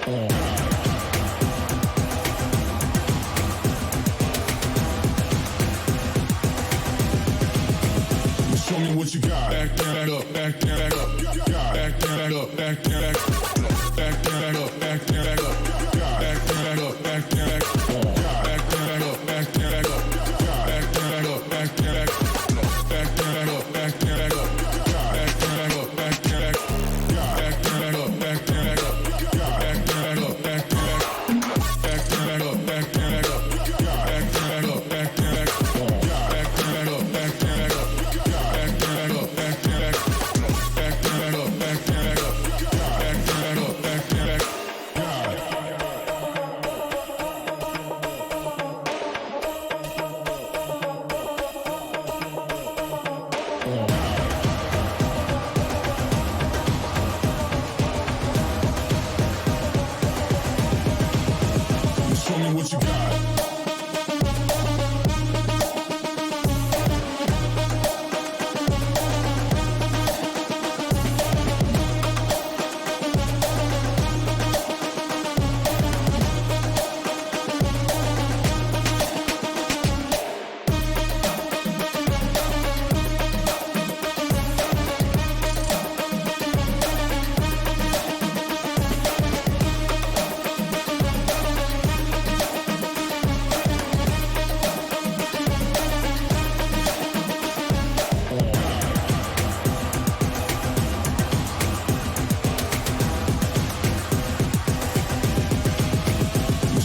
Show me what you got. Back down, back up, back down, back up. Back down, back up, back down, back up. Back down, back up, back down, back up. Back down, back up, back down, back up. Back down, back up, back down, back up. Back down, back up, back down, back up. Back down, back up, back down, back up. Back down, back up, back down, back up. Back down, back up, back down, back up. Back down, back up, back down, back up. Back down, back up, back down, back up. Back down, back up, back down, back up. Back down, back up, back down, back up. Show me what you got.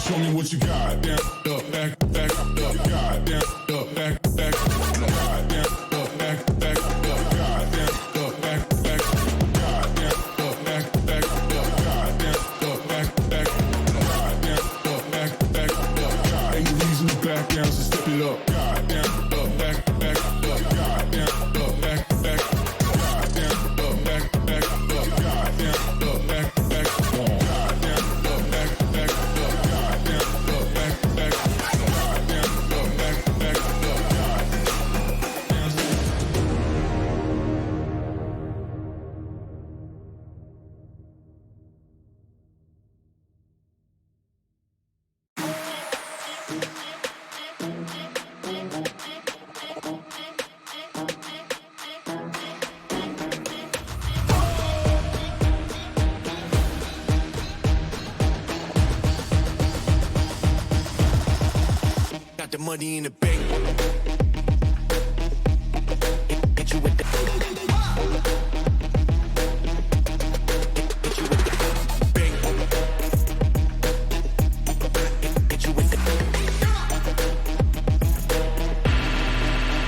Show me what you got. Down, up, back, back, up, God, down, up, back, back, God, down, up, back, back, up, God, down, up, back, back, God, down, up, back, back, up, God, down, up, back, back, God, down, up, back, back, up, God. Ain't no reason to back down, so step it up. God, down, up, back, back, up, God, down, up, back, back, God, down, up, back, back, up, God, down, up, back, back, God, down, up, back, back, up, God, down, up, back, back, God, down, up, back, back, up, God. Got the money in the bank. Hit you with the. Hit you with the bank. Hit you with the.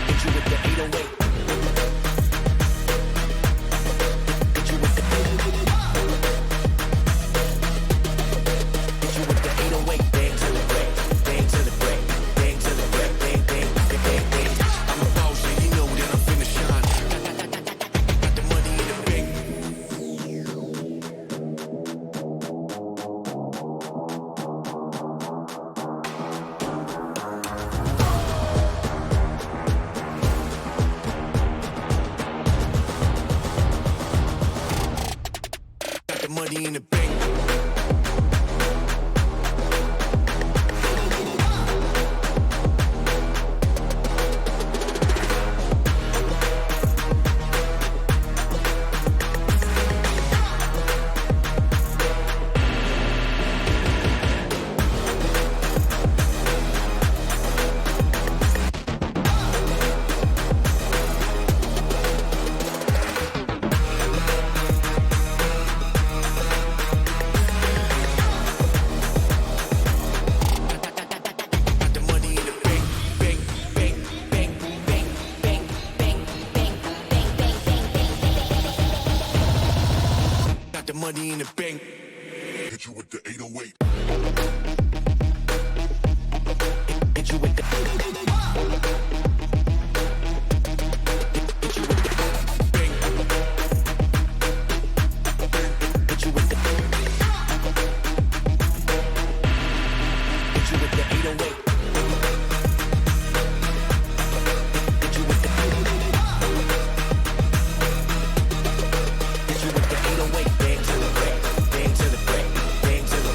Hit you with the 808. Hit you with the. Hit you with the 808. Bang to the break. Bang to the break. Bang to the break. Bang, bang, bang, bang, bang. I'm a boss, and you know that I'm finna shine. Got the money in the bank. Got the money in the bank. Got the money in the bank. Bank, bank, bank, bank, bank, bank, bank, bank, bank, bank. Got the money in the bank. Hit you with the 808. Hit you with the. Hit you with the bank. Hit you with the. Hit you with the 808. Hit you with the. Hit you with the 808. Bang to the break. Bang to the break. Bang to the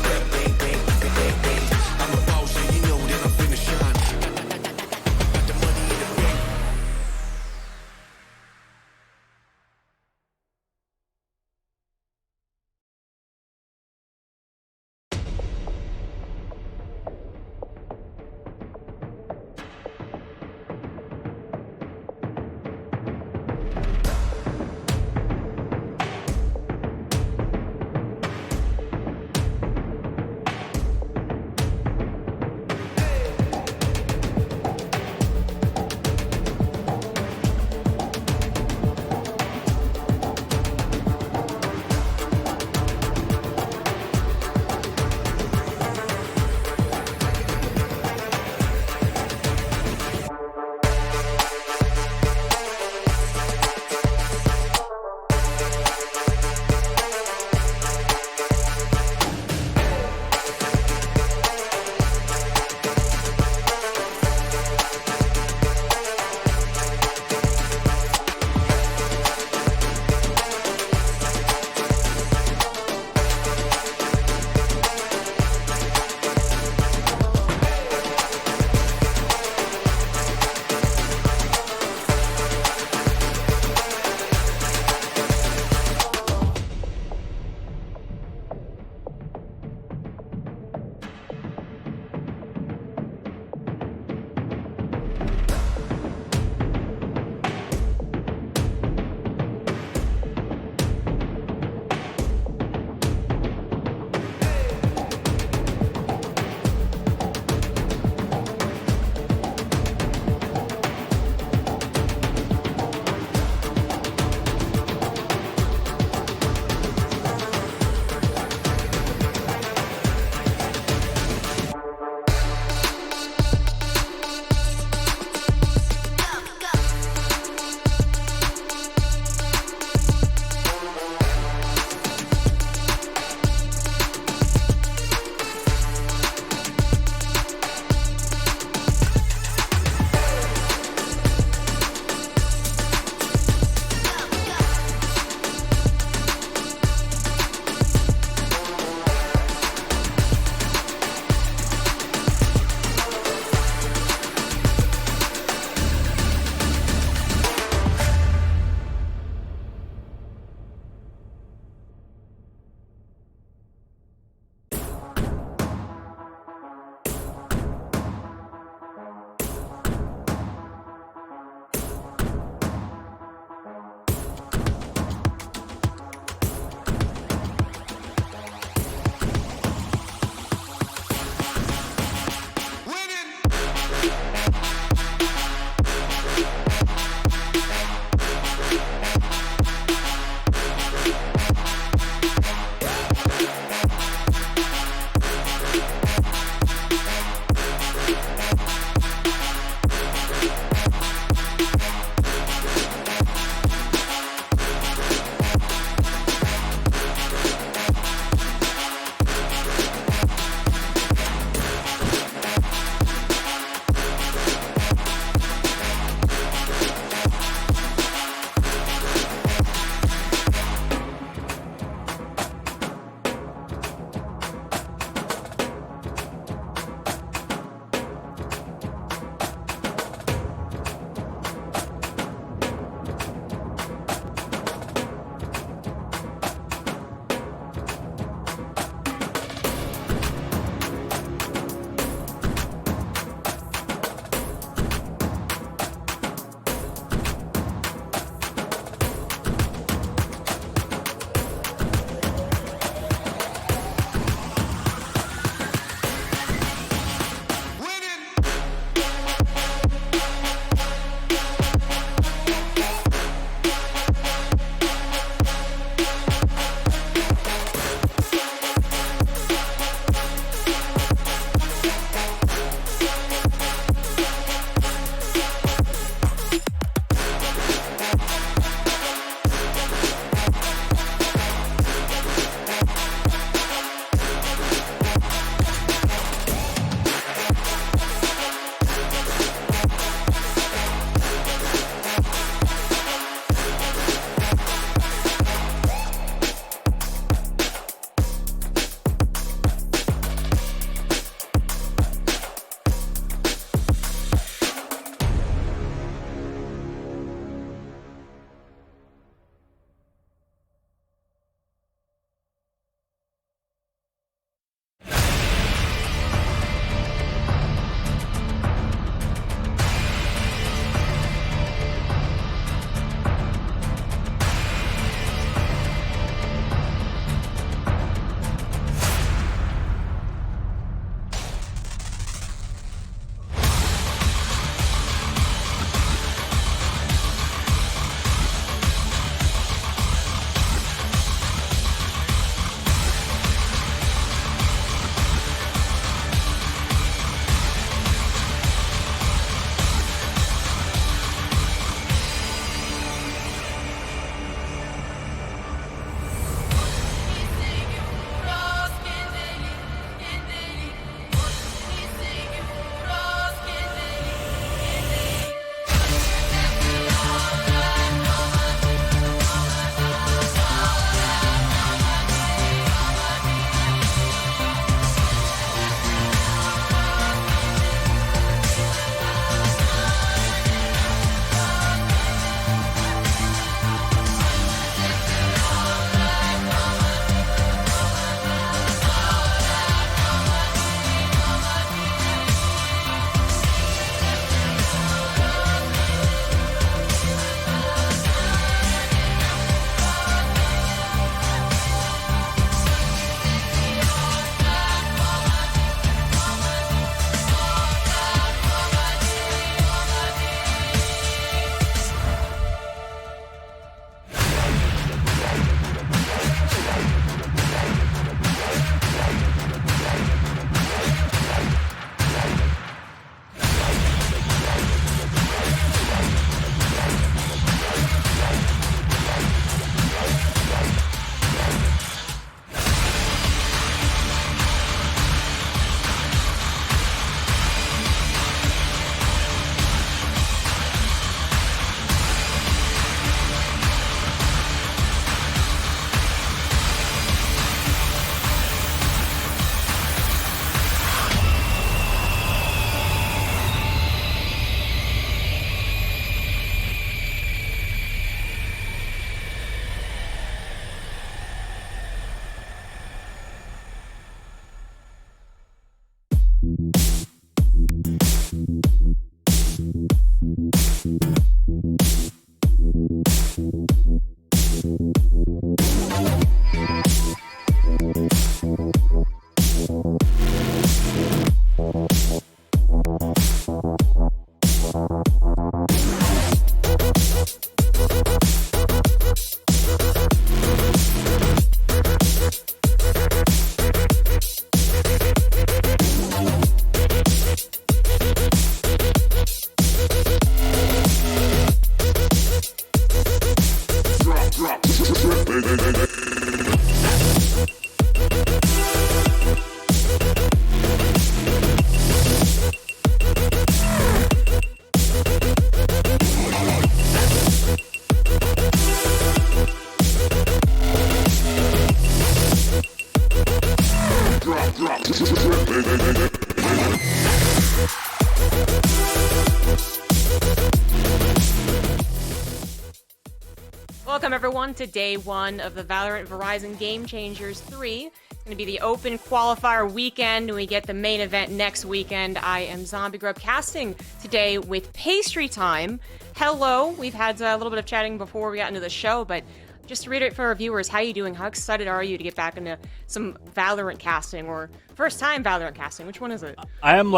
Welcome everyone to day one of the Valorant Verizon Game Changers 3. It's going to be the open qualifier weekend, and we get the main event next weekend. I am Zombie Grub casting today with Pastry Time. Hello, we've had a little bit of chatting before we got into the show, but just to reiterate for our viewers, how are you doing? How excited are you to get back into some Valorant casting, or first time Valorant casting? Which one is it? I am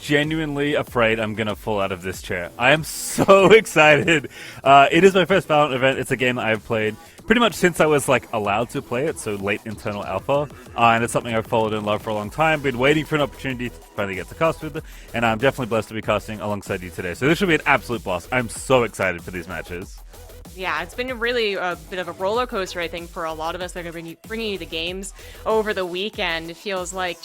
genuinely afraid I'm gonna fall out of this chair. I am so excited. It is my first Valorant event. It's a game that I've played pretty much since I was allowed to play it, so late internal alpha, and it's something I've followed and loved for a long time. Been waiting for an opportunity to finally get to cast with it, and I'm definitely blessed to be casting alongside you today. So this should be an absolute blast. I'm so excited for these matches. Yeah, it's been really a bit of a roller coaster, I think, for a lot of us that are going to be bringing you the games over the weekend. It feels like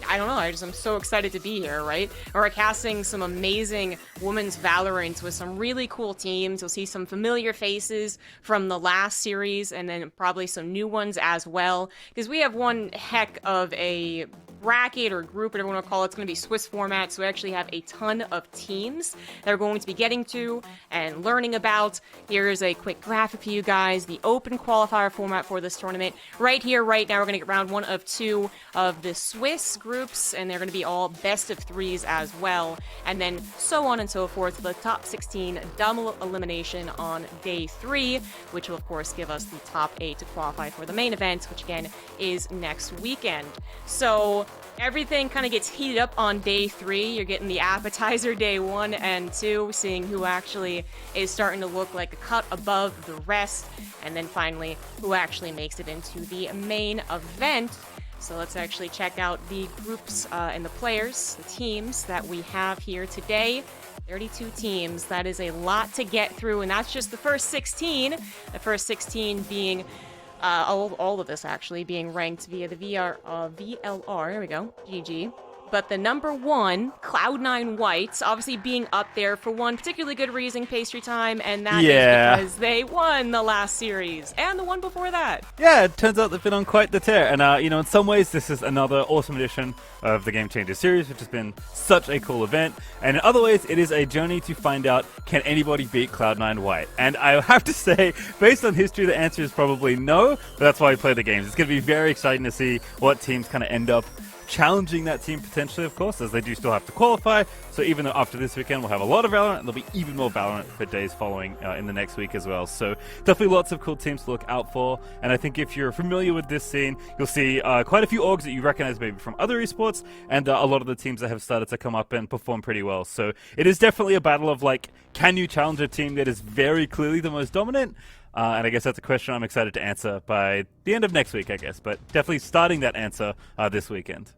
I don't know, I'm so excited to be here, right? We're casting some amazing women's Valorant with some really cool teams. You'll see some familiar faces from the last series, and then probably some new ones as well, because we have one heck of a bracket or group, whatever you want to call it. It's going to be Swiss format, so we actually have a ton of teams that we're going to be getting to and learning about. Here's a quick graphic for you guys, the open qualifier format for this tournament. Right here, right now, we're going to get round 1 of 2 of the Swiss groups, and they're going to be all best of 3s as well, and then so on and so forth. The top 16 double elimination on day 3, which will of course give us the top 8 to qualify for the main event, which again is next weekend. So everything kind of gets heated up on day 3. You're getting the appetizer day 1 and 2, seeing who actually is starting to look like a cut above the rest, and then finally who actually makes it into the main event. So let's actually check out the groups and the players, the teams that we have here today. 32 teams. That is a lot to get through, and that's just the first 16. The first 16 being all of this actually being ranked via the VLR. There we go. GG. But the number 1, Cloud9 Whites, obviously being up there for one particularly good reason, Pastry Time, and that is because they won the last series, and the one before that. Yeah, it turns out they've been on quite the tear, and in some ways this is another awesome edition of the Game Changer series, which has been such a cool event, and in other ways it is a journey to find out, can anybody beat Cloud9 White? And I have to say, based on history, the answer is probably no, but that's why we play the games. It's going to be very exciting to see what teams kind of end up challenging that team potentially, of course, as they do still have to qualify. So even though after this weekend we'll have a lot of Valorant, there'll be even more Valorant for days following in the next week as well. So definitely lots of cool teams to look out for. And I think if you're familiar with this scene, you'll see quite a few orgs that you recognize maybe from other esports, and a lot of the teams that have started to come up and perform pretty well. So it is definitely a battle of can you challenge a team that is very clearly the most dominant? And I guess that's a question I'm excited to answer by the end of next week, I guess. But definitely starting that answer this weekend.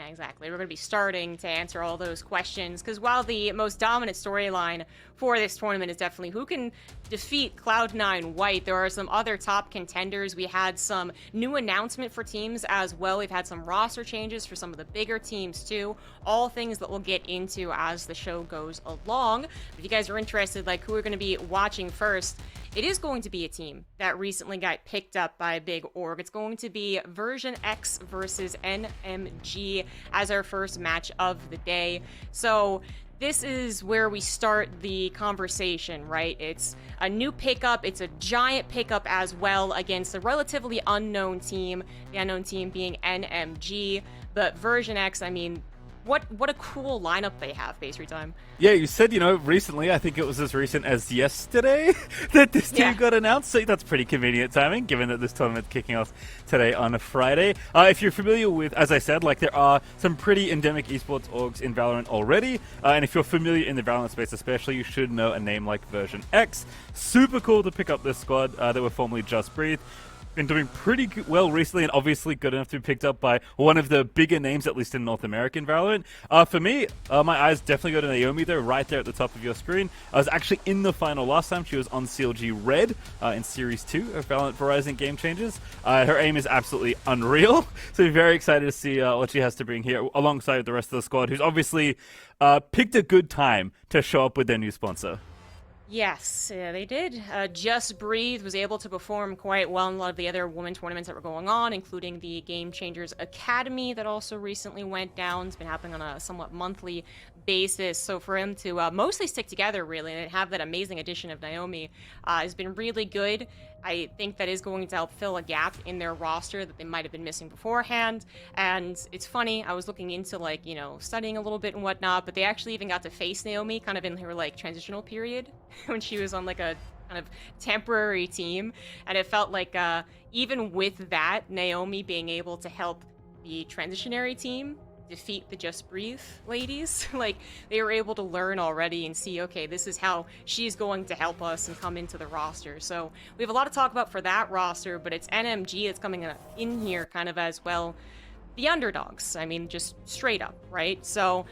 Exactly. We're going to be starting to answer all those questions, because while the most dominant storyline for this tournament is definitely who can defeat Cloud9 White, there are some other top contenders. We had some new announcement for teams as well. We've had some roster changes for some of the bigger teams too. All things that we'll get into as the show goes along. If you guys are interested, who we're going to be watching first, it is going to be a team that recently got picked up by a big org. It's going to be VersionX versus NMG as our first match of the day. So this is where we start the conversation, right? It's a new pickup. It's a giant pickup as well against a relatively unknown team, the unknown team being NMG. But VersionX, I mean, what a cool lineup they have, Pastry Time. Yeah, you said, recently, I think it was as recent as yesterday that this team got announced, so that's pretty convenient timing, given that this tournament's kicking off today on a Friday. If you're familiar with, as I said, there are some pretty endemic esports orgs in Valorant already, and if you're familiar in the Valorant space especially, you should know a name like VersionX. Super cool to pick up this squad that were formerly Just Breathe. been doing pretty well recently, and obviously good enough to be picked up by one of the bigger names, at least in North American Valorant. For me, my eyes definitely go to Naomi there, right there at the top of your screen. I was actually in the final last time. She was on CLG Red in Series 2 of Valorant Verizon Game Changers. Her aim is absolutely unreal, so we're very excited to see what she has to bring here, alongside the rest of the squad, who's obviously picked a good time to show up with their new sponsor. Yes, they did. Just Breathe was able to perform quite well in a lot of the other women tournaments that were going on, including the Game Changers Academy that also recently went down. It's been happening on a somewhat monthly basis. So for him to mostly stick together, really, and have that amazing addition of Naomi has been really good. I think that is going to help fill a gap in their roster that they might have been missing beforehand. And it's funny, I was looking into, like, you know, studying a little bit and whatnot, but they actually even got to face Naomi kind of in her, like, transitional period when she was on, like, a kind of temporary team. And it felt like even with that, Naomi being able to help the transitionary team defeat the Just Breathe ladies, like, they were able to learn already and see, okay, this is how she's going to help us and come into the roster. So we have a lot to talk about for that roster, but it's NMG that's coming in here kind of as well. The underdogs, I mean, just straight up, right? So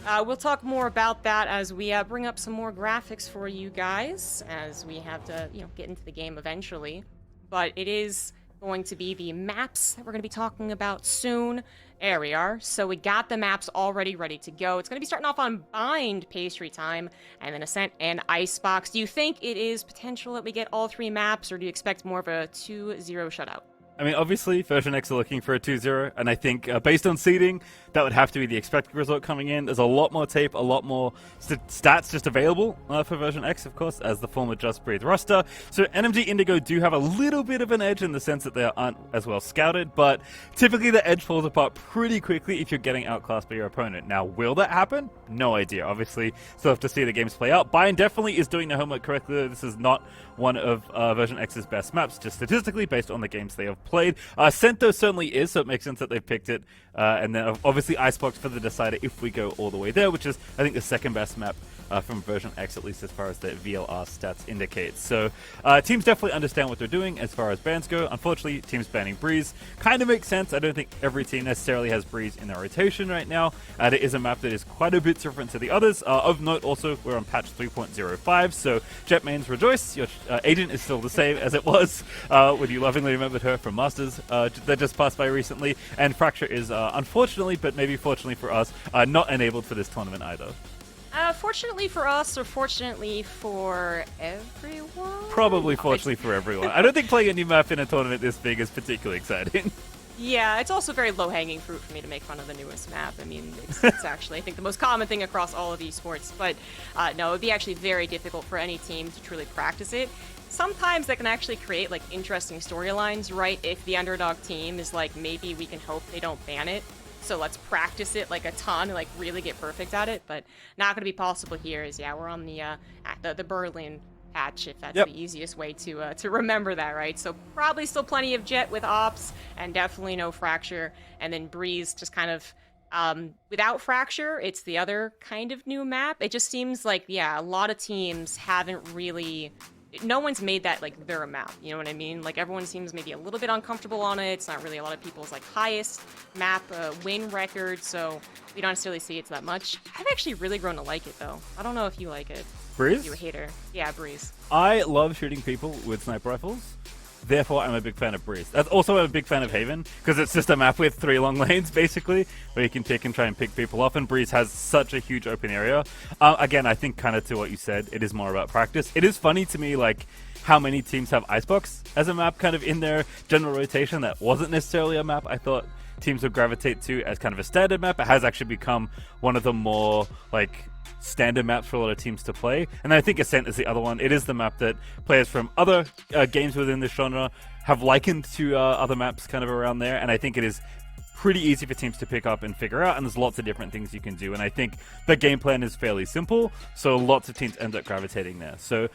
we'll talk more about that as we bring up some more graphics for you guys, as we have to, you know, get into the game eventually. But it is going to be the maps that we're going to be talking about soon. There we are. So we got the maps already ready to go. It's going to be starting off on Bind Pastry Time, and then Ascent and Icebox. Do you think it is potential that we get all three maps, or do you expect more of a 2-0 shutout? I mean, obviously, VersionX are looking for a 2-0, and I think based on seeding, that would have to be the expected result coming in. There's a lot more tape, a lot more stats just available for VersionX, of course, as the former Just Breathe roster. So NMG Indigo do have a little bit of an edge in the sense that they aren't as well scouted, but typically the edge falls apart pretty quickly if you're getting outclassed by your opponent. Now, will that happen? No idea. Obviously, still have to see the games play out. Bind definitely is doing the homework correctly. This is not one of VersionX's best maps, just statistically, based on the games they have played. Cento certainly is, so it makes sense that they've picked it. And then obviously Icebox for the decider if we go all the way there, which is, I think, the second best map from VersionX, at least as far as the VLR stats indicate. So teams definitely understand what they're doing as far as bans go. Unfortunately, teams banning Breeze kind of makes sense. I don't think every team necessarily has Breeze in their rotation right now. It is a map that is quite a bit different to the others. Of note also, we're on patch 3.05, so Jetmains rejoice. Your agent is still the same as it was when you lovingly remembered her from Masters that just passed by recently. And Fracture is, unfortunately, but maybe fortunately for us, not enabled for this tournament either. Fortunately for us, or fortunately for everyone? Probably fortunately for everyone. I don't think playing a new map in a tournament this big is particularly exciting. Yeah, it's also very low-hanging fruit for me to make fun of the newest map. I mean, it's actually, I think, the most common thing across all of esports. But no, it would be actually very difficult for any team to truly practice it. Sometimes that can actually create, like, interesting storylines, right? If the underdog team is like, maybe we can hope they don't ban it, so let's practice it, like, a ton and, like, really get perfect at it. But not going to be possible here, is, yeah, we're on the Berlin patch, if that's the easiest way to remember that, right? So probably still plenty of Jet with Ops, and definitely no Fracture, and then Breeze just kind of without Fracture. It's the other kind of new map. It just seems like, yeah, a lot of teams haven't really, no one's made that, like, their map, you know what I mean? Like, everyone seems maybe a little bit uncomfortable on it. It's not really a lot of people's, like, highest map win record, so we don't necessarily see it that much. I've actually really grown to like it, though. I don't know if you like it. Breeze? You're a hater. Yeah, Breeze. I love shooting people with sniper rifles. Therefore, I'm a big fan of Breeze. That's also I'm a big fan of Haven, because it's just a map with 3 long lanes, basically, where you can pick and try and pick people off, and Breeze has such a huge open area. Again, I think kind of to what you said, it is more about practice. It is funny to me, like, how many teams have Icebox as a map kind of in their general rotation. That wasn't necessarily a map I thought teams would gravitate to as kind of a standard map. It has actually become one of the more, like, standard maps for a lot of teams to play. And I think Ascent is the other one. It is the map that players from other games within this genre have likened to other maps kind of around there, and I think it is pretty easy for teams to pick up and figure out, and there's lots of different things you can do, and I think the game plan is fairly simple, so lots of teams end up gravitating there. So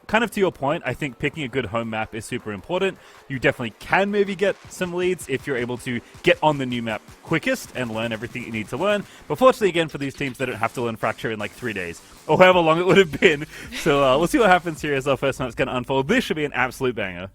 kind of to your point, I think picking a good home map is super important. You definitely can maybe get some leads if you're able to get on the new map quickest and learn everything you need to learn. But fortunately, again, for these teams, they don't have to learn Fracture in like 3 days, or however long it would have been. So we'll see what happens here as our first map's going to unfold. This should be an absolute banger.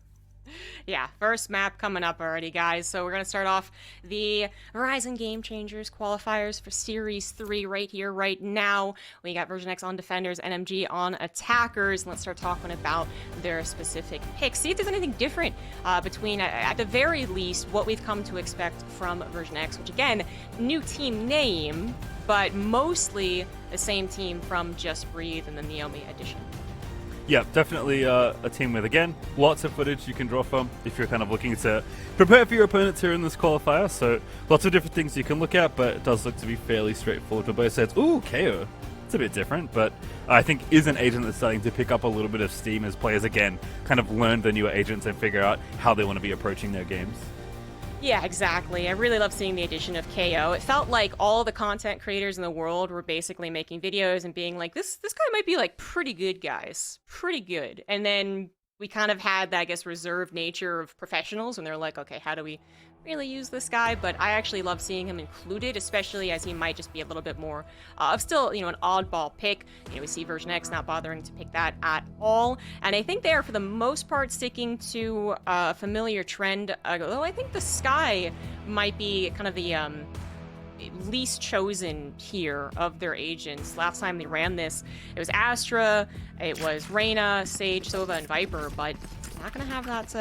Yeah, first map coming up already, guys. So we're going to start off the Verizon Game Changers qualifiers for Series 3 right here, right now. We got VersionX on defenders, NMG on attackers. Let's start talking about their specific picks. See if there's anything different between, at the very least, what we've come to expect from VersionX, which again, new team name, but mostly the same team from Just Breathe and the Naomi edition. Yeah, definitely a team with, again, lots of footage you can draw from if you're kind of looking to prepare for your opponents here in this qualifier. So lots of different things you can look at, but it does look to be fairly straightforward for both sides. Ooh, KO. It's a bit different, but I think is an agent that's starting to pick up a little bit of steam as players, again, kind of learn the newer agents and figure out how they want to be approaching their games. Yeah, exactly. I really love seeing the addition of KO. It felt like all the content creators in the world were basically making videos and being like, this guy might be like pretty good, guys. Pretty good. And then we kind of had that, I guess, reserved nature of professionals, and they're like, okay, how do we really use this guy? But I actually love seeing him included, especially as he might just be a little bit more of still, an oddball pick. We see VersionX not bothering to pick that at all. And I think they are, for the most part, sticking to a familiar trend, although I think the Sky might be kind of the least chosen here of their agents. Last time they ran this, it was Astra, it was Reyna, Sage, Sova, and Viper, but not gonna have that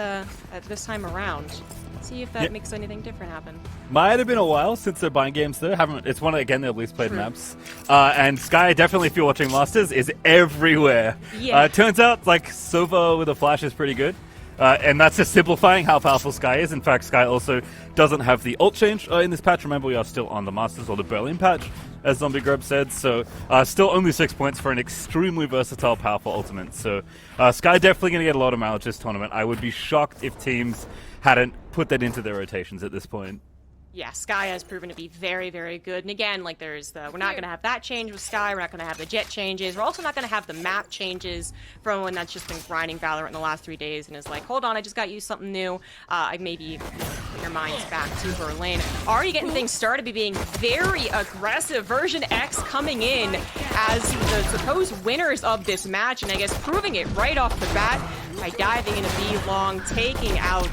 at this time around. Let's see if that makes anything different happen. Might have been a while since they're buying games though. It's one of, again, their least played maps. And Sky, definitely, if you're watching Masters, is everywhere. Yeah. Turns out, like, Sova with a flash is pretty good. And that's just simplifying how powerful Sky is. In fact, Sky also doesn't have the ult change in this patch. Remember, we are still on the Masters, or the Berlin patch, as Zombie Grub said. So, still only 6 points for an extremely versatile, powerful ultimate. So, Sky definitely going to get a lot of mileage this tournament. I would be shocked if teams hadn't put that into their rotations at this point. Yeah, Sky has proven to be very, very good. And again, like, we're not going to have that change with Sky. We're not going to have the jet changes. We're also not going to have the map changes from when that's just been grinding Valorant in the last 3 days and is like, hold on, I just got you something new. I maybe put your minds back to Berlin. Already getting things started by being very aggressive. VersionX coming in as the supposed winners of this match, and I guess proving it right off the bat by diving into B long, taking out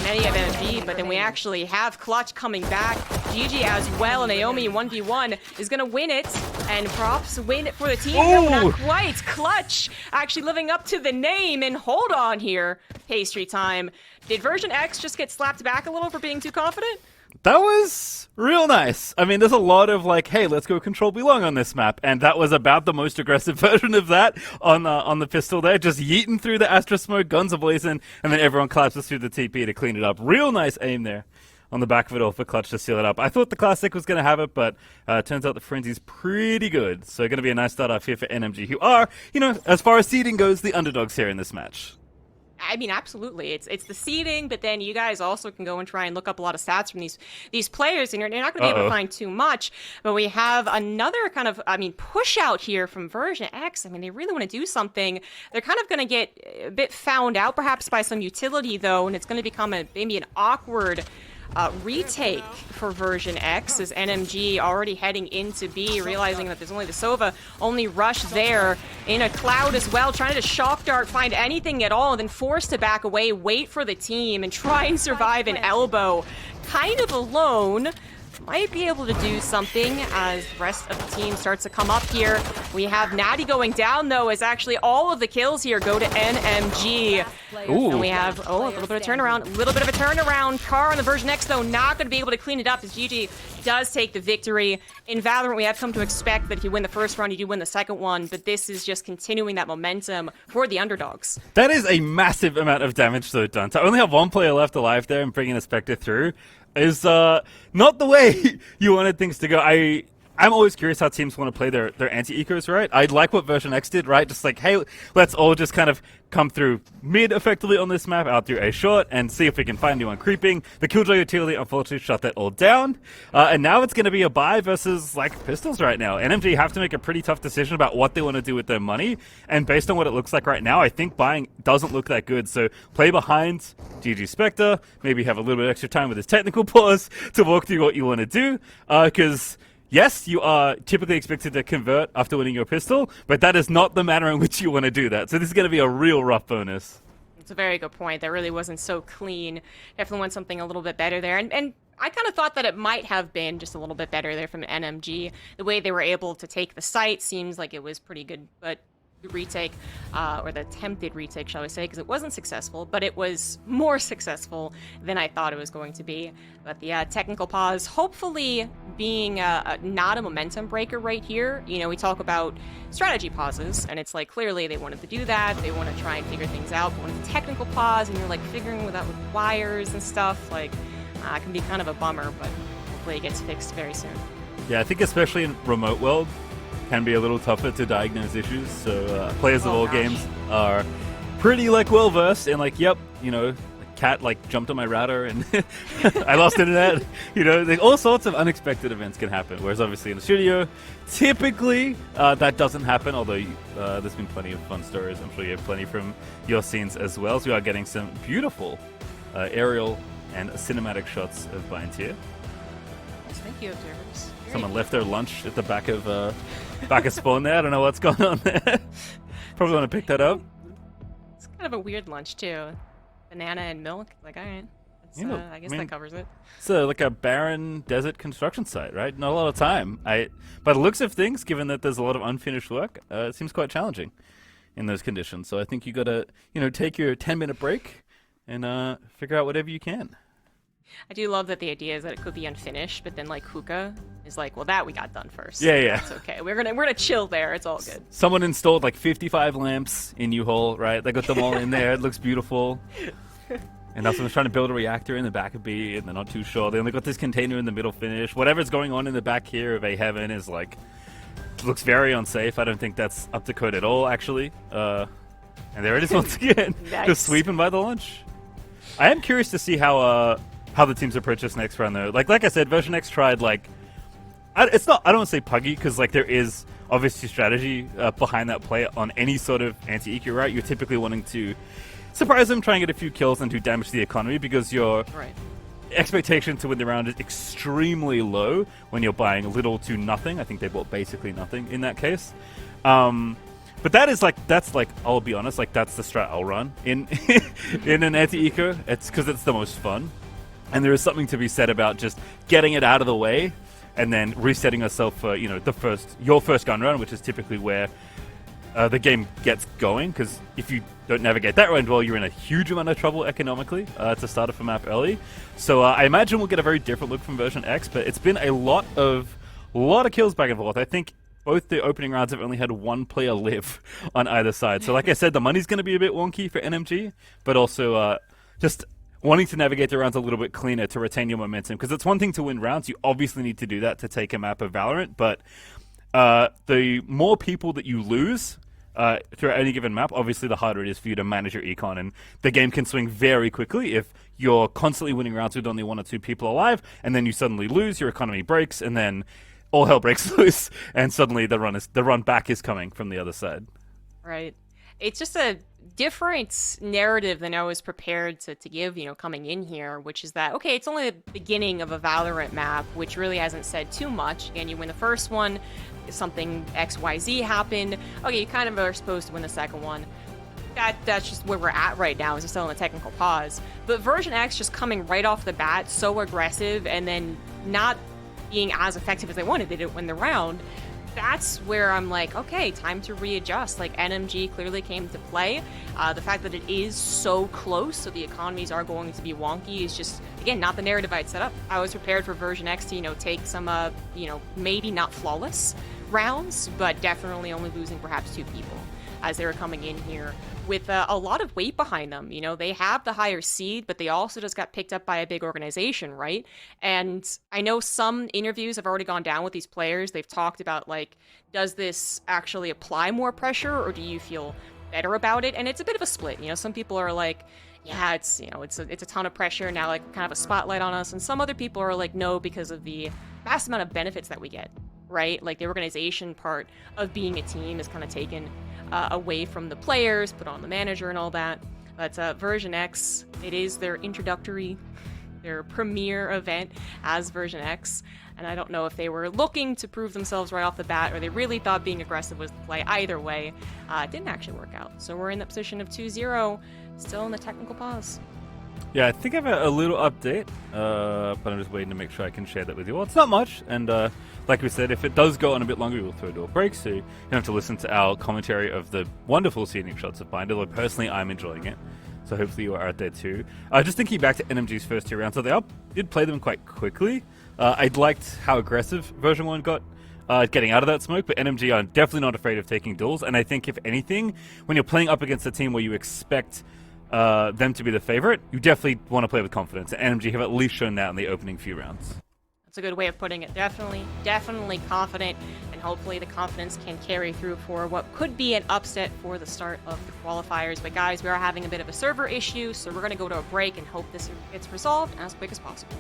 many of NMG, but then we actually have Clutch coming back. GG as well, and Naomi 1v1 is going to win it, and props win it for the team. No, not quite. Clutch actually living up to the name, and hold on here. Pastry time. Did VersionX just get slapped back a little for being too confident? That was real nice. I mean, there's a lot of like, hey, let's go control belong on this map, and that was about the most aggressive version of that on the pistol there, just yeeting through the Astra smoke, guns ablazing, and then everyone collapses through the TP to clean it up. Real nice aim there on the back of it all for Clutch to seal it up. I thought the Classic was going to have it, but turns out the Frenzy's pretty good. So going to be a nice start off here for NMG, who are, as far as seeding goes, the underdogs here in this match. I mean, absolutely. It's the seeding, but then you guys also can go and try and look up a lot of stats from these players, and you're not going to be able to find too much. But we have another kind of, push out here from VersionX. I mean, they really want to do something. They're kind of going to get a bit found out, perhaps by some utility, though, and it's going to become maybe an awkward retake for VersionX, as NMG already heading into B, realizing that there's only the Sova, only rush there in a cloud as well, trying to shock dart, find anything at all, and then forced to back away, wait for the team, and try and survive an elbow. Kind of alone. Might be able to do something as the rest of the team starts to come up here. We have Natty going down, though, as actually all of the kills here go to NMG. Ooh. And we have, a little bit of turnaround. A little bit of a turnaround. Car on the VersionX, though, not going to be able to clean it up as GG does take the victory. In Valorant, we have come to expect that if you win the first round, you do win the second one, but this is just continuing that momentum for the underdogs. That is a massive amount of damage, though, done. To only have one player left alive there and bringing a Spectre through is not the way you wanted things to go. I'm always curious how teams want to play their anti-ecos, right? I like what VersionX did, right? Just like, hey, let's all just kind of come through mid effectively on this map, out through A short, and see if we can find anyone creeping. The Killjoy utility unfortunately shut that all down. And now it's going to be a buy versus, like, pistols right now. NMG have to make a pretty tough decision about what they want to do with their money. And based on what it looks like right now, I think buying doesn't look that good. So play behind GG Spectre, maybe have a little bit extra time with his technical pause to walk through what you want to do. Because yes, you are typically expected to convert after winning your pistol, but that is not the manner in which you want to do that. So this is going to be a real rough bonus. It's a very good point. That really wasn't so clean. Definitely want something a little bit better there. And I kind of thought that it might have been just a little bit better there from NMG. The way they were able to take the site seems like it was pretty good, but the retake, or the attempted retake, shall we say, because it wasn't successful, but it was more successful than I thought it was going to be. But the technical pause, hopefully being not a momentum breaker right here. You know, we talk about strategy pauses, and it's like clearly they wanted to do that. They want to try and figure things out. But when it's a technical pause and you're like figuring it out with wires and stuff, like it can be kind of a bummer, but hopefully it gets fixed very soon. Yeah, I think especially in remote world, can be a little tougher to diagnose issues. So players of all games are pretty like well versed in like, yep, you know, a cat like jumped on my router and I lost internet. You know, like, all sorts of unexpected events can happen. Whereas obviously in the studio, typically that doesn't happen. Although there's been plenty of fun stories. I'm sure you have plenty from your scenes as well. So we are getting some beautiful aerial and cinematic shots of Biontier. Thank you, observers. Someone left their lunch at the back of spawn there. I don't know what's going on there. Probably want to pick that up. It's kind of a weird lunch too. Banana and milk. Like, all right. I guess that covers it. So like a barren desert construction site, right? Not a lot of time. By the looks of things, given that there's a lot of unfinished work, it seems quite challenging in those conditions. So I think you got to, take your 10-minute break and figure out whatever you can. I do love that the idea is that it could be unfinished, but then like Hookah is like, well, that we got done first. Yeah. That's okay. We're gonna chill there. It's all good. Someone installed like 55 lamps in U-Haul, right? They got them all in there. It looks beautiful. And now someone's trying to build a reactor in the back of B, and they're not too sure. They only got this container in the middle finished. Whatever's going on in the back here of A Heaven is like, looks very unsafe. I don't think that's up to code at all, actually. And there it is once again, Nice. Just sweeping by the launch. I am curious to see how the teams approach this next round, though. Like I said, VersionX tried I don't want to say puggy, because like there is obviously strategy behind that play on any sort of anti-EQ, right? You're typically wanting to surprise them, try and get a few kills, and do damage to the economy, because your expectation to win the round is extremely low when you're buying little to nothing. I think they bought basically nothing in that case. But that's I'll be honest, like that's the strat I'll run in in an anti-eco. It's because it's the most fun. And there is something to be said about just getting it out of the way and then resetting yourself for, your first gun run, which is typically where the game gets going. Because if you don't navigate that round well, you're in a huge amount of trouble economically to start off a map early. So I imagine we'll get a very different look from VersionX, but it's been a lot of kills back and forth. I think both the opening rounds have only had one player live on either side. So like I said, the money's going to be a bit wonky for NMG, but also just wanting to navigate the rounds a little bit cleaner to retain your momentum. Because it's one thing to win rounds. You obviously need to do that to take a map of Valorant. But the more people that you lose throughout any given map, obviously the harder it is for you to manage your econ. And the game can swing very quickly if you're constantly winning rounds with only 1 or 2 people alive. And then you suddenly lose, your economy breaks, and then all hell breaks loose. And suddenly the run back is coming from the other side. Right. It's just a different narrative than I was prepared to give, coming in here, which is that, okay, it's only the beginning of a Valorant map, which really hasn't said too much. Again, you win the first one, something XYZ happened. Okay, you kind of are supposed to win the second one. That's just where we're at right now, is still in the technical pause. But VersionX just coming right off the bat, so aggressive, and then not being as effective as they wanted. They didn't win the round. That's where I'm like, okay, time to readjust. Like, NMG clearly came to play. The fact that it is so close, so the economies are going to be wonky, is just, again, not the narrative I'd set up. I was prepared for VersionX to, take some, maybe not flawless rounds, but definitely only losing perhaps 2 people as they were coming in here with a lot of weight behind them. They have the higher seed, but they also just got picked up by a big organization, right? And I know some interviews have already gone down with these players. They've talked about, like, does this actually apply more pressure, or do you feel better about it? And it's a bit of a split. Some people are like, yeah, it's a ton of pressure now, like kind of a spotlight on us. And some other people are like, no, because of the vast amount of benefits that we get, right? Like, the organization part of being a team is kind of taken away from the players, put on the manager and all that. But VersionX, it is their premiere event as VersionX, and I don't know if they were looking to prove themselves right off the bat, or they really thought being aggressive was the play. Either way, it didn't actually work out. So we're in the position of 2-0 Still in the technical pause. Yeah, I think I have a little update, but I'm just waiting to make sure I can share that with you all. It's not much, and like we said, if it does go on a bit longer, we will throw it to a break, so you don't have to listen to our commentary of the wonderful scenic shots of Bind, although personally I'm enjoying it. So hopefully you are out there too. Just thinking back to NMG's first 2 rounds, so they did play them quite quickly. I liked how aggressive version 1 got getting out of that smoke, but NMG are definitely not afraid of taking duels, and I think if anything, when you're playing up against a team where you expect them to be the favorite, you definitely want to play with confidence, and NMG have at least shown that in the opening few rounds. That's a good way of putting it. Definitely confident, and hopefully the confidence can carry through for what could be an upset for the start of the qualifiers. But guys, we are having a bit of a server issue, so we're going to go to a break and hope this gets resolved as quick as possible.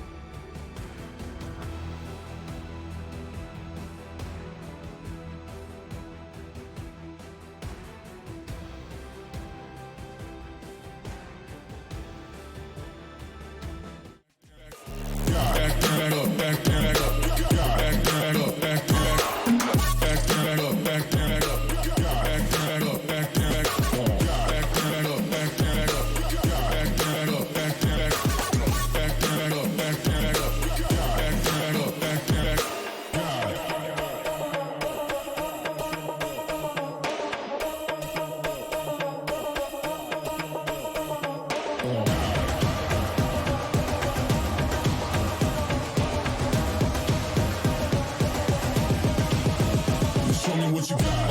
Show me what you got.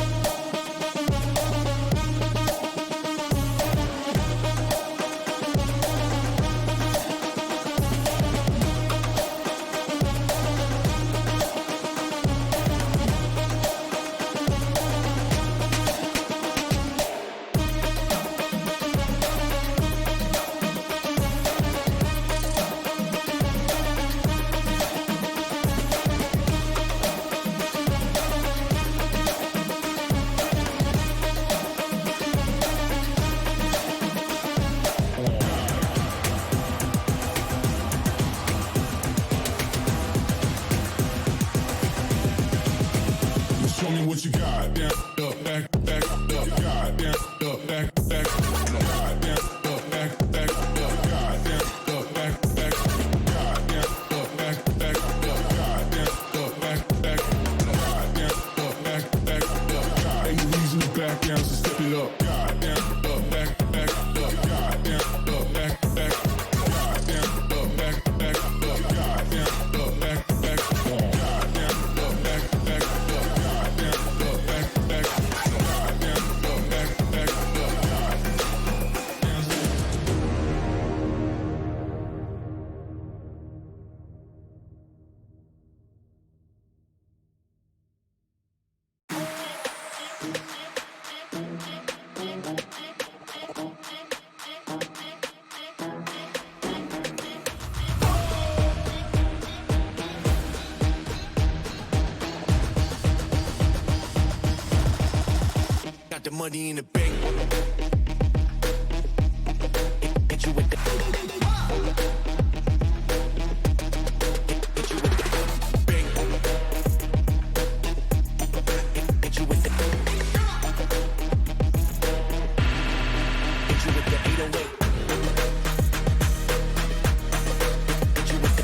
Show me what you got. Down, up, back, up, God, down, up, back, God, down, up, back, up, God, down, up, back, God, down, up, back, up, God, down, up, back, God, down, up, back, Ain't no reason to back down, so step it up. God, down, up, back, up, God, down, up, back, God, down, up, back, up, God, down, up, back, God, down, up, back, Got the money in the bank. Hit you with the. Hit you with the bank. Hit you with the. Hit you with the 808. Hit you with the.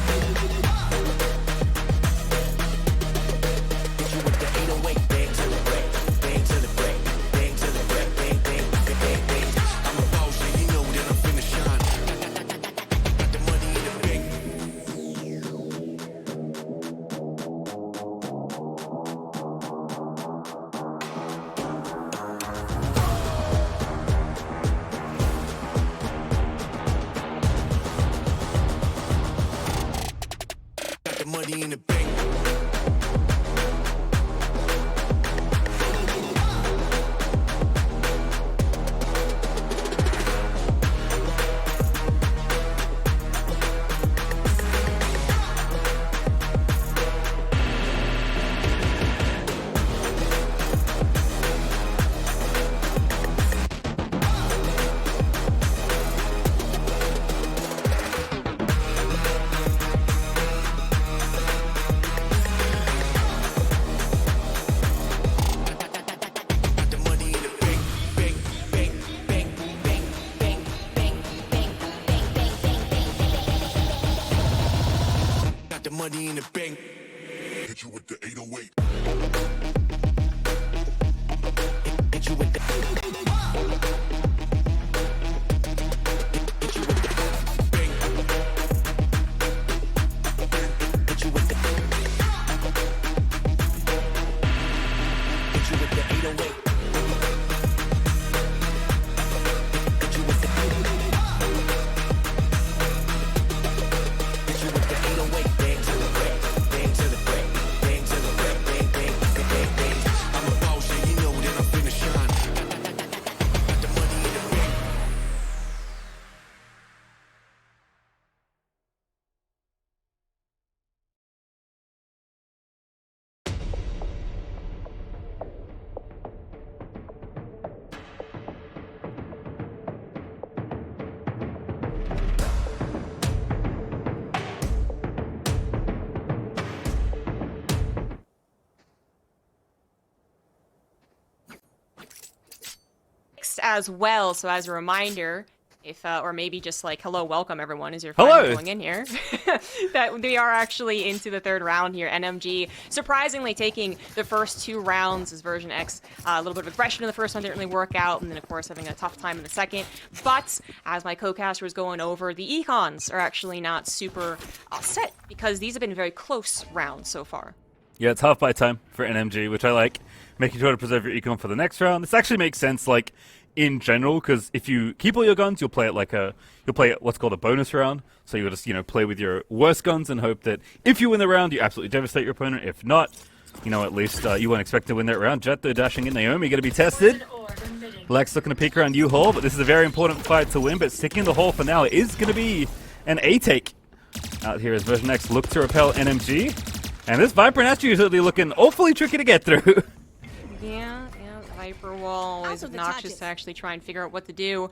Hit you with the 808. Bang to the break. Bang to the break. Bang to the break. Bang, bang, bang, bang, bang. I'm a boss, and you know that I'm finna shine. Got the money in the bank. Got the money in the bank. the money in the bank. Hit you with the 808. Hit you with the. Hit you with the bank. Hit you with the. Hit you with the 808. Hit you with the. Hit you with the 808. Bang to the break. Bang to the break. Bang to the break. Bang, bang, bang, bang, bang. I'm a boss, yeah, you know that I'm finna shine. Got the money in the bank. As well, so as a reminder, if or maybe just like hello, welcome everyone as you're Hello. finally going in here, that we are actually into the third round here. NMG surprisingly taking the first 2 rounds as VersionX. A little bit of aggression in the first one didn't really work out, and then of course having a tough time in the second. But as my co-caster was going over, the econs are actually not super set because these have been very close rounds so far. Yeah, it's half by time for NMG, which I like. Making sure to preserve your econ for the next round. This actually makes sense, like, in general, because if you keep all your guns, you'll play what's called a bonus round. So you'll just, play with your worst guns and hope that if you win the round, you absolutely devastate your opponent. If not, at least you won't expect to win that round. Jet, though, dashing in. Naomi going to be tested. Lex looking to peek around U-Hall, but this is a very important fight to win. But sticking in the hall for now is going to be an A-take. Out here as VersionX look to repel NMG. And this Viper and Astro usually looking awfully tricky to get through. Yeah, Viper wall, always obnoxious to actually try and figure out what to do.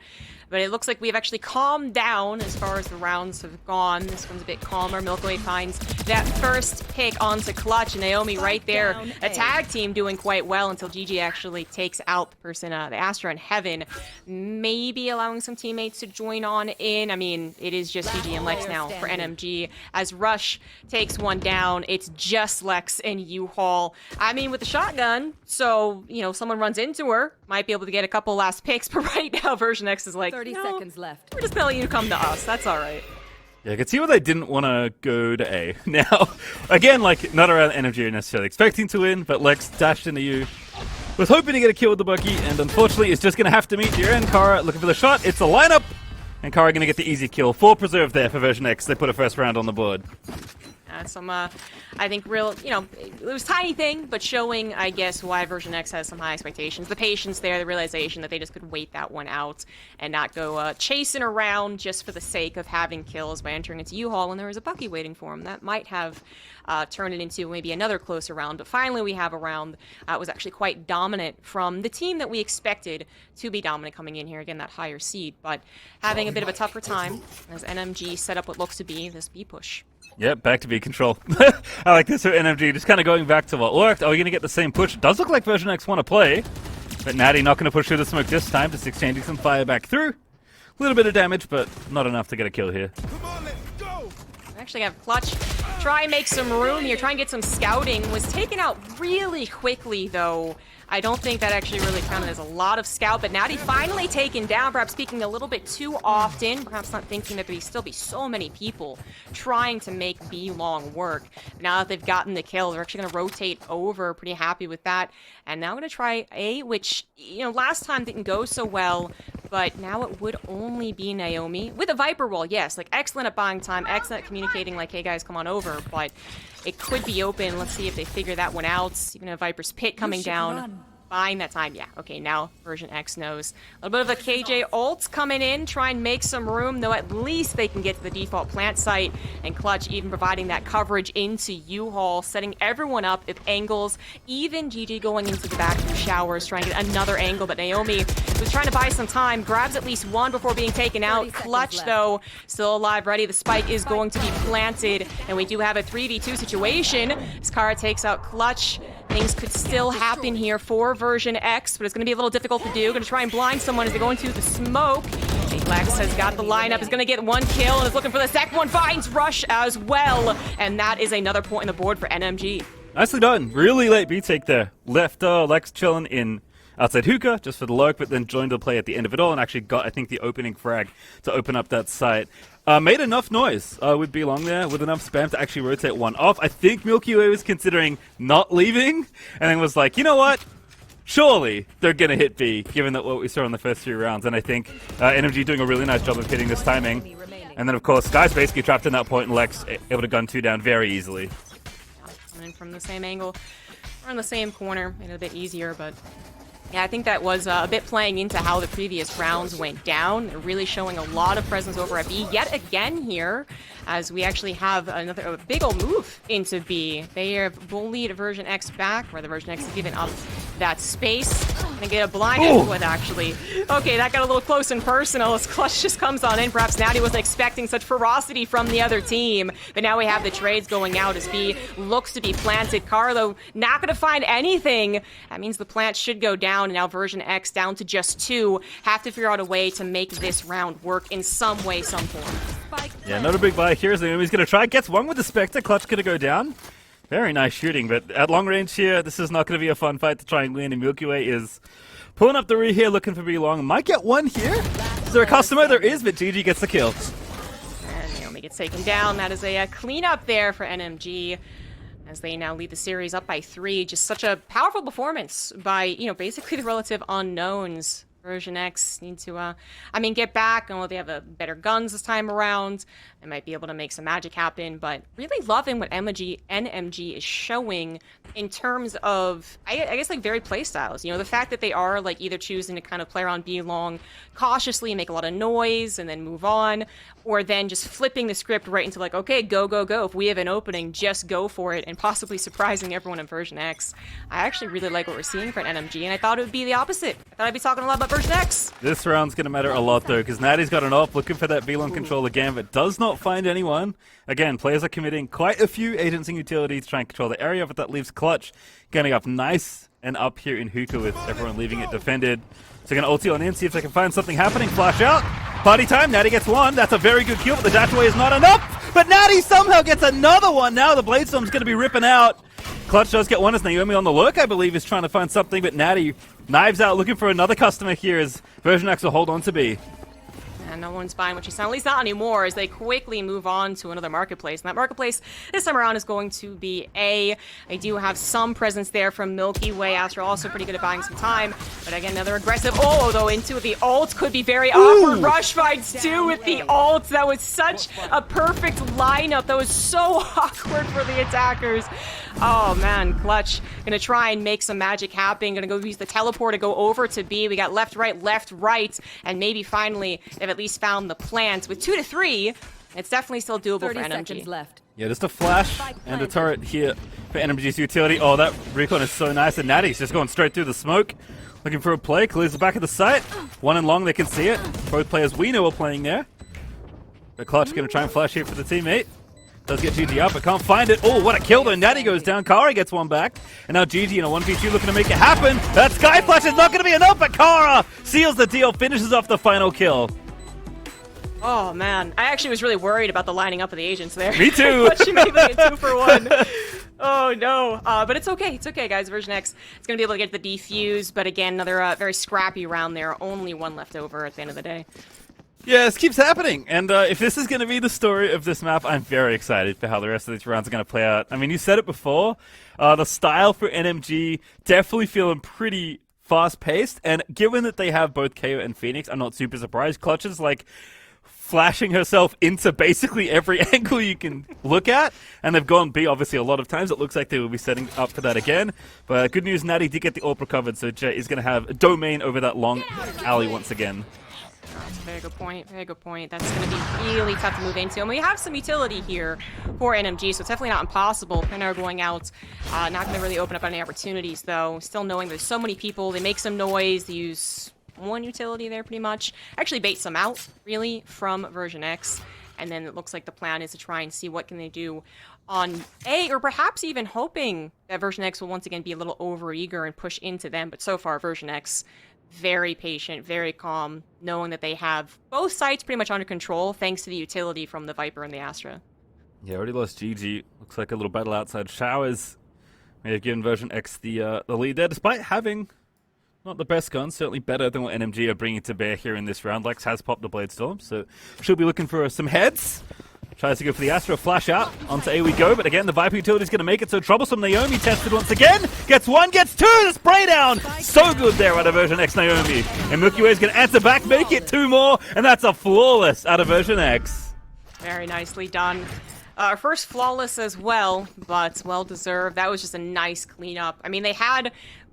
But it looks like we've actually calmed down as far as the rounds have gone. This one's a bit calmer. Milky Way finds that first pick onto Clutch. And Naomi right there. A tag team doing quite well until GG actually takes out the person, the Astra in Heaven. Maybe allowing some teammates to join on in. I mean, it is just GG and Lex now for NMG. As Rush takes one down, it's just Lex and U-Haul. I mean, with the shotgun, so, someone runs into her, might be able to get a couple last picks, but right now VersionX is like, 30 seconds left. We're just telling you to come to us. That's all right. Yeah, I can see why they didn't want to go to A. Now, again, not around NMG necessarily expecting to win, but Lex dashed into you. Was hoping to get a kill with the Bucky, and unfortunately is just going to have to meet your end. Kara looking for the shot. It's a lineup, and Kara going to get the easy kill. 4 preserved there for VersionX. They put a first round on the board. Some, I think real, it was a tiny thing, but showing, I guess, why VersionX has some high expectations. The patience there, the realization that they just could wait that one out and not go chasing around just for the sake of having kills by entering into U-Haul when there was a Bucky waiting for him. That might have turned it into maybe another closer round, but finally we have a round that was actually quite dominant from the team that we expected to be dominant coming in here. Again, that higher seed, but having a bit of a tougher time as NMG set up what looks to be this B push. Yep, back to B control. I like this for NMG, just kind of going back to what worked. Are we going to get the same push? It does look like VersionX want to play, but Natty not going to push through the smoke this time, just exchanging some fire back through. A little bit of damage, but not enough to get a kill here. Come on, let's go! Actually have Clutch try and make some room here, try and get some scouting. Was taken out really quickly, though. I don't think that actually really counted as a lot of scout, but Natty finally taken down, perhaps speaking a little bit too often, perhaps not thinking that there'd still be so many people trying to make B long work. Now that they've gotten the kill, they're actually going to rotate over, pretty happy with that. And now going to try A, which, last time didn't go so well, but now it would only be Naomi. With a Viper wall, yes, excellent at buying time, excellent at communicating, hey guys, come on over, but it could be open. Let's see if they figure that one out. Even a Viper's Pit coming down. Buying that time. Yeah, okay, now VersionX knows. A little bit of a KJ ult coming in, try and make some room, though at least they can get to the default plant site, and Clutch even providing that coverage into U-Haul, setting everyone up with angles, even GG going into the bathroom showers, trying to get another angle, but Naomi was trying to buy some time, grabs at least one before being taken out. Clutch, though, still alive, ready. The spike is going to be planted, and we do have a 3v2 situation. As Kara takes out Clutch. things could still happen here for VersionX, but it's going to be a little difficult to do. Going to try and blind someone as they go into the smoke. Lex has got the lineup, is going to get one kill, and is looking for the second one, finds Rush as well, and that is another point on the board for NMG. Nicely done. Really late B-take there. Left Lex chilling in outside hookah, just for the lurk, but then joined the play at the end of it all and actually got, I think, the opening frag to open up that site. Made enough noise with B long there, with enough spam to actually rotate one off. I think Milky Way was considering not leaving, and then was like, you know what? Surely they're going to hit B, given that what we saw in the first few rounds. And I think NMG doing a really nice job of hitting this timing. And then, of course, Sky's basically trapped in that point, and Lex able to gun 2 down very easily. Coming in from the same angle. We're in the same corner. Made it a bit easier, but yeah, I think that was a bit playing into how the previous rounds went down. They're really showing a lot of presence over at B yet again here, as we actually have a big old move into B. They have bullied VersionX back, where the VersionX has given up that space. And get a blind with actually. Okay, that got a little close and personal as Clutch just comes on in. Perhaps Natty wasn't expecting such ferocity from the other team. But now we have the trades going out as B looks to be planted. Carlo not going to find anything. That means the plant should go down. And now VersionX down to just 2. Have to figure out a way to make this round work in some way, some form. Yeah, not a big buy here. He's going to try. Gets one with the Spectre. Clutch going to go down. Very nice shooting, but at long range here, this is not going to be a fun fight to try and win, and Milky Way is pulling up the rear here, looking for B long. Might get one here. Is there a customer? There is, but GG gets the kill. And Naomi gets taken down. That is a cleanup there for NMG, as they now lead the series up by 3. Just such a powerful performance by, basically the relative unknowns. VersionX need to, get back. I know they have better guns this time around. They might be able to make some magic happen, but really loving what NMG is showing in terms of, I guess, like, varied play styles. The fact that they are, like, either choosing to kind of play around B long cautiously, make a lot of noise, and then move on, or then just flipping the script right into, like, okay, go, go, go. If we have an opening, just go for it, and possibly surprising everyone in VersionX. I actually really like what we're seeing for NMG, and I thought it would be the opposite. I thought I'd be talking a lot about VersionX. This round's going to matter a lot, though, because Natty's got an op, looking for that B long control again, but does not find anyone. Again, players are committing quite a few agents and utilities to try and control the area, but that leaves Clutch getting up nice and up here in hookah with everyone leaving it defended. So going to ulti on in, see if they can find something happening. Flash out. Party time. Natty gets one. That's a very good kill, but the dash away is not enough. But Natty somehow gets another one. Now the Bladestorm's going to be ripping out. Clutch does get one as Naomi on the lurk, I believe, is trying to find something, but Natty knives out looking for another customer here as VersionX will hold on to B. And no one's buying what she's selling, at least not anymore, as they quickly move on to another marketplace. And that marketplace this time around is going to be A. I do have some presence there from Milky Way. Astro also pretty good at buying some time. But again, another aggressive, though, into the ult could be very awkward. Rush finds 2 with the ult. That was such a perfect lineup. That was so awkward for the attackers. Oh, man, Clutch gonna try and make some magic happen. Gonna go use the teleport to go over to B. We got left, right, and maybe finally they've at least found the plant. With 2 to 3, it's definitely still doable for NMG. Left. Yeah, just a flash and a turret here for NMG's utility. Oh, that recon is so nice, and Natty's just going straight through the smoke. Looking for a play, clears the back of the site. One and long, they can see it. Both players we know are playing there. But Clutch gonna try and flash here for the teammate. Does get GG up, but can't find it. Oh, what a kill though. Natty goes down. Kara gets one back. And now GG in a 1v2 looking to make it happen. That Sky Flash is not going to be enough, but Kara seals the deal, finishes off the final kill. Oh, man. I actually was really worried about the lining up of the agents there. Me too. But she made it 2 for 1. Oh, no. But it's okay. It's okay, guys. VersionX is going to be able to get the defuse. But again, another very scrappy round there. Only one left over at the end of the day. Yeah, this keeps happening, and if this is going to be the story of this map, I'm very excited for how the rest of these rounds are going to play out. I mean, you said it before, the style for NMG definitely feeling pretty fast-paced, and given that they have both KO and Phoenix, I'm not super surprised. Clutch is, like, flashing herself into basically every angle you can look at, and they've gone B, obviously, a lot of times. It looks like they will be setting up for that again, but good news, Natty did get the AWP recovered, so Jay is going to have a domain over that long alley once again. That's a very good point. Very good point. That's going to be really tough to move into. And we have some utility here for NMG, so it's definitely not impossible. Pinner going out. Not going to really open up any opportunities, though. Still knowing there's so many people. They make some noise. They use one utility there, pretty much. Actually bait some out, really, from VersionX. And then it looks like the plan is to try and see what can they do on A, or perhaps even hoping that VersionX will once again be a little overeager and push into them. But so far, VersionX very patient, very calm, knowing that they have both sites pretty much under control thanks to the utility from the Viper and the Astra. Yeah, already lost GG. Looks like a little battle outside showers may have given VersionX the lead there, despite having not the best guns, certainly better than what NMG are bringing to bear here in this round. Lex has popped the Blade Storm, so she'll be looking for some heads. Tries to go for the Astra, flash out, onto A we go, but again, the Viper utility is going to make it so troublesome. Naomi tested once again, gets one, gets two, the spray down! So good there out of VersionX Naomi. And Milky Way is going to answer back, make it two more, and that's a flawless out of VersionX. Very nicely done. First flawless as well, but well-deserved. That was just a nice cleanup. I mean, they had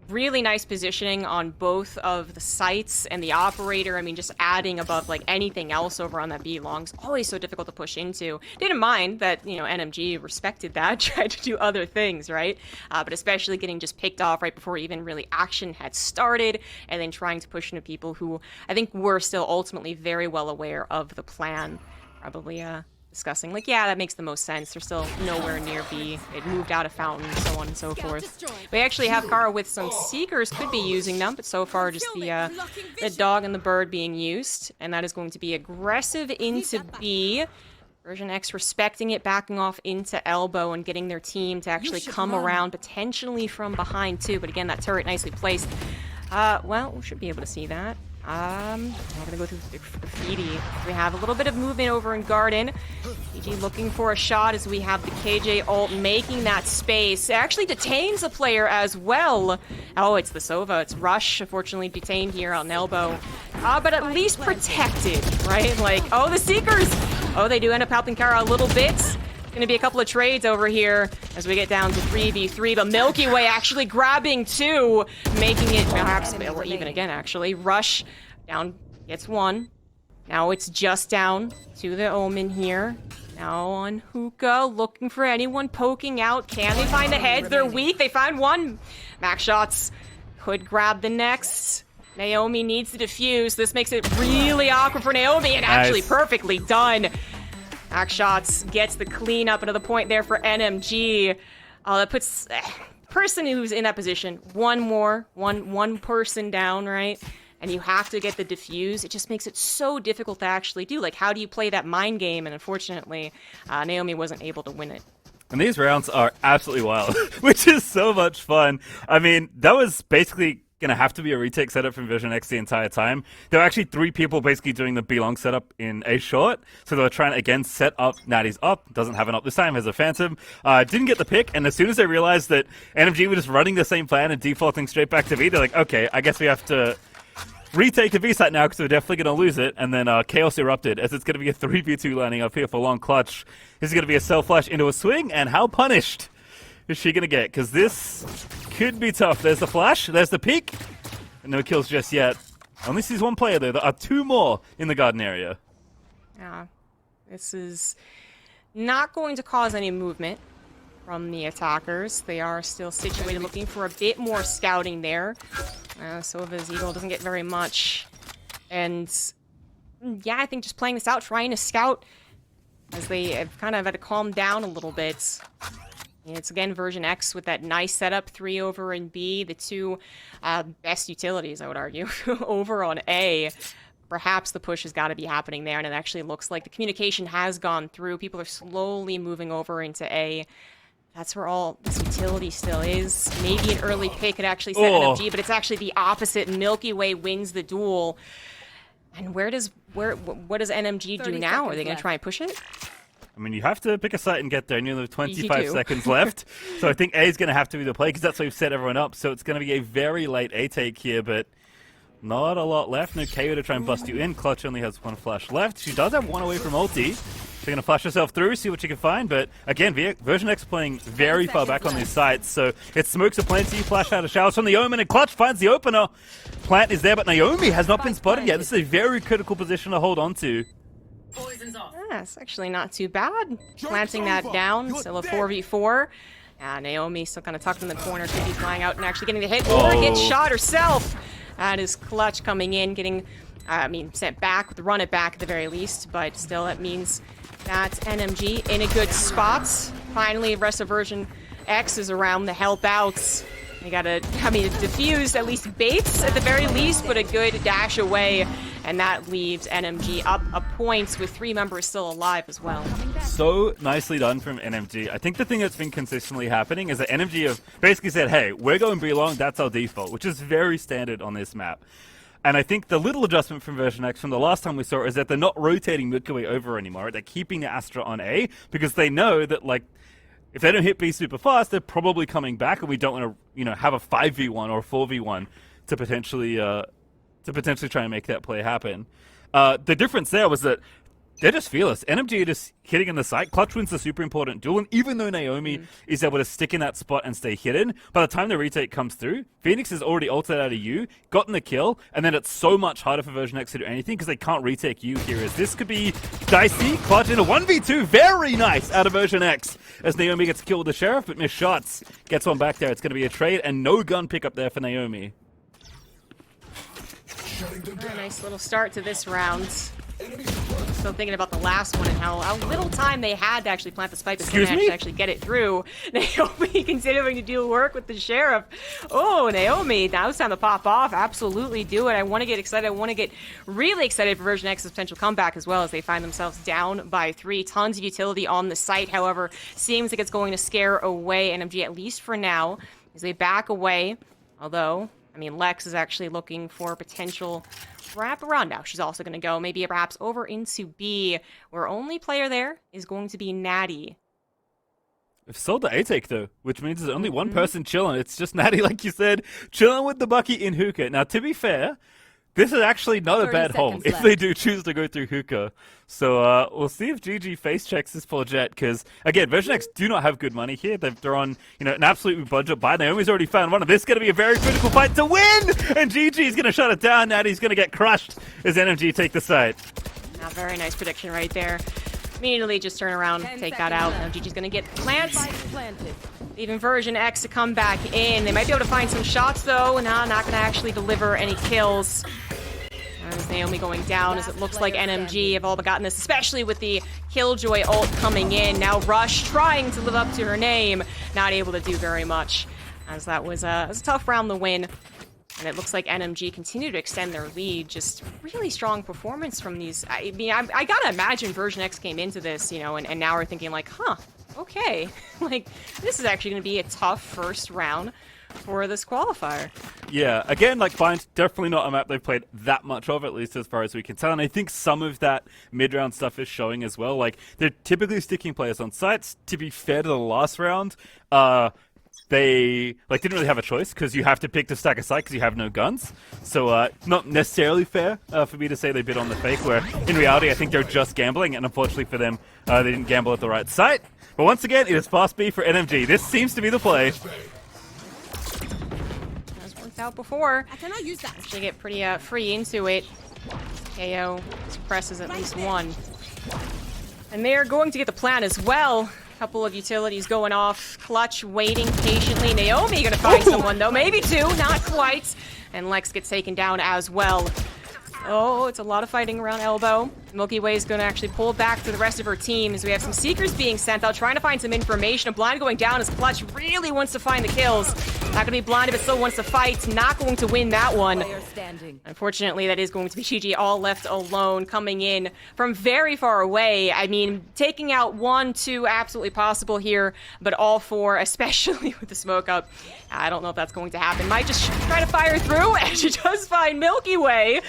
really nice positioning on both of the sites and the operator. I mean, just adding above like anything else over on that B long's always so difficult to push into. Didn't mind that, you know, NMG respected that, tried to do other things, right? But especially getting just picked off right before even really action had started, and then trying to push into people who I think were still ultimately very well aware of the plan. Probably discussing, like, yeah, that makes the most sense. They're still nowhere near B. It moved out of Fountain, so on and so forth. We actually have Kara with some Seekers, could be using them, but so far just the dog and the bird being used. And that is going to be aggressive into B. VersionX respecting it, backing off into elbow and getting their team to actually come around, potentially from behind too. But again, that turret nicely placed. Well, we should be able to see that. I'm gonna go through Graffiti. We have a little bit of movement over in Garden. PG looking for a shot as we have the KJ ult making that space. It actually detains a player as well. Oh, it's the Sova. It's Rush, unfortunately detained here on elbow. But at least protected, right? Like, oh, the Seekers! Oh, they do end up helping Kara a little bit. Gonna be a couple of trades over here as we get down to 3v3, but Milky Way actually grabbing two, making it perhaps, or even again actually. Rush down, gets one. Now it's just down to the Omen here. Now on Hookah, looking for anyone poking out. Can they find the heads? They're weak, they found one. Max shots could grab the next. Naomi needs to defuse. This makes it really awkward for Naomi, and actually perfectly done. Max shots gets the cleanup, another point there for NMG. That puts person who's in that position one person down, right? And you have to get the defuse. It just makes it so difficult to actually do. Like, how do you play that mind game? And unfortunately, Naomi wasn't able to win it. And these rounds are absolutely wild, which is so much fun. I mean, that was basically gonna have to be a retake setup from VersionX the entire time. There were actually 3 people basically doing the B-long setup in a short, so they were trying to again set up Natty's up. Doesn't have an up this time, has a Phantom. Didn't get the pick, and as soon as they realized that NMG were just running the same plan and defaulting straight back to B, they're like, okay, I guess we have to retake the B site now because we're definitely going to lose it. And then Chaos erupted as it's going to be a 3v2 lining up here for Long Clutch. This is going to be a self-flash into a swing, and how punished is she going to get? Because this could be tough. There's the flash, there's the peek, and no kills just yet. Only sees one player there. There are 2 more in the garden area. Yeah, this is not going to cause any movement from the attackers. They are still situated, looking for a bit more scouting there. Sova's Eagle doesn't get very much. And yeah, I think just playing this out, trying to scout as they have kind of had to calm down a little bit. And it's again VersionX with that nice setup, 3 over in B, the 2 best utilities, I would argue, over on A. Perhaps the push has got to be happening there, and it actually looks like the communication has gone through. People are slowly moving over into A. That's where all this utility still is. Maybe an early pick could actually set NMG, but it's actually the opposite. Milky Way wins the duel. And what does NMG do now? Are they going to try and push it? I mean, you have to pick a site and get there, and you only have 25 seconds left. So I think A is going to have to be the play, because that's where we've set everyone up. So it's going to be a very late A take here, but not a lot left. No KO to try and bust you in. Clutch only has 1 flash left. She does have 1 away from ulti. She's going to flash herself through, see what she can find, but again, VersionX playing very far back on these sites, so it smokes a plenty, flash out of showers from the Omen, and Clutch finds the opener. Plant is there, but Naomi has not been spotted yet. This is a very critical position to hold on to. Yeah, it's actually not too bad. Planting that down, still a 4v4. Naomi still kind of tucked in the corner, could be flying out and actually getting the hit, or gets shot herself. That is Clutch coming in, getting, sent back, run it back at the very least, but still that means That's NMG in a good spot. Finally, the rest of VersionX is around to help out. They gotta, defuse at least baits at the very least, but a good dash away. And that leaves NMG up a point with 3 members still alive as well. So nicely done from NMG. I think the thing that's been consistently happening is that NMG have basically said, hey, we're going B long, that's our default, which is very standard on this map. And I think the little adjustment from VersionX from the last time we saw it is that they're not rotating Milky Way over anymore. They're keeping the Astra on A because they know that, like, if they don't hit B super fast, they're probably coming back, and we don't want to, have a 5v1 or a 4v1 to potentially try and make that play happen. The difference there was that they're just fearless. NMG are just hitting in the site. Clutch wins the super important duel, and even though Naomi is able to stick in that spot and stay hidden, by the time the retake comes through, Phoenix has already ulted out of U, gotten the kill, and then it's so much harder for VersionX to do anything because they can't retake U here. As this could be dicey. Clutch in a 1v2, very nice out of VersionX as Naomi gets killed with the Sheriff, but missed shots. Gets one back there. It's going to be a trade, and no gun pickup there for Naomi. A nice little start to this round. Still thinking about the last one and how little time they had to actually plant the spike before they actually get it through. Naomi continuing to do work with the Sheriff. Oh, Naomi, now it's time to pop off. Absolutely do it. I want to get excited. I want to get really excited for VersionX's potential comeback as well as they find themselves down by 3. Tons of utility on the site, however, seems like it's going to scare away NMG, at least for now, as they back away. Although, Lex is actually looking for potential wrap around now. She's also going to go maybe perhaps over into B, where only player there is going to be Natty. We've sold the A-take though, which means there's only one person chilling. It's just Natty, like you said, chilling with the Bucky in hookah. Now, to be fair, this is actually not a bad hold if they do choose to go through hookah. So we'll see if GG face checks this poor Jet, because again, VersionX do not have good money here. They're on an absolute budget buy. Naomi's already found one, and this is going to be a very critical fight to win. And GG is going to shut it down. Natty's going to get crushed as NMG take the site. Now, very nice prediction right there. Immediately just turn around, take that out. Now GG's going to get planted. Even VersionX to come back in. They might be able to find some shots though. Nah, not going to actually deliver any kills. There's Naomi going down as it looks like NMG have all but gotten this, especially with the Killjoy ult coming in. Now Rush trying to live up to her name, not able to do very much, as that was a tough round to win. And it looks like NMG continue to extend their lead. Just really strong performance from these. I gotta imagine VersionX came into this, and now we're thinking like, huh, okay, like this is actually gonna be a tough first round for this qualifier. Yeah, again, like Bind, definitely not a map they've played that much of, at least as far as we can tell. And I think some of that mid-round stuff is showing as well. Like, they're typically sticking players on sites. To be fair to the last round, they didn't really have a choice because you have to pick to stack a site because you have no guns. So not necessarily fair for me to say they bid on the fake, where in reality I think they're just gambling, and unfortunately for them, they didn't gamble at the right site. But once again, it is fast B for NMG. This seems to be the play. Out before. I cannot use that. Actually get pretty free into it. KO suppresses at least one. And they're going to get the plan as well. Couple of utilities going off. Clutch waiting patiently. Naomi gonna find someone though. Maybe 2, not quite. And Lex gets taken down as well. Oh, it's a lot of fighting around elbow. Milky Way is going to actually pull back to the rest of her team as we have some Seekers being sent out, trying to find some information. A blind going down as Clutch really wants to find the kills. Not going to be blinded, but still wants to fight. Not going to win that one. Unfortunately, that is going to be GG all left alone, coming in from very far away. Taking out 1, 2, absolutely possible here, but all 4, especially with the smoke up. I don't know if that's going to happen. Might just try to fire through, and she does find Milky Way.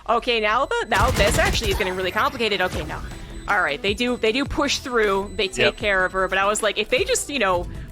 Okay, now this actually is getting really complicated. Okay, now. All right, they do push through. They take care of her, but I was like, if they just,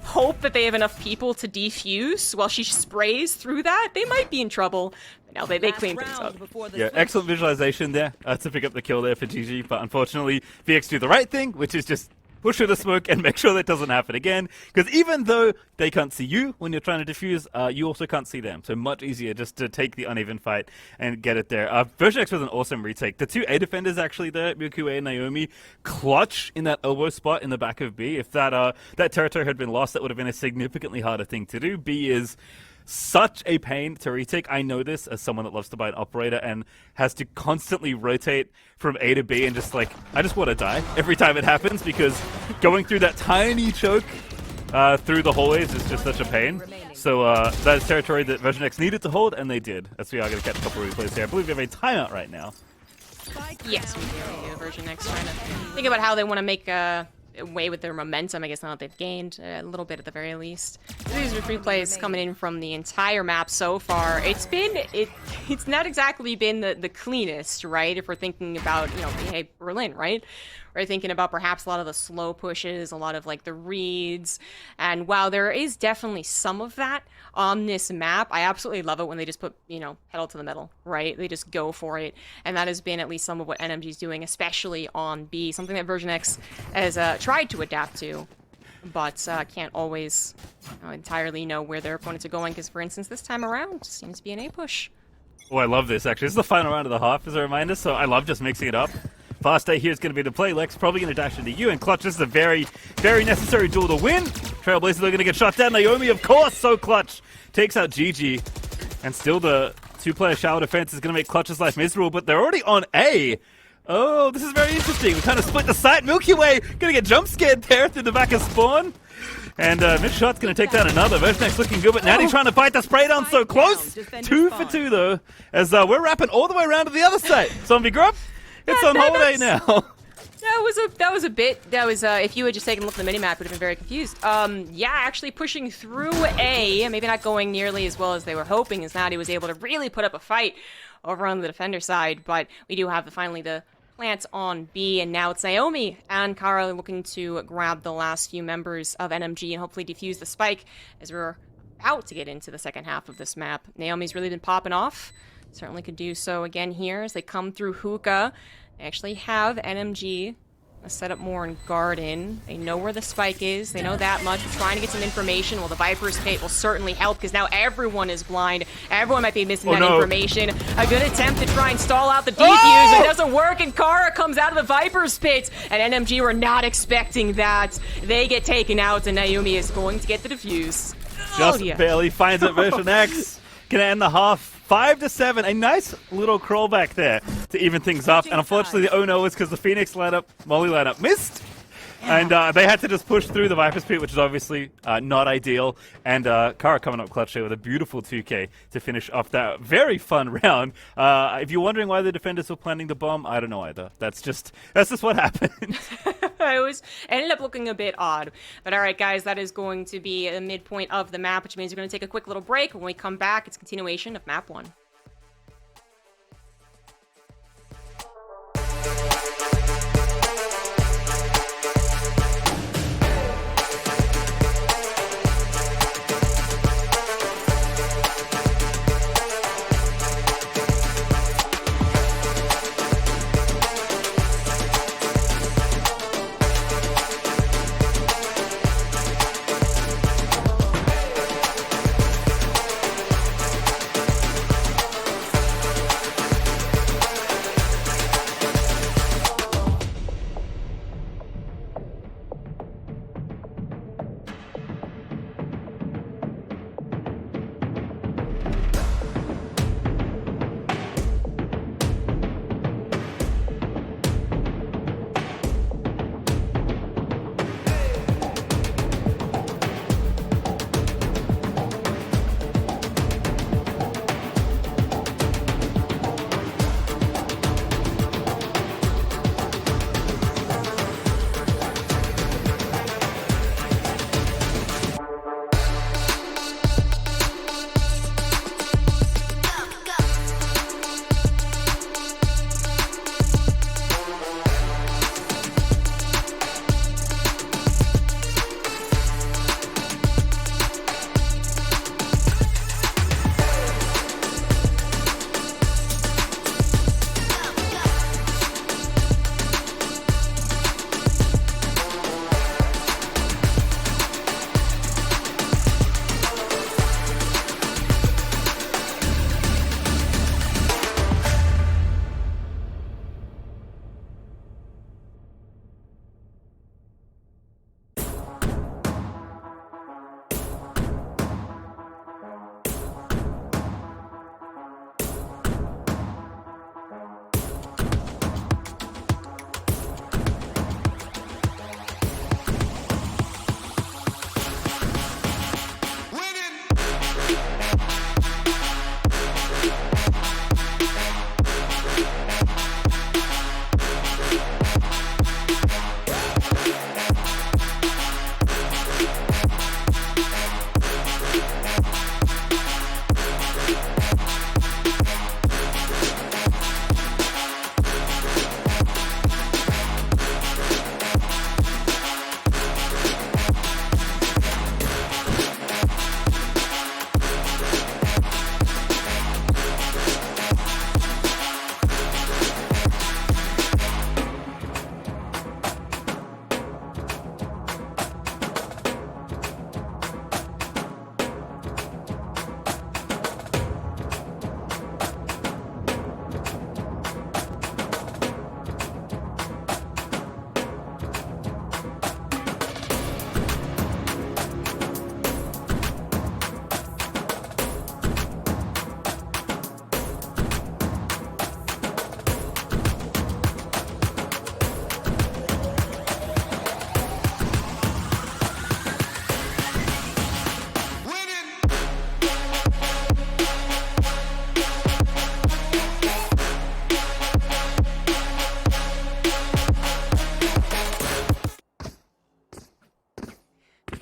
hope that they have enough people to defuse while she sprays through that, they might be in trouble. But now they clean things up. Yeah, excellent visualization there to pick up the kill there for GG, but unfortunately, VX do the right thing, which is just push her to smoke and make sure that doesn't happen again. Because even though they can't see you when you're trying to defuse, you also can't see them. So much easier just to take the uneven fight and get it there. VersionX was an awesome retake. The 2 A defenders actually there, Milky and Naomi, clutch in that elbow spot in the back of B. If that territory had been lost, that would have been a significantly harder thing to do. B is such a pain to retake. I know this as someone that loves to buy an operator and has to constantly rotate from A to B and just like, I just want to die every time it happens because going through that tiny choke through the hallways is just such a pain. So that is territory that VersionX needed to hold, and they did. As we are going to catch a couple of replays here. I believe we have a timeout right now. Yes, we do. VersionX trying to think about how they want to make away with their momentum. I guess now that they've gained a little bit at the very least. These are 3 plays coming in from the entire map so far. It's not exactly been the cleanest, right? If we're thinking about, you know, hey, Berlin, right? We're thinking about perhaps a lot of the slow pushes, a lot of like the reads, and while there is definitely some of that on this map, I absolutely love it when they just put, you know, pedal to the metal, right? They just go for it, and that has been at least some of what NMG is doing, especially on B, something that VersionX has tried to adapt to, but can't always entirely know where their opponents are going, because for instance, this time around, it seems to be an A push. Oh, I love this, actually. This is the final round of the half, as a reminder, so I love just mixing it up. Fast A here is going to be the play. Lex probably going to dash into you, and Clutch, this is a very, very necessary duel to win. Trailblazers are going to get shot down. Naomi, of course, so Clutch takes out GG, and still the 2-player shower defense is going to make Clutch's life miserable, but they're already on A. Oh, this is very interesting. We kind of split the site. Milky Way going to get jump scared there through the back of spawn. And mid-shot's going to take down another. VersionX looking good, but Natty trying to fight the spray down so close. 2 for 2, though, as we're wrapping all the way around to the other side. Zombie Grub, it's on holiday now. That was a bit. If you had just taken a look at the minimap, would have been very confused. Yeah, actually pushing through A, maybe not going nearly as well as they were hoping, as Natty was able to really put up a fight over on the defender side. But we do have finally the plant on B, and now it's Naomi and Kara looking to grab the last few members of NMG and hopefully defuse the spike as we're about to get into the second half of this map. Naomi's really been popping off. Certainly could do so again here as they come through hookah. They actually have NMG set up more in Garden. They know where the spike is. They know that much. We're trying to get some information. Well, the Viper's Fate will certainly help because now everyone is blind. Everyone might be missing that information. A good attempt to try and stall out the defuse. It doesn't work, and Kara comes out of the Viper's Pit. And NMG were not expecting that. They get taken out, and Naomi is going to get the defuse. Just barely finds it. VersionX gonna end the half 5-7. A nice little crawl back there to even things up. And unfortunately, the oh-no is because the Phoenix lineup, Molly lineup missed. And they had to just push through the Viper's Pit, which is obviously not ideal. And Kara coming up clutch here with a beautiful 2K to finish off that very fun round. If you're wondering why the defenders were planning the bomb, I don't know either. That's just what happened. It ended up looking a bit odd. But all right, guys, that is going to be the midpoint of the map, which means we're going to take a quick little break. When we come back, it's continuation of map 1.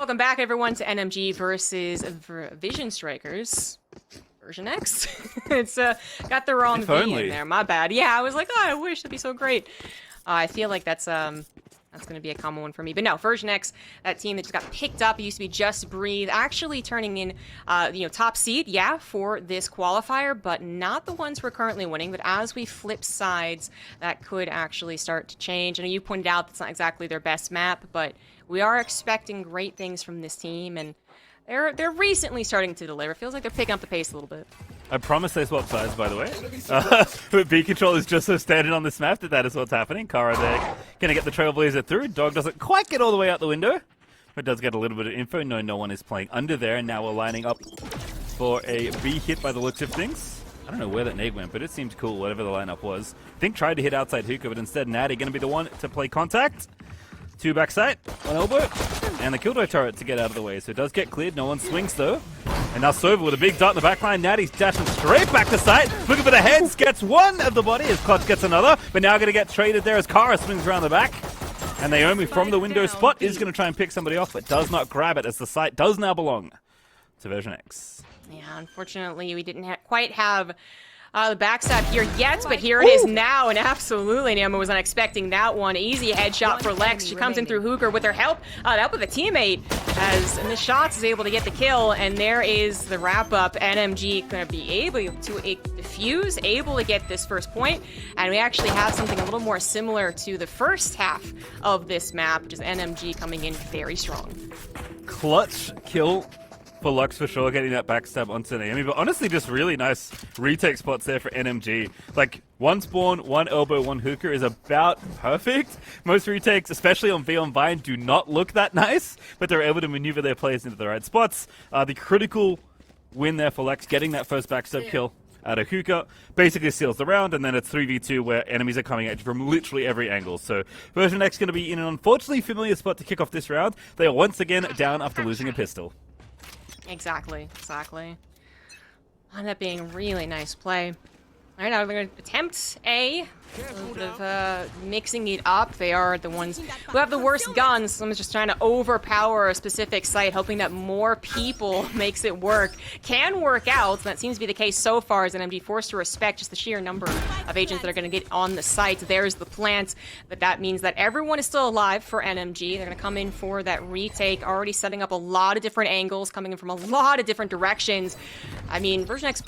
Welcome back, everyone, to NMG versus Vision Strikers. VersionX. It's got the wrong V in there. My bad. Yeah, I was like, oh, I wish that'd be so great. I feel like that's gonna be a common one for me. But no, VersionX, that team that just got picked up, it used to be Just Breathe, actually turning in, top seed, yeah, for this qualifier, but not the ones we're currently winning. But as we flip sides, that could actually start to change. I know you pointed out that's not exactly their best map, but we are expecting great things from this team, and they're recently starting to deliver. Feels like they're picking up the pace a little bit. I promise they swap sides, by the way. But B Control is just so standard on this map that is what's happening. Kara there gonna get the Trailblazer through. Dog doesn't quite get all the way out the window, but does get a little bit of info. No one is playing under there, and now we're lining up for a B hit by the looks of things. I don't know where that nade went, but it seemed cool, whatever the lineup was. I think tried to hit outside hookah, but instead Natty gonna be the one to play contact. 2 backside, 1 elbow, and the Killjoy turret to get out of the way. So it does get cleared, no one swings though. And now Sova with a big dot in the backline. Natty's dashing straight back to site, looking for the heads, gets one of the body as Clutch gets another, but now going to get traded there as Kara swings around the back. And Naomi from the window spot is going to try and pick somebody off, but does not grab it as the site does now belong to VersionX. Yeah, unfortunately we didn't quite have the backstab here yet, but here it is now, and absolutely Naomi was not expecting that one. Easy headshot for Lex. She comes in through Hooker with her help, the help of a teammate, as Miss Shots is able to get the kill, and there is the wrap-up. NMG going to be able to defuse, able to get this first point, and we actually have something a little more similar to the first half of this map, which is NMG coming in very strong. Clutch kill for Lux for sure, getting that backstab onto Naomi, but honestly just really nice retake spots there for NMG. Like, 1 spawn, 1 elbow, 1 hooker is about perfect. Most retakes, especially on V on Vine, do not look that nice, but they're able to maneuver their players into the right spots. The critical win there for Lex, getting that first backstab kill out of hookah, basically seals the round, and then it's 3v2 where enemies are coming at you from literally every angle. So VersionX going to be in an unfortunately familiar spot to kick off this round. They are once again down after losing a pistol. Exactly. Ended up being a really nice play. All right, now we're going to attempt A. A little bit of mixing it up. They are the ones who have the worst guns. Someone's just trying to overpower a specific site, hoping that more people makes it work. Can work out, and that seems to be the case so far, as NMG forced to respect just the sheer number of agents that are going to get on the site. There's the plant, but that means that everyone is still alive for NMG. They're going to come in for that retake, already setting up a lot of different angles, coming in from a lot of different directions. I mean, VersionX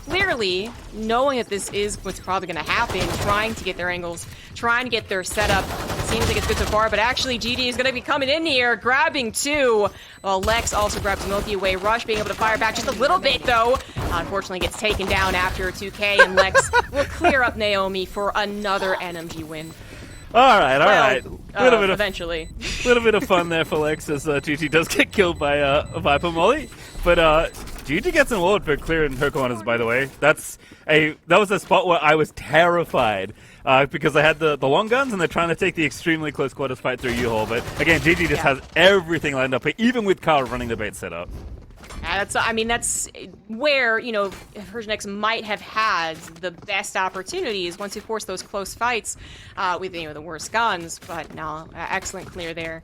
clearly knowing that this is what's probably going to happen, trying to get their angles, trying to get their setup. Seems like it's good so far, but actually GD is going to be coming in here, grabbing 2. Well, Lex also grabs Milky Way. Rush being able to fire back just a little bit, though. Unfortunately, gets taken down after 2K, and Lex will clear up Naomi for another NMG win. All right. Eventually. A little bit of fun there for Lex as GG does get killed by Viper Molly. But GG gets an award for clearing her corners, by the way. That was a spot where I was terrified because they had the long guns and they're trying to take the extremely close quarters fight through U-Haul. But again, GG just has everything lined up, even with Carl running the bait setup. That's where, VersionX might have had the best opportunities once you force those close fights with, the worst guns. But no, excellent clear there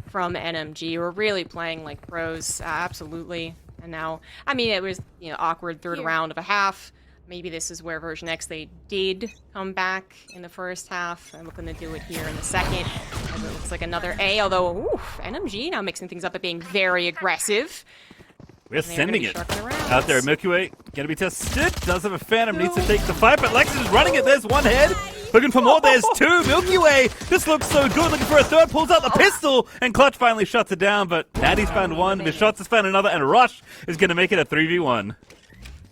from NMG. We're really playing like pros, absolutely. And now, it was, awkward third round of a half. Maybe this is where VersionX, they did come back in the first half. I'm looking to do it here in the second. As it looks like another A, although, NMG now mixing things up and being very aggressive. We're sending it out there. Milky Way gonna be tested. Does have a Phantom, needs to take the fight, but Lex is running it. There's 1 head. Looking for more. There's 2. Milky Way. This looks so good. Looking for a 3rd. Pulls out the pistol, and Clutch finally shuts it down. But Natty's found 1. Miss Shots has found another, and Rush is gonna make it a 3v1.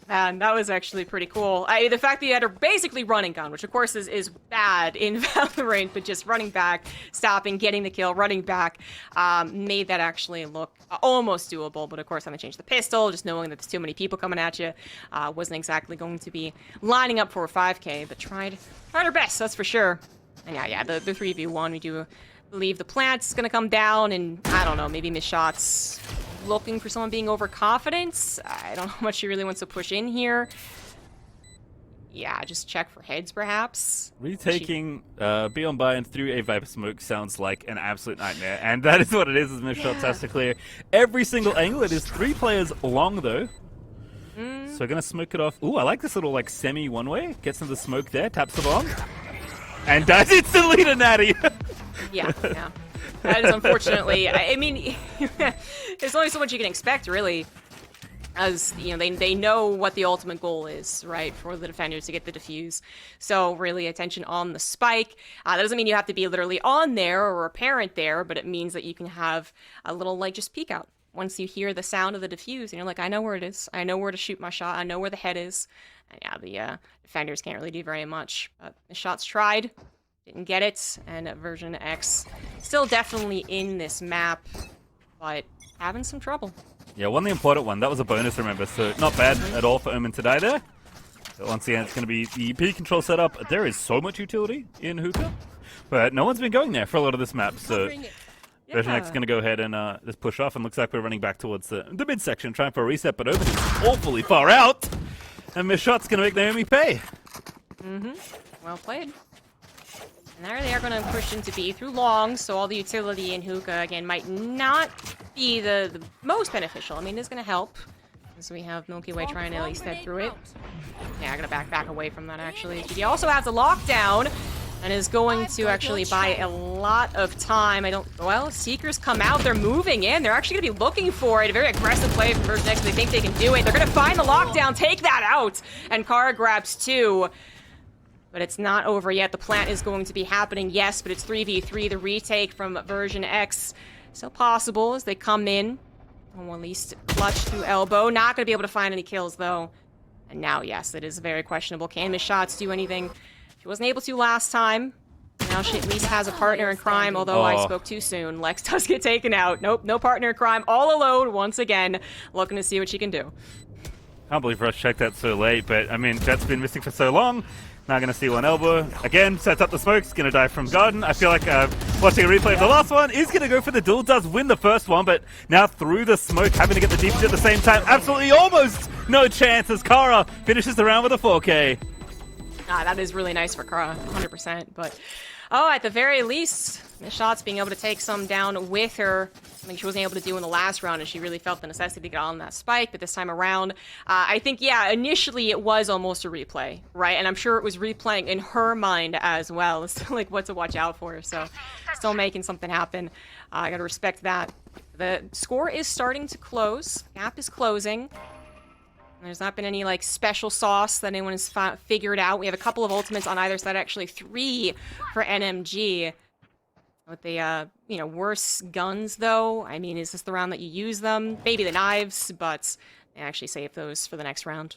And that was actually pretty cool. The fact that you had a basically running gun, which of course is bad in Valorant, but just running back, stopping, getting the kill, running back, made that actually look almost doable. But of course, having to change the pistol, just knowing that there's too many people coming at you, wasn't exactly going to be lining up for a 5K, but tried our best, that's for sure. And the 3v1, we do believe the plant's gonna come down, and I don't know, maybe Miss Shots looking for someone being overconfident. I don't know how much she really wants to push in here. Yeah, just check for heads, perhaps. Retaking Beyond Bayern through a Viper Smoke sounds like an absolute nightmare, and that is what it is, as Miss Shots has to clear every single angle. It is 3 players long, though. So gonna smoke it off. Ooh, I like this little, like, semi one-way. Gets into the smoke there, taps the bomb, and dies instantly to Natty. Yeah. That is unfortunately, I mean, there's only so much you can expect, really. As, you know, they know what the ultimate goal is, right, for the defenders to get the defuse. So really attention on the spike. That doesn't mean you have to be literally on there or apparent there, but it means that you can have a little, like, just peek out. Once you hear the sound of the defuse, and you're like, I know where it is. I know where to shoot my shot. I know where the head is. And yeah, the defenders can't really do very much. But the shots tried. Didn't get it. And VersionX still definitely in this map, but having some trouble. Yeah, won the important one. That was a bonus, remember, so not bad at all for Omen to die there. But once again, it's going to be the P control setup. There is so much utility in Hookah, but no one's been going there for a lot of this map, so VersionX is going to go ahead and just push off, and looks like we're running back towards the midsection, trying for a reset, but Omen is awfully far out, and Miss Shot's going to make Naomi pay. Well played. And there they are going to push into B through long, so all the utility in Hookah, again, might not be the most beneficial. I mean, it's going to help, as we have Milky Way trying to at least head through it. Yeah, I'm going to back away from that, actually. GD also has a lockdown, and is going to actually buy a lot of time. Well, Seekers come out, they're moving in. They're actually going to be looking for it. A very aggressive play from VersionX. They think they can do it. They're going to find the lockdown, take that out, and Kara grabs 2. But it's not over yet. The plant is going to be happening, yes, but it's 3v3. The retake from VersionX still possible as they come in. Oh, at least clutch through elbow. Not going to be able to find any kills, though. And now, yes, it is very questionable. Can Miss Shots do anything? She wasn't able to last time. Now she at least has a partner in crime, although I spoke too soon. Lex does get taken out. Nope, no partner in crime. All alone, once again, looking to see what she can do. Can't believe Rush checked that so late, but, I mean, Jet's been missing for so long. Now going to see one elbow. Again, sets up the smokes, going to die from Garden. I feel like watching a replay of the last one is going to go for the duel. Does win the first one, but now through the smoke, having to get the defense at the same time. Absolutely almost no chance as Kara finishes the round with a 4K. That is really nice for Kara, 100%. But, oh, at the very least, Miss Shots being able to take some down with her. Something she wasn't able to do in the last round, and she really felt the necessity to get on that spike. But this time around, I think, yeah, initially it was almost a replay, right? And I'm sure it was replaying in her mind as well, as to, like, what to watch out for. So, still making something happen. I gotta respect that. The score is starting to close. Gap is closing. There's not been any, like, special sauce that anyone has figured out. We have a couple of ultimates on either side, actually 3 for NMG. With the, you know, worse guns, though. I mean, is this the round that you use them? Maybe the knives, but they actually save those for the next round.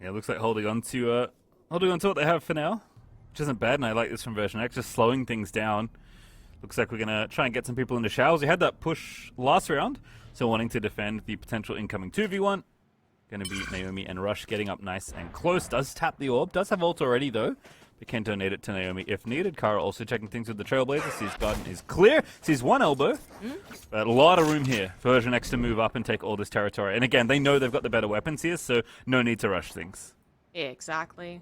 Yeah, it looks like holding on to what they have for now, which isn't bad, and I like this from VersionX, just slowing things down. Looks like we're going to try and get some people into showers. We had that push last round, so wanting to defend the potential incoming 2v1. Going to be Naomi and Rush getting up nice and close. Does tap the orb. Does have ult already, though. But can donate it to Naomi if needed. Kara also checking things with the Trailblazer. Sees Garden is clear. Sees one elbow. But a lot of room here for VersionX to move up and take all this territory. And again, they know they've got the better weapons here, so no need to rush things. Yeah, exactly.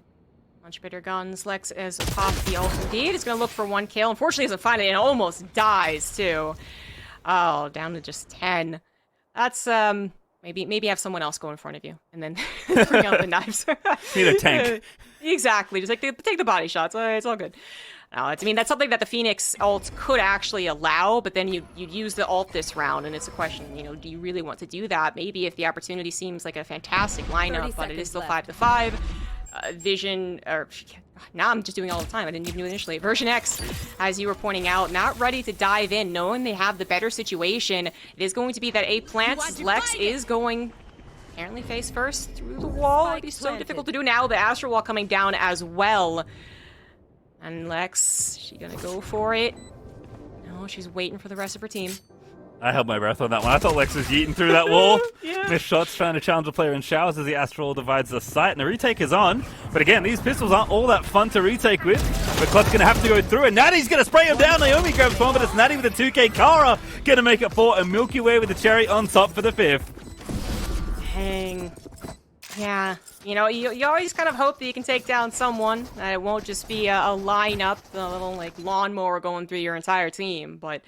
Much better guns. Lex is popped the ult indeed. He's going to look for 1 kill. Unfortunately, doesn't find it and almost dies, too. Oh, down to just 10. That's, Maybe have someone else go in front of you, and then bring out the knives. Need a tank. Exactly. Just like take the body shots. It's all good. I mean, that's something that the Phoenix ult could actually allow, but then you'd use the ult this round, and it's a question, you know, do you really want to do that? Maybe if the opportunity seems like a fantastic lineup, but it is still 5-5. Vision, or now I'm just doing it all the time. I didn't even do it initially. VersionX, as you were pointing out, not ready to dive in, knowing they have the better situation. It is going to be that A plants. Lex is going apparently face first through the wall. It'd be so difficult to do now. The Astral Wall coming down as well. And Lex, she gonna go for it? No, she's waiting for the rest of her team. I held my breath on that one. I thought Lex was yeeting through that wall. Yeah. Miss Shots trying to challenge a player in showers as the Astral divides the site, and the retake is on. But again, these pistols aren't all that fun to retake with. But Clut's going to have to go through, and Natty's going to spray him down. Naomi grabs one, but it's Natty with a 2K. Kara going to make it 4, and Milky Way with the cherry on top for the 5th. Dang. Yeah, you know, you always kind of hope that you can take down someone. It won't just be a lineup, a little like lawnmower going through your entire team. But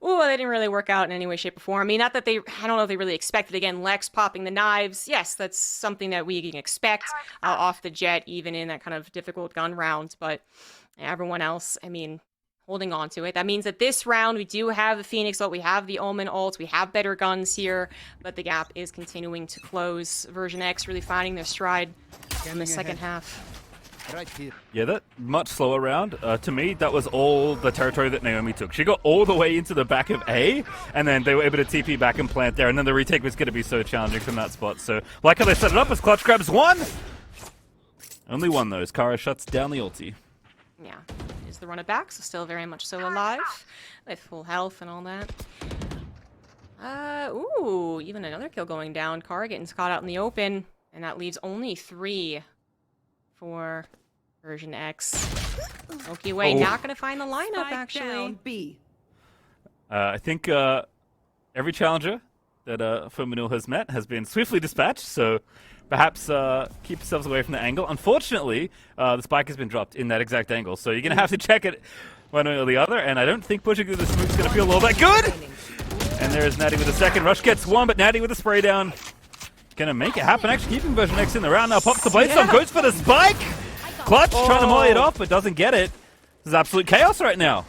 ooh, they didn't really work out in any way, shape, or form. I mean, not that they, I don't know if they really expected. Again, Lex popping the knives. Yes, that's something that we can expect off the jet, even in that kind of difficult gun round. But everyone else, I mean, holding on to it. That means that this round we do have the Phoenix ult, we have the Omen ult, we have better guns here, but the gap is continuing to close. VersionX really finding their stride in the second half. Right here. Yeah, that much slower round. To me, that was all the territory that Naomi took. She got all the way into the back of A, and then they were able to TP back and plant there, and then the retake was going to be so challenging from that spot. So, like how they set it up as Clutch grabs one! Only one, though, as Kara shuts down the ulti. Yeah, is the runner back, so still very much so alive, with full health and all that. Ooh, even another kill going down. Kara getting caught out in the open, and that leaves only 3 for VersionX. Milky Way not going to find the lineup, actually. B. I think every challenger that Fomanil has met has been swiftly dispatched, so perhaps keep yourselves away from the angle. Unfortunately, the spike has been dropped in that exact angle, so you're going to have to check it one way or the other, and I don't think pushing through the smoke's going to feel all that good! And there's Natty with a second. Rush gets one, but Natty with a spray down. Gonna make it happen, actually keeping VersionX in the round now. Pops the blade stone, goes for the spike! Clutch trying to molly it off, but doesn't get it. This is absolute chaos right now.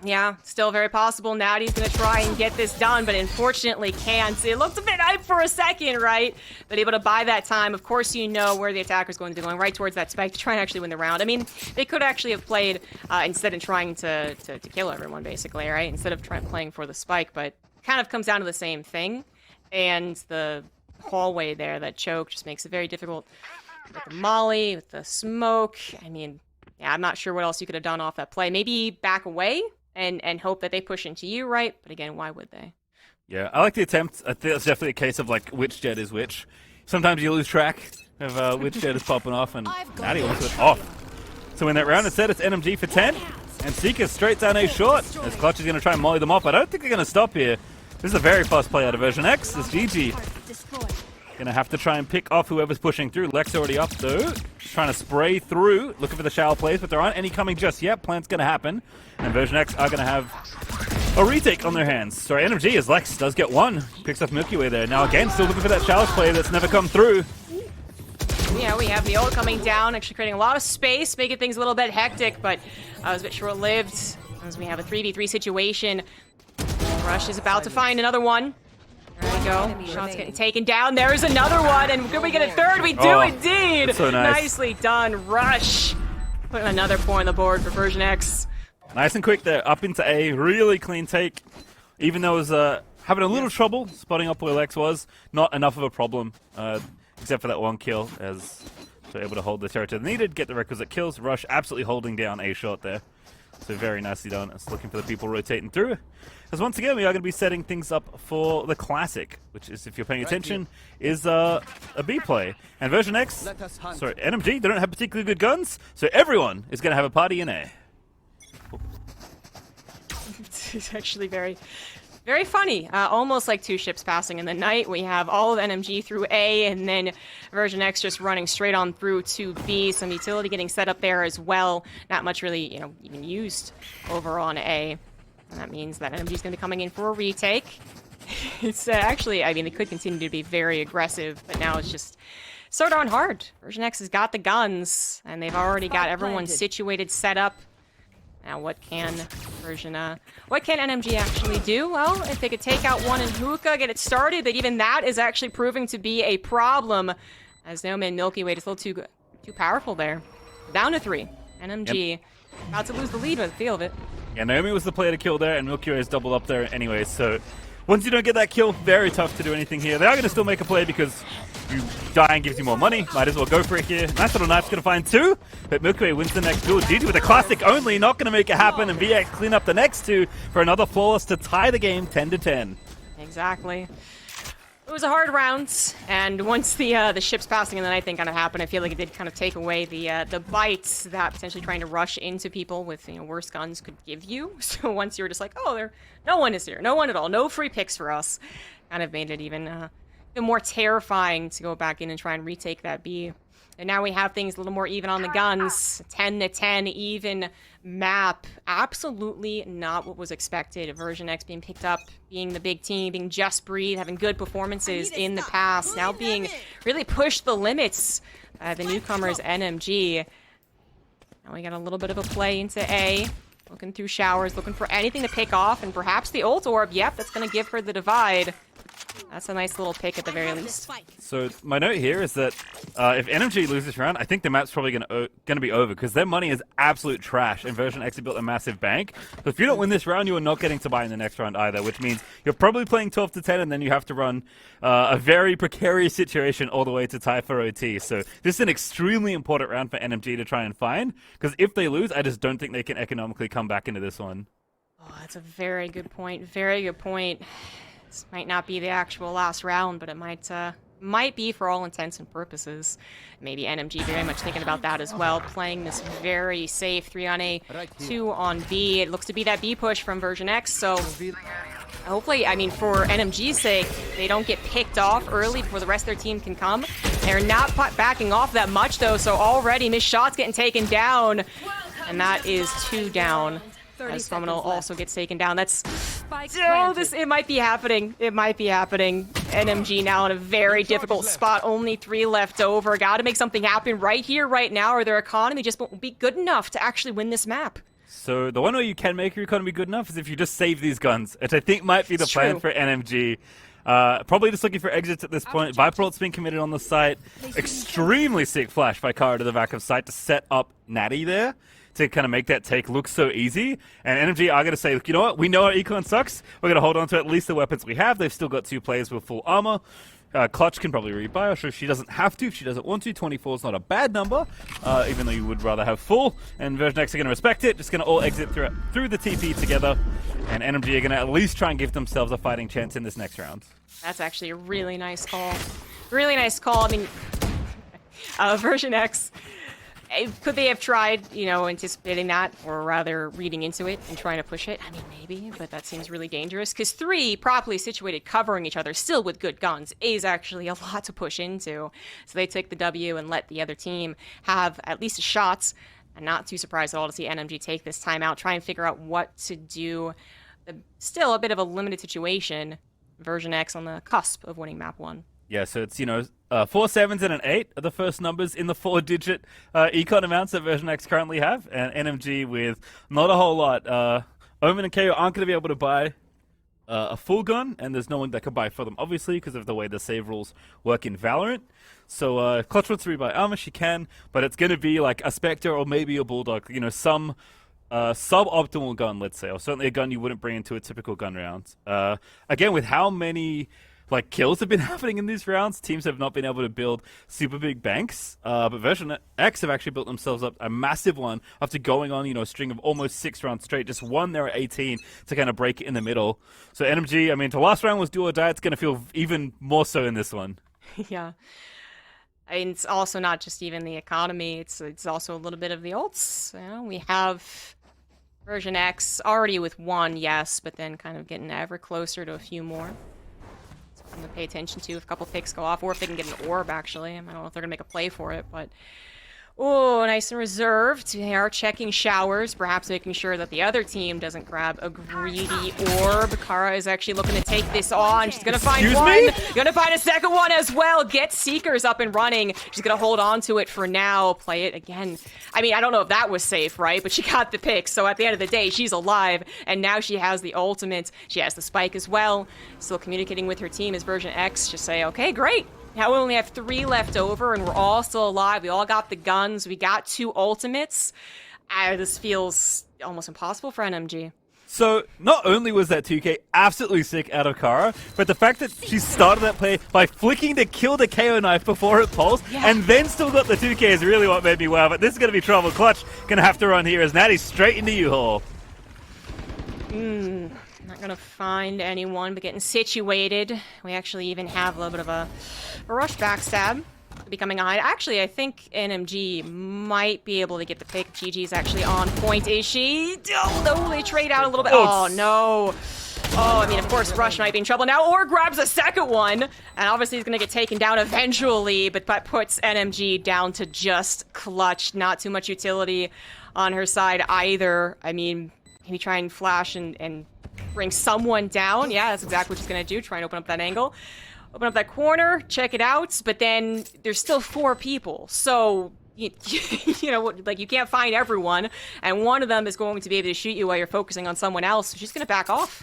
Yeah, still very possible. Natty's gonna try and get this done, but unfortunately can't. It looked a bit hype for a second, right? But able to buy that time. Of course you know where the attacker's going to be going, right towards that spike to try and actually win the round. I mean, they could actually have played instead of trying to kill everyone, basically, right? Instead of playing for the spike, but kind of comes down to the same thing. And the hallway there, that choke, just makes it very difficult with the molly, with the smoke. I mean, yeah, I'm not sure what else you could have done off that play. Maybe back away and hope that they push into you, right? But again, why would they? Yeah, I like the attempt. I think it's definitely a case of like which jet is which. Sometimes you lose track of which jet is popping off, and Natty wants it off. So in that round, instead it's NMG for 10, and Seeker straight down A short, as Clutch is going to try and molly them off. I don't think they're going to stop here. This is a very fast play out of VersionX. This GG. Gonna have to try and pick off whoever's pushing through. Lex already up though. Trying to spray through, looking for the shower plays, but there aren't any coming just yet. Plant's gonna happen. And VersionX are gonna have a retake on their hands. Sorry, NMG as Lex does get one. Picks up Milky Way there. Now again, still looking for that shower play that's never come through. Yeah, we have the ult coming down, actually creating a lot of space, making things a little bit hectic, but it was a bit short-lived as we have a 3v3 situation. Rush is about to find another one. There we go. Shots getting taken down. There's another one, and could we get a third? We do indeed. So nice. Nicely done, Rush. Putting another point on the board for VersionX. Nice and quick there, up into A. Really clean take. Even though it was having a little trouble spotting up where Lex was, not enough of a problem, except for that one kill, as they're able to hold the territory needed, get the requisite kills. Rush absolutely holding down A shot there. So very nicely done. It's looking for the people rotating through. As once again, we are going to be setting things up for the Classic, which is, if you're paying attention, is a B play. And VersionX, sorry, NMG, they don't have particularly good guns, so everyone is going to have a party in A. It's actually very, very funny. Almost like two ships passing in the night. We have all of NMG through A, and then VersionX just running straight on through to B. Some utility getting set up there as well. Not much really, you know, even used over on A. And that means that NMG is going to be coming in for a retake. It's actually, I mean, they could continue to be very aggressive, but now it's just so darn hard. VersionX has got the guns, and they've already got everyone situated, set up. Now, what can NMG actually do? Well, if they could take out one in Hookah, get it started, but even that is actually proving to be a problem. As Naomi and Milky Way just a little too powerful there. Down to 3. NMG about to lose the lead by the feel of it. Yeah, Naomi was the player to kill there, and Milky Way is doubled up there anyway, so once you don't get that kill, very tough to do anything here. They are going to still make a play because you dying gives you more money. Might as well go for it here. Nice little knife's going to find 2, but Milky Way wins the next duel. GG with a Classic only, not going to make it happen, and VX clean up the next 2 for another flawless to tie the game 10-10. Exactly. It was a hard round, and once the ships passing in the night thing kind of happened, I feel like it did kind of take away the bites that potentially trying to rush into people with, you know, worse guns could give you. So once you were just like, oh, no one is here, no one at all, no free picks for us, kind of made it even bit more terrifying to go back in and try and retake that B. And now we have things a little more even on the guns. 10-10, even map. Absolutely not what was expected. VersionX being picked up, being the big team, being Just Breathe, having good performances in the past. Now being really pushed the limits. The newcomers, NMG. Now we got a little bit of a play into A. Looking through showers, looking for anything to pick off, and perhaps the ult orb. Yep, that's going to give her the divide. That's a nice little pick at the very least. So my note here is that if NMG loses this round, I think the map's probably going to be over because their money is absolute trash, and VersionX built a massive bank. So if you don't win this round, you are not getting to buy in the next round either, which means you're probably playing 12-10, and then you have to run a very precarious situation all the way to tie for OT. So this is an extremely important round for NMG to try and find, because if they lose, I just don't think they can economically come back into this one. Oh, that's a very good point. Very good point. This might not be the actual last round, but it might be for all intents and purposes. Maybe NMG very much thinking about that as well, playing this very safe 3 on A, 2 on B. It looks to be that B push from VersionX, so hopefully, I mean, for NMG's sake, they don't get picked off early before the rest of their team can come. They're not backing off that much, though, so already missed shots getting taken down, and that is 2 down. As Phenomenal also gets taken down. That's... Oh, it might be happening. It might be happening. NMG now in a very difficult spot. Only 3 left over. Got to make something happen right here, right now, or their economy just won't be good enough to actually win this map. So the one way you can make your economy good enough is if you just save these guns, which I think might be the plan for NMG. Probably just looking for exits at this point. Viperult's been committed on the site. Extremely sick flash by Kara to the back of site to set up Natty there, to kind of make that take look so easy. And NMG are going to say, look, you know what? We know our econ sucks. We're going to hold on to at least the weapons we have. They've still got 2 players with full armor. Clutch can probably rebuy. I'm sure she doesn't have to if she doesn't want to. 24 is not a bad number, even though you would rather have full. And VersionX are going to respect it. Just going to all exit through the TP together. And NMG are going to at least try and give themselves a fighting chance in this next round. That's actually a really nice call. Really nice call. I mean, VersionX... Could they have tried, you know, anticipating that, or rather reading into it and trying to push it? I mean, maybe, but that seems really dangerous, because 3 properly situated covering each other, still with good guns, is actually a lot to push into. So they take the W and let the other team have at least a shot. I'm not too surprised at all to see NMG take this time out, try and figure out what to do. Still a bit of a limited situation. VersionX on the cusp of winning map 1. Yeah, so it's, you know, 4 7s and an 8 are the first numbers in the 4-digit econ amounts that VersionX currently have, and NMG with not a whole lot. Omen and KO aren't going to be able to buy a full gun, and there's no one that can buy for them, obviously, because of the way the save rules work in Valorant. So Clutch wants to rebuy armor, she can, but it's going to be like a Spectre or maybe a Bulldog, you know, some suboptimal gun, let's say, or certainly a gun you wouldn't bring into a typical gun round. Again, with how many kills have been happening in these rounds, teams have not been able to build super big banks, but VersionX have actually built themselves up a massive one after going on, you know, a string of almost 6 rounds straight. Just one there at 18 to kind of break it in the middle. So NMG, I mean, the last round was do or die. It's going to feel even more so in this one. Yeah. I mean, it's also not just even the economy, it's also a little bit of the ults. You know, we have VersionX already with 1, yes, but then kind of getting ever closer to a few more. I'm going to pay attention to if a couple picks go off, or if they can get an orb, actually. I don't know if they're going to make a play for it, but... Oh, nice and reserved. They are checking showers, perhaps making sure that the other team doesn't grab a greedy orb. Kara is actually looking to take this on. She's going to find one. Going to find a second one as well. Get Seekers up and running. She's going to hold on to it for now. Play it again. I mean, I don't know if that was safe, right? But she got the pick. So at the end of the day, she's alive. And now she has the ultimate. She has the spike as well. Still communicating with her team as VersionX. Just say, okay, great. Now we only have 3 left over, and we're all still alive. We all got the guns. We got 2 ultimates. This feels almost impossible for NMG. So, not only was that 2K absolutely sick out of Kara, but the fact that she started that play by flicking to kill the KO knife before it pulsed, and then still got the 2K is really what made me wow. But this is going to be trouble. Clutch going to have to run here as Natty's straight into U-Haul. Not gonna find anyone, but getting situated. We actually even have a little bit of a rush backstab becoming a hide. Actually, I think NMG might be able to get the pick. GG's actually on point. Is she? Oh, no, they trade out a little bit. Oh, no. Oh, I mean, of course, Rush might be in trouble now, or grabs a second one. And obviously, he's going to get taken down eventually, but that puts NMG down to just clutch. Not too much utility on her side either. I mean, maybe try and flash and bring someone down. Yeah, that's exactly what she's going to do. Try and open up that angle. Open up that corner, check it out, but then there's still 4 people. So, you know, like, you can't find everyone, and one of them is going to be able to shoot you while you're focusing on someone else. So she's going to back off.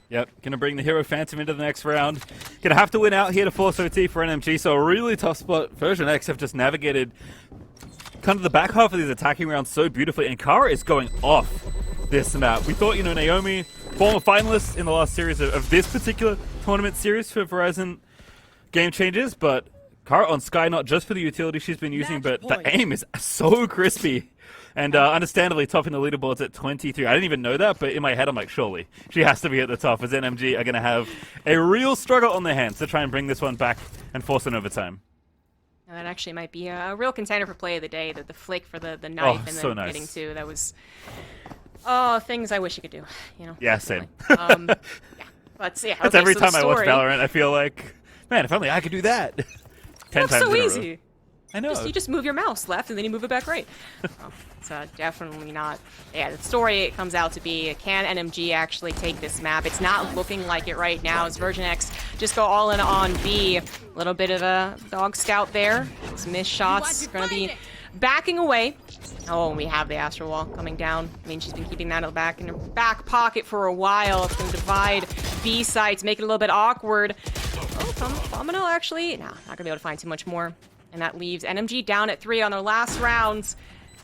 Yep, gonna bring the Hero Phantom into the next round. Gonna have to win out here to force OT for NMG, so a really tough spot. VersionX have just navigated kind of the back half of these attacking rounds so beautifully, and Kara is going off this map. We thought, you know, Naomi, former finalist in the last series of this particular tournament series for Verizon Game Changers, but Kara on Sky, not just for the utility she's been using, but the aim is so crispy. And understandably topping the leaderboards at 23. I didn't even know that, but in my head I'm like, surely she has to be at the top, as NMG are going to have a real struggle on their hands to try and bring this one back and force an overtime. And that actually might be a real contender for play of the day, the flick for the knife and then so nice. getting to. That was, oh, things I wish you could do, you know. Yeah, same. Yeah. But, yeah, That's okay, every so time I watch Valorant, I feel like, man, if only I could do that. 10 times so in a row. easy. I know. You just move your mouse left and then you move it back right. It's definitely not. Yeah, the story comes out to be, can NMG actually take this map? It's not looking like it right now as VersionX just go all in on B. A little bit of a dog scout there. Some missed shots. Going to be backing away. Oh, and we have the Astral Wall coming down. I mean, she's been keeping that in her back pocket for a while. It's going to divide B sites, make it a little bit awkward. Oh, Phenomenal actually. No, not going to be able to find too much more. And that leaves NMG down at 3 on their last rounds.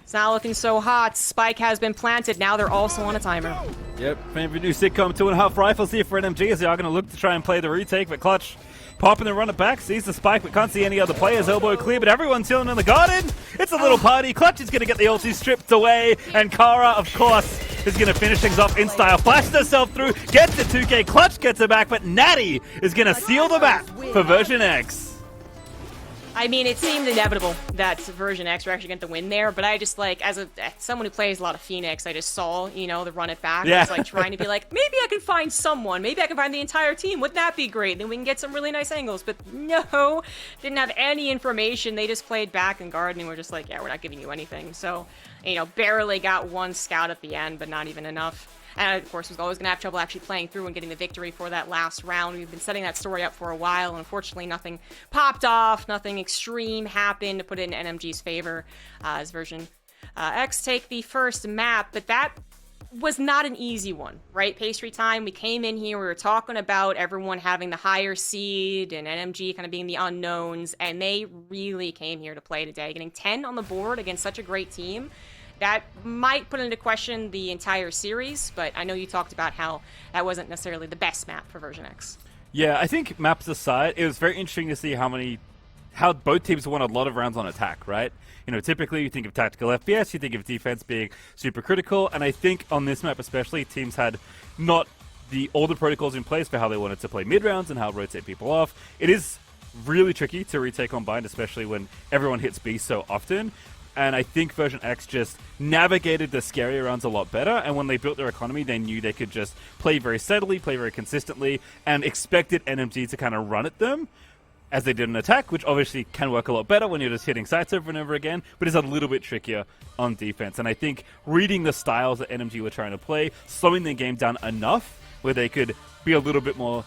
It's not looking so hot. Spike has been planted. Now they're also on a timer. Yep, favorite new sitcom, 2.5 rifles here for NMG as they are going to look to try and play the retake, but Clutch popping and run it back, sees the spike, but can't see any other players. Elbow clear, but everyone's chilling in the garden. It's a little party. Clutch is going to get the ulti stripped away, and Kara, of course, is going to finish things off in style. Flashes herself through, gets it 2K. Clutch gets it back, but Natty is going to seal the map for VersionX. I mean, it seemed inevitable that VersionX were actually going to win there, but I just, like, as someone who plays a lot of Phoenix, I just saw, you know, the run it back. Yeah. I was, like, trying to be like, maybe I can find someone. Maybe I can find the entire team. Wouldn't that be great? Then we can get some really nice angles. But no, didn't have any information. They just played back and guard, and we're just like, yeah, we're not giving you anything. So, you know, barely got one scout at the end, but not even enough. And, of course, was always going to have trouble actually playing through and getting the victory for that last round. We've been setting that story up for a while, and unfortunately nothing popped off, nothing extreme happened to put it in NMG's favor as VersionX take the first map. But that was not an easy one, right? Pastry time, we came in here, we were talking about everyone having the higher seed and NMG kind of being the unknowns, and they really came here to play today, getting 10 on the board against such a great team. That might put into question the entire series, but I know you talked about how that wasn't necessarily the best map for VersionX. Yeah, I think maps aside, it was very interesting to see how both teams won a lot of rounds on attack, right? You know, typically you think of tactical FPS, you think of defense being super critical, and I think on this map especially, teams had not all the protocols in place for how they wanted to play mid-rounds and how to rotate people off. It is really tricky to retake on bind, especially when everyone hits B so often. And I think VersionX just navigated the scary rounds a lot better. And when they built their economy, they knew they could just play very steadily, play very consistently, and expected NMG to kind of run at them as they did an attack, which obviously can work a lot better when you're just hitting sites over and over again, but is a little bit trickier on defense. And I think reading the styles that NMG were trying to play, slowing the game down enough where they could be a little bit more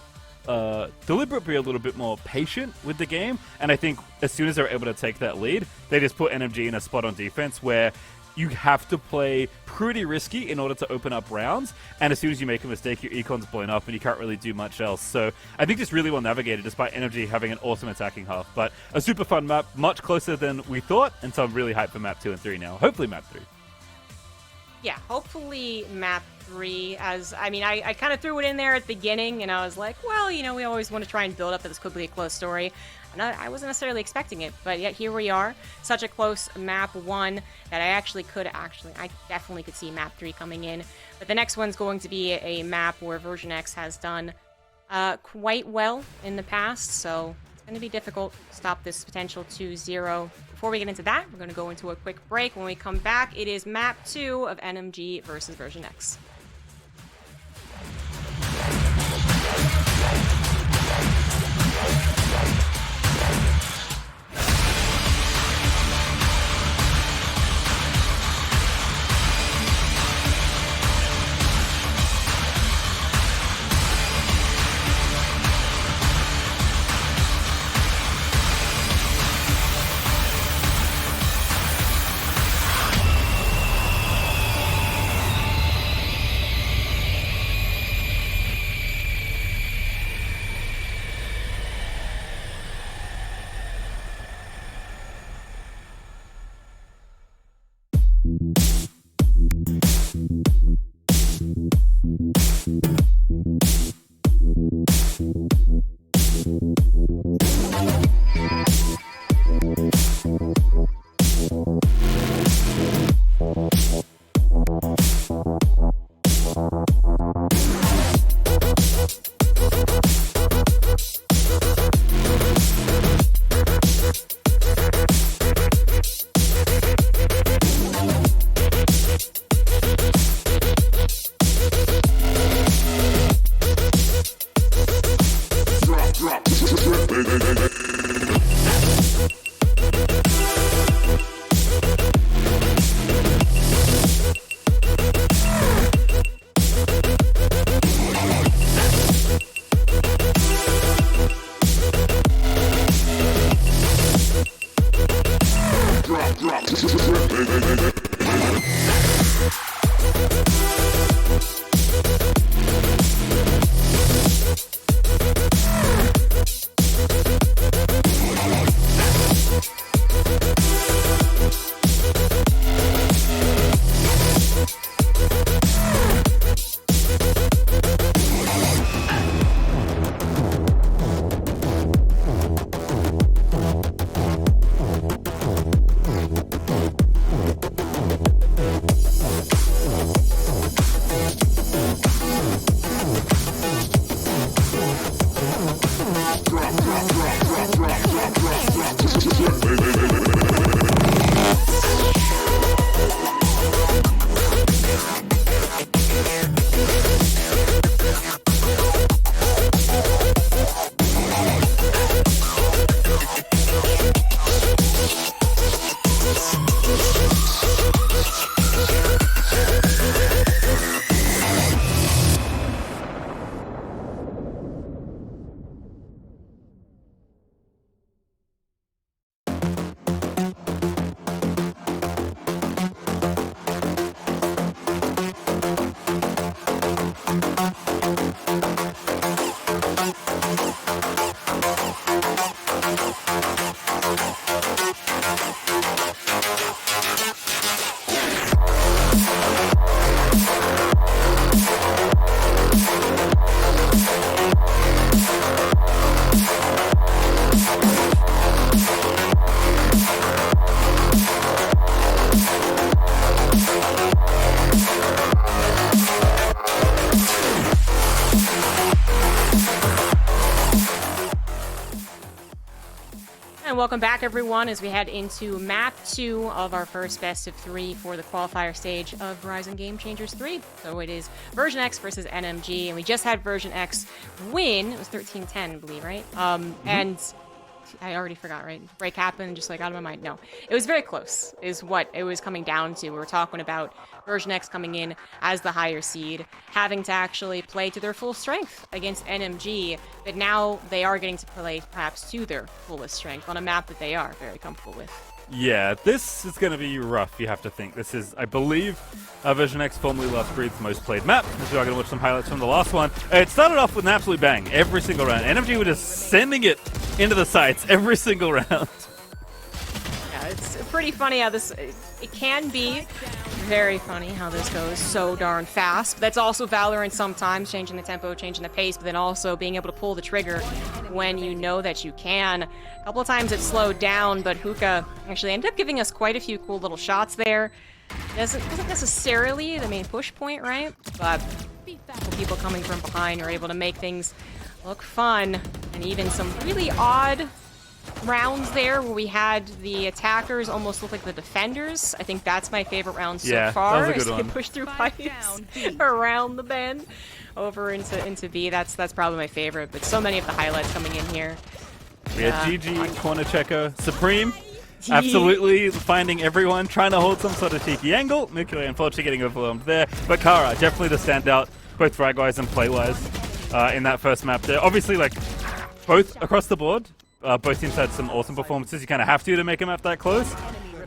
deliberate, be a little bit more patient with the game, and I think as soon as they're able to take that lead, they just put NMG in a spot on defense where you have to play pretty risky in order to open up rounds, and as soon as you make a mistake, your econ's blown up and you can't really do much else. So I think just really well navigated despite NMG having an awesome attacking half, but a super fun map, much closer than we thought, and so I'm really hyped for map 2 and 3 now. Hopefully map 3. Yeah, hopefully map 3, as, I mean, I kind of threw it in there at the beginning, and I was like, well, you know, we always want to try and build up that this could be a close story. And I wasn't necessarily expecting it, but yet here we are. Such a close map 1 that I definitely could see map 3 coming in. But the next one's going to be a map where VersionX has done quite well in the past, so it's going to be difficult to stop this potential 2-0. Before we get into that, we're going to go into a quick break. When we come back, it is map 2 of NMG versus VersionX. And welcome back, everyone, as we head into map 2 of our first best of 3 for the qualifier stage of Verizon Game Changers 3. So it is VersionX versus NMG, and we just had VersionX win. It was 13-10, I believe, right? And I already forgot, right? Break happened, just like out of my mind. No, it was very close, is what it was coming down to. We were talking about VersionX coming in as the higher seed, having to actually play to their full strength against NMG, but now they are getting to play perhaps to their fullest strength on a map that they are very comfortable with. Yeah, this is going to be rough, you have to think. This is, I believe, VersionX, formerly Last Breed's most played map. So we're going to watch some highlights from the last one. It started off with an absolute bang every single round. NMG were just sending it into the sights every single round. Yeah, it's pretty funny how this, it can be very funny how this goes so darn fast. But that's also Valorant sometimes, changing the tempo, changing the pace, but then also being able to pull the trigger when you know that you can. A couple of times it slowed down, but Hookah actually ended up giving us quite a few cool little shots there. Wasn't necessarily the main push point, right? But people coming from behind are able to make things look fun, and even some really odd rounds there where we had the attackers almost look like the defenders. I think that's my favorite round so far. That was a good one. They push through pipes around the bend over into B. That's probably my favorite, but so many of the highlights coming in here. We had GG, Corner Checker, Supreme, absolutely finding everyone, trying to hold some sort of cheeky angle. Nuclear unfortunately getting overwhelmed there, but Kara definitely the standout, both frag-wise and play-wise in that first map there. Obviously, like, both across the board, both teams had some awesome performances. You kind of have to make a map that close.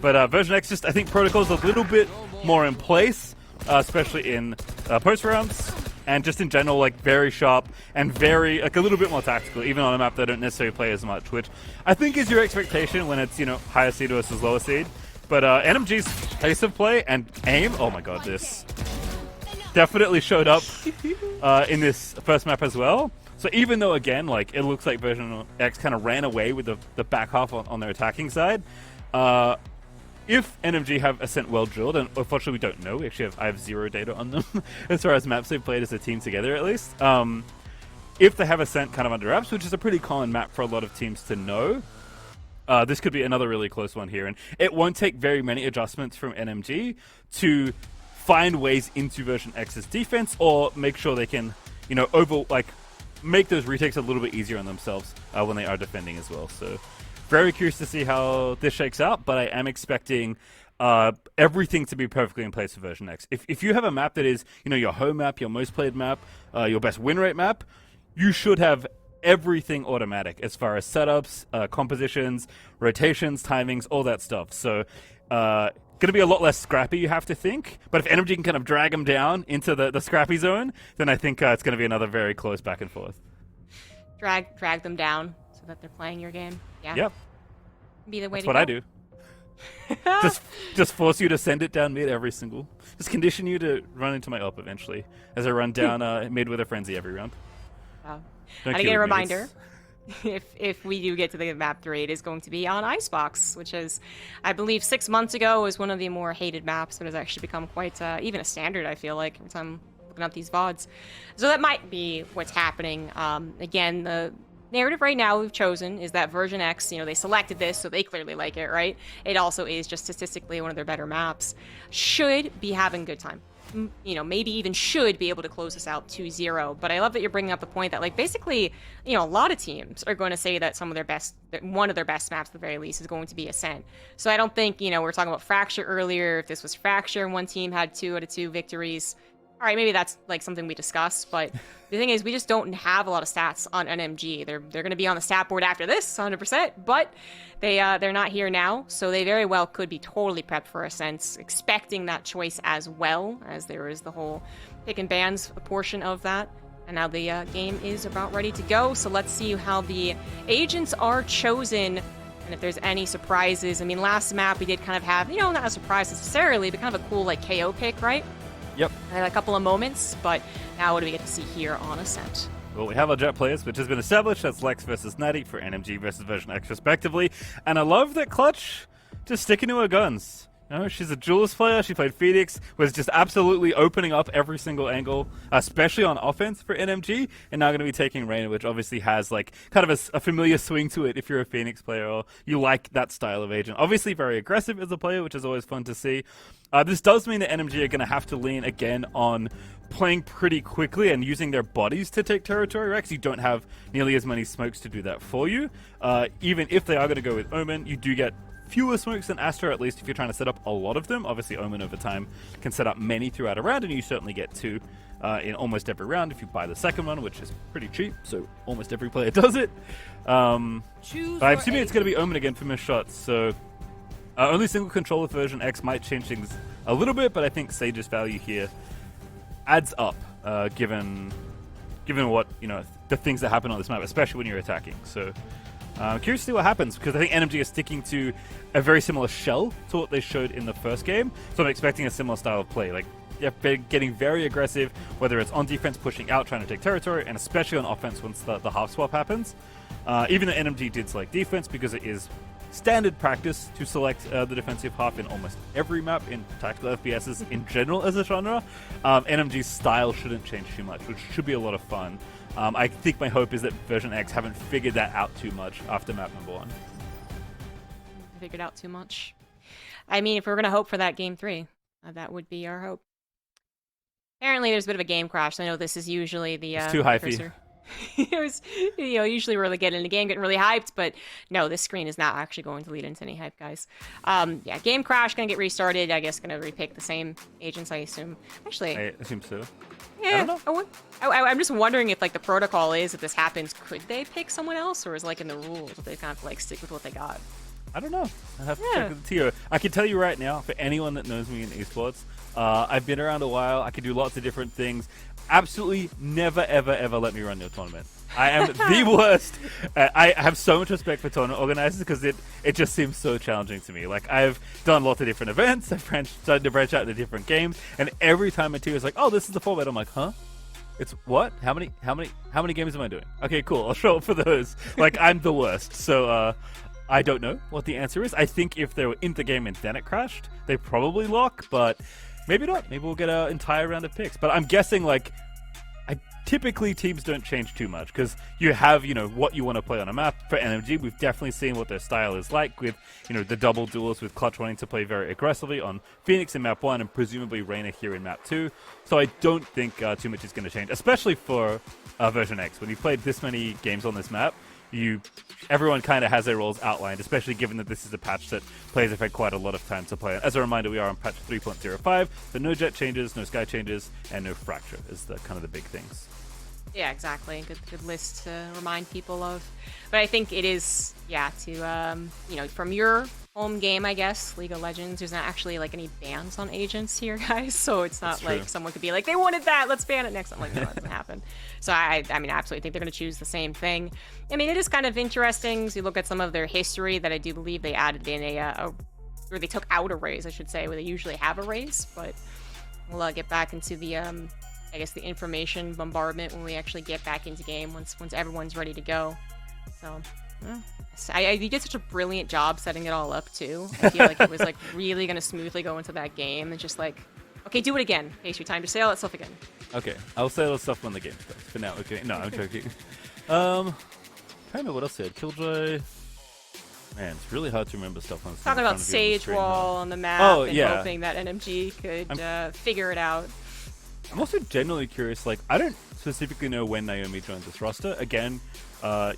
But VersionX just, I think, protocol's a little bit more in place, especially in post rounds. And just in general, like, very sharp and very, like, a little bit more tactical, even on a map that don't necessarily play as much, which I think is your expectation when it's, you know, higher seed versus lower seed. But NMG's pace of play and aim, oh my god, this definitely showed up in this first map as well. So even though, again, like, it looks like VersionX kind of ran away with the back half on their attacking side, if NMG have Ascent well drilled, and unfortunately we don't know, we actually I have zero data on them as far as maps they've played as a team together at least. If they have Ascent kind of under wraps, which is a pretty common map for a lot of teams to know, this could be another really close one here. And it won't take very many adjustments from NMG to find ways into VersionX's defense or make sure they can, you know, make those retakes a little bit easier on themselves when they are defending as well. So very curious to see how this shakes out, but I am expecting everything to be perfectly in place for VersionX. If you have a map that is, you know, your home map, your most played map, your best win rate map, you should have everything automatic as far as setups, compositions, rotations, timings, all that stuff. So going to be a lot less scrappy, you have to think. But if NMG can kind of drag them down into the scrappy zone, then I think it's going to be another very close back and forth. Drag them down so that they're playing your game. Yeah. Yep. Be the way That's to what go. I do. just force you to send it down mid every single. Just condition you to run into my up eventually, as I run down mid with a frenzy every round. Wow. Don't And kill again, a me, reminder, it's- if we do get to the map 3, it is going to be on Icebox, which is, I believe, 6 months ago was one of the more hated maps, but has actually become quite even a standard, I feel like, every time I'm looking up these VODs. So that might be what's happening. Again, the narrative right now we've chosen is that VersionX, they selected this, so they clearly like it, right? It also is just statistically one of their better maps. Should be having a good time. Maybe even should be able to close this out 2-0. But I love that you're bringing up the point that, like, basically, a lot of teams are going to say that one of their best maps at the very least is going to be Ascent. So I don't think, we were talking about Fracture earlier. If this was Fracture and one team had 2 out of 2 victories, all right, maybe that's like something we discuss, but the thing is we just don't have a lot of stats on NMG. They're going to be on the stat board after this, 100%, but they're not here now, so they very well could be totally prepped for Ascent, expecting that choice as well, as there is the whole pick and bans portion of that. And now the game is about ready to go, so let's see how the agents are chosen. And if there's any surprises. I mean, last map we did kind of have, not a surprise necessarily, but kind of a cool like KO pick, right? Yep. I had a couple of moments, but now what do we get to see here on Ascent? Well, we have our Jet players, which has been established. That's Lex versus Natty for NMG versus VersionX, respectively. And I love that Clutch just sticking to her guns. She's a duelist player. She played Phoenix, was just absolutely opening up every single angle, especially on offense for NMG, and now going to be taking Reyna, which obviously has like kind of a familiar swing to it if you're a Phoenix player or you like that style of agent. Obviously very aggressive as a player, which is always fun to see. This does mean that NMG are going to have to lean again on playing pretty quickly and using their bodies to take territory, right? 'Cause you don't have nearly as many smokes to do that for you. Even if they are going to go with Omen, you do get fewer smokes than Astra, at least if you're trying to set up a lot of them. Obviously, Omen over time can set up many throughout a round, and you certainly get 2 in almost every round if you buy the second one, which is pretty cheap, so almost every player does it. But I'm assuming it's going to be Omen again for missed shots, so only single controller version X might change things a little bit, but I think Sage's value here adds up, given what, the things that happen on this map, especially when you're attacking. So I'm curious to see what happens, because I think NMG is sticking to a very similar shell to what they showed in the first game, so I'm expecting a similar style of play. Like, they're getting very aggressive, whether it's on defense, pushing out, trying to take territory, and especially on offense once the half swap happens. Even though NMG did select defense, because it is standard practice to select the defensive half in almost every map in tactical FPSs in general as a genre, NMG's style shouldn't change too much, which should be a lot of fun. I think my hope is that VersionX haven't figured that out too much after map number 1. Figured out too much. I mean, if we're going to hope for that game 3, that would be our hope. Apparently, there's a bit of a game crash. I know this is usually the... It's too hypey. It was, usually we're getting in the game, getting really hyped, but no, this screen is not actually going to lead into any hype, guys. Yeah, game crash, gonna get restarted. I guess gonna repick the same agents, I assume. Actually, I assume so. yeah, I don't know. I'm just wondering if, like, the protocol is, if this happens, could they pick someone else, or is, like, in the rules, if they kind of, like, stick with what they got? I don't know. I have to check with Tio. I can tell you right now, for anyone that knows me in esports, I've been around a while. I can do lots of different things. Absolutely never, ever, ever let me run your tournament. I am the worst. I have so much respect for tournament organizers because it just seems so challenging to me. Like, I've done lots of different events. I've started to branch out into different games, and every time a team is like, "Oh, this is the format," I'm like, "Huh? It's what? How many games am I doing? Okay, cool. I'll show up for those." Like, I'm the worst. So I don't know what the answer is. I think if they were in the game and then it crashed, they probably lock, but maybe not. Maybe we'll get an entire round of picks. But I'm guessing, like, typically teams don't change too much because you have, what you want to play on a map. For NMG, we've definitely seen what their style is like with, the double duels, with Clutch wanting to play very aggressively on Phoenix in map 1 and presumably Reyna here in map 2. So I don't think too much is going to change, especially for VersionX. When you've played this many games on this map, everyone kind of has their roles outlined, especially given that this is a patch that players have had quite a lot of time to play. As a reminder, we are on patch 3.05, so no jet changes, no sky changes, and no fracture is the kind of the big things. Yeah, exactly. Good list to remind people of. But I think it is, to, from your home game, I guess, League of Legends, there's not actually, like, any bans on agents here, guys. So it's not like someone could be like, they wanted that, let's ban it next. I'm like, no, that doesn't happen. So I absolutely think they're going to choose the same thing. I mean, it is kind of interesting to look at some of their history that I do believe they added in or they took out a raise, I should say, where they usually have a raise. But we'll get back into the, I guess, the information bombardment when we actually get back into game once everyone's ready to go. So, you did such a brilliant job setting it all up too. I feel like it was like really gonna smoothly go into that game and just like, okay, do it again. Hey, it's your time to say all that stuff again. Okay, I'll say all that stuff when the game starts. For now, okay. No, I'm joking. can't remember what else they had. Killjoy. Man, it's really hard to remember stuff on. Talking about Sage Wall on the map and hoping that NMG could figure it out. I'm also genuinely curious. Like, I don't specifically know when Naomi joined this roster. Again,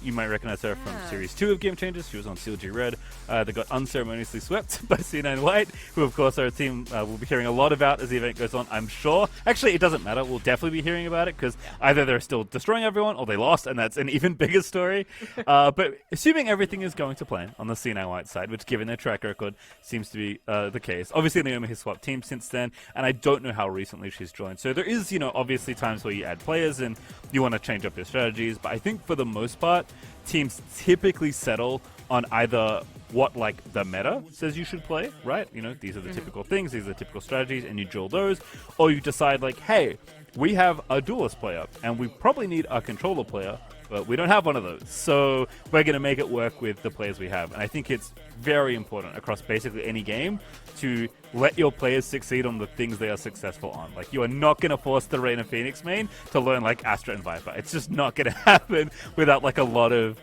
you might recognize her from Series 2 of Game Changers. She was on CLG Red. They got unceremoniously swept by C9 White, who, of course, are a team we'll be hearing a lot about as the event goes on, I'm sure. Actually, it doesn't matter. We'll definitely be hearing about it, because either they're still destroying everyone, or they lost, and that's an even bigger story. But assuming everything is going to plan on the C9 White side, which, given their track record, seems to be the case. Obviously, Naomi has swapped teams since then, and I don't know how recently she's joined. So there is, obviously times where you add players and you want to change up your strategies, but I think for the most part, teams typically settle on either what, like, the meta says you should play, right? These are the typical things, these are the typical strategies, and you drill those, or you decide, like, hey, we have a duelist player, and we probably need a controller player, but we don't have one of those, so we're going to make it work with the players we have. And I think it's very important across basically any game to let your players succeed on the things they are successful on. Like, you are not going to force the Reign of Phoenix main to learn, like, Astra and Viper. It's just not going to happen without, like, a lot of,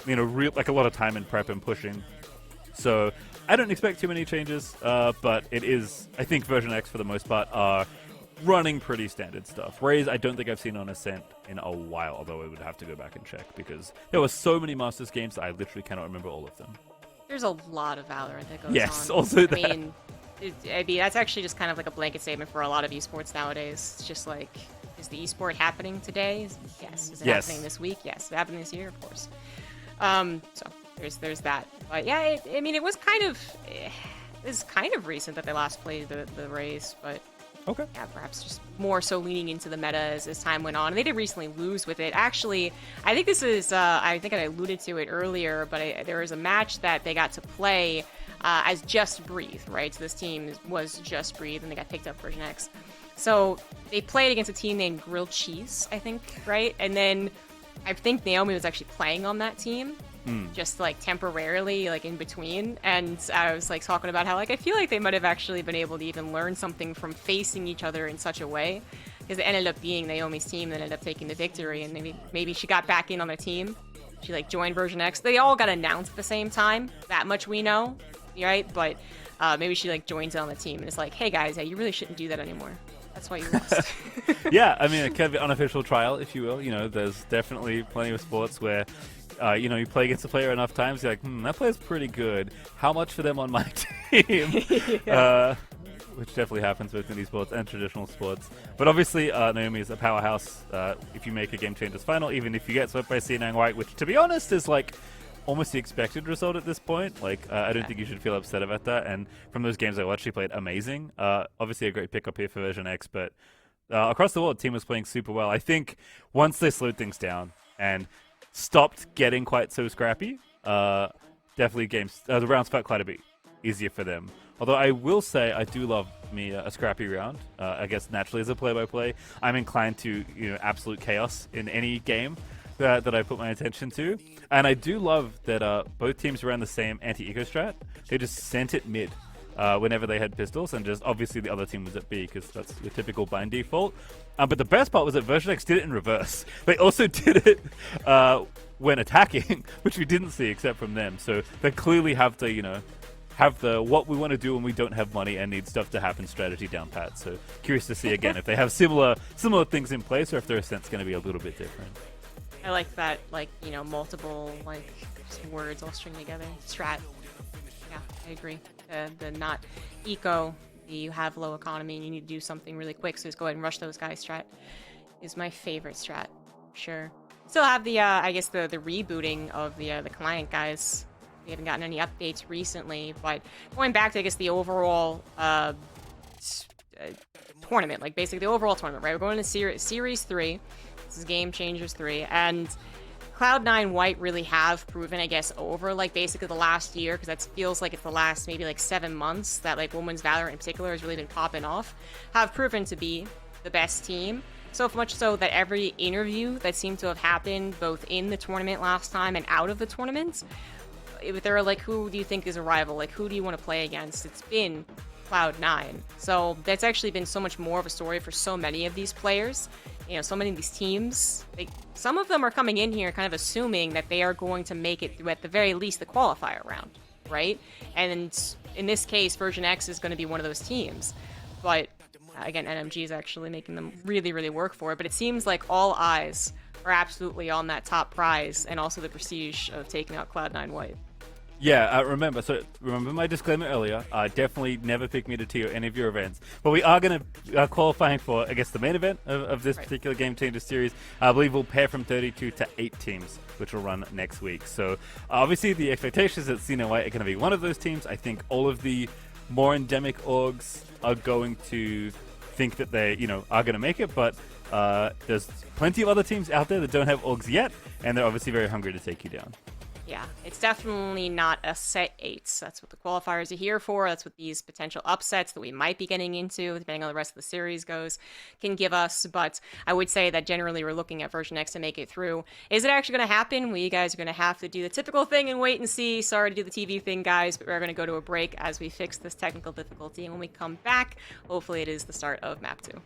a lot of time and prep and pushing. So I don't expect too many changes, but it is, I think VersionX for the most part are running pretty standard stuff. Raze, I don't think I've seen on Ascent in a while, although I would have to go back and check, because there were so many Masters games that I literally cannot remember all of them. There's a lot of Valorant that goes on. Yes, also that. I mean, that's actually just kind of like a blanket statement for a lot of esports nowadays. It's just like, is the esport happening today? Yes. Is it happening this week? Yes. Is it happening this year? Of course. So there's that. But yeah, I mean, it was kind of recent that they last played the Raze, but okay. Yeah, perhaps just more so leaning into the meta as time went on. And they did recently lose with it. Actually, I think this is, I think I alluded to it earlier, but there was a match that they got to play as Just Breathe, right? So this team was Just Breathe, and they got picked up VersionX. So they played against a team named Grilled Cheese, I think, right? And then I think Naomi was actually playing on that team. Just like temporarily, like in between, and I was like talking about how, like, I feel like they might have actually been able to even learn something from facing each other in such a way, because it ended up being Naomi's team that ended up taking the victory, and maybe she got back in on the team. She like joined VersionX. They all got announced at the same time. That much we know, right? But maybe she like joins on the team and it's like, hey guys, you really shouldn't do that anymore. That's why you lost. Yeah, I mean, a kind of unofficial trial, if you will. There's definitely plenty of sports where you play against a player enough times, you're like, that player's pretty good. How much for them on my team? Which definitely happens both in esports and traditional sports. But obviously, Naomi is a powerhouse if you make a Game Changers final, even if you get swept by C9 White, which, to be honest, is like almost the expected result at this point. Like, I don't think you should feel upset about that. And from those games I watched, she played amazing. Obviously, a great pickup here for VersionX, but across the board, the team was playing super well. I think once they slowed things down and stopped getting quite so scrappy, definitely the rounds felt quite a bit easier for them. Although I will say I do love me a scrappy round. I guess naturally as a play-by-play, I'm inclined to absolute chaos in any game that I put my attention to. And I do love that both teams ran the same anti-eco strat. They just sent it mid whenever they had pistols, and just obviously the other team was at B because that's your typical bind default. But the best part was that VersionX did it in reverse. They also did it when attacking, which we didn't see except from them. So they clearly have the what we want to do when we don't have money and need stuff to happen strategy down pat. So curious to see again if they have similar things in place, or if their ascent's going to be a little bit different. I like that, like, multiple, like, just words all string together. Strat. Yeah, I agree. The not eco, you have low economy and you need to do something really quick, so just go ahead and rush those guys strat is my favorite strat. Sure. Still have the, I guess, the rebooting of the client guys. We haven't gotten any updates recently, but going back to, I guess, the overall tournament, like basically the overall tournament, right? We're going to Series 3. This is Game Changers 3, and Cloud9 White really have proven, I guess, over, like, basically the last year, because that feels like it's the last maybe, like, 7 months that, like, Women's Valorant in particular has really been popping off, have proven to be the best team. So much so that every interview that seemed to have happened, both in the tournament last time and out of the tournament, they're like, who do you think is a rival? Like, who do you want to play against? It's been Cloud9. So that's actually been so much more of a story for so many of these players. so many of these teams, some of them are coming in here kind of assuming that they are going to make it through at the very least the qualifier round, right? And in this case, VersionX is going to be one of those teams. But again, NMG is actually making them really, really work for it. But it seems like all eyes are absolutely on that top prize and also the prestige of taking out Cloud9 White. Yeah, remember my disclaimer earlier. Definitely never pick me to tier any of your events. But we are going to qualifying for, I guess, the main event of this particular Game Changer series. I believe we'll pair from 32 to 8 teams, which will run next week. So obviously the expectation is that CNO White are going to be one of those teams. I think all of the more endemic orgs are going to think that they, are going to make it. But there's plenty of other teams out there that don't have orgs yet, and they're obviously very hungry to take you down. Yeah, it's definitely not a set 8. That's what the qualifiers are here for. That's what these potential upsets that we might be getting into, depending on the rest of the series goes, can give us. But I would say that generally we're looking at VersionX to make it through. Is it actually going to happen? Well, you guys are going to have to do the typical thing and wait and see. Sorry to do the TV thing, guys, but we're going to go to a break as we fix this technical difficulty. And when we come back, hopefully it is the start of Map 2.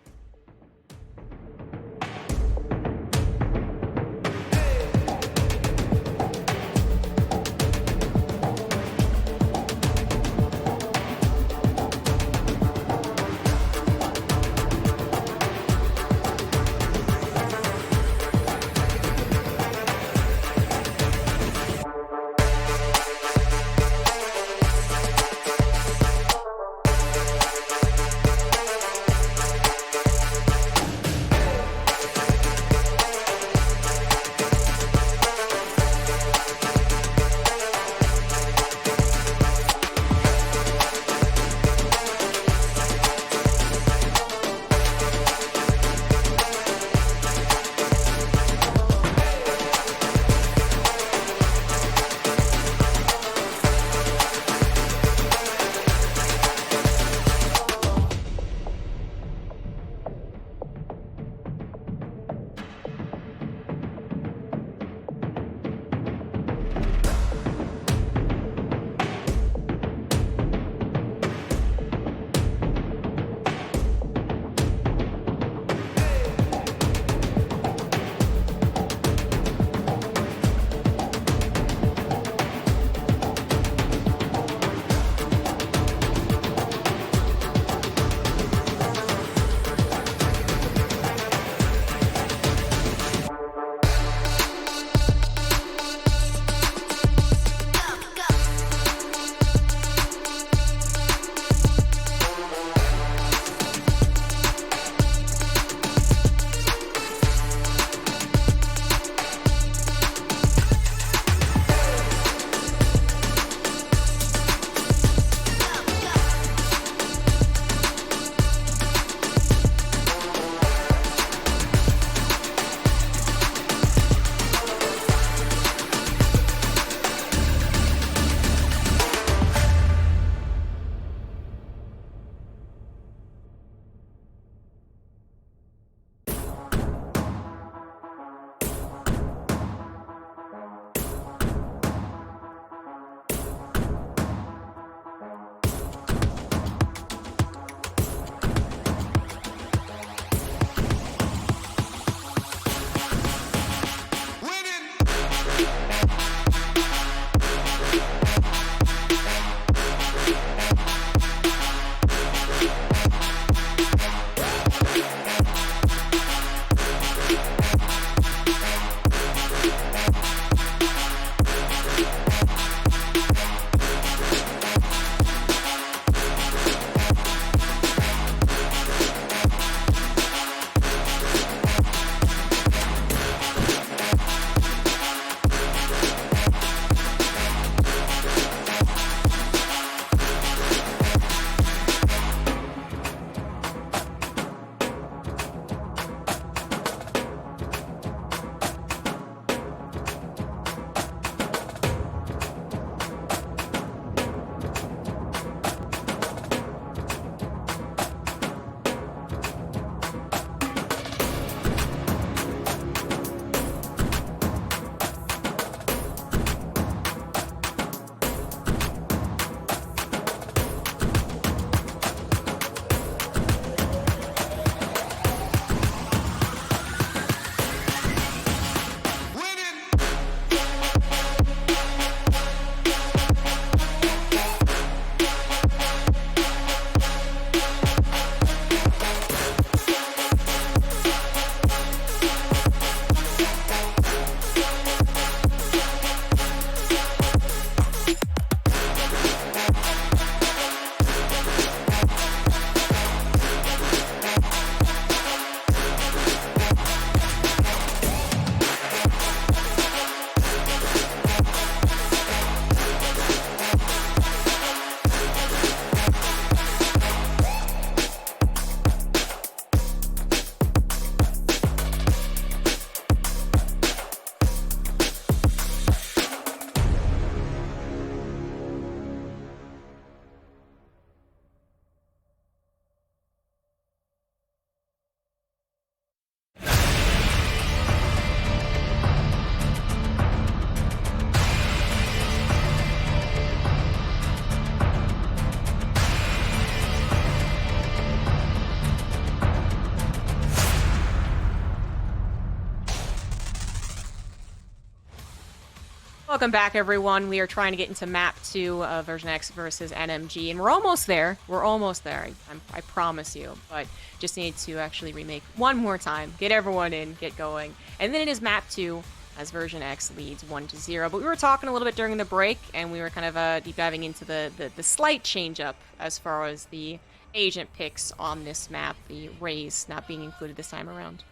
Welcome back, everyone. We are trying to get into map 2 of VersionX versus NMG, and we're almost there. We're almost there. I promise you. But just need to actually remake one more time, get everyone in, get going, and then it is map 2 as VersionX leads 1-0. But we were talking a little bit during the break, and we were kind of deep diving into the slight change up as far as the agent picks on this map, the Raze not being included this time around.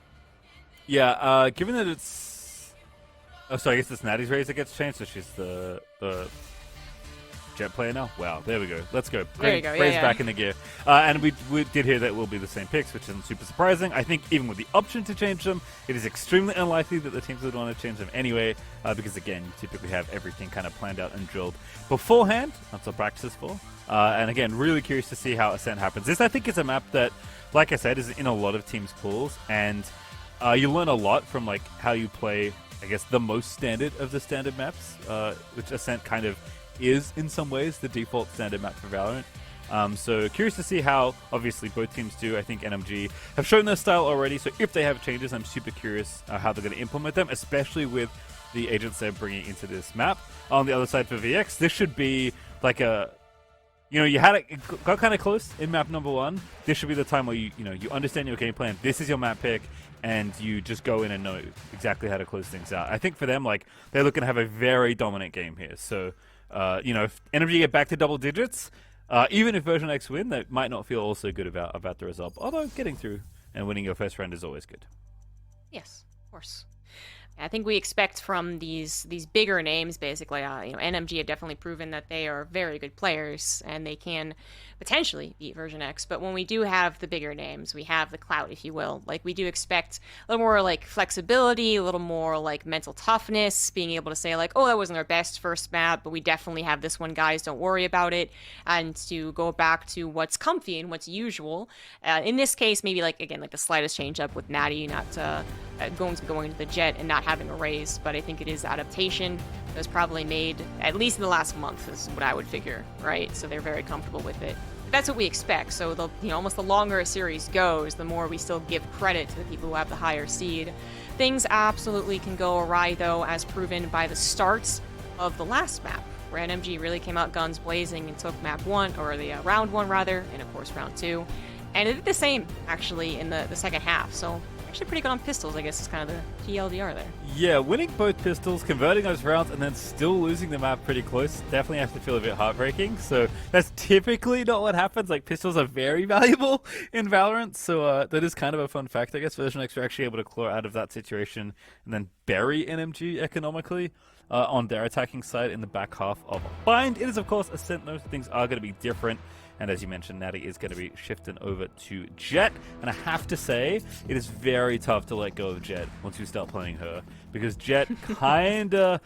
Yeah, given that it's... Oh, so I guess it's Natty's Raze that gets changed, so she's the Jet player now? Wow, there we go. Let's go. There you go. Raze Yeah. back in the gear. And we did hear that it will be the same picks, which isn't super surprising. I think even with the option to change them, it is extremely unlikely that the teams would want to change them anyway, because again, you typically have everything kind of planned out and drilled beforehand. That's what practice is for. And again, really curious to see how Ascent happens. This, I think, is a map that, like I said, is in a lot of teams' pools, and you learn a lot from like how you play, I guess, the most standard of the standard maps, which Ascent kind of is, in some ways, the default standard map for Valorant. So curious to see how, obviously, both teams do. I think NMG have shown their style already, so if they have changes, I'm super curious how they're going to implement them, especially with the agents they're bringing into this map. On the other side for VX, this should be like a... You know, you had it got kind of close in map number 1. This should be the time where you understand your game plan. This is your map pick, and you just go in and know exactly how to close things out. I think for them, like, they're looking to have a very dominant game here. So, if NMG get back to double digits, even if VersionX win, they might not feel also good about the result. Although getting through and winning your first round is always good. Yes, of course. I think we expect from these bigger names, basically, NMG have definitely proven that they are very good players, and they can potentially beat VersionX. But when we do have the bigger names, we have the clout, if you will. Like, we do expect a little more, like, flexibility, a little more, like, mental toughness, being able to say, like, oh, that wasn't our best first map, but we definitely have this one, guys, don't worry about it, and to go back to what's comfy and what's usual. In this case, maybe, like, again, like, the slightest change up with Natty not going into the Jet and not having a Raze, but I think it is adaptation that was probably made at least in the last month, is what I would figure, right? So they're very comfortable with it. That's what we expect. So almost the longer a series goes, the more we still give credit to the people who have the higher seed. Things absolutely can go awry, though, as proven by the start of the last map, where NMG really came out guns blazing and took map 1, or the round 1 rather, and of course round 2, and it did the same actually in the second half. So actually pretty good on pistols, I guess, is kind of the TLDR there. Yeah, winning both pistols, converting those rounds, and then still losing the map pretty close definitely has to feel a bit heartbreaking. So that's typically not what happens. Like, pistols are very valuable in Valorant, so that is kind of a fun fact, I guess. VersionX are actually able to claw out of that situation and then bury NMG economically on their attacking side in the back half of Bind. It is, of course, Ascent, though. Things are going to be different. And as you mentioned, Natty is going to be shifting over to Jet. And I have to say, it is very tough to let go of Jet once you start playing her. Because Jet kinda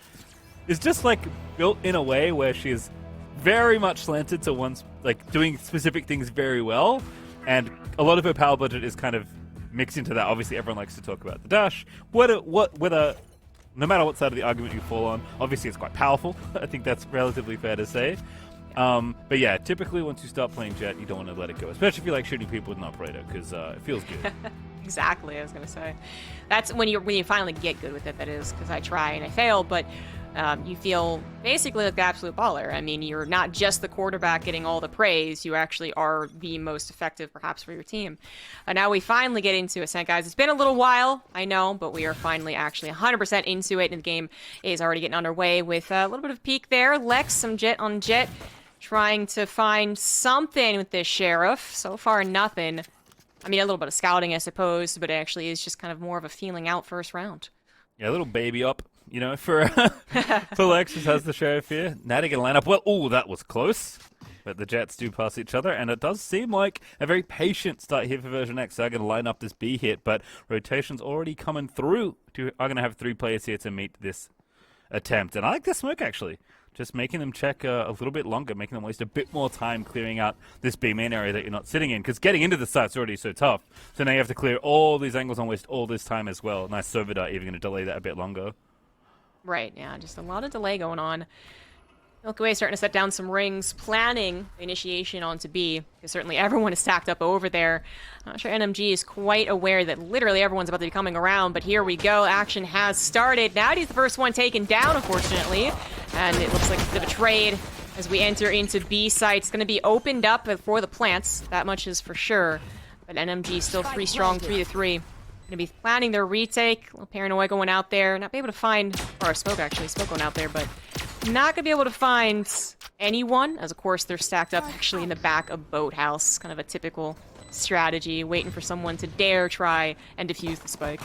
is just like built in a way where she is very much slanted to one's, like, doing specific things very well. And a lot of her power budget is kind of mixed into that. Obviously, everyone likes to talk about the dash. Whether no matter what side of the argument you fall on, obviously it's quite powerful. I think that's relatively fair to say. But yeah, typically once you start playing Jet, you don't want to let it go, especially if you like shooting people with an operator, because it feels good. Exactly, I was gonna say. That's when you finally get good with it. That is, because I try and I fail, but you feel basically like the absolute baller. I mean, you're not just the quarterback getting all the praise, you actually are the most effective, perhaps, for your team. Now we finally get into Ascent, guys. It's been a little while, I know, but we are finally actually 100% into it, and the game is already getting underway with a little bit of peek there. Lex, some Jet on Jet, trying to find something with this Sheriff. So far, nothing. I mean, a little bit of scouting, I suppose, but it actually is just kind of more of a feeling out first round. Yeah, a little baby up, for Lex, who has the Sheriff here. Natty can line up well. Oh, that was close. But the Jets do pass each other, and it does seem like a very patient start here for VersionX. They're going to line up this B hit, but rotation's already coming through. Are going to have 3 players here to meet this attempt. And I like this smoke, actually. Just making them check a little bit longer, making them waste a bit more time clearing out this B main area that you're not sitting in, because getting into the site's already so tough. So now you have to clear all these angles and waste all this time as well. Nice server dart, even going to delay that a bit longer. Right, yeah, just a lot of delay going on. Milky Way starting to set down some rings, planning the initiation onto B, because certainly everyone is stacked up over there. I'm not sure NMG is quite aware that literally everyone's about to be coming around, but here we go. Action has started. Natty's the first one taken down, unfortunately, and it looks like a bit of a trade as we enter into B site. It's going to be opened up for the plants, that much is for sure, but NMG still 3 strong, 3-3. Gonna be planning their retake. A little paranoia going out there. Not be able to find, or smoke actually, smoke going out there, but not gonna be able to find anyone, as of course they're stacked up actually in the back of Boathouse. Kind of a typical strategy, waiting for someone to dare try and defuse the spike.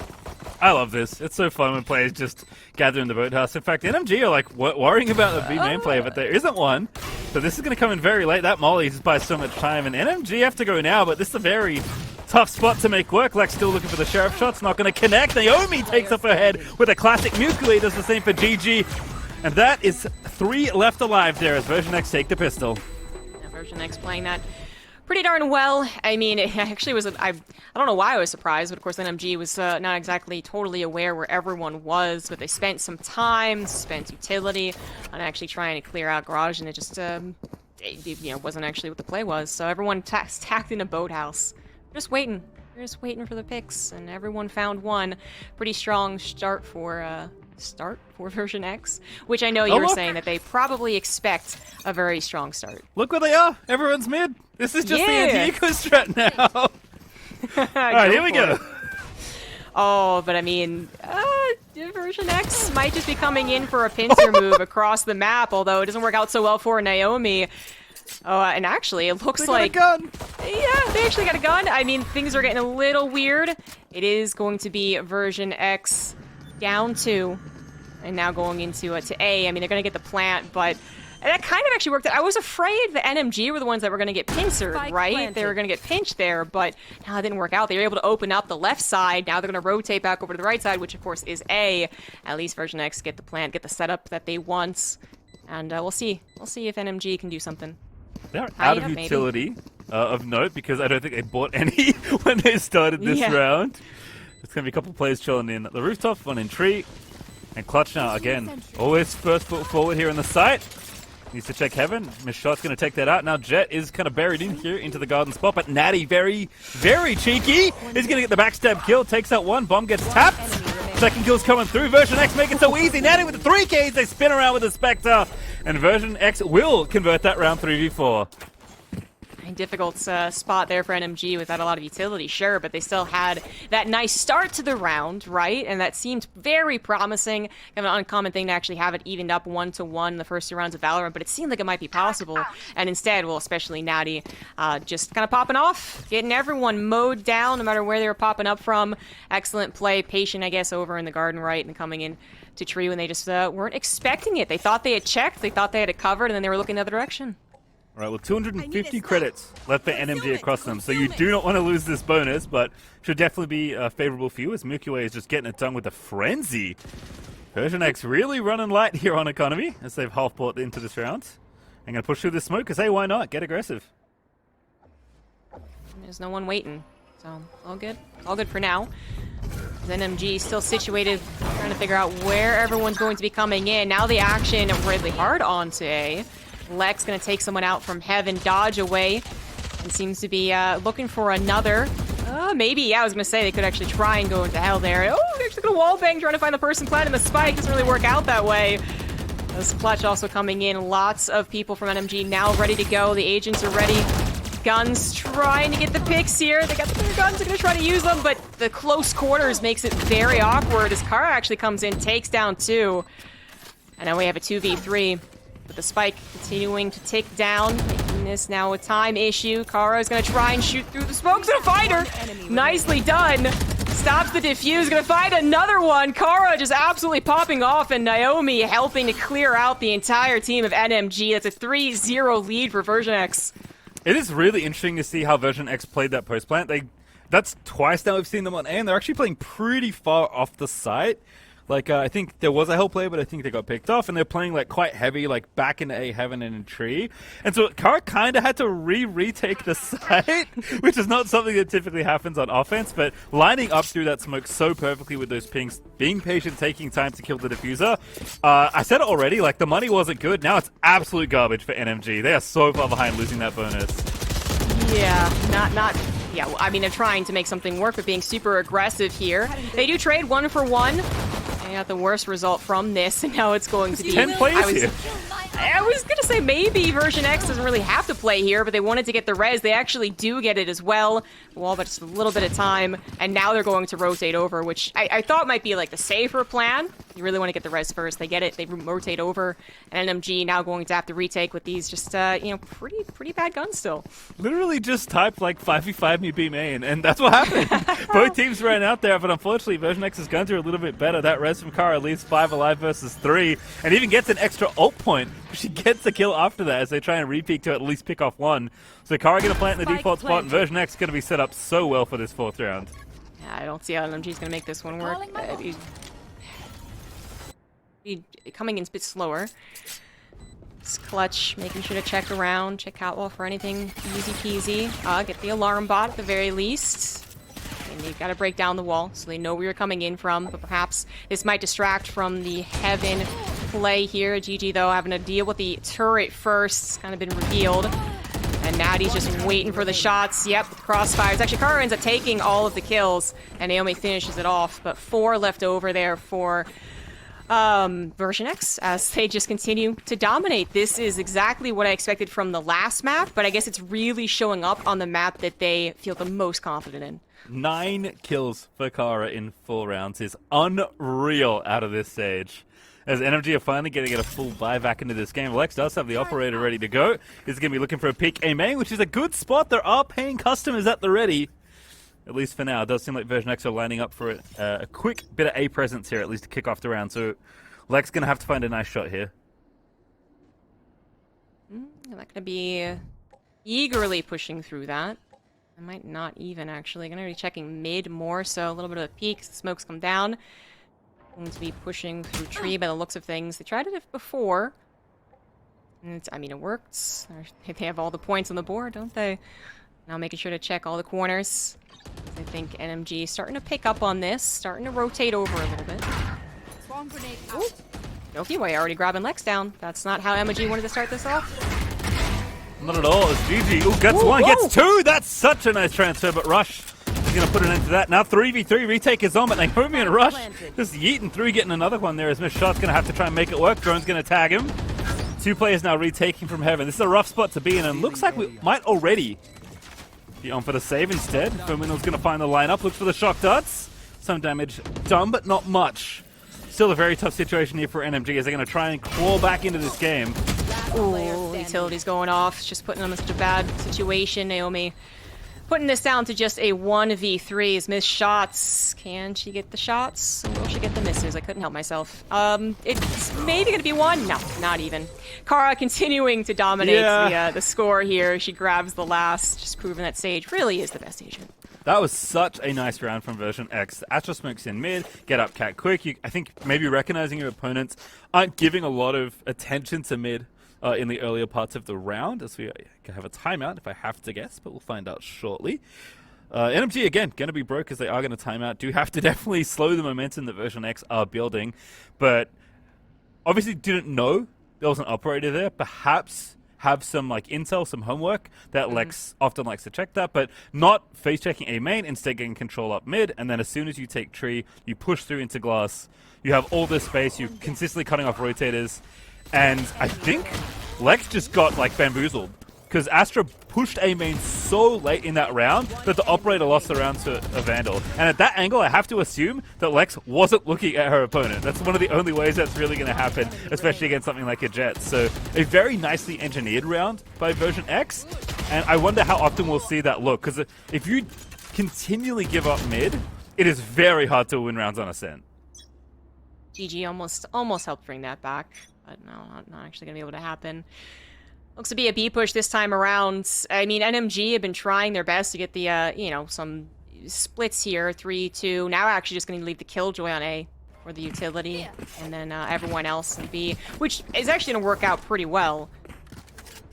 I love this. It's so fun when players just gather in the Boathouse. In fact, NMG are like worrying about the B main player, but there isn't one. So this is going to come in very late. That Molly just buys so much time, and NMG have to go now, but this is a very tough spot to make work. Lex still looking for the Sheriff shots, not going to connect. Naomi takes off her head with a classic Milky, does the same for GG. And that is 3 left alive there as VersionX take the pistol. Yeah, VersionX playing that pretty darn well. I mean, it actually was, I don't know why I was surprised, but of course NMG was not exactly totally aware where everyone was, but they spent some time, spent utility on actually trying to clear out Garage, and it just, wasn't actually what the play was. So everyone stacked in a Boathouse. Just waiting. They're just waiting for the picks, and everyone found one. Pretty strong start for VersionX, which I know you were saying that they probably expect a very strong start. Look where they are. Everyone's mid. This is just the Indigo strat now. Alright, here we go. Oh, but I mean, VersionX might just be coming in for a pincer move across the map, although it doesn't work out so well for Naomi. Oh, and actually, it looks like... got a gun. Yeah, they actually got a gun. I mean, things are getting a little weird. It is going to be VersionX down 2, and now going into to A. I mean, they're going to get the plant, but that kind of actually worked out. I was afraid the NMG were the ones that were going to get pincered, right? They were going to get pinched there, but no, it didn't work out. They were able to open up the left side. Now they're going to rotate back over to the right side, which of course is A. At least VersionX get the plant, get the setup that they want, and we'll see. We'll see if NMG can do something. They're out of utility of note, because I don't think they bought any when they started this round. There's going to be a couple players chilling in the rooftop, one in tree. And Clutch now, again, always first foot forward here in the site. Needs to check Heaven. Miss Shot's going to take that out. Now Jet is kind of buried in here into the garden spot, but Natty, very, very cheeky. He's going to get the backstab kill, takes out one, bomb gets tapped. Second kill's coming through. VersionX make it so easy. Natty with the 3 Ks, they spin around with the Spectre. And VersionX will convert that round 3v4. Difficult spot there for NMG without a lot of utility, sure, but they still had that nice start to the round, right? And that seemed very promising. Kind of an uncommon thing to actually have it evened up 1-1 the first 2 rounds of Valorant, but it seemed like it might be possible. And instead, well, especially Natty, just kind of popping off, getting everyone mowed down no matter where they were popping up from. Excellent play, patient, I guess, over in the garden right, and coming in to tree when they just weren't expecting it. They thought they had checked, they thought they had it covered, and then they were looking the other direction. Right, well, 250 credits left for NMG across them, so you do not want to lose this bonus, but should definitely be favorable for you, as Milky Way is just getting it done with a frenzy. VersionX really running light here on economy, as they've half-bought into this round. I'm going to push through this smoke, because hey, why not? Get aggressive. There's no one waiting, so all good. All good for now. NMG still situated, trying to figure out where everyone's going to be coming in. Now the action really hard onto A. Lex going to take someone out from Heaven, dodge away, and seems to be looking for another. Maybe, yeah, I was going to say they could actually try and go into hell there. Oh, they're actually going to wallbang, trying to find the person planting the spike. Doesn't really work out that way. This Clutch also coming in. Lots of people from NMG now ready to go. The agents are ready. Guns trying to get the picks here. They got their guns, they're going to try to use them, but the close quarters makes it very awkward as Kara actually comes in, takes down 2. And now we have a 2v3. But the spike continuing to tick down, making this now a time issue. Kara is going to try and shoot through the smoke's going to find her. Nicely done. Stops the defuse, going to find another one. Kara just absolutely popping off, and Naomi helping to clear out the entire team of NMG. That's a 3-0 lead for VersionX. It is really interesting to see how VersionX played that post plant. That's twice now we've seen them on A, and they're actually playing pretty far off the site. Like, I think there was a hell play, but I think they got picked off, and they're playing, like, quite heavy, like, back into A, heaven, and in tree. And so Kara kind of had to retake the site, which is not something that typically happens on offense, but lining up through that smoke so perfectly with those pings, being patient, taking time to kill the diffuser. I said it already, like, the money wasn't good. Now it's absolute garbage for NMG. They are so far behind losing that bonus. Yeah, yeah, well, I mean, they're trying to make something work, but being super aggressive here. They do trade 1 for 1. They got the worst result from this, and now it's going to be... 10 plays here. I was going to say maybe VersionX doesn't really have to play here, but they wanted to get the res. They actually do get it as well. Well, but just a little bit of time, and now they're going to rotate over, which I thought might be like the safer plan. You really want to get the res first. They get it. They rotate over, and NMG now going to have to retake with these just, you know, pretty bad guns still. Literally just typed like 5v5 me B main, and that's what happened. Both teams ran out there, but unfortunately VersionX's guns are a little bit better. That res from Kara leaves 5 alive versus 3, and even gets an extra ult point. She gets a kill after that as they try and repeak to at least pick off 1. So Kara going to plant in the default spot, and VersionX going to be set up so well for this 4th round. Yeah, I don't see how NMG's going to make this one work. Coming in a bit slower. It's clutch, making sure to check around, check out wall for anything easy peasy. Get the alarm bot at the very least. And you've got to break down the wall so they know where you're coming in from, but perhaps this might distract from the heaven play here. GG though having to deal with the turret first. It's kind of been revealed. And Natty's just waiting for the shots. Yep, crossfires. Actually, Kara ends up taking all of the kills, and Naomi finishes it off, but 4 left over there for VersionX as they just continue to dominate. This is exactly what I expected from the last map, but I guess it's really showing up on the map that they feel the most confident in. 9 kills for Kara in 4 rounds is unreal out of this stage. As NMG are finally getting a full buy back into this game. Lex does have the operator ready to go. He's going to be looking for a peek A main, which is a good spot. There are paying customers at the ready. At least for now. It does seem like VersionX are lining up for a quick bit of A presence here, at least to kick off the round. So Lex going to have to find a nice shot here. I'm not going to be eagerly pushing through that. I might not even, actually. Going to be checking mid more, so a little bit of a peek. Smokes come down. Going to be pushing through tree by the looks of things. They tried it before. And I mean, it works. They have all the points on the board, don't they? Now making sure to check all the corners. I think NMG is starting to pick up on this. Starting to rotate over a little bit. Ooh. Milky Way already grabbing Lex down. That's not how NMG wanted to start this off. Not at all. It's GG. Ooh, gets 1, gets 2. That's such a nice transfer, but Rush is going to put an end to that. Now 3v3 retake is on, but Naomi and Rush just yeeting through, getting another one there as Miss Shot's going to have to try and make it work. Drone's going to tag him. 2 players now retaking from heaven. This is a rough spot to be in, and looks like we might already be on for the save instead. Firmino's going to find the lineup, look for the shock darts. Some damage done, but not much. Still a very tough situation here for NMG as they're going to try and claw back into this game. Ooh, utility's going off. It's just putting them in such a bad situation. Naomi putting this down to just a 1v3 as missed shots. Can she get the shots? Or will she get the misses? I couldn't help myself. It's maybe going to be 1. No, not even. Kara continuing to dominate the score here. She grabs the last, just proving that Sage really is the best agent. That was such a nice round from VersionX. Astra smokes in mid, get up cat quick. I think maybe recognizing your opponents aren't giving a lot of attention to mid in the earlier parts of the round, as we have a timeout if I have to guess, but we'll find out shortly. NMG, again, going to be broke as they are going to time out. Do have to definitely slow the momentum that VersionX are building, but obviously didn't know there was an operator there. Perhaps have some like intel, some homework that Lex often likes to check that, but not face checking A main, instead getting control up mid, and then as soon as you take tree, you push through into glass, you have all this space, you're consistently cutting off rotators, and I think Lex just got like bamboozled, because Astra pushed A main so late in that round that the operator lost the round to a Vandal. And at that angle, I have to assume that Lex wasn't looking at her opponent. That's one of the only ways that's really going to happen, especially against something like a Jet. So a very nicely engineered round by VersionX, and I wonder how often we'll see that look, because if you continually give up mid, it is very hard to win rounds on Ascent. GG almost helped bring that back, but no, not actually going to be able to happen. Looks to be a B push this time around. I mean, NMG have been trying their best to get the, you know, some splits here, 3-2. Now actually just going to leave the Killjoy on A. for the utility, and then everyone else in B, which is actually going to work out pretty well.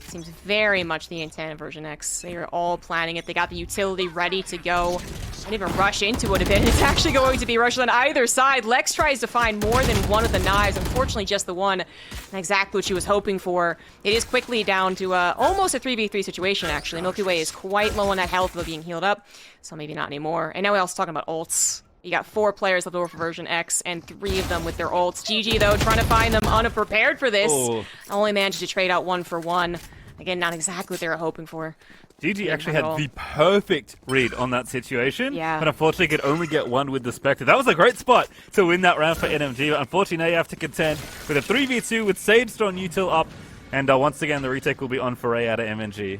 Seems very much the intent of VersionX. They are all planning it. They got the utility ready to go. Don't even rush into it a bit. It's actually going to be rushed on either side. Lex tries to find more than one of the knives. Unfortunately, just the one. Not exactly what she was hoping for. It is quickly down to almost a 3v3 situation, actually. Milky Way is quite low on that health, though being healed up. So maybe not anymore. And now we're also talking about ults. You got 4 players left over for VersionX, and 3 of them with their ults. GG, though, trying to find them unprepared for this. Oh. Only managed to trade out 1 for 1. Again, not exactly what they were hoping for. GG actually had the perfect read on that situation, but unfortunately could only get 1 with the Spectre. That was a great spot to win that round for NMG, but unfortunately now you have to contend with a 3v2 with Sage Storm util up, and once again the retake will be on for A out of MNG.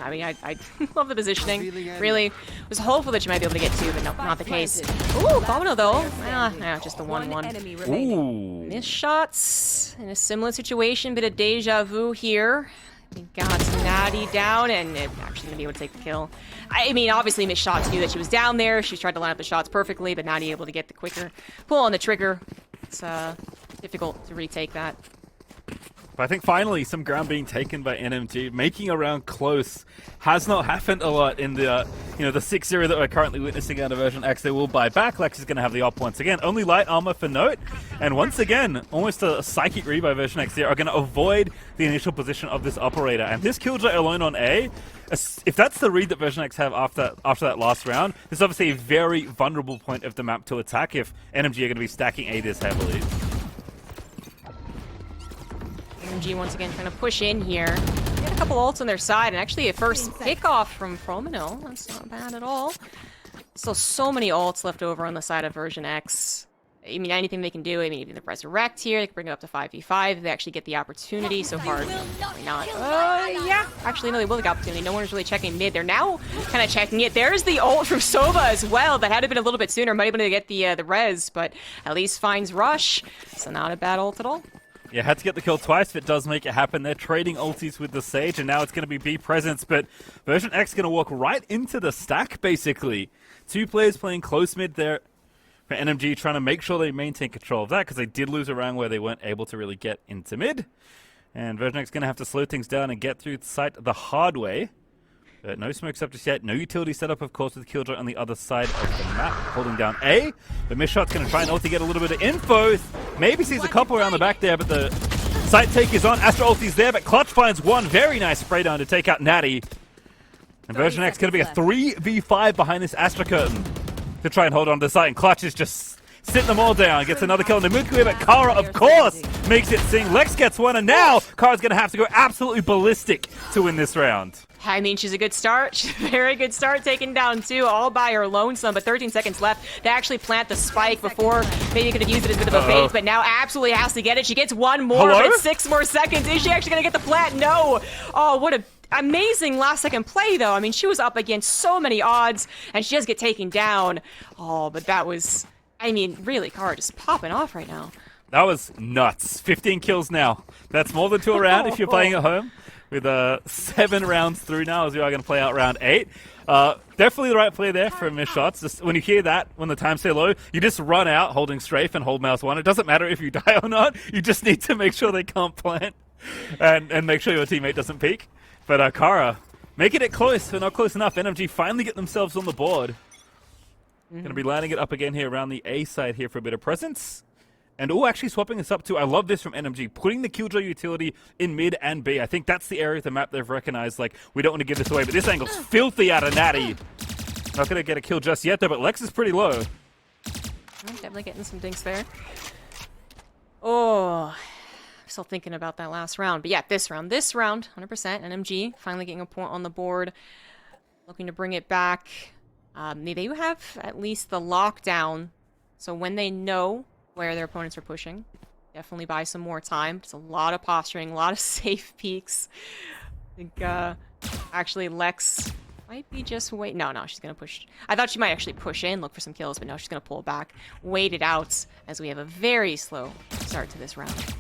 I mean, I love the positioning. Really was hopeful that you might be able to get 2, but no, not the case. Ooh, Bono though. Just the 1-1. Ooh. Missed shots in a similar situation, bit of deja vu here. We got Natty down, and actually gonna be able to take the kill. I mean, obviously missed shots, knew that she was down there. She tried to line up the shots perfectly, but not able to get the quicker pull on the trigger. It's difficult to retake that. But I think finally some ground being taken by NMG, making a round close. Has not happened a lot in the the 6-0 that we're currently witnessing out of VersionX. They will buy back. Lex is going to have the op once again. Only light armor for Note. And once again, almost a psychic read by VersionX here, are going to avoid the initial position of this operator. And this Killjoy alone on A, if that's the read that VersionX have after that last round, this is obviously a very vulnerable point of the map to attack if NMG are going to be stacking A this heavily. NMG once again trying to push in here. They had a couple ults on their side, and actually a first pickoff from Fromino. That's not bad at all. Still so many ults left over on the side of VersionX. I mean, anything they can do. I mean, even the resurrect here, they can bring it up to 5v5 if they actually get the opportunity. So far, probably not. Yeah. Actually, no, they will get the opportunity. No one is really checking mid. They're now kind of checking it. There's the ult from Sova as well. That had to have been a little bit sooner. Might have been able to get the res, but at least finds Rush. So not a bad ult at all. Yeah, had to get the kill twice, but it does make it happen. They're trading ultis with the Sage, and now it's going to be B presence, but VersionX going to walk right into the stack, basically. 2 players playing close mid there for NMG, trying to make sure they maintain control of that, because they did lose a round where they weren't able to really get into mid. And VersionX going to have to slow things down and get through the site the hard way. But no smokes up just yet. No utility setup, of course, with Killjoy on the other side of the map, holding down A. The miss shot's going to try and ulti get a little bit of info. Maybe sees a couple around the back there, but the site take is on. Astra ulti's there, but Clutch finds 1 very nice spray down to take out Natty. And VersionX going to be a 3v5 behind this Astra curtain to try and hold on to the site. And Clutch is just sitting them all down. Gets another kill on the Milky Way, but Kara, of course, makes it sing. Lex gets 1, and now Kara's going to have to go absolutely ballistic to win this round. I mean, she's a good start. She's a very good start, taking down 2 all by her lonesome, but 13 seconds left to actually plant the spike before maybe could have used it as a bit of a bait, but now absolutely has to get it. She gets 1 more, but it's 6 more seconds. Is she actually going to get the plant? No. Oh, what a amazing last-second play, though. I mean, she was up against so many odds, and she does get taken down. Oh, but that was, I mean, really, Kara just popping off right now. That was nuts. 15 kills now. That's more than 2 a round if you're playing at home. With 7 rounds through now as we are going to play out round 8. Definitely the right play there for missed shots. Just when you hear that, when the times stay low, you just run out holding strafe and hold mouse 1. It doesn't matter if you die or not. You just need to make sure they can't plant and make sure your teammate doesn't peek. But Kara, making it close, but not close enough. NMG finally get themselves on the board. Going to be lining it up again here around the A side here for a bit of presence. And actually swapping this up too. I love this from NMG, putting the Killjoy utility in mid and B. I think that's the area of the map they've recognized, like, we don't want to give this away, but this angle's filthy out of Natty. Not going to get a kill just yet, though, but Lex is pretty low. Definitely getting some dinks there. Oh, still thinking about that last round. But yeah, this round, 100%. NMG finally getting a point on the board. Looking to bring it back. They do have at least the lockdown, so when they know where their opponents are pushing, definitely buy some more time. It's a lot of posturing, a lot of safe peeks. I think actually Lex might be just wait. No, she's gonna push. I thought she might actually push in, look for some kills, but no, she's gonna pull back, wait it out as we have a very slow start to this round.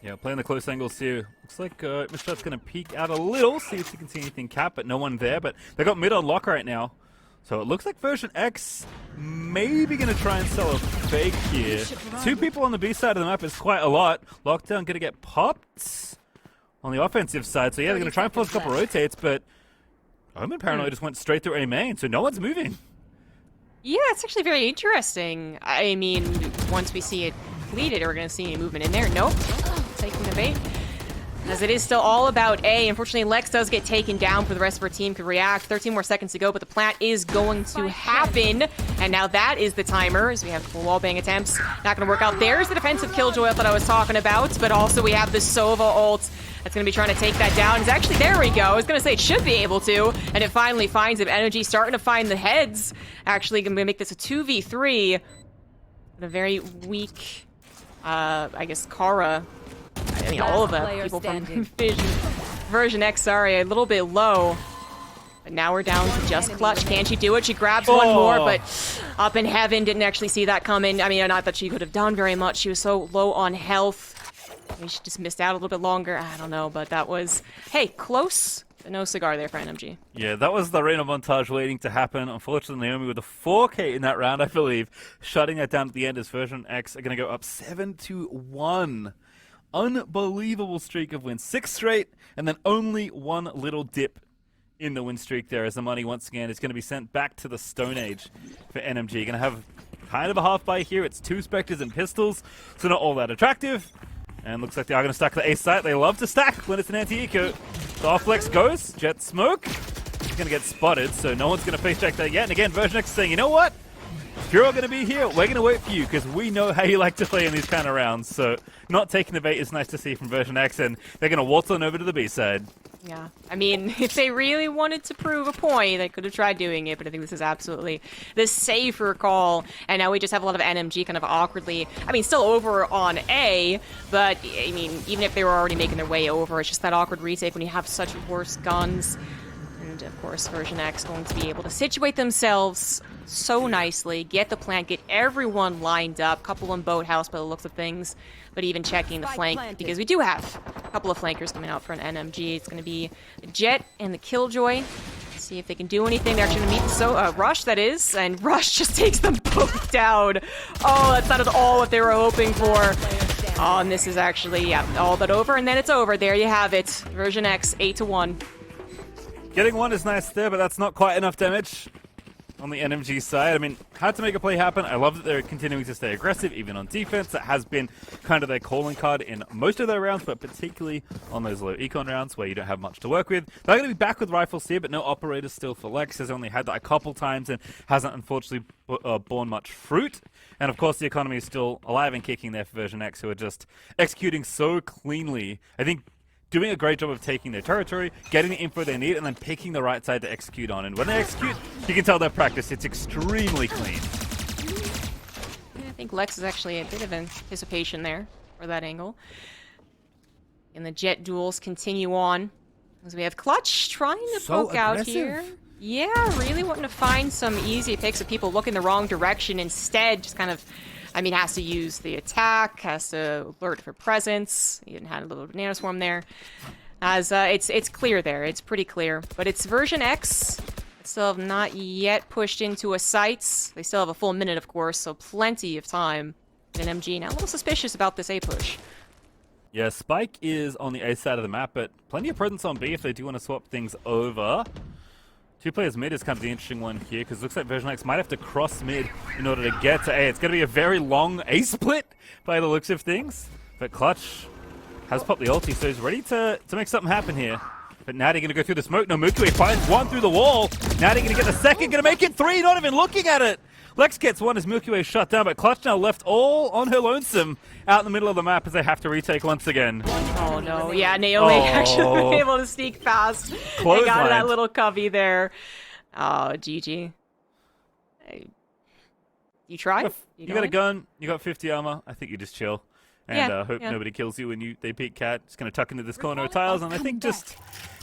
Yeah, playing the close angles here. Looks like Michelle's gonna peek out a little, see if you can see anything cap, but no one there. But they got mid on lock right now. So it looks like Version X maybe going to try and sell a fake here. 2 people on the B side of the map is quite a lot. Lockdown going to get popped on the offensive side. So yeah, they're going to try and force a couple rotates, but Omen Paranoid just went straight through A main, so no one's moving. Yeah, it's actually very interesting. I mean, once we see it completed, we're going to see any movement in there. Nope. Taking the bait. As it is still all about A. Unfortunately, Lex does get taken down for the rest of our team could react. 13 more seconds to go, but the plant is going to happen. And now that is the timer, as we have a couple wallbang attempts. Not going to work out. There's the defensive killjoy I thought I was talking about, but also we have the Sova ult that's going to be trying to take that down. It's actually, there we go. I was going to say it should be able to, and it finally finds him. NMG starting to find the heads. Actually going to make this a 2v3. A very weak, I guess, Kara. I mean, all of the people from VersionX, sorry, a little bit low. But now we're down to just Clutch. Can she do it? She grabs one more, but up in heaven, didn't actually see that coming. I mean, not that she could have done very much. She was so low on health. Maybe she just missed out a little bit longer. I don't know, but that was, hey, close. No cigar there for NMG. Yeah, that was the Reina montage waiting to happen. Unfortunately, Naomi with a 4K in that round, I believe, shutting that down at the end as Version X are going to go up 7-1. Unbelievable streak of wins. 6 straight, and then only one little dip in the win streak there as the money once again is going to be sent back to the Stone Age for NMG. Going to have kind of a half buy here. It's 2 Spectres and pistols, so not all that attractive. And looks like they are going to stack the A site. They love to stack when it's an anti-eco. The off-flex goes. Jet smoke. He's going to get spotted, so no one's going to face check that yet. And again, VersionX saying, you know what? If you're all going to be here, we're going to wait for you because we know how you like to play in these kind of rounds. So not taking the bait is nice to see from VersionX, and they're going to waltz on over to the B side. Yeah, I mean, if they really wanted to prove a point, they could have tried doing it, but I think this is absolutely the safer call. And now we just have a lot of NMG kind of awkwardly, I mean, still over on A, but, I mean, even if they were already making their way over, it's just that awkward retake when you have such worse guns. And, of course, VersionX going to be able to situate themselves so nicely, get the plant, get everyone lined up, couple in boathouse by the looks of things, but even checking the flank, because we do have a couple of flankers coming out for an NMG. It's going to be Jet and the Killjoy. See if they can do anything. They're actually going to meet Rush, that is, and Rush just takes them both down. Oh, that's not at all what they were hoping for. Oh, and this is actually, yeah, all but over, and then it's over. There you have it. VersionX, 8-1. Getting one is nice there, but that's not quite enough damage on the NMG side. I mean, had to make a play happen. I love that they're continuing to stay aggressive, even on defense. That has been kind of their calling card in most of their rounds, but particularly on those low econ rounds where you don't have much to work with. They're going to be back with rifles here, but no operators still for Lex. Has only had that a couple times and hasn't unfortunately borne much fruit. And of course, the economy is still alive and kicking there for VersionX, who are just executing so cleanly. I think doing a great job of taking their territory, getting the info they need, and then picking the right side to execute on. And when they execute, you can tell their practice. It's extremely clean. Yeah, I think Lex is actually a bit of anticipation there for that angle. And the Jet duels continue on. As we have Clutch trying to poke out here. Yeah, really wanting to find some easy picks of people looking the wrong direction. Instead, just kind of, I mean, has to use the attack, has to alert for presence. He even had a little banana swarm there. As it's clear there, it's pretty clear. But it's VersionX. Still have not yet pushed into a site. They still have a full minute, of course, so plenty of time. And NMG now a little suspicious about this A push. Yeah, Spike is on the A side of the map, but plenty of presence on B if they do want to swap things over. 2 players mid is kind of the interesting one here, because it looks like VersionX might have to cross mid in order to get to A. It's going to be a very long A split by the looks of things. But Clutch has popped the ulti, so he's ready to make something happen here. But Natty going to go through the smoke. No, Mukiwe finds one through the wall. Natty going to get the second, going to make it 3, not even looking at it. Lex gets one as Milky Way shut down, but Clutch now left all on her lonesome out in the middle of the map as they have to retake once again. Oh no, yeah, Naomi actually able to sneak past. They got that little covey there. Oh, GG. You try? You got a gun, you got 50 armor, I think you just chill. And hope nobody kills you when they peek cat. Just going to tuck into this corner of tiles, and I think just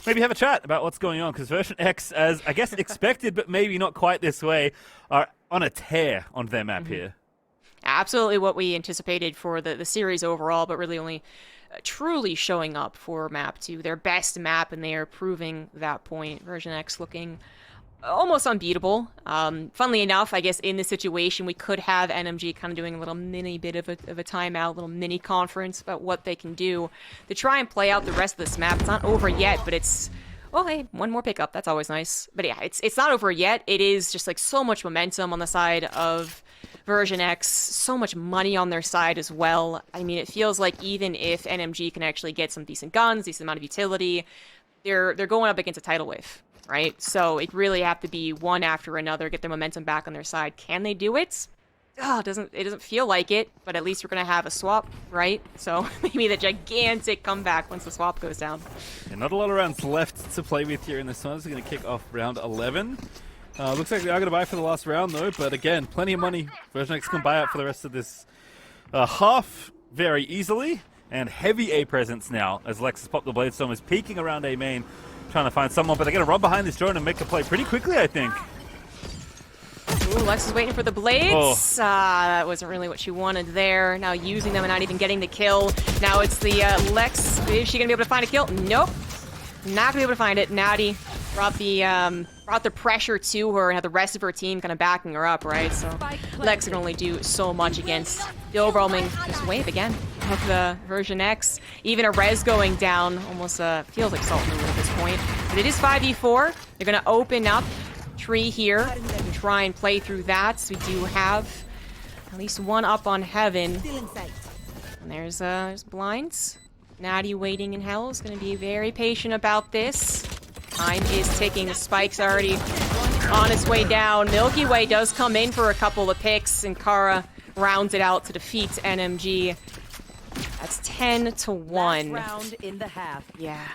maybe have a chat about what's going on, because VersionX, as I guess expected, but maybe not quite this way, are on a tear on their map here. Absolutely what we anticipated for the series overall, but really only truly showing up for map 2, their best map, and they are proving that point. VersionX looking almost unbeatable. Funnily enough, I guess in this situation, we could have NMG kind of doing a little mini bit of a timeout, little mini conference about what they can do to try and play out the rest of this map. It's not over yet, but it's... Oh, hey, one more pickup. That's always nice. But yeah, it's not over yet. It is just like so much momentum on the side of VersionX, so much money on their side as well. I mean, it feels like even if NMG can actually get some decent guns, decent amount of utility, they're going up against a tidal wave, right? So it really have to be one after another, get their momentum back on their side. Can they do it? Oh, it doesn't feel like it, but at least we're gonna have a swap, right? So maybe the gigantic comeback once the swap goes down. Yeah, not a lot of rounds left to play with here in this one. This is going to kick off round 11. Looks like they are going to buy for the last round though, but again, plenty of money. VersionX can buy out for the rest of this half very easily. And heavy A presence now as Lexus Pop the Bladestorm is peeking around A main, trying to find someone, but they're going to run behind this drone and make the play pretty quickly, I think. Ooh, Lex is waiting for the blades. Oh. That wasn't really what she wanted there. Now using them and not even getting the kill. Now it's the Lex. Is she gonna be able to find a kill? Nope. Not gonna be able to find it. Natty brought the pressure to her and had the rest of her team kind of backing her up, right? So Lex can only do so much against the overwhelming just wave again of the VersionX. Even a res going down almost feels like salt in the wound at this point. But it is 5v4. They're gonna open up tree here and try and play through that. So we do have at least one up on heaven. And there's blinds. Natty waiting in hell is going to be very patient about this. Time is ticking. The spike's already on its way down. Milky Way does come in for a couple of picks, and Kara rounds it out to defeat NMG. That's 10-1. Last round in the half. Yeah.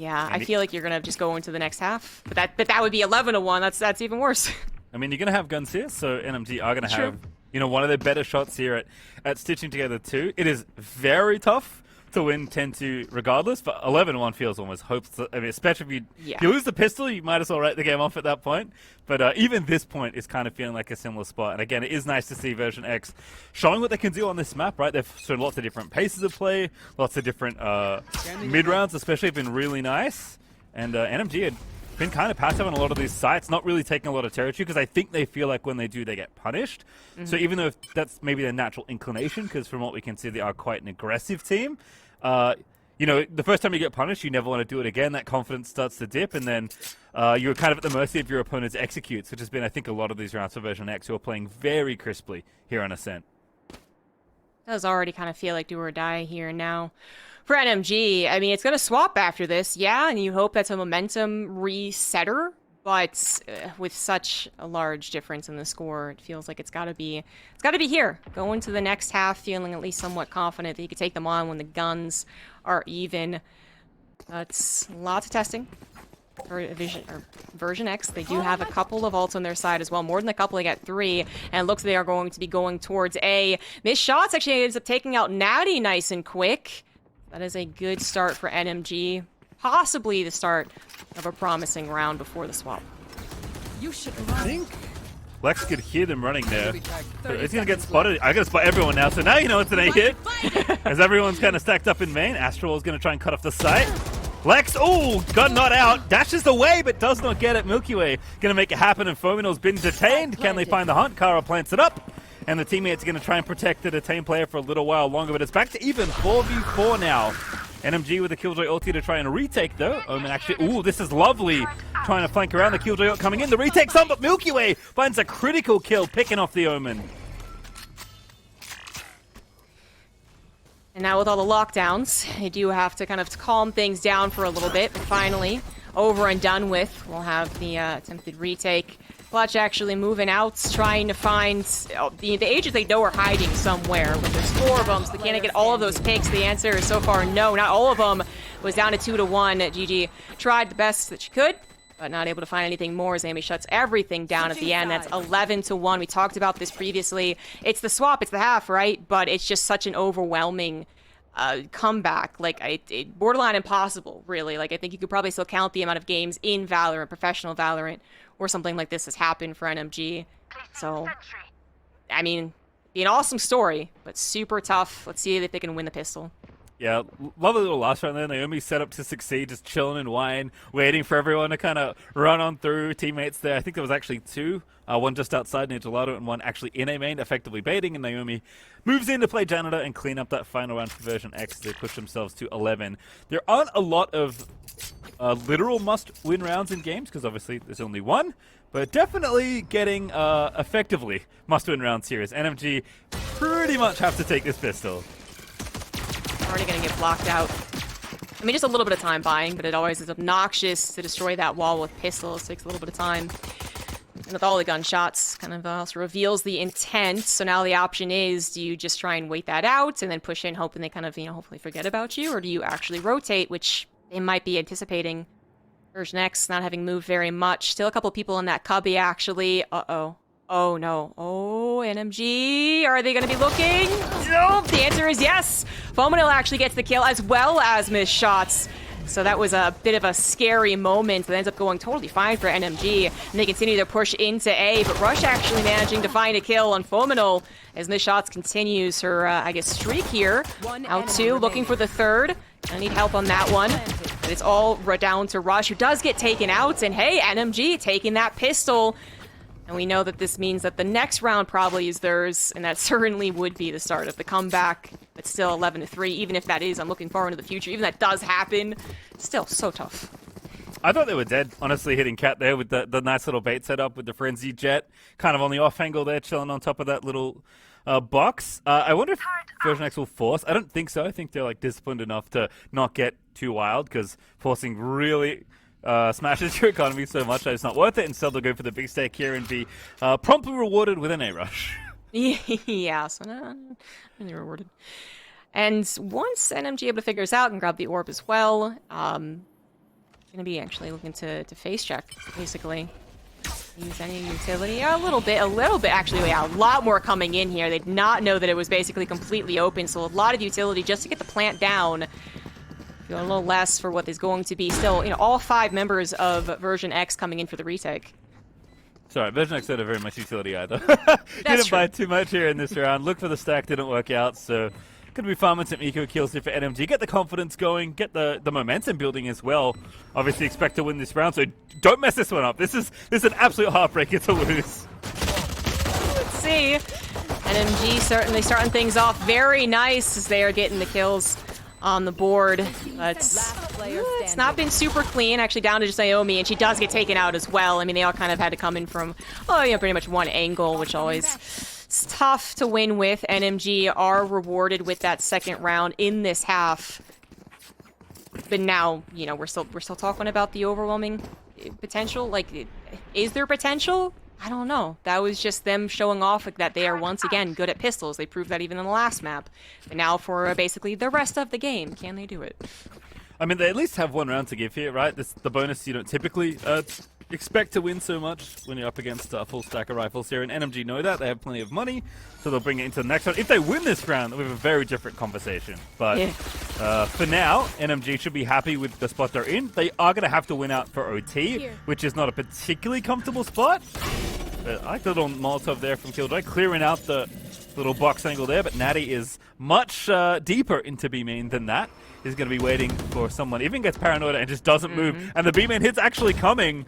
I feel like you're gonna just go into the next half, but that would be 11-1. That's even worse. I mean, you're going to have guns here, so NMG are going to have, you know, one of their better shots here at stitching together too. It is very tough to win 10-2 regardless, but 11-1 feels almost hopeless. I mean, especially if you lose the pistol, you might as well write the game off at that point. But even this point is kind of feeling like a similar spot. And again, it is nice to see VersionX showing what they can do on this map, right? They've shown lots of different paces of play, lots of different mid-rounds especially have been really nice. And NMG had been kind of passive on a lot of these sites, not really taking a lot of territory, because I think they feel like when they do, they get punished. So even though that's maybe their natural inclination, because from what we can see, they are quite an aggressive team, you know, the first time you get punished, you never want to do it again. That confidence starts to dip, and then you're kind of at the mercy of your opponent's executes, which has been, I think, a lot of these rounds for VersionX, who are playing very crisply here on Ascent. Does already kind of feel like do or die here now. For NMG, I mean, it's going to swap after this, yeah, and you hope that's a momentum resetter, but with such a large difference in the score, it feels like it's got to be here. Go into the next half feeling at least somewhat confident that you could take them on when the guns are even. That's lots of testing for VersionX. They do have a couple of ults on their side as well, more than a couple. They got 3, and it looks like they are going to be going towards A. Missed shots actually ends up taking out Natty nice and quick. That is a good start for NMG. Possibly the start of a promising round before the swap. You should I think Lex could hear them running there. But it's going to get spotted. I got to spot everyone now, so now you know it's an A hit. As everyone's kind of stacked up in main, Astral is going to try and cut off the site. Lex, got not out. Dashes away, but does not get it. Milky Way going to make it happen, and Fominal's been detained. Can they find the hunt? Kara plants it up. And the teammates are going to try and protect the detained player for a little while longer, but it's back to even 4v4 now. NMG with the Killjoy ulti to try and retake, though. Omen actually, this is lovely. Trying to flank around the Killjoy ult coming in. The retake's on, but Milky Way finds a critical kill, picking off the Omen. And now with all the lockdowns, they do have to kind of calm things down for a little bit, but finally, over and done with. We'll have the attempted retake. Clutch actually moving out, trying to find the Aegis they know are hiding somewhere, but there's 4 of them, so they can't get all of those picks. The answer is so far no, not all of them. Was down to 2-1. GG tried the best that she could, but not able to find anything more as Amy shuts everything down at the end. That's 11-1. We talked about this previously. It's the swap, it's the half, right? But it's just such an overwhelming comeback. Like, it borderline impossible, really. Like, I think you could probably still count the amount of games in Valorant, professional Valorant, where something like this has happened for NMG. So, I mean, be an awesome story, but super tough. Let's see if they can win the pistol. Yeah, lovely little last round there. Naomi set up to succeed, just chilling in wine, waiting for everyone to kind of run on through. Teammates there, I think there was actually two. One just outside near Gelato and one actually in A main, effectively baiting. And Naomi moves in to play Janitor and clean up that final round for VersionX. They push themselves to 11. There aren't a lot of literal must-win rounds in games, because obviously there's only one. But definitely getting effectively must-win rounds here, as NMG pretty much have to take this pistol. Already gonna get blocked out. I mean, just a little bit of time buying, but it always is obnoxious to destroy that wall with pistols. It takes a little bit of time. And with all the gunshots, kind of also reveals the intent. So now the option is, do you just try and wait that out and then push in, hoping they kind of, hopefully forget about you? Or do you actually rotate, which they might be anticipating? VersionX not having moved very much. Still a couple people in that cubby, actually. Uh-oh. Oh, no. Oh, NMG. Are they going to be looking? Nope. The answer is yes. Fominil actually gets the kill, as well as missed shots. So that was a bit of a scary moment that ends up going totally fine for NMG. And they continue to push into A, but Rush actually managing to find a kill on Fominil as missed shots continues her, I guess, streak here. Out two, looking for the third. I need help on that one. But it's all down to Rush, who does get taken out. And hey, NMG taking that pistol. And we know that this means that the next round probably is theirs, and that certainly would be the start of the comeback. But still 11-3, even if that is, I'm looking forward to the future. Even if that does happen, still so tough. I thought they were dead, honestly, hitting Cat there with the nice little bait setup with the Frenzy Jet, kind of on the off angle there, chilling on top of that little box. I wonder if VersionX will force. I don't think so. I think they're like disciplined enough to not get too wild, because forcing really smashes your economy so much that it's not worth it. Instead, they'll go for the big stake here and be promptly rewarded with an A-rush. Yeah, so not really rewarded. And once NMG able to figure this out and grab the orb as well, gonna be actually looking to face check, basically. Use any utility? A little bit, actually, yeah, a lot more coming in here. They did not know that it was basically completely open, so a lot of utility just to get the plant down. Feel a little less for what is going to be still, all 5 members of VersionX coming in for the retake. Sorry, VersionX had a very much utility either. That's Didn't true. buy too much here in this round. Look for the stack, didn't work out, so gonna be farming some eco kills here for NMG. Get the confidence going, get the momentum building as well. Obviously expect to win this round, so don't mess this one up. This is an absolute heartbreaker to lose. Let's see. NMG certainly starting things off very nice as they are getting the kills on the board, but it's not been super clean. Actually, down to just Naomi, and she does get taken out as well. I mean, they all kind of had to come in from, pretty much one angle, which always is tough to win with. NMG are rewarded with that second round in this half, but now, we're still talking about the overwhelming potential. Like, is there potential? I don't know. That was just them showing off that they are once again good at pistols. They proved that even in the last map. But now for basically the rest of the game, can they do it? I mean, they at least have one round to give here, right? This the bonus you don't typically expect to win so much when you're up against a full stack of rifles here. And NMG know that. They have plenty of money, so they'll bring it into the next round. If they win this round, we have a very different conversation. But for now, NMG should be happy with the spot they're in. They are going to have to win out for OT, which is not a particularly comfortable spot. I like the little Molotov there from Killjoy, clearing out the little box angle there, but Natty is much deeper into B-main than that. He's going to be waiting for someone, even gets paranoid and just doesn't move, and the B-main hit's actually coming.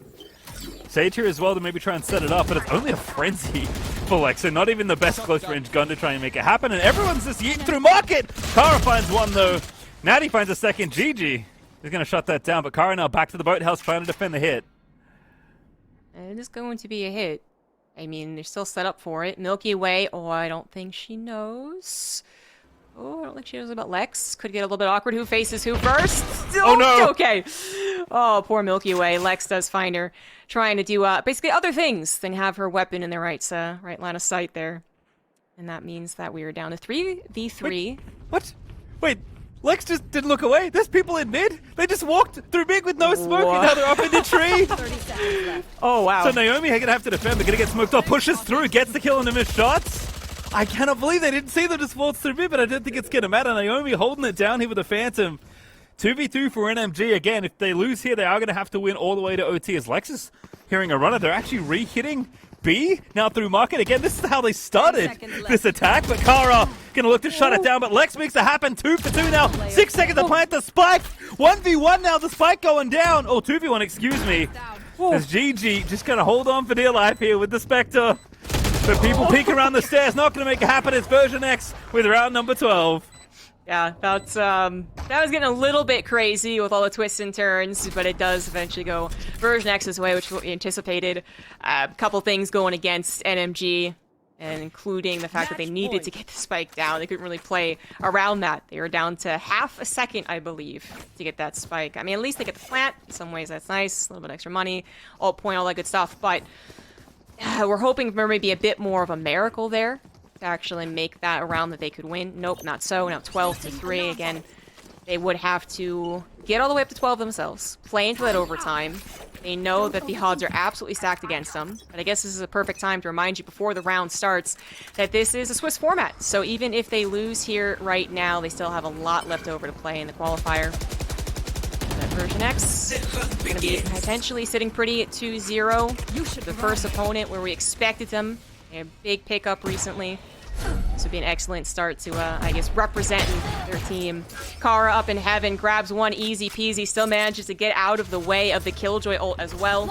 Sage here as well to maybe try and set it up, but it's only a frenzy for Lex, so not even the best close-range gun to try and make it happen, and everyone's just yeeting through market! Kara finds one, though. Natty finds a second. GG is going to shut that down, but Kara now back to the boathouse trying to defend the hit. It is going to be a hit. I mean, they're still set up for it. Milky Way, I don't think she knows. I don't think she knows about Lex. Could get a little bit awkward. Who faces who first? Oh, no! Okay. Oh, poor Milky Way. Lex does find her trying to do basically other things than have her weapon in the right line of sight there. And that means that we are down to 3v3. Wait, what? Wait, Lex just didn't look away? There's people in mid? They just walked through mid with no smoke, and now they're up in the tree? 30 seconds left. Oh, wow. So Naomi gonna have to defend, but gonna get smoked off, pushes through, gets the kill on the missed shots. I cannot believe they didn't see them just waltz through mid, but I don't think it's gonna matter. Naomi holding it down here with the Phantom. 2v2 for NMG. Again, if they lose here, they are gonna have to win all the way to OT. As Lex is hearing a runner, they're actually re-hitting B now through market. Again, this is how they started 10 seconds left. this attack, but Kara gonna look to shut it down, but Lex makes it happen. 2 for 2 now. 6 seconds to plant the spike. 1v1 now, the spike going down. Oh, 2v1, excuse me. As GG just gonna hold on for dear life here with the Spectre. But people peek around the stairs, not gonna make it happen. It's VersionX with round number 12. Yeah, that was getting a little bit crazy with all the twists and turns, but it does eventually go VersionX's way, which we anticipated. A couple things going against NMG, and including the fact that they needed to get the spike down. They couldn't really play around that. They were down to half a second, I believe, to get that spike. I mean, at least they get the plant. In some ways, that's nice. A little bit extra money, ult point, all that good stuff. But we're hoping for maybe a bit more of a miracle there to actually make that a round that they could win. Nope, not so. Now 12 to 3 again. They would have to get all the way up to 12 themselves, play into that overtime. They know that the odds are absolutely stacked against them, but I guess this is a perfect time to remind you before the round starts that this is a Swiss format. So even if they lose here right now, they still have a lot left over to play in the qualifier. That VersionX going to be potentially sitting pretty at 2-0. The first opponent where we expected them. A big pickup recently. This would be an excellent start to, I guess, representing their team. Kara up in heaven, grabs one easy peasy, still manages to get out of the way of the Killjoy ult as well.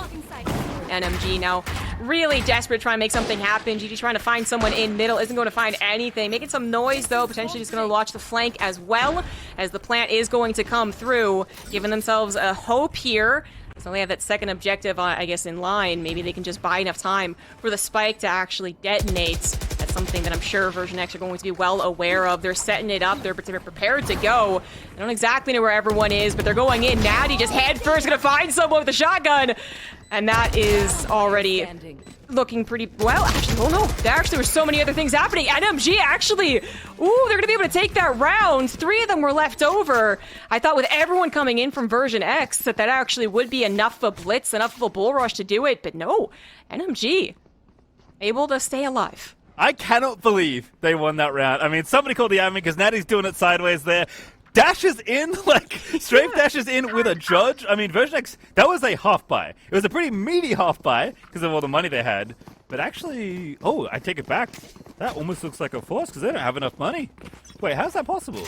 NMG now really desperate to try and make something happen. GG trying to find someone in middle, isn't going to find anything. Making some noise, though, potentially just going to watch the flank as well, as the plant is going to come through, giving themselves a hope here. So they have that second objective, I guess, in line. Maybe they can just buy enough time for the spike to actually detonate. That's something that I'm sure VersionX are going to be well aware of. They're setting it up. They're prepared to go. They don't exactly know where everyone is, but they're going in. Natty just head first, going to find someone with a shotgun. And that is already looking pretty well. Actually, oh no, there actually were so many other things happening. NMG actually, ooh, they're gonna be able to take that round. 3 of them were left over. I thought with everyone coming in from VersionX that actually would be enough of a blitz, enough of a bull rush to do it, but no, NMG able to stay alive. I cannot believe they won that round. I mean, somebody called the admin because Natty's doing it sideways there. Dashes in, like, strafe dashes in with a judge. I mean, VersionX, that was a half buy. It was a pretty meaty half buy because of all the money they had. But actually, oh, I take it back. That almost looks like a force because they don't have enough money. Wait, how's that possible? All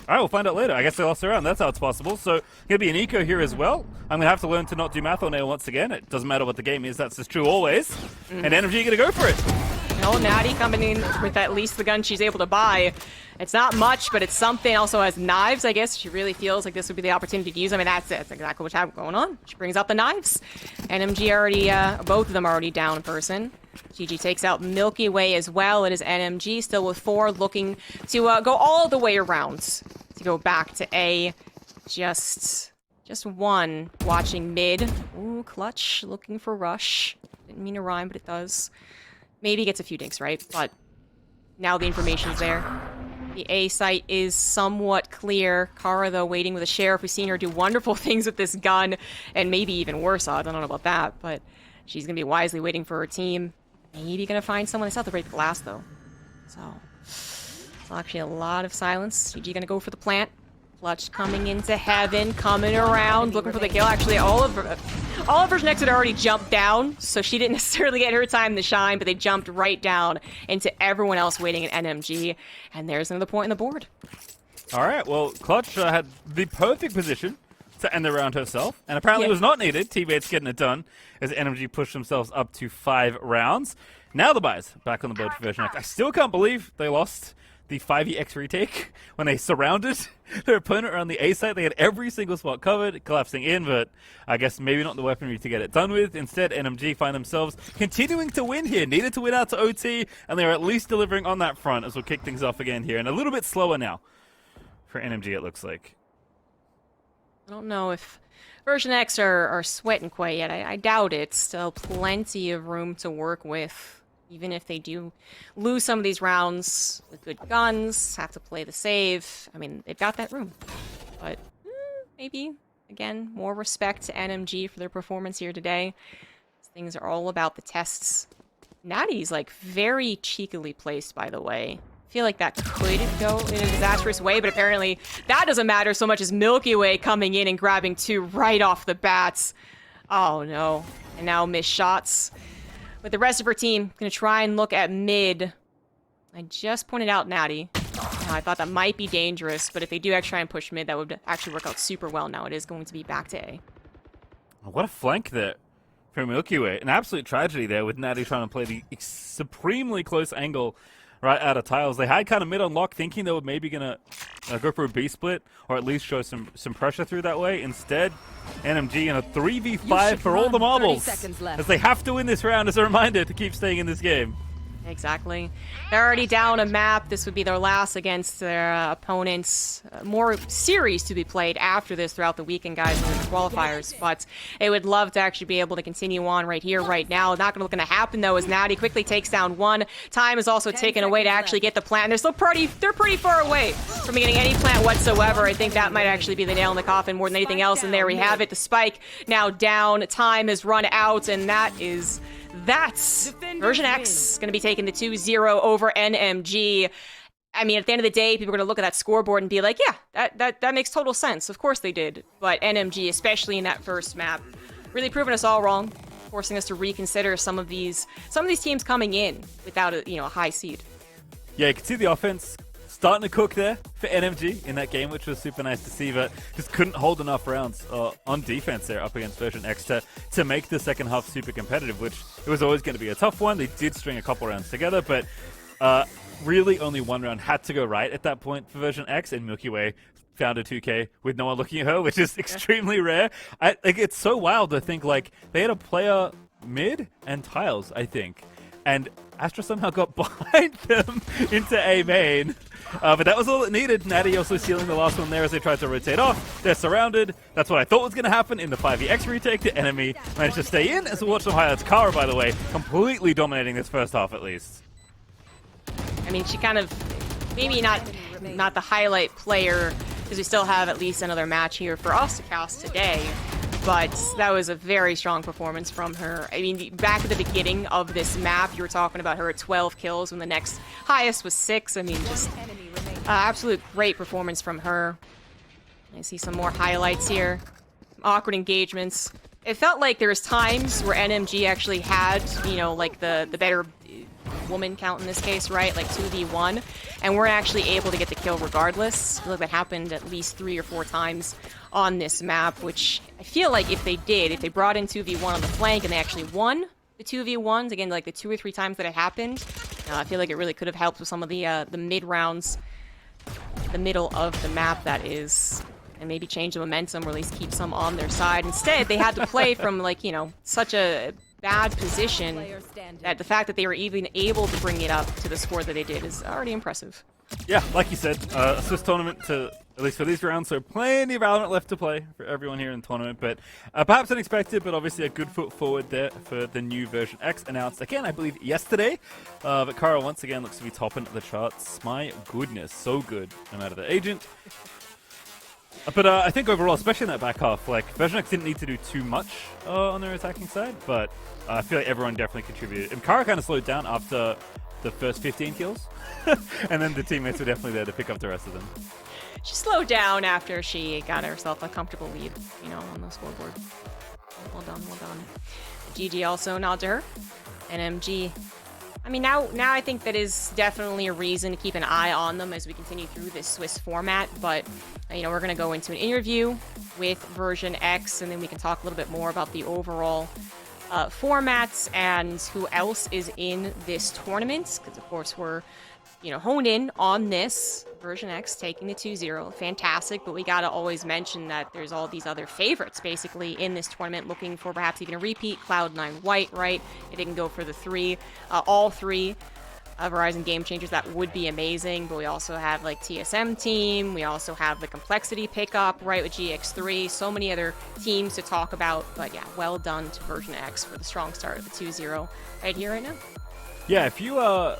right, we'll find out later. I guess they lost their round. That's how it's possible. So, going to be an eco here as well. I'm going to have to learn to not do math on air once again. It doesn't matter what the game is. That's just true always. And NMG going to go for it. No, Natty coming in with at least the gun she's able to buy. It's not much, but it's something. Also has knives, I guess. She really feels like this would be the opportunity to use. I mean, that's it. That's exactly what's going on. She brings out the knives. NMG already, both of them already down in person. GG takes out Milky Way as well. It is NMG still with 4, looking to go all the way around to go back to A. Just 1 watching mid. Ooh, clutch, looking for rush. Didn't mean to rhyme, but it does. Maybe gets a few dinks right, but now the information's there. The A site is somewhat clear. Kara, though, waiting with a sheriff. We've seen her do wonderful things with this gun, and maybe even worse odds. I don't know about that, but she's going to be wisely waiting for her team. Maybe going to find someone. It's not the break glass, though. So, it's actually a lot of silence. GG going to go for the plant. Clutch coming into heaven, coming around, looking for the kill. Actually, all of VersionX had already jumped down, so she didn't necessarily get her time to shine, but they jumped right down into everyone else waiting at NMG, and there's another point on the board. All right, well, Clutch had the perfect position to end the round herself, and apparently it was not needed. Teammates getting it done as NMG pushed themselves up to 5 rounds. Now the buys back on the board for VersionX. I still can't believe they lost the 5EX retake when they surrounded their opponent around the A site. They had every single spot covered, collapsing in, but I guess maybe not the weaponry to get it done with. Instead, NMG find themselves continuing to win here. Needed to win out to OT, and they're at least delivering on that front as we'll kick things off again here. And a little bit slower now for NMG, it looks like. I don't know if VersionX are sweating quite yet. I doubt it. Still plenty of room to work with. Even if they do lose some of these rounds with good guns, have to play the save. I mean, they've got that room. But maybe, again, more respect to NMG for their performance here today. These things are all about the tests. Natty's, like, very cheekily placed, by the way. I feel like that could go in a disastrous way, but apparently that doesn't matter so much as Milky Way coming in and grabbing 2 right off the bats. Oh, no. And now missed shots. With the rest of her team, gonna try and look at mid. I just pointed out Natty. I thought that might be dangerous, but if they do actually try and push mid, that would actually work out super well now. It is going to be back to A. What a flank there from Milky Way. An absolute tragedy there with Natty trying to play the supremely close angle right out of tiles. They had kind of mid on lock, thinking they were maybe going to go for a B split or at least show some pressure through that way. Instead, NMG in a 3v5 for all the marbles, as they have to win this round as a reminder to keep staying in this game. Exactly. They're already down a map. This would be their last against their opponents. More series to be played after this throughout the weekend, guys, in the qualifiers. But they would love to actually be able to continue on right here, right now. Not going to happen, though, as Natty quickly takes down one. Time is also taken away to actually get the plant. They're pretty far away from getting any plant whatsoever. I think that might actually be the nail in the coffin more than anything else. And there we have it. The spike now down. Time has run out, and that's VersionX going to be taking the 2-0 over NMG. I mean, at the end of the day, people are going to look at that scoreboard and be like, yeah, that makes total sense. Of course they did. But NMG, especially in that first map, really proving us all wrong, forcing us to reconsider some of these teams coming in without a high seed. Yeah, you can see the offense starting to cook there for NMG in that game, which was super nice to see, but just couldn't hold enough rounds on defense there up against VersionX to make the second half super competitive, which it was always going to be a tough one. They did string a couple rounds together, but really only one round had to go right at that point for VersionX, and Milky Way found a 2K with no one looking at her, which is extremely rare. It's so wild to think, like, they had a player mid and tiles, I think, and Astra somehow got behind them into A main. But that was all it needed. Natty also sealing the last one there as they tried to rotate off. They're surrounded. That's what I thought was going to happen in the 5vx retake. The enemy managed to stay in, as we watch some highlights. Kara, by the way, completely dominating this first half at least. I mean, she kind of, maybe not the highlight player, because we still have at least another match here for us to cast today. But that was a very strong performance from her. I mean, back at the beginning of this map, you were talking about her at 12 kills when the next highest was 6. I mean, just absolute great performance from her. I see some more highlights here. Awkward engagements. It felt like there was times where NMG actually had, like the better woman count in this case, right? Like 2v1, and we're actually able to get the kill regardless. I feel like that happened at least 3 or 4 times on this map, which I feel like if they brought in 2v1 on the flank and they actually won the 2v1s, again, like the 2 or 3 times that it happened, I feel like it really could have helped with some of the mid rounds, the middle of the map, that is, and maybe change the momentum or at least keep some on their side. Instead, they had to play from, like, such a bad position that the fact that they were even able to bring it up to the score that they did is already impressive. Yeah, like you said, a Swiss tournament at least for these rounds, so plenty of Valorant left to play for everyone here in the tournament, but perhaps unexpected, but obviously a good foot forward there for the new VersionX, announced again, I believe, yesterday. But Kara once again looks to be topping the charts. My goodness, so good, no matter the agent. But I think overall, especially in that back half, like, VersionX didn't need to do too much on their attacking side, but I feel like everyone definitely contributed. And Kara kind of slowed down after the first 15 kills, and then the teammates were definitely there to pick up the rest of them. She slowed down after she got herself a comfortable lead, on the scoreboard. Well done, well done. GG also nod to her. NMG. I mean, now I think that is definitely a reason to keep an eye on them as we continue through this Swiss format, but, we're going to go into an interview with VersionX, and then we can talk a little bit more about the overall formats and who else is in this tournament, because, of course, we're, honed in on this. VersionX taking the 2-0. Fantastic, but we got to always mention that there's all these other favorites, basically, in this tournament, looking for perhaps even a repeat. Cloud9 White, right? If they can go for the 3. All 3 Verizon Game Changers, that would be amazing, but we also have, like, TSM team. We also have the Complexity pickup, right, with GX3. So many other teams to talk about, but yeah, well done to VersionX for the strong start of the 2-0 right here, right now. Yeah, if you are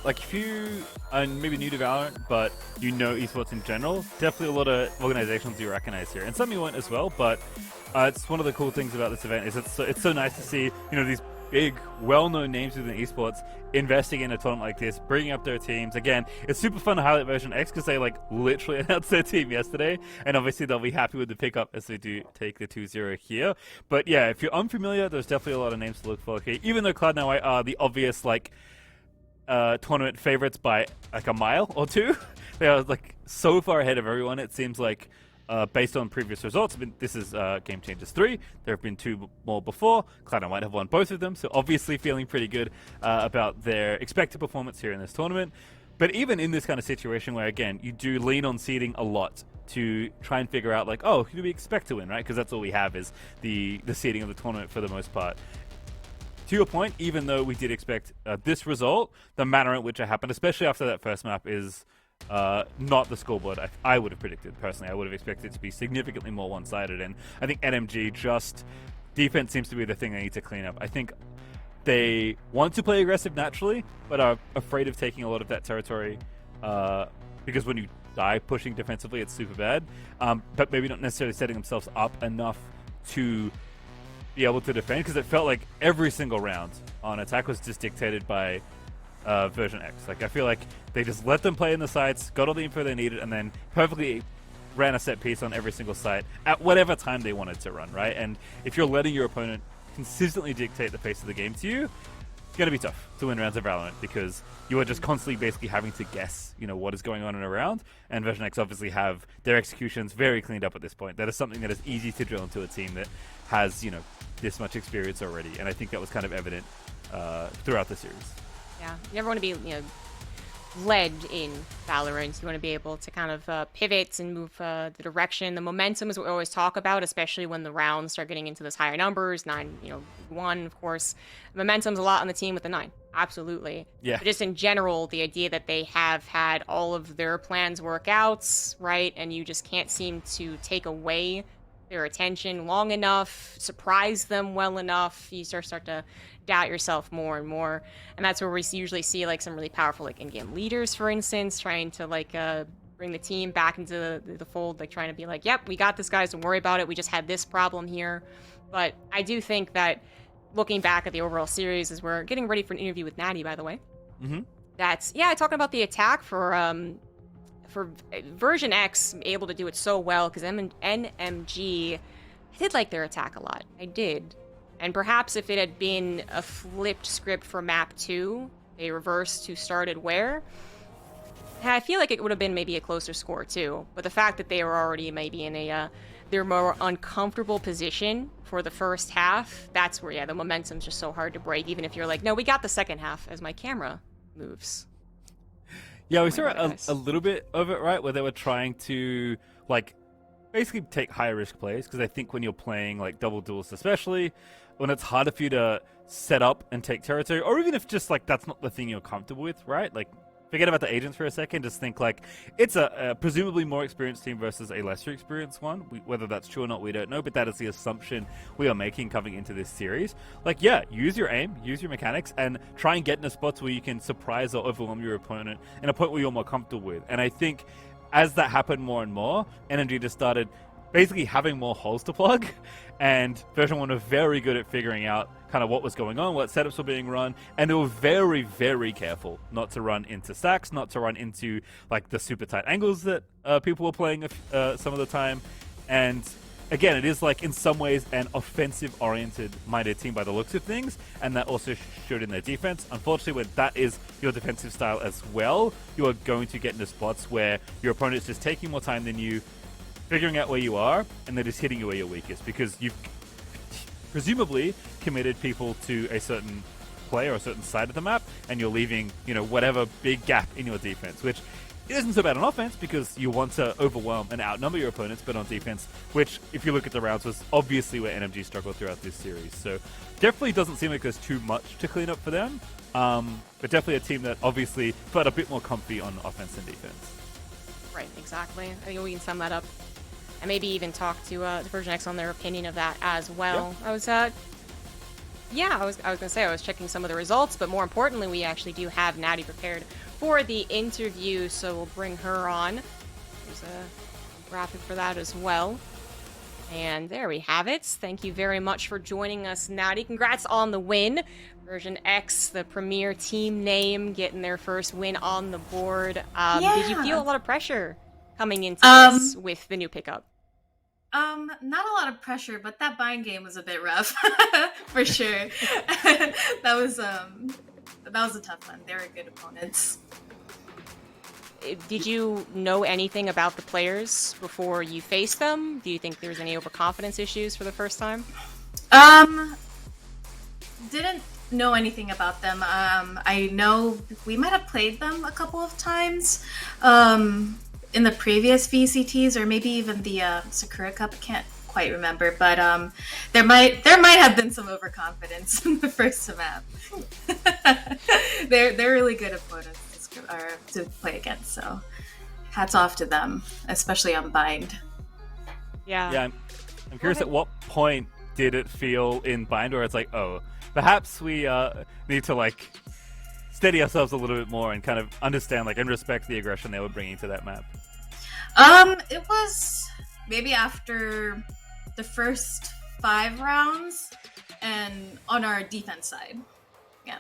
maybe new to Valorant, but you know esports in general, definitely a lot of organizations you recognize here, and some you won't as well. But it's one of the cool things about this event is it's so nice to see these big, well-known names within esports investing in a tournament like this, bringing up their teams. Again, it's super fun to highlight VersionX because they like literally announced their team yesterday, and obviously they'll be happy with the pickup as they do take the 2-0 here. But yeah, if you're unfamiliar, there's definitely a lot of names to look for here. Even though Cloud9 are the obvious like tournament favorites by like a mile or two, they are like so far ahead of everyone. It seems like. Based on previous results, I mean, this is Game Changers 3. There have been 2 more before. Cloud9 might have won both of them, so obviously feeling pretty good about their expected performance here in this tournament. But even in this kind of situation where, again, you do lean on seeding a lot to try and figure out, like, oh, who do we expect to win, right? Because that's all we have is the seeding of the tournament for the most part. To your point, even though we did expect this result, the manner in which it happened, especially after that first map, is not the scoreboard I would have predicted personally. I would have expected it to be significantly more one-sided, and I think NMG defense seems to be the thing they need to clean up. I think they want to play aggressive naturally, but are afraid of taking a lot of that territory because when you die pushing defensively, it's super bad. But maybe not necessarily setting themselves up enough to be able to defend, because it felt like every single round on attack was just dictated by VersionX. Like, I feel like they just let them play in the sites, got all the info they needed, and then perfectly ran a set piece on every single site at whatever time they wanted to run, right? And if you're letting your opponent consistently dictate the pace of the game to you, it's going to be tough to win rounds of Valorant, because you are just constantly basically having to guess, what is going on in a round. And VersionX obviously have their executions very cleaned up at this point. That is something that is easy to drill into a team that has, this much experience already. And I think that was kind of evident throughout the series. Yeah, you never want to be, led in Valorant. You want to be able to kind of pivot and move the direction. The momentum is what we always talk about, especially when the rounds start getting into those higher numbers. 9-1, of course. Momentum's a lot on the team with the 9. Absolutely. Yeah. But just in general, the idea that they have had all of their plans work out, right? And you just can't seem to take away their attention long enough, surprise them well enough, you start to doubt yourself more and more. And that's where we usually see like some really powerful like in-game leaders, for instance, trying to like bring the team back into the fold, like trying to be like, yep, we got this, guys, don't worry about it, we just had this problem here. But I do think that looking back at the overall series, as we're getting ready for an interview with Natty, by the way, that's talking about the attack for VersionX able to do it so well, because NMG, I did like their attack a lot. I did. And perhaps if it had been a flipped script for map 2, they reversed who started where, I feel like it would have been maybe a closer score too. But the fact that they were already maybe in a their more uncomfortable position for the first half, that's where, the momentum's just so hard to break, even if you're like, no, we got the second half, as my camera moves. Yeah, we saw a little bit of it, right, where they were trying to, like, basically take higher risk plays, because I think when you're playing, like, double duels especially, when it's harder for you to set up and take territory, or even if just, like, that's not the thing you're comfortable with, right? Like, forget about the agents for a second, just think, like, it's a presumably more experienced team versus a lesser experienced one. Whether that's true or not, we don't know, but that is the assumption we are making coming into this series. Like, yeah, use your aim, use your mechanics, and try and get in a spots where you can surprise or overwhelm your opponent in a point where you're more comfortable with. And I think as that happened more and more, NMG just started basically having more holes to plug, and Version 1 were very good at figuring out kind of what was going on, what setups were being run, and they were very, very careful not to run into stacks, not to run into like the super tight angles that people were playing some of the time. And again, it is like in some ways an offensive-oriented minded team by the looks of things, and that also showed in their defense. Unfortunately, when that is your defensive style as well, you are going to get into spots where your opponent is just taking more time than you, figuring out where you are, and they're just hitting you where you're weakest, because you've presumably committed people to a certain play or a certain side of the map, and you're leaving, whatever big gap in your defense, which isn't so bad on offense because you want to overwhelm and outnumber your opponents, but on defense, which, if you look at the rounds, was obviously where NMG struggled throughout this series. So definitely doesn't seem like there's too much to clean up for them, but definitely a team that obviously felt a bit more comfy on offense and defense. Right, exactly. I think we can sum that up. And maybe even talk to VersionX on their opinion of that as well. Yeah. I was gonna say I was checking some of the results, but more importantly, we actually do have Natty prepared for the interview, so we'll bring her on. There's a graphic for that as well. And there we have it. Thank you very much for joining us, Natty. Congrats on the win. VersionX, the premier team name, getting their first win on the board. Did you feel a lot of pressure coming into this with the new pickup? Not a lot of pressure, but that bind game was a bit rough, for sure. that was a tough one. They were good opponents. Did you know anything about the players before you faced them? Do you think there was any overconfidence issues for the first time? Didn't know anything about them. I know we might have played them a couple of times in the previous VCTs, or maybe even the Sakura Cup. I can't quite remember, but there might have been some overconfidence in the first map. They're really good opponents to play against, so hats off to them, especially on bind. Yeah, I'm curious, at what point did it feel in bind where it's like, oh, perhaps we need to like steady ourselves a little bit more and kind of understand and respect the aggression they were bringing to that map? It was maybe after the first 5 rounds and on our defense side. Yeah.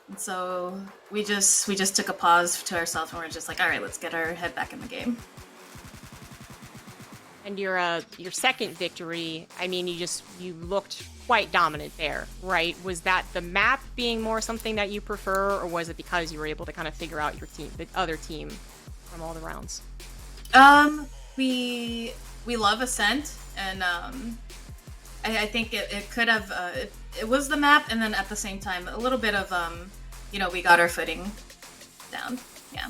And so we just took a pause to ourselves and we're just like, all right, let's get our head back in the game. And your second victory, I mean, you looked quite dominant there, right? Was that the map being more something that you prefer, or was it because you were able to kind of figure out your team, the other team, from all the rounds? We love Ascent, and I think it could have it was the map, and then at the same time a little bit of we got our footing down. Yeah.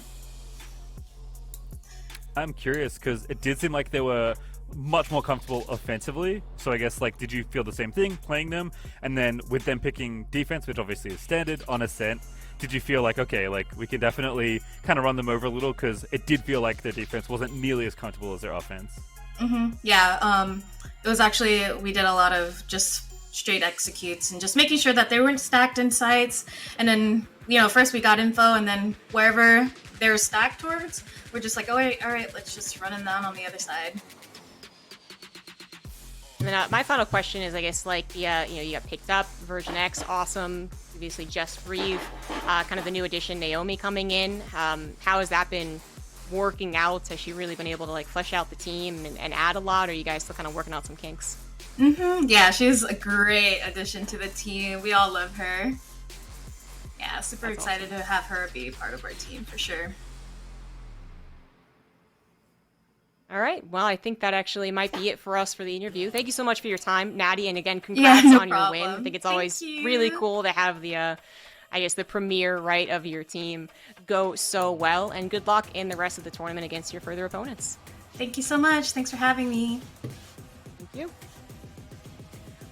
I'm curious because it did seem like they were much more comfortable offensively. So I guess did you feel the same thing playing them? And then with them picking defense, which obviously is standard on Ascent, did you feel okay, we can definitely kind of run them over a little, because it did feel like their defense wasn't nearly as comfortable as their offense? Mm-hmm. Yeah. It was actually, we did a lot of just straight executes and just making sure that they weren't stacked in sites. And then, first we got info, and then wherever they were stacked towards, we're just like, all right, let's just run them down on the other side. And then my final question is, I guess, you got picked up, VersionX, awesome. Previously Just Breathe, kind of the new addition, Naomi, coming in. How has that been working out? Has she really been able to flesh out the team and add a lot, or are you guys still kind of working out some kinks? Mm-hmm. Yeah, she's a great addition to the team. We all love her. Yeah, super That's excited awesome to have her be part of our team for sure. All right. Well, I think that actually might be it for us for the interview. Thank you so much for your time, Natty, and again, congrats on your win. I think it's always really cool to have the, the premiere, right, of your team go so well, and good luck in the rest of the tournament against your further opponents. Thank you so much. Thanks for having me. Thank you.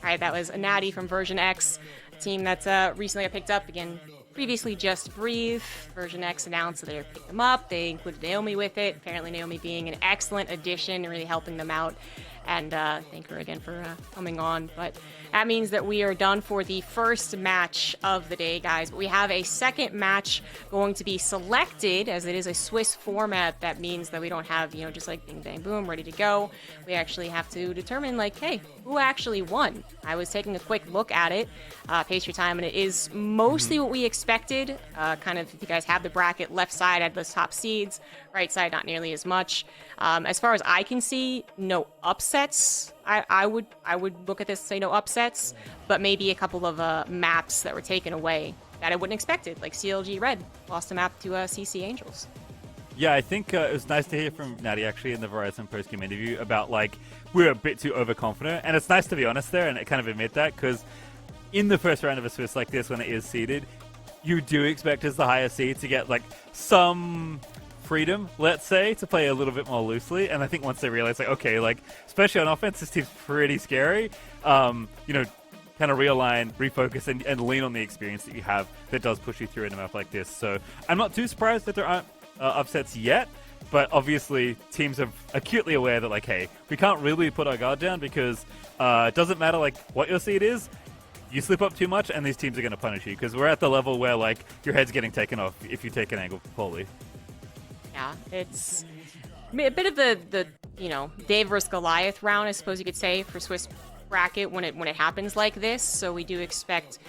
All right, that was Natty from VersionX, a team that's recently got picked up again. Previously Just Breathe. VersionX announced that they picked them up. They included Naomi with it. Apparently Naomi being an excellent addition, really helping them out. And thank her again for coming on. But that means that we are done for the first match of the day, guys. But we have a second match going to be selected, as it is a Swiss format. That means that we don't have, just bing, bang, boom, ready to go. We actually have to determine, hey, who actually won? I was taking a quick look at it, pace your time, and it is mostly what we expected. Kind of, if you guys have the bracket, left side had the top seeds, right side not nearly as much. As far as I can see, no upsets. I would look at this and say no upsets, but maybe a couple of maps that were taken away that I wouldn't expect it, like CLG Red lost a map to CC Angels. Yeah, I think it was nice to hear from Natty actually in the Verizon post-game interview about we're a bit too overconfident, and it's nice to be honest there and kind of admit that, because in the first round of a Swiss like this, when it is seeded, you do expect as the higher seed to get some freedom, let's say, to play a little bit more loosely. And I think once they realize okay, especially on offense, this team's pretty scary, kind of realign, refocus, and lean on the experience that you have that does push you through in a map like this. So I'm not too surprised that there aren't upsets yet, but obviously teams are acutely aware that hey, we can't really put our guard down, because it doesn't matter what your seed is. You slip up too much and these teams are going to punish you, because we're at the level where your head's getting taken off if you take an angle poorly. Yeah, it's a bit of the you know, Dave versus Goliath round, I suppose you could say, for Swiss bracket when it happens like this. So we do expect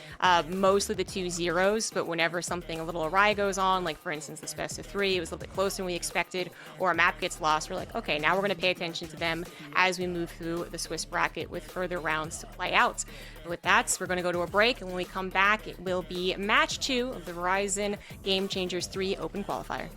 mostly the 2 zeros, but whenever something a little awry goes on, like for instance this best of 3, it was a little bit closer than we expected, or a map gets lost, we're like, okay, now we're going to pay attention to them as we move through the Swiss bracket with further rounds to play out. But with that, we're going to go to a break, and when we come back, it will be match 2 of the Verizon Game Changers 3 Open Qualifier.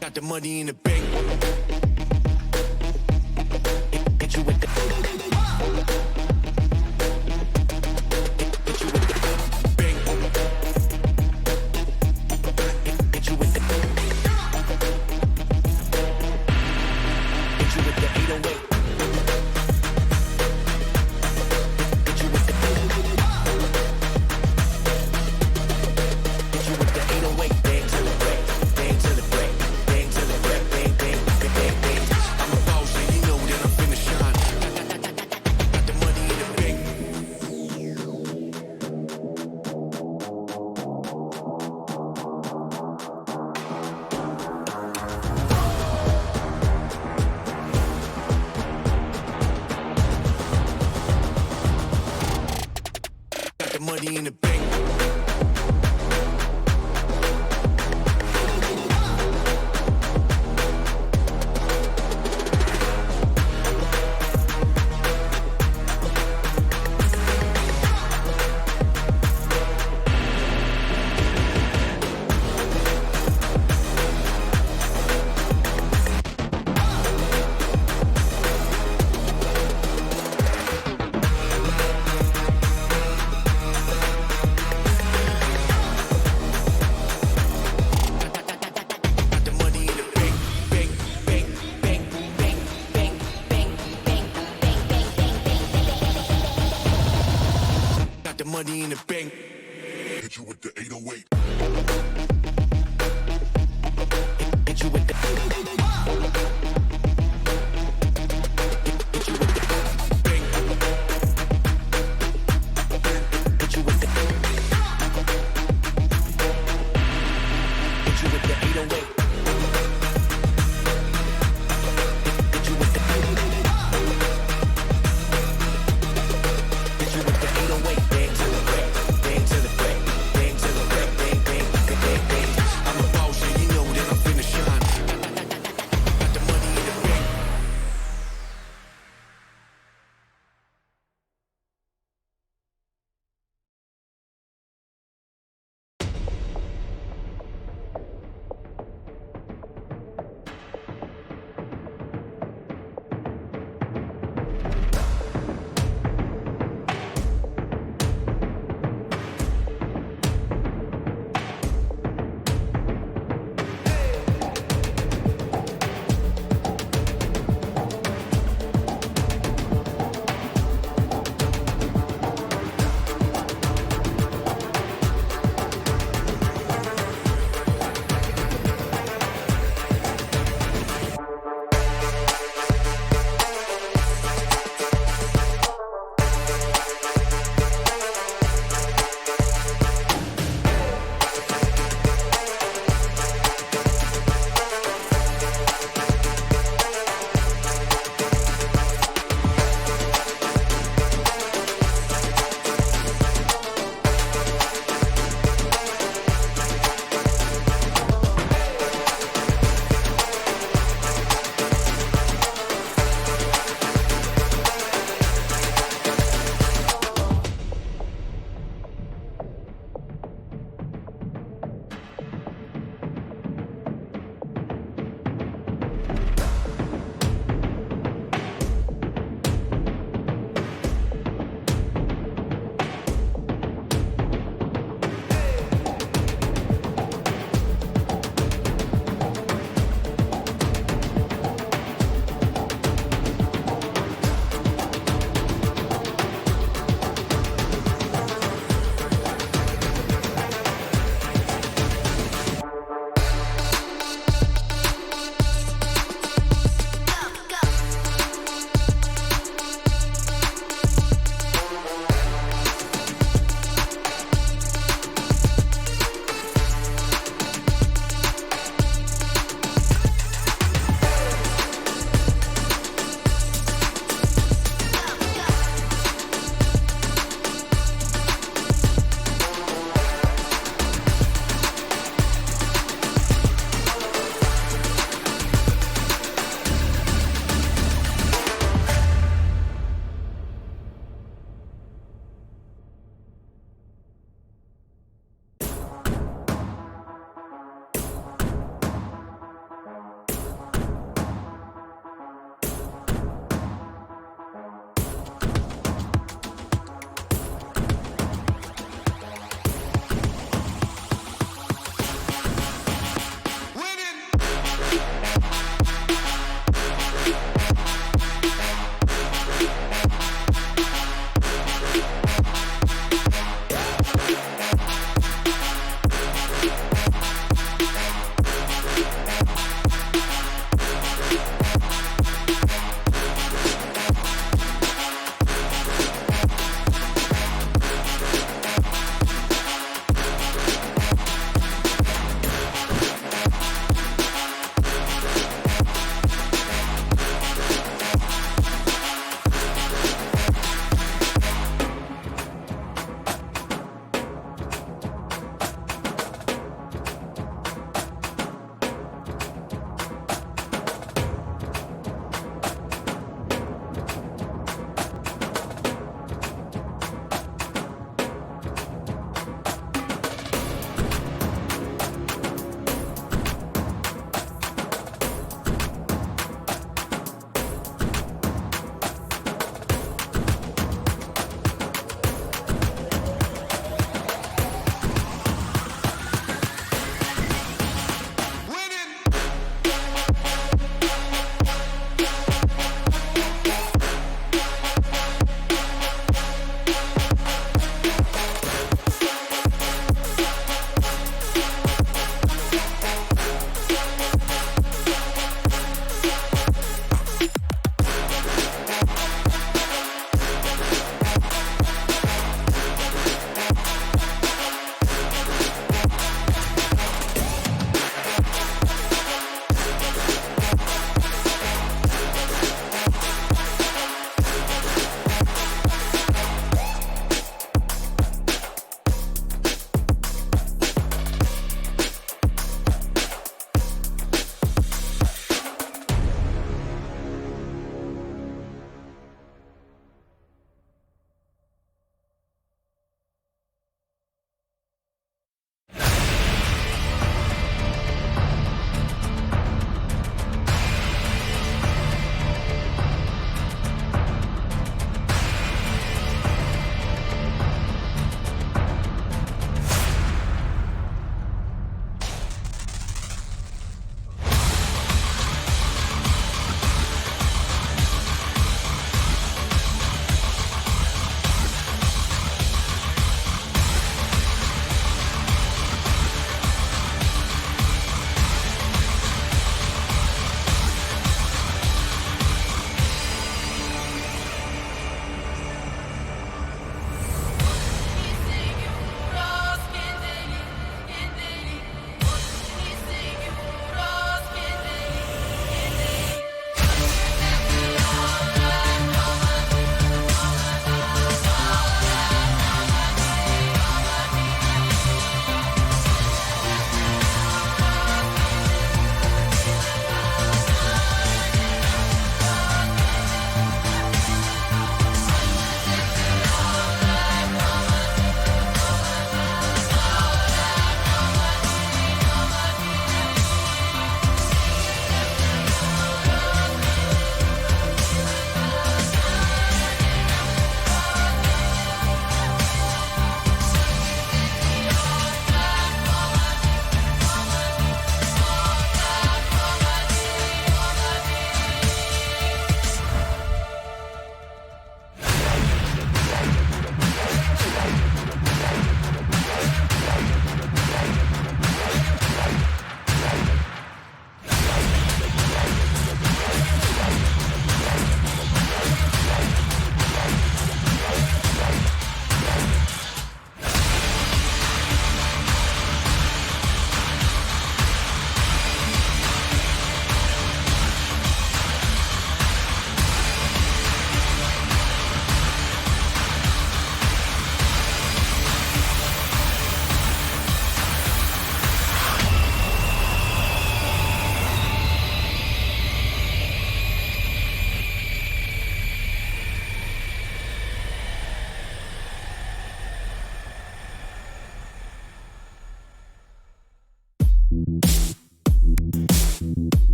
Got the money in the bank. Hit you with the bank. Hit you with the Hit you with the 808. Hit you with the Hit you with the 808. Bang to the break. Bang to the break. Bang to the break. Bang, bang, bang, bang, bang. I'm a boss and you know that I'm finna shine. Got the money in the bank. Got the money in the bank. Got the money in the bank. Bank, bank, bank, bank, bank, bank, bank, bank, bank, bank, bank. Got the money in the bank. Hit you with the 808. Hit you with the Hit you with the bank. Hit you with the Hit you with the 808. Hit you with the Hit you with the 808. Bang to the break. Bang to the break. Bang to the break. Bang, bang, bang,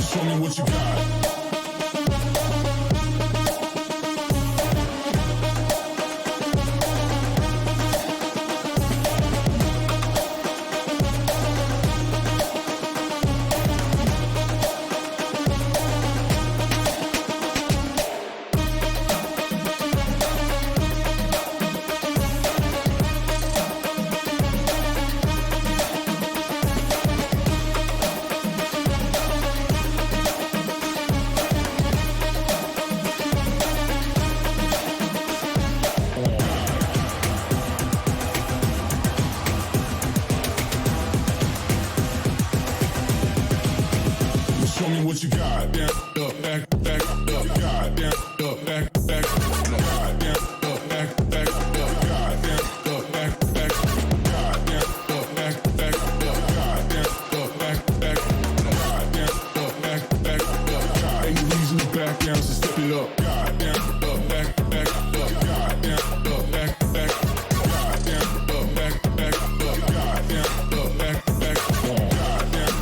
Show me what you got. Show me what you got. Down, up, back, back, up, God, down, up, back, back, God, down, up, back, back, up, God, down, up, back, back, God, down, up, back, back, up, God, down, up, back, back, God, down, up, back, back, up, God. Ain't no reason to back down, so step it up. God, down, up, back, back, up, God, down, up, back, back, God, down, up, back, back, up, God, down, up, back, back, God, down, up, back, back, up, God, down,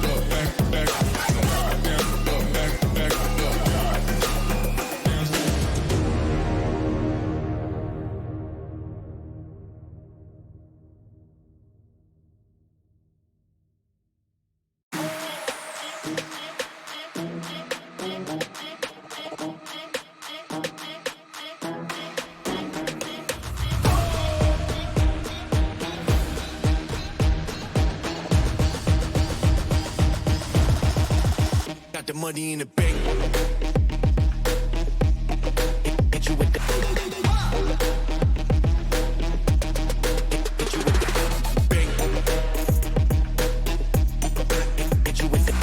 up, back, back, God, down, up, back, back, up, God. Got the money in the bank. Hit you with the. Hit you with the bank. Hit you with the.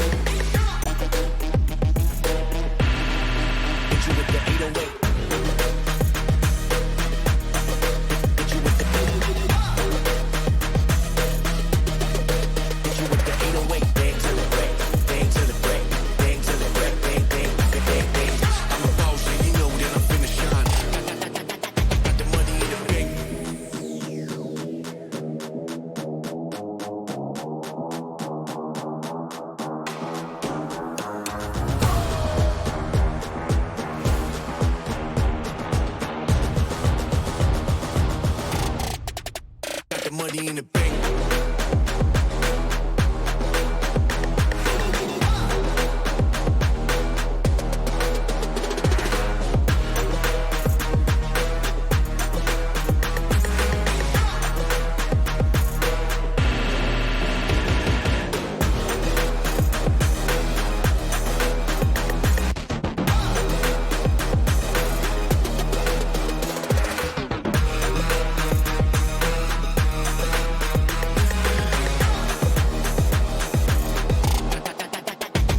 Hit you with the 808. Hit you with the. Hit you with the 808. Bang to the break. Bang to the break. Bang to the break. Bang, bang, bang, bang, bang. I'm a boss, and you know that I'm finna shine. Got the money in the bank. Got the money in the bank.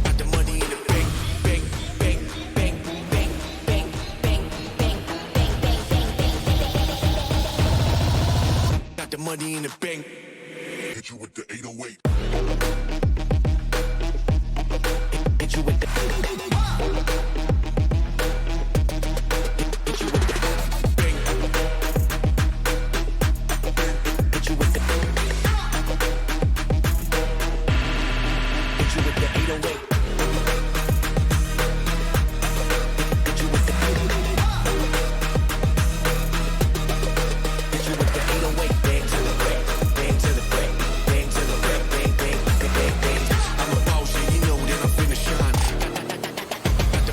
Got the money in the bank. Bank, bank, bank, bank, bank, bank, bank, bank, bank, bank. Got the money in the bank. Hit you with the 808. Hit you with the. Hit you with the bank. Hit you with the. Hit you with the 808. Hit you with the. Hit you with the 808. Bang to the break. Bang to the break. Bang to the break. Bang, bang, bang, bang, bang. I'm a boss, and you know that I'm finna shine. Got the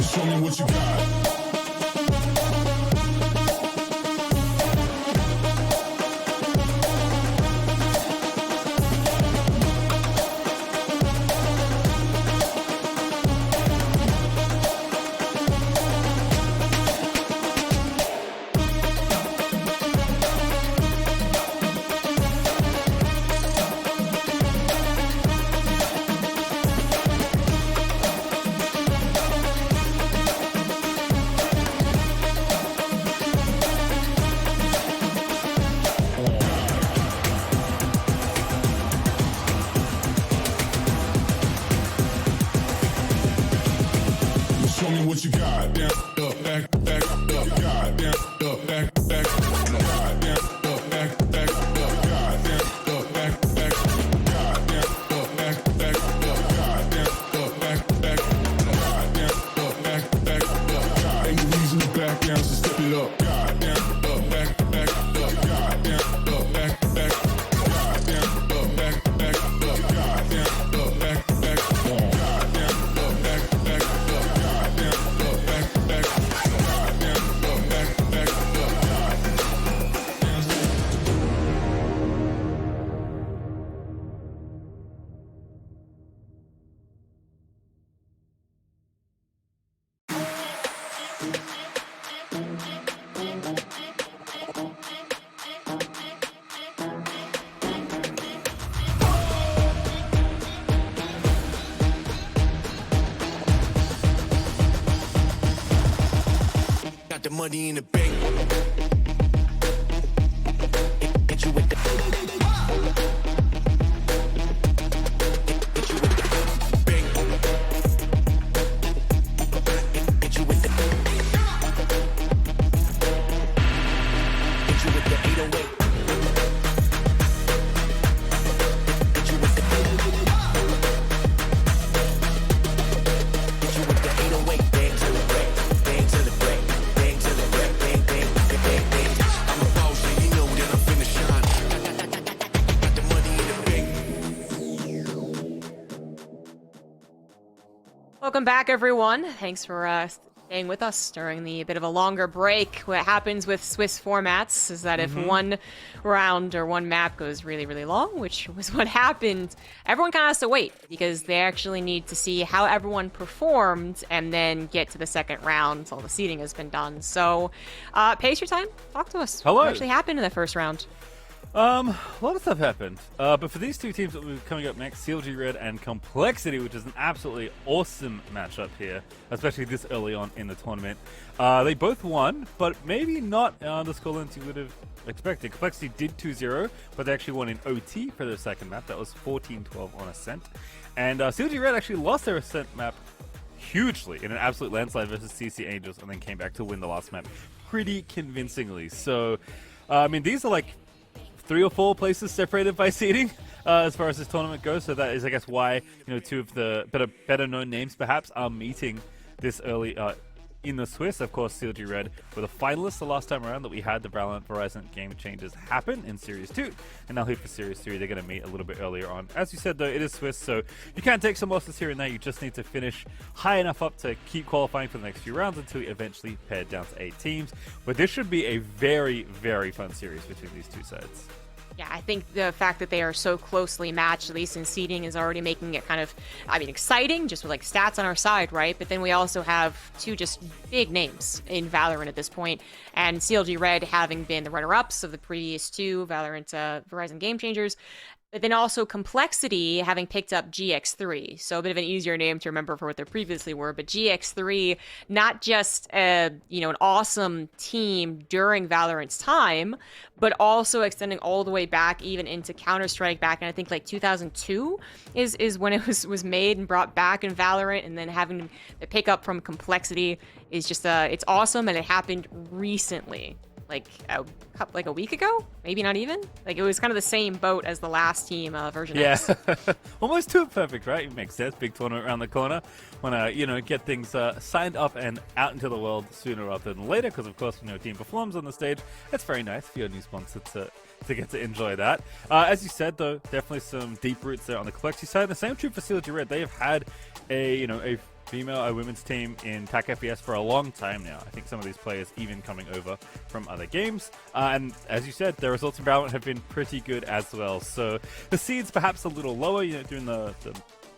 Show me what you got. Show me what you got. Down, up, back, up, God, down, up, back, God, down, up, back, up, God, down, up, back, God, down, up, back, up, God, down, up, back, God, down, up, back, God. Ain't no reason to back down, so step it up. God, down, up, back, up, God, down, up, back, God, down, up, back, God, down, up, back, God, down, up, Got the money in the bank. Hit you with the. Hit you with the bank. Hit you with the. Hit you with the 808. Hit you with the. Hit you with the 808. Bang to the break. Bang to the break. Bang to the break. Bang, bang, bang, bang, bang. I'm a boss, and you know that I'm finna shine. Got the money in the bank. Welcome back, everyone. Thanks for staying with us during the bit of a longer break. What happens with Swiss formats is that if one round or one map goes really, really long, which was what happened, everyone kind of has to wait because they actually need to see how everyone performed and then get to the second round until the seeding has been done. So, pace your time. Talk to us. Hello. What actually happened in the first round? A lot of stuff happened. But for these two teams that we're coming up next, CLG Red and Complexity, which is an absolutely awesome matchup here, especially this early on in the tournament. They both won, but maybe not the scorelines you would have expected. Complexity did 2-0, but they actually won in OT for their second map. That was 14-12 on Ascent. And CLG Red actually lost their Ascent map hugely in an absolute landslide versus CC Angels, and then came back to win the last map pretty convincingly. So, I mean, these are like 3 or 4 places separated by seeding as far as this tournament goes. So that is, I guess, why two of the better known names perhaps are meeting this early in the Swiss. Of course, CLG Red were the finalists the last time around that we had the Valorant Verizon Game Changers happen in Series 2. And now here for Series 3, they're going to meet a little bit earlier on. As you said, though, it is Swiss, so you can't take some losses here and there. You just need to finish high enough up to keep qualifying for the next few rounds until you eventually pare down to 8 teams. But this should be a very, very fun series between these two sides. Yeah, I think the fact that they are so closely matched, at least in seeding, is already making it kind of, I mean, exciting, just with like stats on our side, right? But then we also have two just big names in Valorant at this point, and CLG Red having been the runner-ups of the previous two Valorant Verizon Game Changers. But then also Complexity having picked up GX3, so a bit of an easier name to remember for what they previously were. But GX3, not just an awesome team during Valorant's time, but also extending all the way back even into Counter-Strike back in I think like 2002 is when it was made and brought back in Valorant, and then having the pickup from Complexity is just it's awesome, and it happened recently. Like a week ago, maybe not even. Like it was kind of the same boat as the last team, VersionX. Yeah, almost too perfect, right? It makes sense. Big tournament around the corner. Want to get things signed up and out into the world sooner rather than later, because of course Team Performs on the stage. It's very nice for your new sponsor to get to enjoy that. As you said, though, definitely some deep roots there on the Complexity side. The same true for CLG Red. They have had a women's team in TAC FES for a long time now. I think some of these players even coming over from other games. And as you said, their results in Valorant have been pretty good as well. So the seed's perhaps a little lower, during the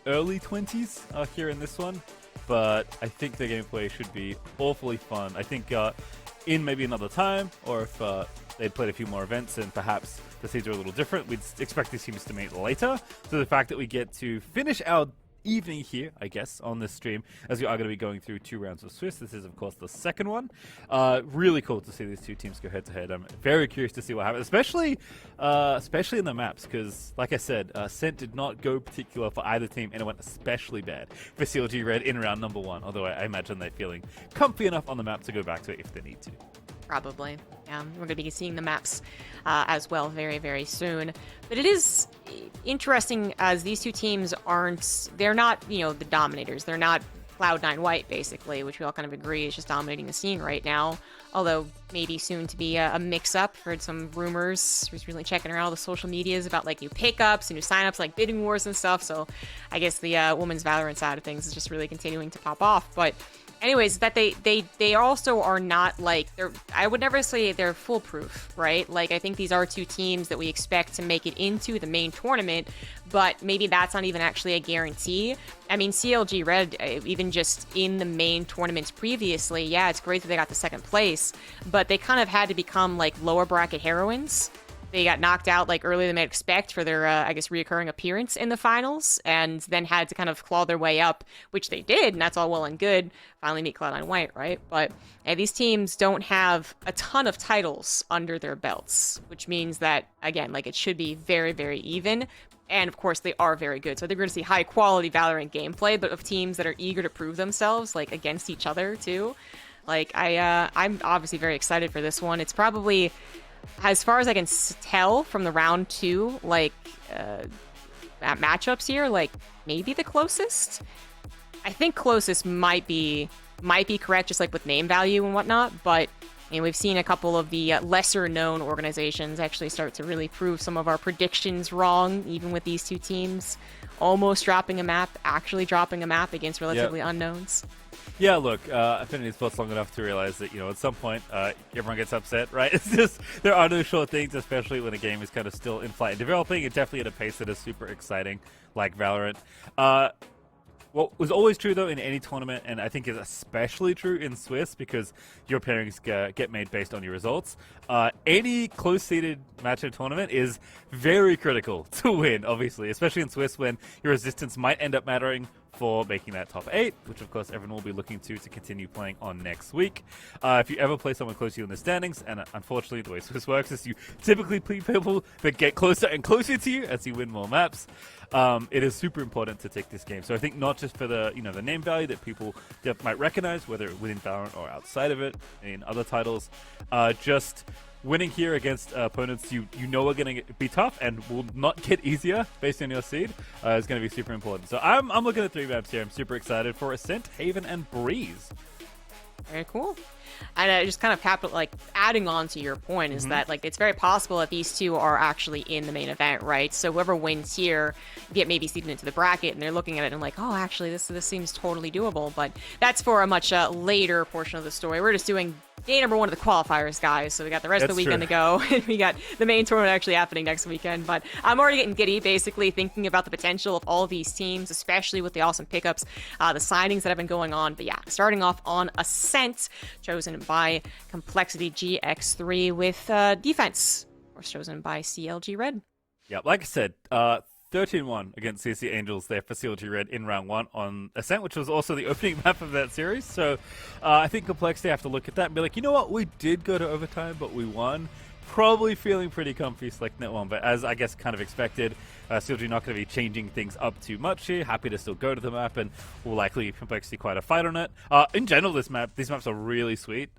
early 20s here in this one. But I think the gameplay should be awfully fun. I think in maybe another time, or if they'd played a few more events and perhaps the seeds are a little different, we'd expect these teams to meet later. So the fact that we get to finish our evening here, I guess, on this stream, as we are going to be going through 2 rounds of Swiss. This is, of course, the second one. Really cool to see these two teams go head-to-head. I'm very curious to see what happens, especially in the maps, because, like I said, Scent did not go particular for either team, and it went especially bad for CLG Red in round number 1, although I imagine they're feeling comfy enough on the map to go back to it if they need to. Probably. We're going to be seeing the maps as well very, very soon. But it is interesting as these two teams they're not, the dominators. They're not Cloud9 White, basically, which we all kind of agree is just dominating the scene right now. Although maybe soon to be a mix-up. Heard some rumors. Was recently checking around all the social medias about like new pickups and new signups, like bidding wars and stuff. So I guess the women's Valorant side of things is just really continuing to pop off. But anyways, that they also are not like I would never say they're foolproof, right? Like I think these are two teams that we expect to make it into the main tournament, but maybe that's not even actually a guarantee. I mean, CLG Red, even just in the main tournaments previously, yeah, it's great that they got the second place, but they kind of had to become like lower bracket heroines. They got knocked out like earlier than they'd expect for their, I guess, reoccurring appearance in the finals, and then had to kind of claw their way up, which they did, and that's all well and good. Finally meet Cloud9 White, right? But these teams don't have a ton of titles under their belts, which means that, again, like it should be very, very even. And of course, they are very good. So I think we're going to see high quality Valorant gameplay, but of teams that are eager to prove themselves, like against each other too. Like I'm obviously very excited for this one. It's probably, as far as I can tell from the round 2, like matchups here, like maybe the closest. I think closest might be correct, just like with name value and whatnot. But we've seen a couple of the lesser known organizations actually start to really prove some of our predictions wrong, even with these two teams almost dropping a map, actually dropping a map against relatively unknowns. Yeah, look, I've been in these sports long enough to realize that, at some point, everyone gets upset, right? It's just, there are no short things, especially when a game is kind of still in flight and developing, and definitely at a pace that is super exciting, like Valorant. What was always true, though, in any tournament, and I think is especially true in Swiss, because your pairings get made based on your results, any close-seeded matchup tournament is very critical to win, obviously, especially in Swiss, when your resistance might end up mattering for making that top 8, which of course everyone will be looking to continue playing on next week. If you ever play someone close to you in the standings, and unfortunately the way Swiss works is you typically play people that get closer and closer to you as you win more maps, it is super important to take this game. So I think not just for the the name value that people might recognize, whether within Valorant or outside of it in other titles, just winning here against opponents you know are going to be tough and will not get easier based on your seed is going to be super important. So I'm looking at 3 maps here. I'm super excited for Ascent, Haven, and Breeze. Very cool. And just kind of adding on to your point is that like it's very possible that these two are actually in the main event, right? So whoever wins here get maybe seeded into the bracket, and they're looking at it and like, oh, actually this seems totally doable. But that's for a much later portion of the story. We're just doing day number 1 of the qualifiers, guys. So we got the rest of the weekend to go, and we got the main tournament actually happening next weekend. But I'm already getting giddy, basically thinking about the potential of all of these teams, especially with the awesome pickups, the signings that have been going on. But yeah, starting off on Ascent, chosen by Complexity GX3 with defense, of course, chosen by CLG Red. Yeah, like I said, 13-1 against CC Angels there for CLG Red in round 1 on Ascent, which was also the opening map of that series. So I think Complexity have to look at that and be like, you know what, we did go to overtime, but we won. Probably feeling pretty comfy selecting that one, but as I guess kind of expected, CLG not going to be changing things up too much here. Happy to still go to the map, and will likely give Complexity quite a fight on it. In general, these maps are really sweet.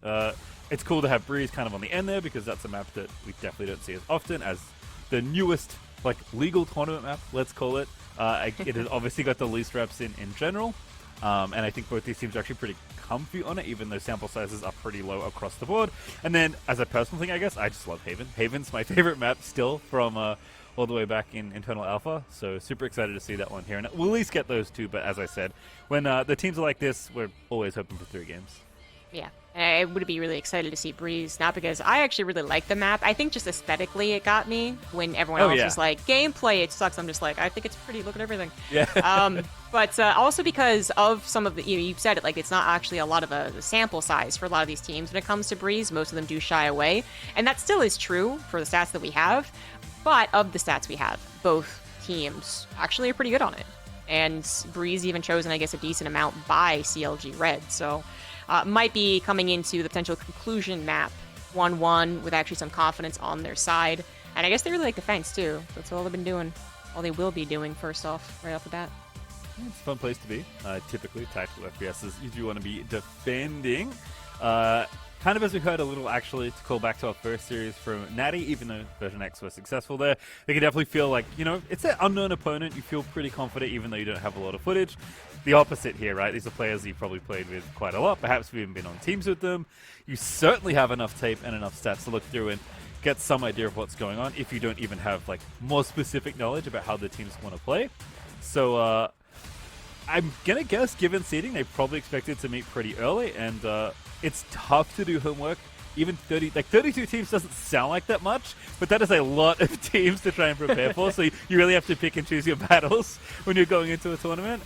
It's cool to have Breeze kind of on the end there, because that's a map that we definitely don't see as often as the newest like legal tournament map, let's call it. It has obviously got the least reps in general, and I think both these teams are actually pretty comfy on it, even though sample sizes are pretty low across the board. And then, as a personal thing, I guess, I just love Haven. Haven's my favorite map still from all the way back in Internal Alpha, so super excited to see that one here. And we'll at least get those two, but as I said, when the teams are like this, we're always hoping for 3 games. Yeah, I would be really excited to see Breeze, not because I actually really like the map. I think just aesthetically it got me when everyone else was like, gameplay, it sucks. I'm just like, I think it's pretty, look at everything. Yeah. But also because of some of the, you said it, like it's not actually a lot of a sample size for a lot of these teams when it comes to Breeze. Most of them do shy away. And that still is true for the stats that we have. But of the stats we have, both teams actually are pretty good on it. And Breeze even chosen, I guess, a decent amount by CLG Red. So might be coming into the potential conclusion map 1-1 with actually some confidence on their side. And I guess they really like defense too. That's all they've been doing. All they will be doing first off, right off the bat. It's a fun place to be. Typically, tactical FPSs, you do want to be defending. Kind of as we heard a little, actually, to call back to our first series from Natty, even though VersionX was successful there, they can definitely feel like, you know, it's an unknown opponent. You feel pretty confident, even though you don't have a lot of footage. The opposite here, right? These are players you've probably played with quite a lot. Perhaps we've even been on teams with them. You certainly have enough tape and enough stats to look through and get some idea of what's going on, if you don't even have, like, more specific knowledge about how the teams want to play. So, I'm gonna guess, given seeding, they probably expected to meet pretty early, and it's tough to do homework. Even 32 teams doesn't sound like that much, but that is a lot of teams to try and prepare for, so you really have to pick and choose your battles when you're going into a tournament.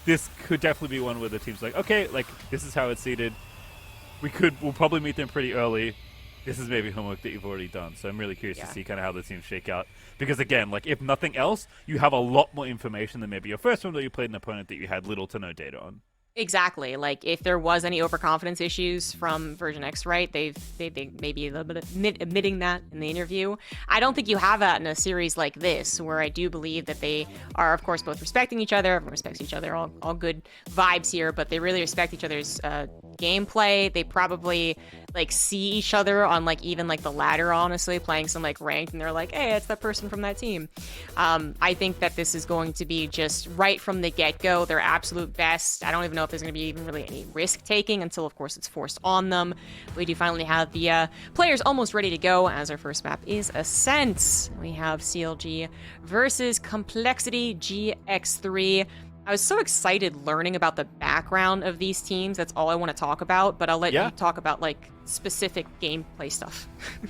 This could definitely be one where the team's like, okay, like, this is how it's seeded. We'll probably meet them pretty early. This is maybe homework that you've already done, so I'm really curious to see kind of how the teams shake out. Because again, like, if nothing else, you have a lot more information than maybe your first one, that you played an opponent that you had little to no data on. Exactly. Like, if there was any overconfidence issues from VersionX, right, they maybe a little bit admitting that in the interview. I don't think you have that in a series like this, where I do believe that they are, of course, both respecting each other. Everyone respects each other. All good vibes here, but they really respect each other's gameplay. They probably, like, see each other on, like, even, like, the ladder, honestly, playing some, like, ranked, and they're like, hey, it's that person from that team. I think that this is going to be just right from the get-go, their absolute best. I don't even know if there's going to be even really any risk-taking until, of course, it's forced on them. We do finally have the players almost ready to go, as our first map is Ascent. We have CLG versus Complexity GX3. I was so excited learning about the background of these teams. That's all I want to talk about, but I'll let you talk about, like, specific gameplay stuff.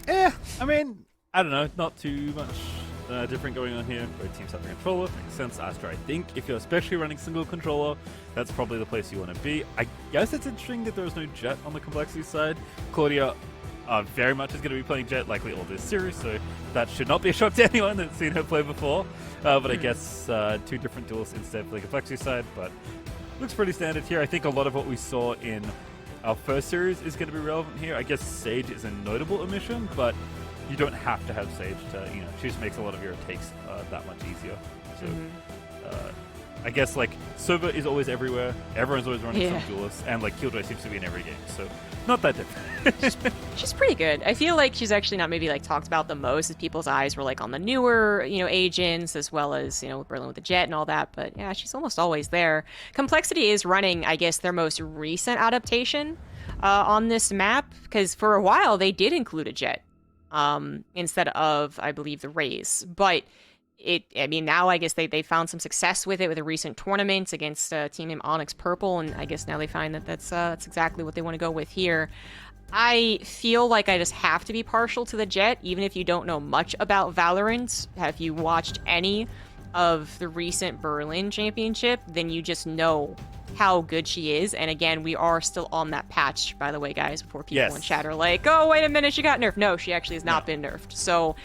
I mean, I don't know, not too much different going on here. Both teams have a controller, makes sense. Astra, I think, if you're especially running single controller, that's probably the place you want to be. I guess it's interesting that there was no Jet on the Complexity side. Claudia very much is going to be playing Jet, likely all this series, so that should not be a shock to anyone that's seen her play before. But I guess 2 different duels instead for the Complexity side, but looks pretty standard here. I think a lot of what we saw in our first series is going to be relevant here. I guess Sage is a notable omission, but you don't have to have Sage to, you know, she just makes a lot of your takes that much easier. So I guess like Sova is always everywhere. Everyone's always running Yeah. some duelists, and like Killjoy seems to be in every game, so not that different. She's pretty good. I feel like she's actually not maybe like talked about the most, as people's eyes were like on the newer, agents, as well as Berlin with the Jet and all that. But yeah, she's almost always there. Complexity is running, I guess, their most recent adaptation on this map, because for a while they did include a Jet instead of, I believe, the Rays, but. Now I guess they found some success with it with a recent tournament against a team named Onyx Purple, and I guess now they find that that's exactly what they want to go with here. I feel like I just have to be partial to the Jet, even if you don't know much about Valorant. Have you watched any of the recent Berlin Championship, then you just know how good she is. And again, we are still on that patch, by the way, guys, before people in chat are like, oh, wait a minute, she got nerfed. No, she actually has not been nerfed. So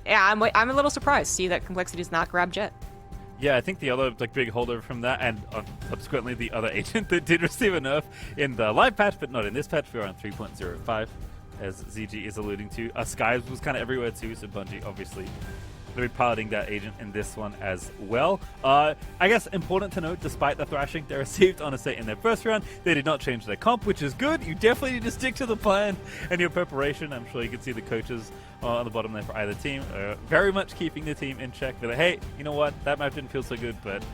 I'm a little surprised to see that Complexity does not grab Jet. Yeah, I think the other big holdover from that, and subsequently the other agent that did receive a nerf in the live patch, but not in this patch, we are on 3.05, as ZG is alluding to. Skies was kind of everywhere too, so Bungie obviously going to be piloting that agent in this one as well. I guess important to note, despite the thrashing they received on a set in their first round, they did not change their comp, which is good. You definitely need to stick to the plan and your preparation. I'm sure you can see the coaches on the bottom there for either team very much keeping the team in check. They're like, hey, you know what? That map didn't feel so good, but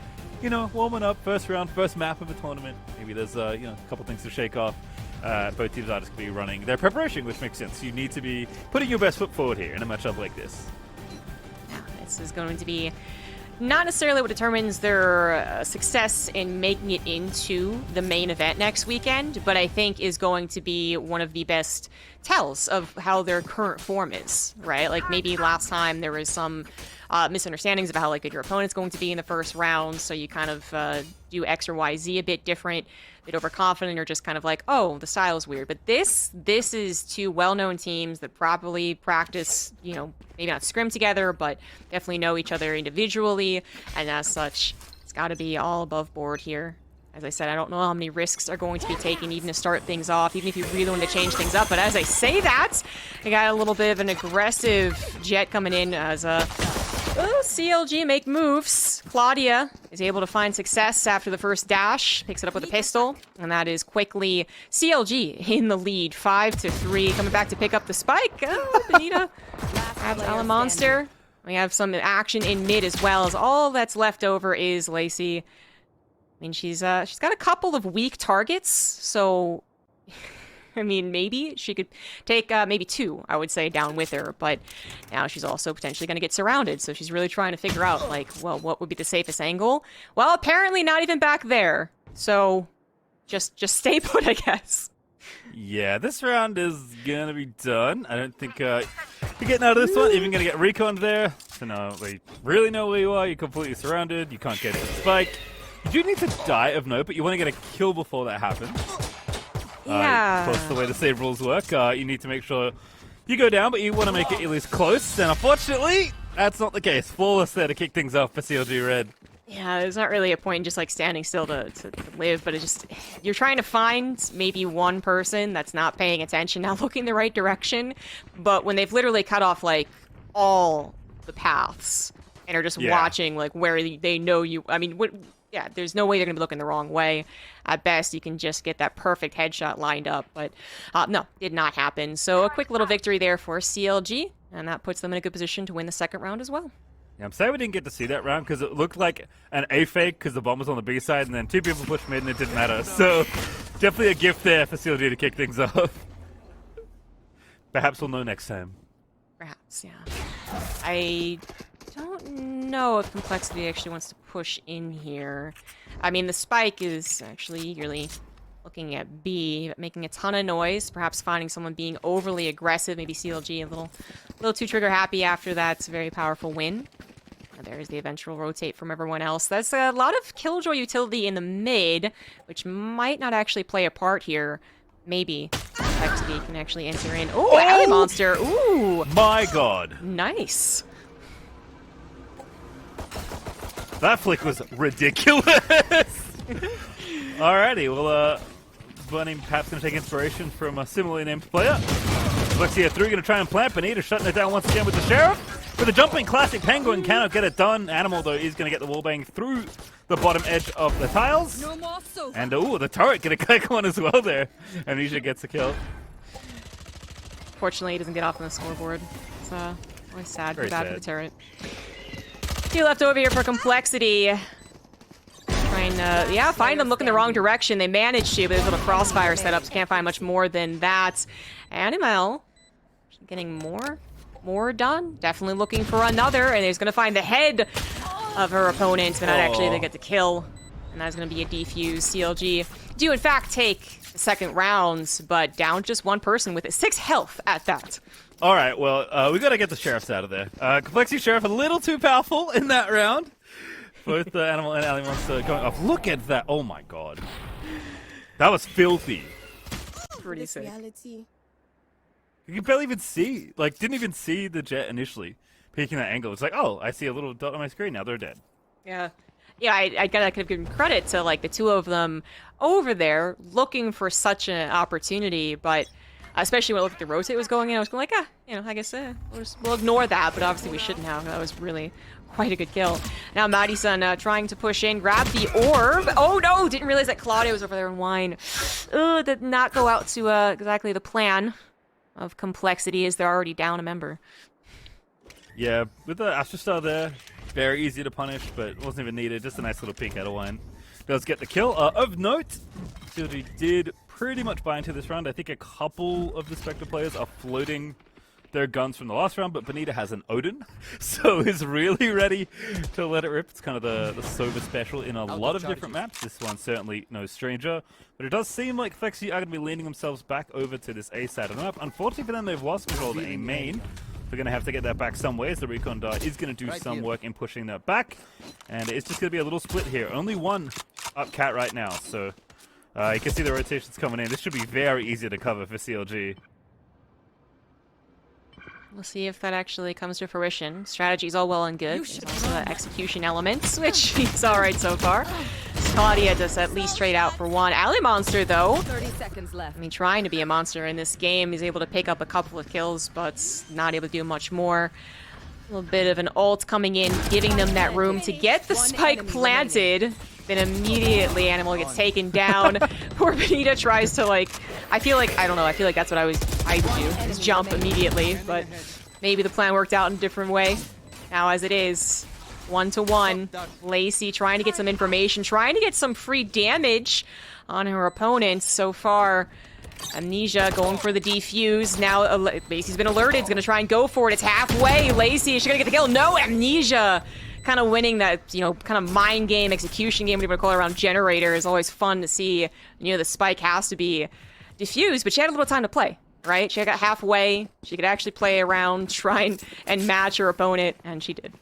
warming up, first round, first map of a tournament. Maybe there's a couple things to shake off. Both teams are just going to be running their preparation, which makes sense. You need to be putting your best foot forward here in a matchup like this. This is going to be not necessarily what determines their success in making it into the main event next weekend, but I think is going to be one of the best tells of how their current form is, right? Like maybe last time there was some misunderstandings about how good your opponent's going to be in the first round, so you kind of do X or Y, Z a bit different, a bit overconfident, or just kind of like, oh, the style is weird. But this is two well-known teams that properly practice, maybe not scrim together, but definitely know each other individually, and as such, it's got to be all above board here. As I said, I don't know how many risks are going to be taken even to start things off, even if you really want to change things up. But as I say that, I got a little bit of an aggressive Jet coming in as a CLG make moves. Claudia is able to find success after the first dash, picks it up with a pistol, and that is quickly CLG in the lead, 5-3, coming back to pick up the spike. Benita grabs Ala Monster. We have some action in mid as well, as all that's left over is Lacey. I mean, she's got a couple of weak targets, so I mean, maybe she could take maybe two, I would say, down with her, but now she's also potentially going to get surrounded, so she's really trying to figure out, like, well, what would be the safest angle? Well, apparently not even back there, so just stay put, I guess. Yeah, this round is going to be done. I don't think you're getting out of this one, even going to get reconned there, so now they really know where you are, you're completely surrounded, you can't get to the spike. You do need to die of note, but you want to get a kill before that happens. Yeah. That's the way the save rules work. You need to make sure you go down, but you want to make it at least close. And unfortunately, that's not the case. Flawless there to kick things off for CLG Red. Yeah, there's not really a point in just like standing still to live, but you're trying to find maybe one person that's not paying attention, not looking the right direction. But when they've literally cut off like all the paths and are just watching like where they know you. I mean, yeah, there's no way they're going to be looking the wrong way. At best, you can just get that perfect headshot lined up, but no, did not happen. So a quick little victory there for CLG, and that puts them in a good position to win the second round as well. Yeah, I'm sad we didn't get to see that round because it looked like an A fake because the bomb was on the B side, and then two people pushed mid and it didn't matter. So definitely a gift there for CLG to kick things off. Perhaps we'll know next time. Perhaps, yeah. I don't know if Complexity actually wants to push in here. I mean, the spike is actually eagerly looking at B, making a ton of noise, perhaps finding someone being overly aggressive, maybe CLG a little too trigger happy after that very powerful win. And there's the eventual rotate from everyone else. That's a lot of Killjoy utility in the mid, which might not actually play a part here. Maybe Complexity can actually enter in. Ooh, Alley Monster. Ooh. My God. Nice. That flick was ridiculous. Alrighty, well, Bunny perhaps going to take inspiration from a similarly named player. Looks here through, going to try and plant. Benita shutting it down once again with the Sheriff. With a jumping classic, Penguin cannot get it done. Animal, though, is going to get the wallbang through the bottom edge of the tiles. No more so. And, the turret going to click one as well there. Amnesia gets a kill. Fortunately, he doesn't get off on the scoreboard. It's always sad. Very Bad for sad. the turret. He left over here for complexity. Trying to, yeah, find them, look in the wrong direction. They managed to, but there's little crossfire setups. Can't find much more than that. Animal getting more done. Definitely looking for another, and he's going to find the head of her opponent, but not actually to get the kill. And that's going to be a defuse. CLG do, in fact, take the second rounds, but down just one person with 6 health at that. All right, well, we got to get the sheriffs out of there. Complexity Sheriff a little too powerful in that round. Both the Animal and Ali Monster going off. Look at that. Oh, my God. That was filthy. Pretty sick. Reality. You can barely even see. Like, didn't even see the jet initially peeking that angle. It's like, oh, I see a little dot on my screen. Now they're dead. Yeah. Yeah, I could have given credit to, like, the two of them over there looking for such an opportunity, but especially when I looked at the rotate was going in, I was going like, I guess we'll ignore that, but obviously we shouldn't have. That was really quite a good kill. Now Maddie-san trying to push in, grab the orb. Oh no, didn't realize that Claudia was over there in wine. Did not go out to exactly the plan of complexity, as they're already down a member. Yeah, with the Astro Star there, very easy to punish, but it wasn't even needed. Just a nice little peek out of wine. Does get the kill. Of note, CLG did pretty much buy into this round. I think a couple of the Spectre players are floating their guns from the last round, but Bonita has an Odin, so is really ready to let it rip. It's kind of the sober special in a lot of different maps. This one's certainly no stranger, but it does seem like Flexi are going to be leaning themselves back over to this A side of the map. Unfortunately for them, they've lost control of the A main. They're going to have to get that back some way, as the Recon Dart is going to do some work in pushing that back, and it's just going to be a little split here. Only one up cat right now, so you can see the rotations coming in. This should be very easy to cover for CLG. We'll see if that actually comes to fruition. Strategy's all well and good. There's also the execution elements, which is alright so far. Claudia does at least trade out for one. Ali Monster, though, 30 seconds left. I mean, trying to be a monster in this game. He's able to pick up a couple of kills, but not able to do much more. A little bit of an ult coming in, giving them that room to get the spike planted. Then immediately Animal gets taken down. Poor Benita tries to, like, I feel like that's what I would do, is jump immediately, but maybe the plan worked out in a different way. Now as it is, 1-to-1, Lacey trying to get some information, trying to get some free damage on her opponent. So far, Amnesia going for the defuse. Now Lacey's been alerted, is going to try and go for it. It's halfway. Lacey, is she going to get the kill? No, Amnesia kind of winning that, kind of mind game, execution game, whatever you want to call it, around Generator is always fun to see. The spike has to be diffused, but she had a little time to play, right? She got halfway. She could actually play around, try and match her opponent, and she did.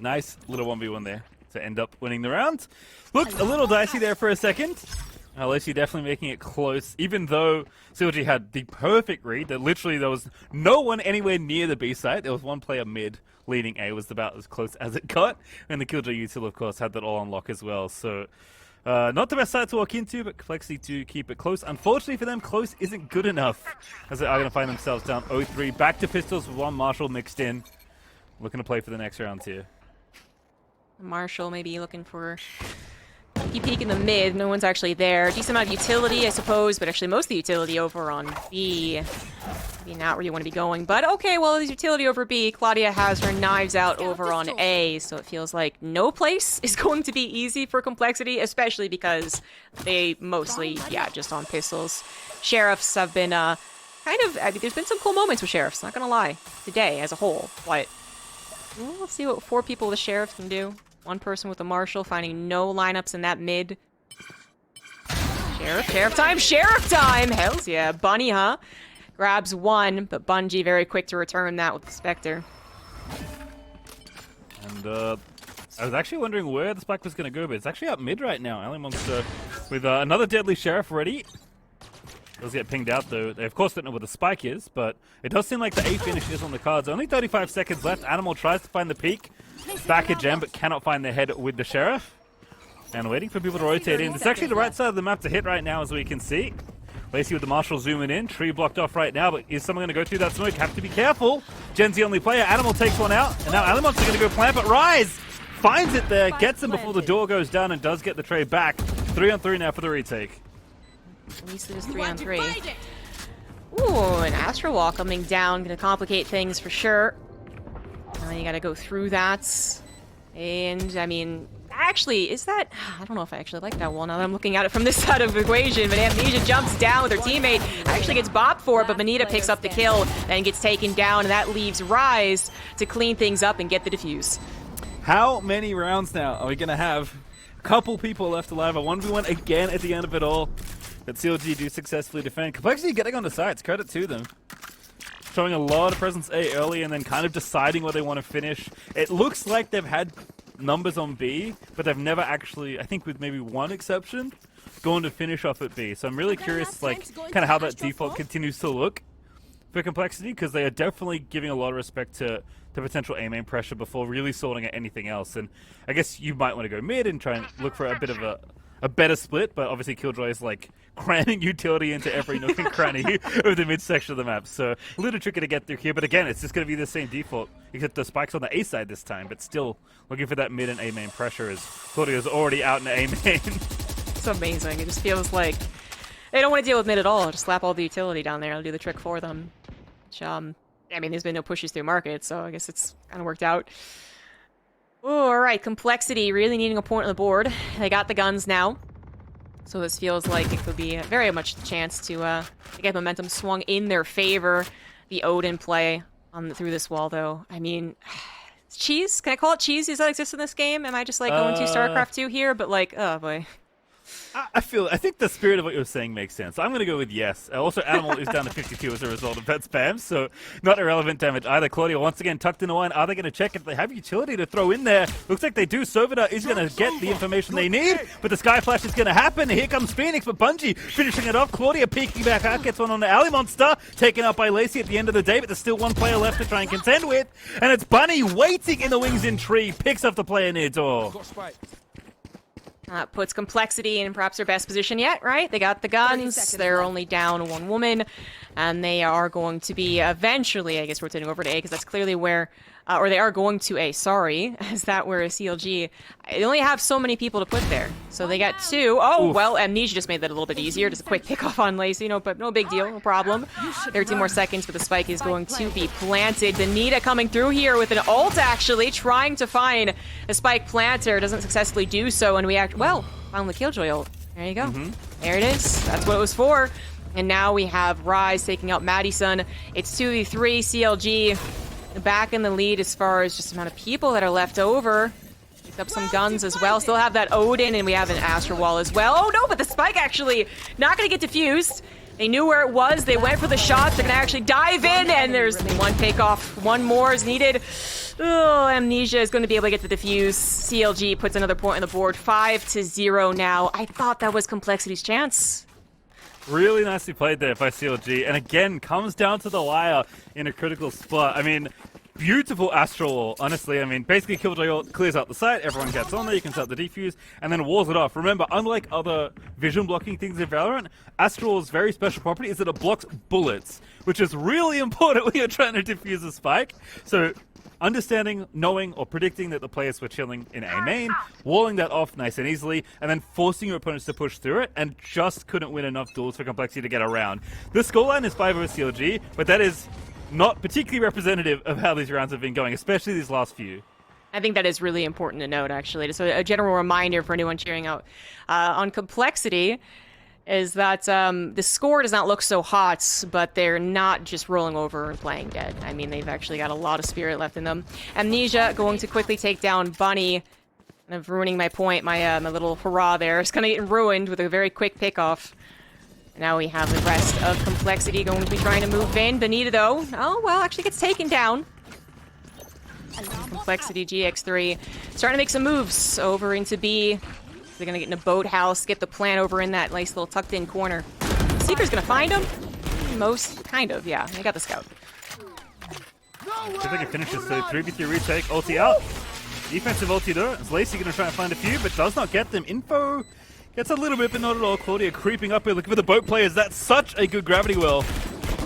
Nice little 1v1 there to end up winning the round. Looked a little dicey there for a second. Lacey definitely making it close, even though CLG had the perfect read. That literally there was no one anywhere near the B site. There was one player mid leading A, was about as close as it got. And the Killjoy util, of course, had that all on lock as well. So not the best side to walk into, but Complexity to keep it close. Unfortunately for them, close isn't good enough, as they are going to find themselves down 0-3. Back to pistols with one Marshall mixed in. Looking to play for the next round here. Marshall maybe looking for peek in the mid. No one's actually there. Decent amount of utility, I suppose, but actually most of the utility over on B. Maybe not where you want to be going, but okay, well, there's utility over B. Claudia has her knives out over on A, so it feels like no place is going to be easy for Complexity, especially because they mostly, just on pistols. Sheriffs have been, there's been some cool moments with Sheriffs, not gonna lie, today as a whole, but we'll see what 4 people with Sheriff can do. One person with a Marshall, finding no lineups in that mid. Sheriff time! Hells yeah. Bunny, huh? Grabs one, but Bungie very quick to return that with the Spectre. And I was actually wondering where the spike was going to go, but it's actually up mid right now. Ali Monster with another deadly Sheriff ready. Does get pinged out though. They of course don't know where the spike is, but it does seem like the A finish is on the cards. Only 35 seconds left. Animal tries to find the peak. Back at Gem, but cannot find the head with the Sheriff. And waiting for people to rotate in. It's actually the right side of the map to hit right now, as we can see. Lacey with the Marshall zooming in. Tree blocked off right now, but is someone going to go through that smoke? Have to be careful. Gen's the only player. Animal takes one out, and now Alimon's going to go plant, but Rise finds it there, gets him before the door goes down, and does get the trade back. 3-on-3 now for the retake. At least it is 3-on-3. Ooh, an Astral Wall coming down. Gonna complicate things for sure. You gotta go through that. And, I mean, actually, is that... I don't know if I actually like that wall now that I'm looking at it from this side of the equation, but Amnesia jumps down with her teammate. Actually gets bopped for it, but Bonita picks up the kill, then gets taken down, and that leaves Rise to clean things up and get the defuse. How many rounds now are we gonna have? A couple people left alive. A 1v1 again at the end of it all. That CLG do successfully defend. Complexity getting on the sides, credit to them. Showing a lot of presence A early and then kind of deciding where they want to finish. It looks like they've had numbers on B, but they've never actually, I think with maybe one exception, gone to finish off at B. So I'm really curious, like, kind of how that default continues to look for Complexity, because they are definitely giving a lot of respect to the potential A-main pressure before really sorting out anything else. And I guess you might want to go mid and try and look for a bit of a better split, but obviously Killjoy is like cramming utility into every nook and cranny of the mid-section of the map. So a little tricky to get through here, but again, it's just going to be the same default, except the spike's on the A side this time, but still looking for that mid and A main pressure as Claudio's already out in the A main. It's amazing. It just feels like they don't want to deal with mid at all. Just slap all the utility down there. I'll do the trick for them. Which, I mean, there's been no pushes through market, so I guess it's kind of worked out. Oh, alright, Complexity really needing a point on the board. They got the guns now. So this feels like it could be very much a chance to get momentum swung in their favor. The Odin play through this wall, though. I mean, cheese? Can I call it cheese? Does that exist in this game? Am I just like going to StarCraft 2 here? But like, oh boy. I think the spirit of what you're saying makes sense. I'm going to go with yes. Also, Animal is down to 52 as a result of that spam, so not irrelevant damage either. Claudio once again tucked in a line. Are they going to check if they have utility to throw in there? Looks like they do. Sovida is going to get the information they need, but the Sky Flash is going to happen. Here comes Phoenix, but Bungie finishing it off. Claudia peeking back out, gets one on the Alley Monster, taken out by Lacey at the end of the day, but there's still one player left to try and contend with, and it's Bunny waiting in the wings in tree, picks up the player near door. Puts Complexity in perhaps their best position yet, right? They got the guns, they're only down one woman, and they are going to be eventually, I guess, rotating over to A, because that's clearly where, or they are going to A, sorry, is that where CLG, they only have so many people to put there. So they got two. Oh, well, Amnesia just made that a little bit easier, just a quick pick off on Lacey, but no big deal, no problem. 13 more seconds, but the spike is going to be planted. Benita coming through here with an ult, actually, trying to find a spike planter, doesn't successfully do so, and we found the Killjoy ult. There you go. There it is. That's what it was for. And now we have Rise taking out Madison. It's 2v3, CLG back in the lead as far as just the amount of people that are left over. Picked up some guns as well. Still have that Odin, and we have an Astral Wall as well. Oh no, but the spike actually not going to get diffused. They knew where it was. They went for the shots. They're going to actually dive in, and there's one takeoff. One more is needed. Oh, Amnesia is going to be able to get the defuse. CLG puts another point on the board. 5-0 now. I thought that was Complexity's chance. Really nicely played there by CLG, and again, comes down to the wire in a critical spot. I mean, beautiful Astral Wall, honestly. I mean, basically Killjoy clears out the site, everyone gets on there, you can start the defuse, and then walls it off. Remember, unlike other vision blocking things in Valorant, Astral Wall's very special property is that it blocks bullets, which is really important when you're trying to defuse a spike. So, understanding, knowing, or predicting that the players were chilling in A main, walling that off nice and easily, and then forcing your opponents to push through it, and just couldn't win enough duels for Complexity to get around. The scoreline is 5 over CLG, but that is not particularly representative of how these rounds have been going, especially these last few. I think that is really important to note, actually. Just a general reminder for anyone cheering out on Complexity is that the score does not look so hot, but they're not just rolling over and playing dead. I mean, they've actually got a lot of spirit left in them. Amnesia going to quickly take down Bunny. Kind of ruining my point, my little hurrah there. It's kind of getting ruined with a very quick pickoff. Now we have the rest of Complexity going to be trying to move in. Bonita, though, oh, well, actually gets taken down. Complexity GX3 starting to make some moves over into B. They're going to get in a boathouse, get the plant over in that nice little tucked-in corner. Seeker's going to find him? Kind of, yeah. They got the scout. See if they can finish this 3v3 retake. Ulti out. Defensive ulti though. Is Lacey going to try and find a few, but does not get them. Info Gets a little bit, but not at all. Claudia creeping up here, looking for the boat players. That's such a good gravity well.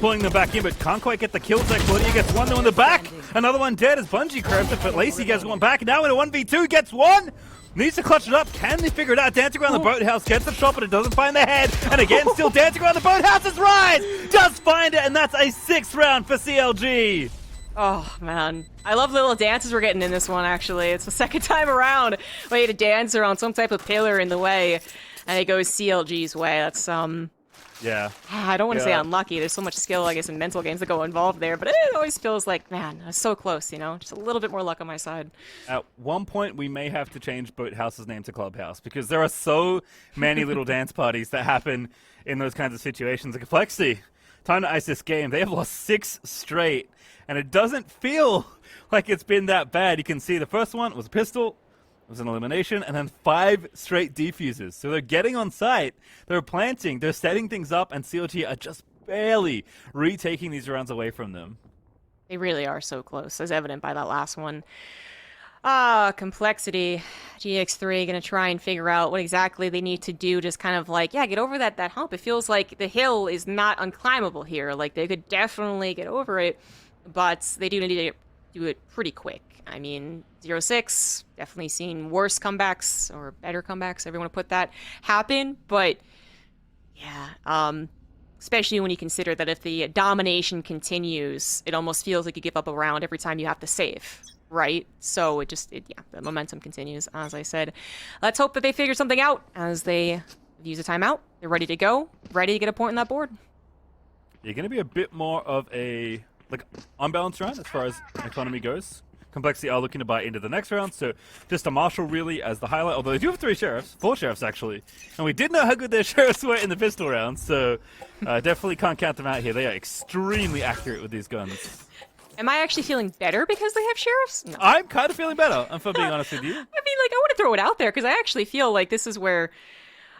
Pulling them back in, but can't quite get the kills there. Claudia gets one, though, in the back. Another one dead as Bungie grabs it, but Lacey gets one back. Now in a 1v2, gets one. Needs to clutch it up. Can they figure it out? Dancing around the boathouse, gets the shot, but it doesn't find the head. And again, still dancing around the boathouse as Rise does find it, and that's a 6th round for CLG. Oh, man. I love the little dances we're getting in this one, actually. It's the second time around. Way to dance around some type of pillar in the way, and it goes CLG's way. That's, Yeah. I don't want to say unlucky. There's so much skill, I guess, in mental games that go involved there, but it always feels like, man, I was so close, you know? Just a little bit more luck on my side. At one point, we may have to change Boathouse's name to Clubhouse, because there are so many little dance parties that happen in those kinds of situations. The Complexity, time to ice this game. They have lost 6 straight, and it doesn't feel like it's been that bad. You can see the first one was a pistol, it was an elimination, and then 5 straight defuses. So they're getting on site, they're planting, they're setting things up, and CLG are just barely retaking these rounds away from them. They really are so close, as evident by that last one. Complexity. GX3 gonna try and figure out what exactly they need to do, just kind of like, yeah, get over that hump. It feels like the hill is not unclimbable here. Like, they could definitely get over it, but they do need to do it pretty quick. I mean, 0-6, definitely seen worse comebacks, or better comebacks, however you want to put that, happen, but yeah, especially when you consider that if the domination continues, it almost feels like you give up a round every time you have to save, right? So yeah, the momentum continues, as I said. Let's hope that they figure something out as they use a timeout. They're ready to go, ready to get a point on that board. You're going to be a bit more of a unbalanced round as far as economy goes. Complexity are looking to buy into the next round, so just a Marshal really as the highlight, although they do have 4 sheriffs actually, and we did know how good their sheriffs were in the pistol round, so definitely can't count them out here. They are extremely accurate with these guns. Am I actually feeling better because they have sheriffs? No. I'm kind of feeling better, if I'm being honest with you. I mean, like, I want to throw it out there because I actually feel like this is where,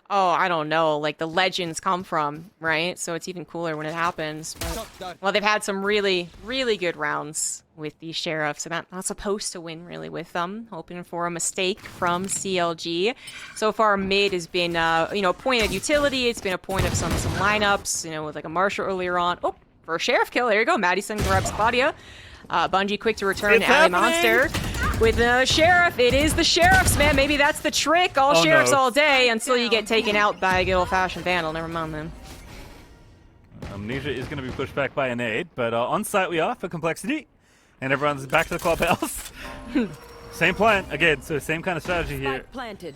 oh, I don't know, like the legends come from, right? So it's even cooler when it happens. But, well, they've had some really, really good rounds with these sheriffs, and not supposed to win really with them. Hoping for a mistake from CLG. So far, mid has been, you know, a point of utility. It's been a point of some lineups, you know, with like a Marshal earlier on. Oh, for a sheriff kill, there you go. Madison grabs Claudia. Bungie quick to return to Alley Monster. With the sheriff, it is the sheriffs, man. Maybe that's the trick. All sheriffs all day until you get taken out by a good old-fashioned vandal. Never mind then. Amnesia is going to be pushed back by a nade, but on site we are for Complexity, and everyone's back to the clubhouse. Same plan again, so same kind of strategy here. Planted.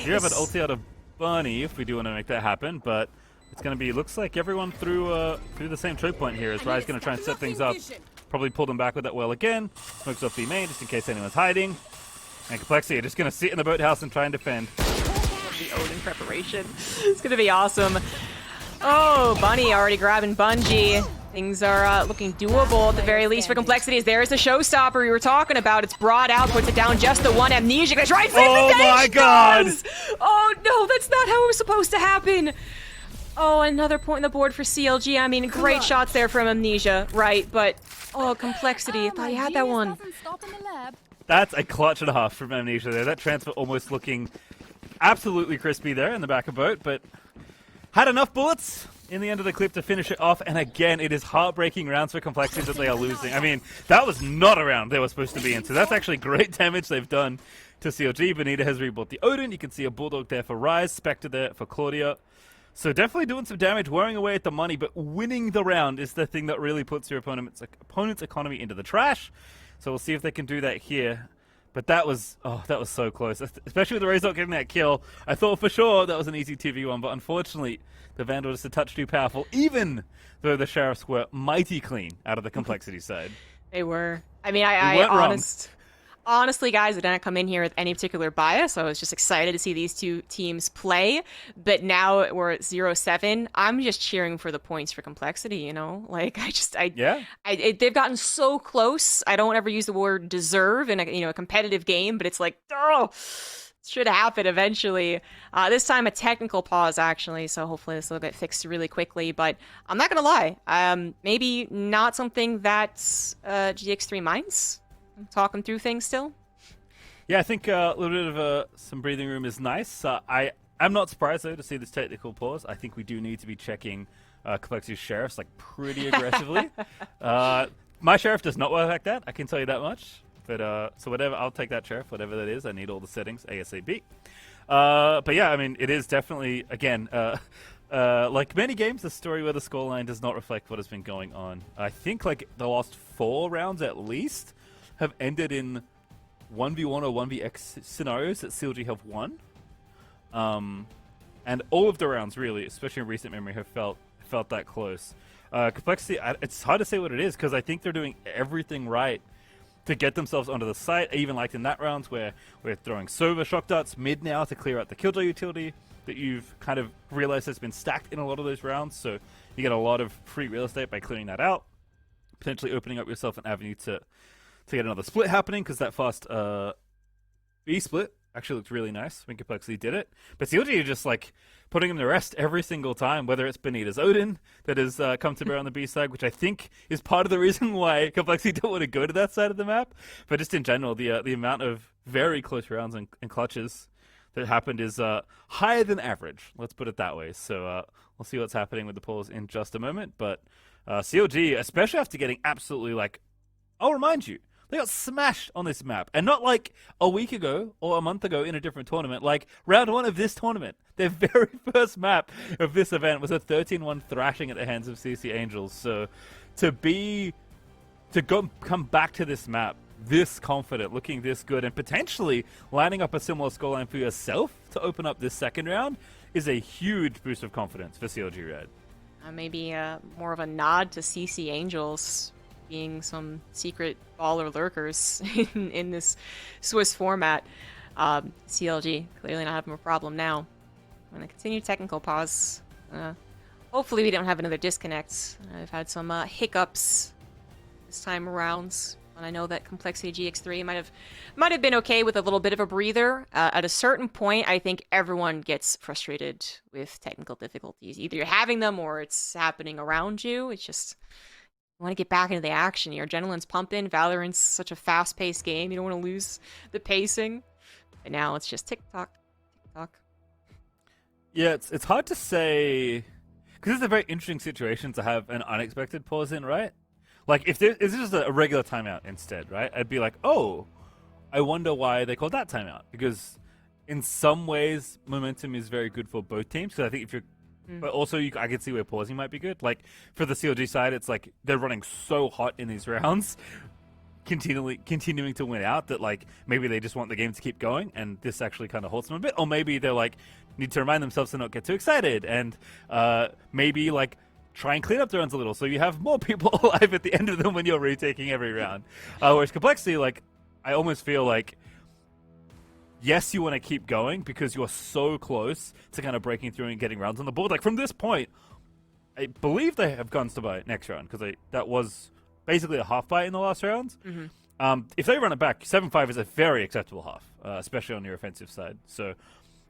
You have an ulti out of Bunny if we do want to make that happen, but it's going to be, looks like everyone through the same choke point here as Rise going to try and set things up. Probably pull them back with that well again. Smokes off the main just in case anyone's hiding. And Complexity are just going to sit in the boathouse and try and defend. The Odin preparation. It's going to be awesome. Oh, Bunny already grabbing Bungie. Things are looking doable at the very least for Complexities. There's the showstopper we were talking about. It's brought out, puts it down just the one. Amnesia gonna try and save the day. My God! Does! Oh no, that's not how it was supposed to happen. Oh, another point on the board for CLG. I mean, great shots there from Amnesia, right? But, oh, Complexity. I thought you had that one. That's a clutch and a half from Amnesia there. That transfer almost looking absolutely crispy there in the back of boat, but had enough bullets in the end of the clip to finish it off. And again, it is heartbreaking rounds for Complexity that they are losing. I mean, that was not a round they were supposed to be in, so that's actually great damage they've done to CLG. Bonita has rebuilt the Odin. You can see a Bulldog there for Rise, Spectre there for Claudia. So definitely doing some damage, wearing away at the money, but winning the round is the thing that really puts your opponent's economy into the trash. So we'll see if they can do that here. But that was so close, especially with the Raze not getting that kill. I thought for sure that was an easy 2v1, but unfortunately the Vandal was just a touch too powerful, even though the Sheriffs were mighty clean out of the Complexity side. They were. I mean, honestly, guys, I didn't come in here with any particular bias. I was just excited to see these two teams play. But now we're at 0-7. I'm just cheering for the points for Complexity, you know? Like, they've gotten so close. I don't ever use the word deserve in a competitive game, but it's like, oh, should happen eventually. This time a technical pause, actually, so hopefully this will get fixed really quickly. But I'm not going to lie. Maybe not something that GX3 minds. Talking through things still? Yeah, I think a little bit of some breathing room is nice. I I'm not surprised though to see this technical pause. I think we do need to be checking Complexity's sheriffs like pretty aggressively. My sheriff does not work like that. I can tell you that much. But so whatever, I'll take that sheriff, whatever that is. I need all the settings ASAP. But yeah, I mean, it is definitely again like many games, a story where the scoreline does not reflect what has been going on. I think like the last 4 rounds at least have ended in 1v1 or 1vx scenarios that CLG have won. And all of the rounds, really, especially in recent memory, have felt that close. Complexity, it's hard to say what it is, because I think they're doing everything right to get themselves onto the site, even like in that round where we're throwing Sova shock darts mid now to clear out the Killjoy utility that you've kind of realized has been stacked in a lot of those rounds, so you get a lot of free real estate by clearing that out, potentially opening up yourself an avenue to get another split happening, because that fast B split actually looked really nice when Complexity did it. But CLG are just like putting him to rest every single time, whether it's Benita's Odin that has come to bear on the B side, which I think is part of the reason why Complexity don't want to go to that side of the map. But just in general, the amount of very close rounds and clutches that happened is higher than average. Let's put it that way. So we'll see what's happening with the polls in just a moment. But CLG, especially after getting absolutely like, I'll remind you, they got smashed on this map. And not like a week ago or a month ago in a different tournament. Like round 1 of this tournament. Their very first map of this event was a 13-1 thrashing at the hands of CC Angels. So to come back to this map this confident, looking this good, and potentially lining up a similar scoreline for yourself to open up this second round is a huge boost of confidence for CLG Red. Maybe more of a nod to CC Angels being some secret baller lurkers in this Swiss format. CLG clearly not having a problem now. I'm going to continue technical pause. Hopefully we don't have another disconnect. I've had some hiccups this time around. And I know that Complexity GX3 might have been okay with a little bit of a breather. At a certain point, I think everyone gets frustrated with technical difficulties. Either you're having them or it's happening around you. It's just, you want to get back into the action. Your adrenaline's pumping. Valorant's such a fast-paced game. You don't want to lose the pacing. And now it's just tick-tock, tick-tock. Yeah, it's hard to say, because it's a very interesting situation to have an unexpected pause in, right? Like, if this is a regular timeout instead, right? I'd be like, oh, I wonder why they called that timeout. Because in some ways, momentum is very good for both teams. Because I think if you're... But also, I can see where pausing might be good. Like, for the CLG side, it's like they're running so hot in these rounds, continuing to win out, that, like, maybe they just want the game to keep going, and this actually kind of halts them a bit. Or maybe they're, like, need to remind themselves to not get too excited, and maybe, like, try and clean up the rounds a little, so you have more people alive at the end of them when you're retaking every round. Whereas Complexity, like, I almost feel like, yes, you want to keep going because you're so close to kind of breaking through and getting rounds on the board. Like, from this point, I believe they have guns to buy next round, because that was basically a half buy in the last round. If they run it back, 7-5 is a very acceptable half, especially on your offensive side. So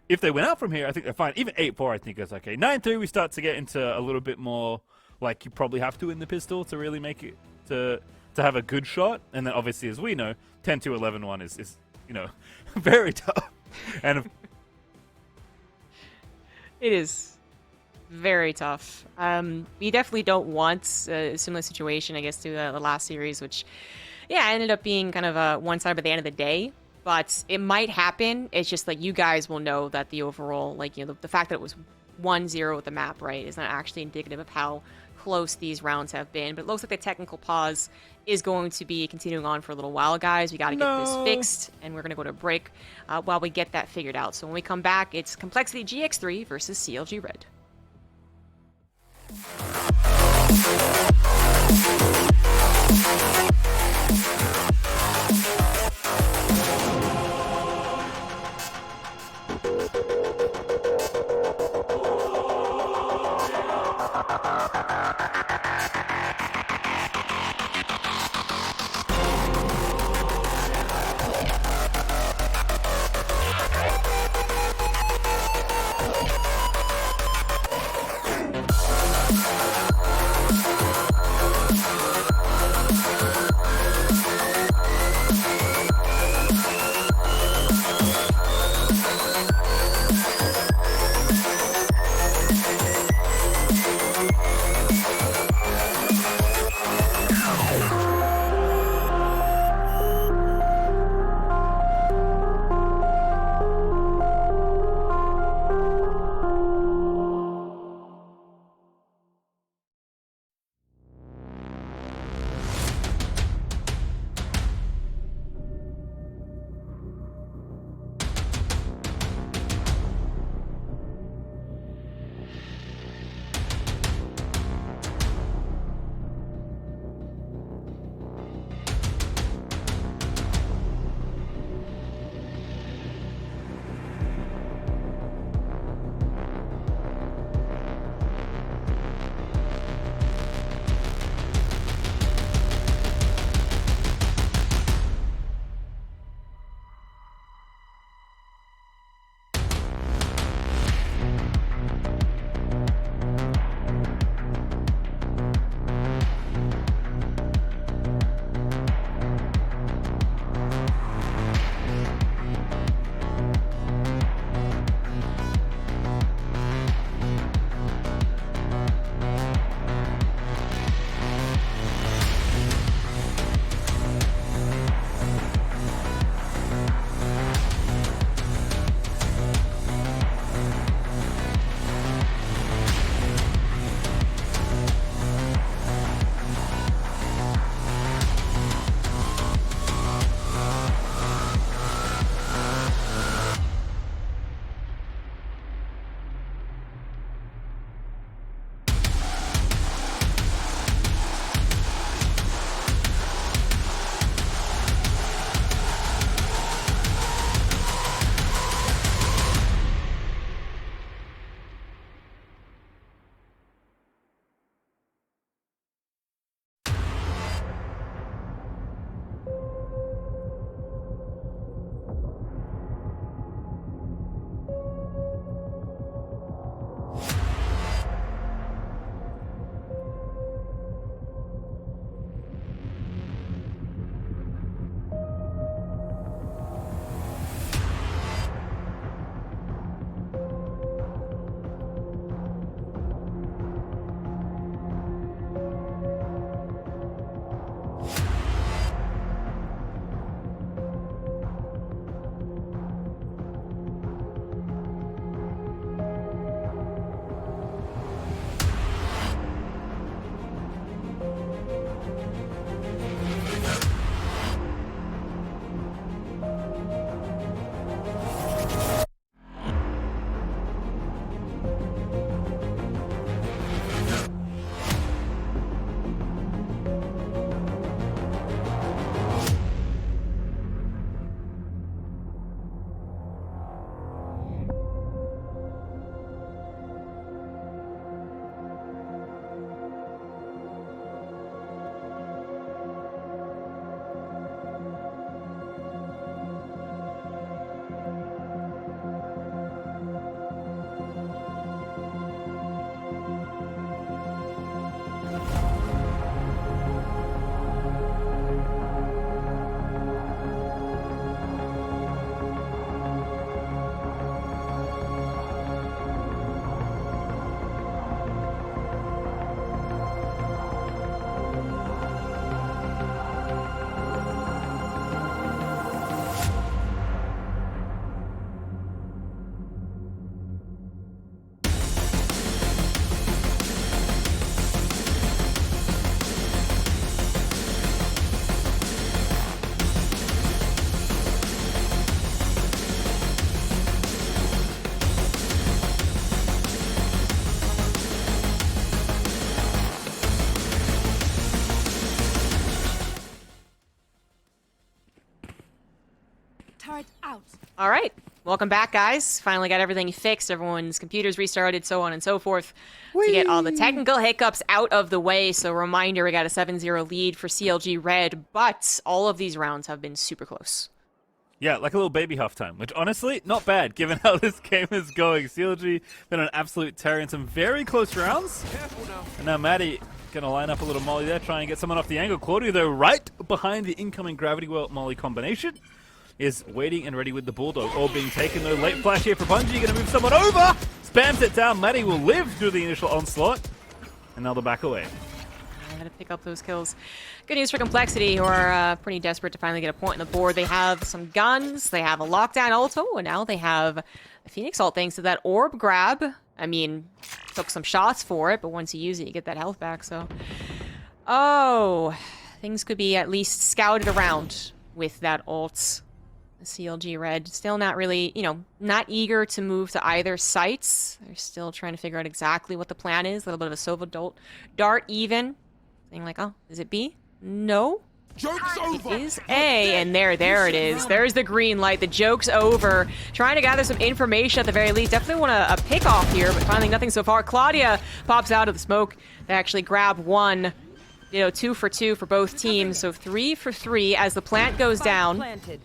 if they win out from here, I think they're fine. Even 8-4, I think is okay. 9-3, we start to get into a little bit more, like, you probably have to win the pistol to really make it, to have a good shot. And then, obviously, as we know, 10-2, 11-1 is you know, very tough. And it is very tough. We definitely don't want a similar situation, I guess, to the last series, which, yeah, ended up being kind of a one-side by the end of the day. But it might happen. It's just like you guys will know that the overall, like, you know, the fact that it was 1-0 with the map, right, is not actually indicative of how close these rounds have been. But it looks like the technical pause is going to be continuing on for a little while, guys. We got to get this fixed, and we're going to go to a break while we get that figured out. So when we come back, it's Complexity GX3 versus CLG Red. Turret out. All right, welcome back, guys. Finally got everything fixed. Everyone's computers restarted, so on and so forth, to get all the technical hiccups out of the way. So reminder, we got a 7-0 lead for CLG Red, but all of these rounds have been super close. Yeah, like a little baby halftime, which honestly, not bad, given how this game is going. CLG been an absolute terror in some very close rounds. And now Maddie gonna line up a little molly there, try and get someone off the angle. Claudia, though, right behind the incoming Gravity Well molly combination, is waiting and ready with the Bulldog. All being taken, though. Late flash here for Bungie, gonna move someone over! Spams it down, Maddie will live through the initial onslaught. And now they'll back away. Got to pick up those kills. Good news for Complexity, who are pretty desperate to finally get a point on the board. They have some guns, they have a lockdown ulti, and now they have a Phoenix ult thanks to that orb grab. I mean, took some shots for it, but once you use it, you get that health back, so... Oh, things could be at least scouted around with that ult. The CLG Red still not really, you know, not eager to move to either sites. They're still trying to figure out exactly what the plan is. A little bit of a Sova dart even. Saying like, oh, is it B? No. Joke's over. It is A, and there it is. There's the green light. The joke's over. Trying to gather some information at the very least. Definitely want a pick off here, but finding nothing so far. Claudia pops out of the smoke. They actually grab one. You know, 2 for 2 for both teams, so 3 for 3 as the plant goes down. Planted.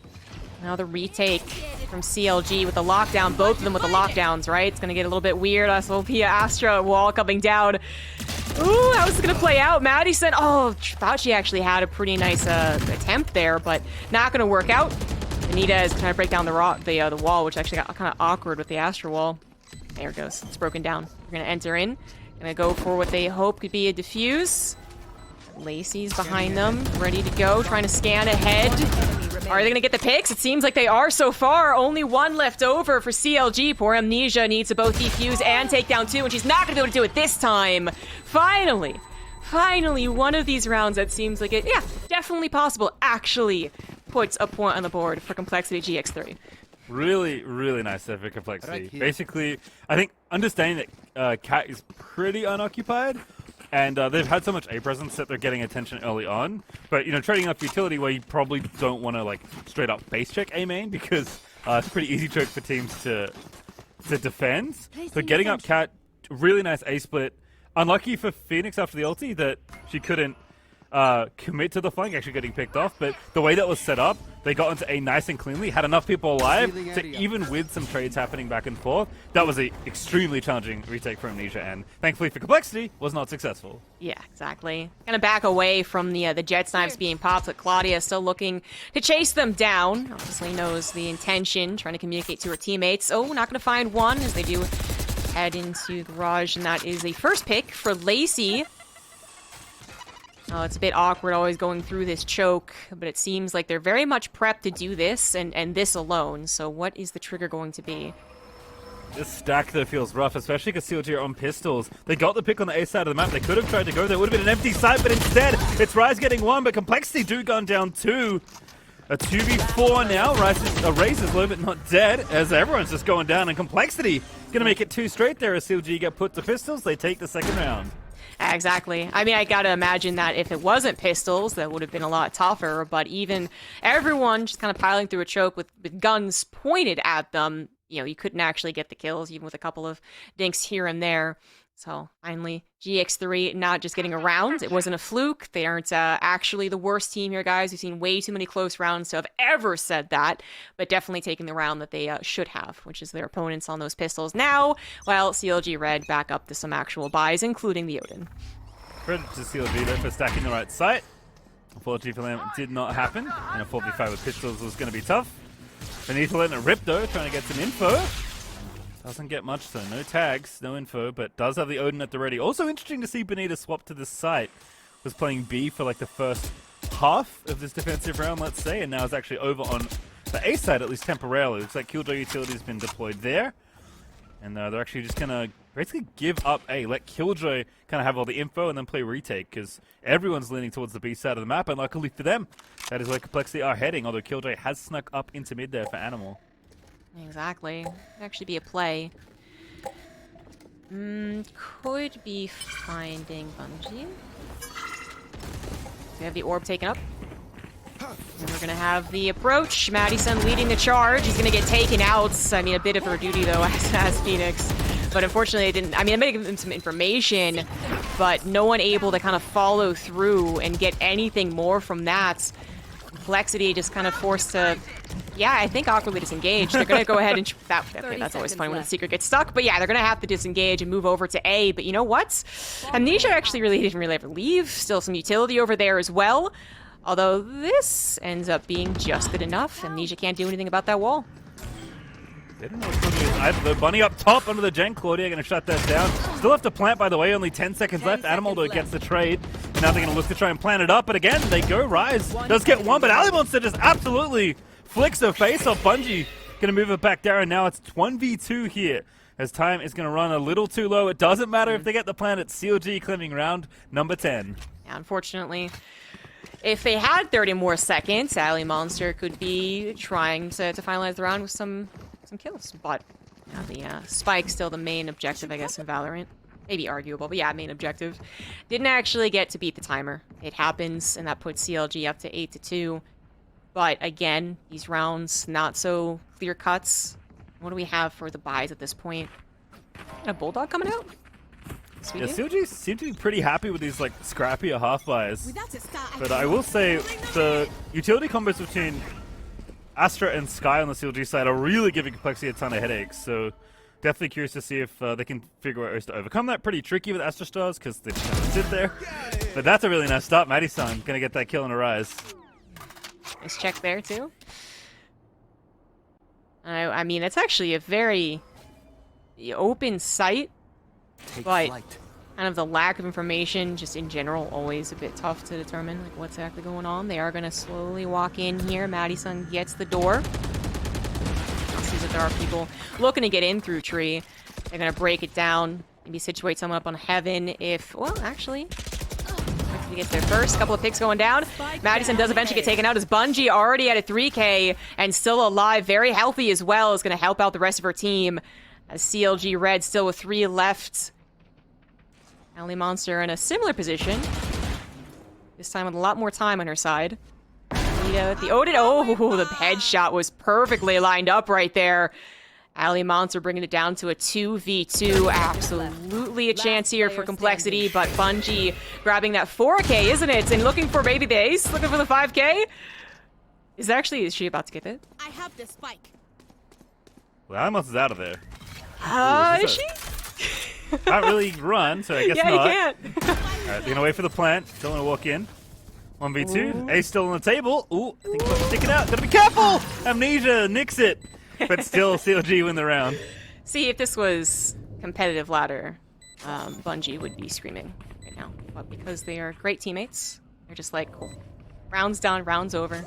Now the retake from CLG with the lockdown, both of them with the lockdowns, right? It's gonna get a little bit weird. Sophia Astra wall coming down. Ooh, how is this gonna play out? Maddie said, oh, thought she actually had a pretty nice attempt there, but not gonna work out. Anita is trying to break down the wall, which actually got kind of awkward with the Astra wall. There it goes. It's broken down. We're gonna enter in. Gonna go for what they hope could be a defuse. Lacey's behind them, ready to go, trying to scan ahead. Are they going to get the picks? It seems like they are so far. Only one left over for CLG. Poor Amnesia needs to both defuse and take down 2, and she's not going to be able to do it this time. Finally, one of these rounds that seems like it, yeah, definitely possible, actually puts a point on the board for Complexity GX3. Really, really nice there for Complexity. Basically, I think understanding that Cat is pretty unoccupied, and they've had so much A presence that they're getting attention early on. But, you know, trading up utility where you probably don't want to, like, straight up base check A main because it's a pretty easy choke for teams to defend. So getting up Cat, really nice A split. Unlucky for Phoenix after the ulti that she couldn't commit to the flank, actually getting picked off. But the way that was set up, they got into A nice and cleanly, had enough people alive to, even with some trades happening back and forth, that was a extremely challenging retake for Amnesia, and thankfully for Complexity, was not successful. Yeah, exactly. Gonna back away from the Jet Knives being popped, but Claudia still looking to chase them down. Obviously knows the intention, trying to communicate to her teammates. Oh, not gonna find one, as they do head into the garage, and that is the first pick for Lacey. Oh, it's a bit awkward always going through this choke, but it seems like they're very much prepped to do this, and this alone. So what is the trigger going to be? This stack, though, feels rough, especially because CLG are on pistols. They got the pick on the A side of the map. They could have tried to go there. It would have been an empty site, but instead, it's Rise getting 1, but Complexity do gun down 2. A 2v4 now. Raze is low, but not dead, as everyone's just going down, and Complexity going to make it 2 straight there as CLG get put to pistols. They take the second round. Exactly. I mean, I gotta imagine that if it wasn't pistols, that would have been a lot tougher, but even everyone just kind of piling through a choke with guns pointed at them, you know, you couldn't actually get the kills, even with a couple of dinks here and there. So, finally, GX3 not just getting around. It wasn't a fluke. They aren't actually the worst team here, guys. We've seen way too many close rounds to have ever said that, but definitely taking the round that they should have, which is their opponents on those pistols now, while CLG Red back up to some actual buys, including the Odin. Credit to CLG, though, for stacking the right site. Unfortunately for them, it did not happen, and a 4v5 with pistols was going to be tough. Benito letting it rip, though, trying to get some info. Doesn't get much, though. No tags, no info, but does have the Odin at the ready. Also interesting to see Benita swap to this site. Was playing B for like the first half of this defensive round, let's say, and now is actually over on the A side, at least temporarily. Looks like Killjoy utility has been deployed there. And they're actually just going to basically give up A. Let Killjoy kind of have all the info and then play retake, because everyone's leaning towards the B side of the map, and luckily for them, that is where Complexity are heading, although Killjoy has snuck up into mid there for Animal. Exactly. Could actually be a play. Could be finding Bungie. We have the orb taken up. And we're gonna have the approach. Madison leading the charge. He's gonna get taken out. I mean, a bit of her duty though as Phoenix. But unfortunately, it didn't. I mean, I may give him some information, but no one able to kind of follow through and get anything more from that. Complexity just kind of forced to, yeah, I think awkwardly disengage. They're gonna go ahead and okay, that's always fun when the secret gets stuck. But yeah, they're gonna have to disengage and move over to A. But you know what? Amnesia actually didn't really ever leave. Still some utility over there as well. Although this ends up being just good enough. Amnesia can't do anything about that wall. They don't know what's going to do. The bunny up top under the gen. Claudia going to shut that down. Still have to plant, by the way. Only 10 seconds left. Animal though gets the trade. Now they're going to look to try and plant it up. But again, they go. Rise does get one, but Ali Monster just absolutely flicks her face off. Bungie going to move it back down. Now it's 1v2 here. As time is going to run a little too low. It doesn't matter if they get the plant. It's CLG claiming round number 10. Yeah, unfortunately, if they had 30 more seconds, Ali Monster could be trying to finalize the round with some kills. But the spike's still the main objective, I guess, in Valorant. Maybe arguable, but yeah, main objective. Didn't actually get to beat the timer. It happens, and that puts CLG up to 8-2. But again, these rounds, not so clear cuts. What do we have for the buys at this point? A Bulldog coming out? Yes, yeah, CLG seem to be pretty happy with these like scrappier half buys. But I will say the utility combos between Astra and Sky on the CLG side are really giving Complexity a ton of headaches. So definitely curious to see if they can figure out ways to overcome that. Pretty tricky with Astra Stars because they just kind of sit there. But that's a really nice start. Maddie-san gonna get that kill on a Rise. Nice check there too. I mean, it's actually a very open sight. But kind of the lack of information, just in general, always a bit tough to determine like what's exactly going on. They are going to slowly walk in here. Maddie-san gets the door. Now sees that there are people looking to get in through tree. They're going to break it down. Maybe situate someone up on heaven if, well, actually, he gets there first. Couple of picks going down. Madison does eventually get taken out as Bungie already at a 3K and still alive, very healthy as well, is going to help out the rest of her team. As CLG Red still with 3 left. Ali Monster in a similar position. This time with a lot more time on her side. The Odin. Oh, the headshot was perfectly lined up right there. Ali Monster bringing it down to a 2v2. Absolutely a chance here for Complexity, but Bungie grabbing that 4K, isn't it? And looking for maybe the ace, looking for the 5K. Is she about to get it? I have the spike. Well, Ali Monster's out of there. Is she? Can't really run, so I guess yeah, not. You can't. Alright, they're gonna wait for the plant. Still gonna walk in. 1v2. Ace still on the table. Ooh, I think he's about to stick it out. Gotta be careful! Amnesia nicks it. But still, CLG win the round. See, if this was competitive ladder, Bungie would be screaming right now. But because they are great teammates, they're just like, cool. Rounds done, rounds over.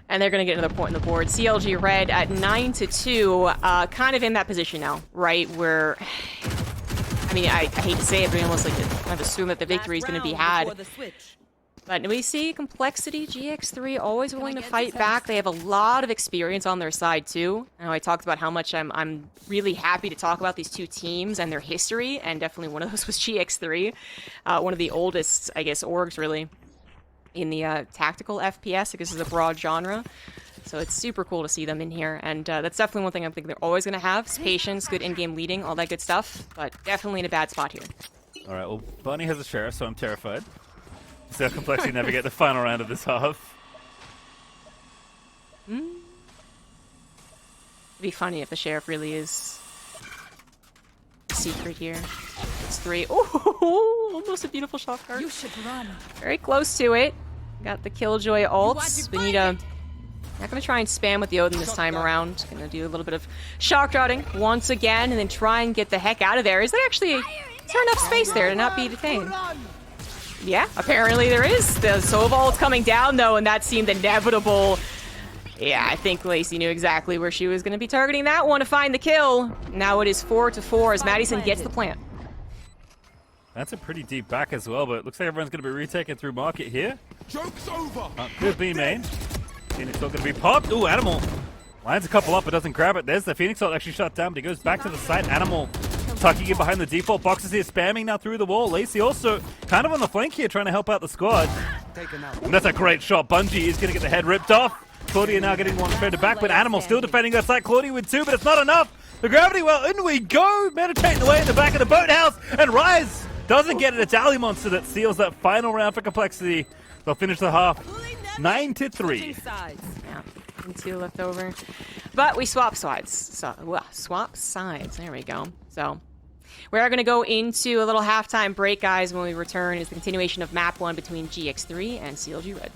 And they're going to get another point on the board. CLG Red at 9-2, kind of in that position now, right? Where, I mean, I hate to say it, but we almost like to kind of assume that the victory is going to be had. But we see Complexity, GX3, always willing to fight back. They have a lot of experience on their side, too. I know I talked about how much I'm really happy to talk about these two teams and their history, and definitely one of those was GX3. One of the oldest, I guess, orgs, really, in the tactical FPS. I guess is a broad genre. So it's super cool to see them in here. And that's definitely one thing I think they're always going to have. Is patience, good in-game leading, all that good stuff. But definitely in a bad spot here. All right, well, Bunny has a sheriff, so I'm terrified. So Complexity never get the final round of this half. It'd be funny if the sheriff really is a secret here. It's 3. Oh, almost a beautiful shot card. You should run. Very close to it. Got the Killjoy ults. We need a... Not going to try and spam with the Odin this time around. Going to do a little bit of shock darting once again and then try and get the heck out of there. Is there actually... Is there enough space there to not be detained? Yeah, apparently there is. The Sovol's coming down, though, and that seemed inevitable. Yeah, I think Lacey knew exactly where she was going to be targeting that one to find the kill. Now it is 4-4 as Madison gets the plant. That's a pretty deep back as well, but it looks like everyone's going to be retaken through market here. Joke's over. Could be main. Phoenix still going to be popped. Ooh, Animal lines a couple up but doesn't grab it. There's the Phoenix ult actually shut down, but he goes back to the site. Animal tucking in behind the default boxes here, spamming now through the wall. Lacey also kind of on the flank here, trying to help out the squad. And that's a great shot. Bungie is going to get the head ripped off. Claudia now getting one further back, but Animal still defending that side. Claudia with 2, but it's not enough. The gravity well, in we go. Meditating away in the back of the boathouse, and Rise doesn't get it. It's Ali Monster that seals that final round for Complexity. They'll finish the half 9-3. Yeah, and 2 left over. But we swap sides. So, swap sides. There we go. So we are going to go into a little halftime break, guys. When we return is the continuation of map 1 between GX3 and CLG Red.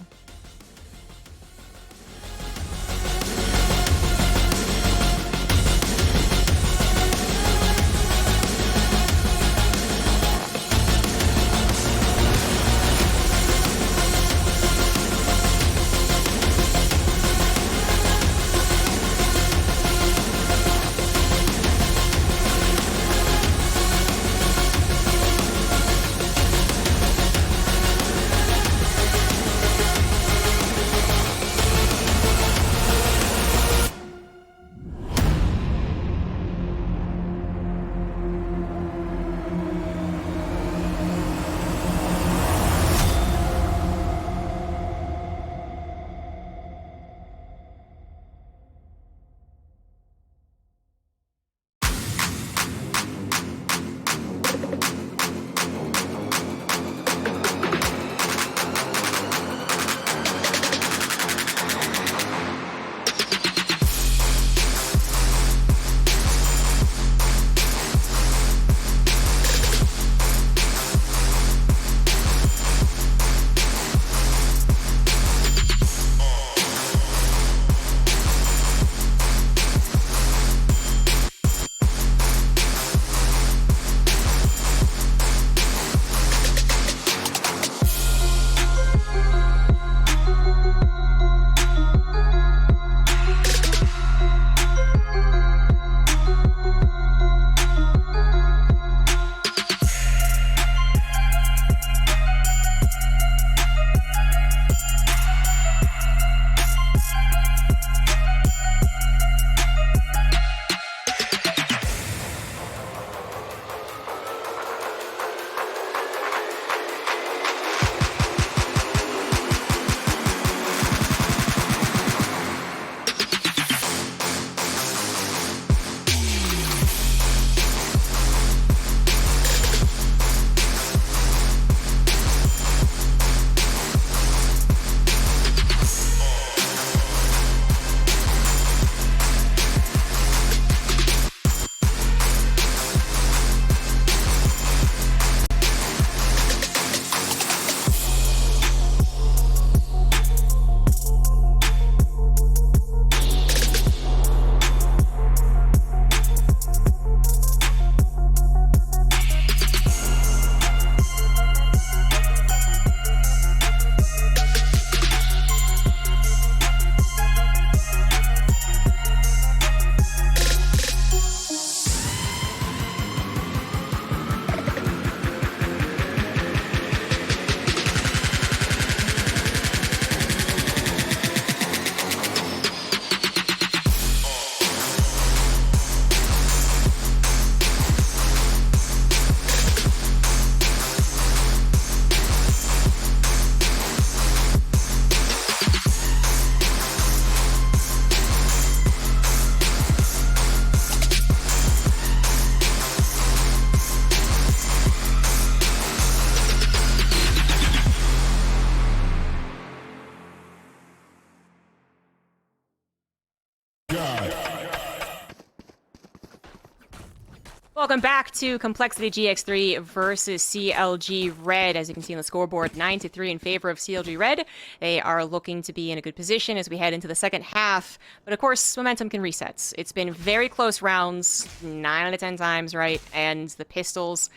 Welcome back to Complexity GX3 versus CLG Red. As you can see on the scoreboard, 9-3 in favor of CLG Red. They are looking to be in a good position as we head into the second half. But of course, momentum can reset. It's been very close rounds, 9 out of 10 times, right? And the pistols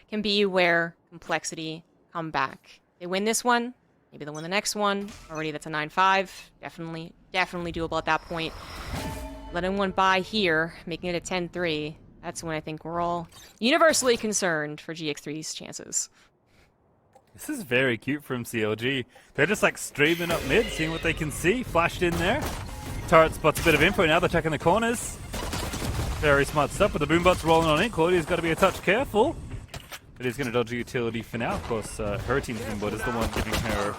can be where Complexity come back. They win this one, maybe they'll win the next one. Already that's a 9-5. Definitely doable at that point. Letting one by here, making it a 10-3. That's when I think we're all universally concerned for GX3's chances. This is very cute from CLG. They're just like streaming up mid, seeing what they can see. Flashed in there. Turret spots a bit of info now. They're checking the corners. Very smart stuff, but the boombots rolling on in. Claudia's got to be a touch careful. But he's going to dodge the utility for now. Of course, her team's boombot is the one giving her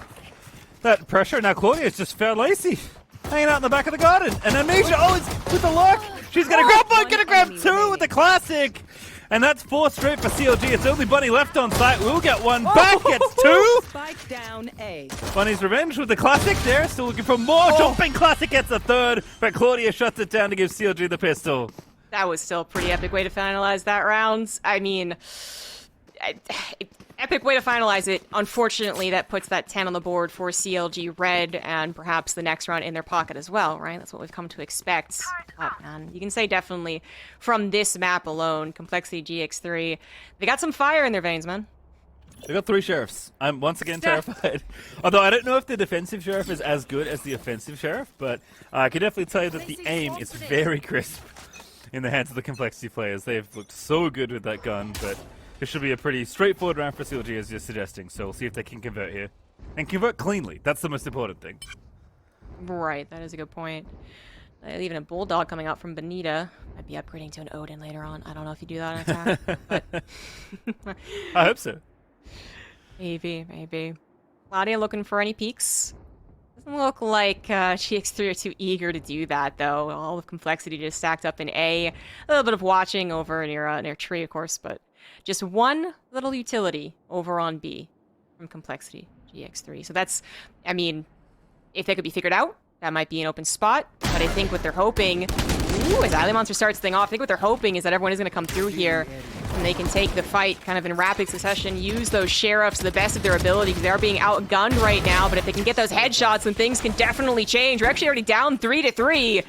that pressure. Now Claudia's just found Lacey hanging out in the back of the garden. And Amnesia, it's with the lock. She's going to grab one, going to grab two with the classic. And that's 4 straight for CLG. It's only Bunny left on site. We'll get one back. Gets 2. Spike down A. Bunny's revenge with the classic there. Still looking for more. Jumping classic gets a 3rd. But Claudia shuts it down to give CLG the pistol. That was still a pretty epic way to finalize that round. I mean, epic way to finalize it. Unfortunately, that puts that 10 on the board for CLG Red and perhaps the next round in their pocket as well, right? That's what we've come to expect. But, man, you can say definitely from this map alone, Complexity GX3, they got some fire in their veins, man. They got 3 sheriffs. I'm once again terrified. Although I don't know if the defensive sheriff is as good as the offensive sheriff, but I can definitely tell you that the aim is very crisp in the hands of the Complexity players. They've looked so good with that gun, but this should be a pretty straightforward round for CLG, as you're suggesting. So we'll see if they can convert here. And convert cleanly. That's the most important thing. Right, that is a good point. Even a Bulldog coming out from Benita. Might be upgrading to an Odin later on. I don't know if you do that on attack, but I hope so. Maybe. Claudia looking for any peaks? Doesn't look like GX3 are too eager to do that, though. All of Complexity just stacked up in A. A little bit of watching over near tree, of course, but just one little utility over on B from Complexity GX3. So that's, I mean, if they could be figured out, that might be an open spot. But I think what they're hoping, as Ali Monster starts the thing off, I think what they're hoping is that everyone is going to come through here and they can take the fight kind of in rapid succession, use those sheriffs to the best of their ability because they are being outgunned right now. But if they can get those headshots, then things can definitely change. We're actually already down 3-3.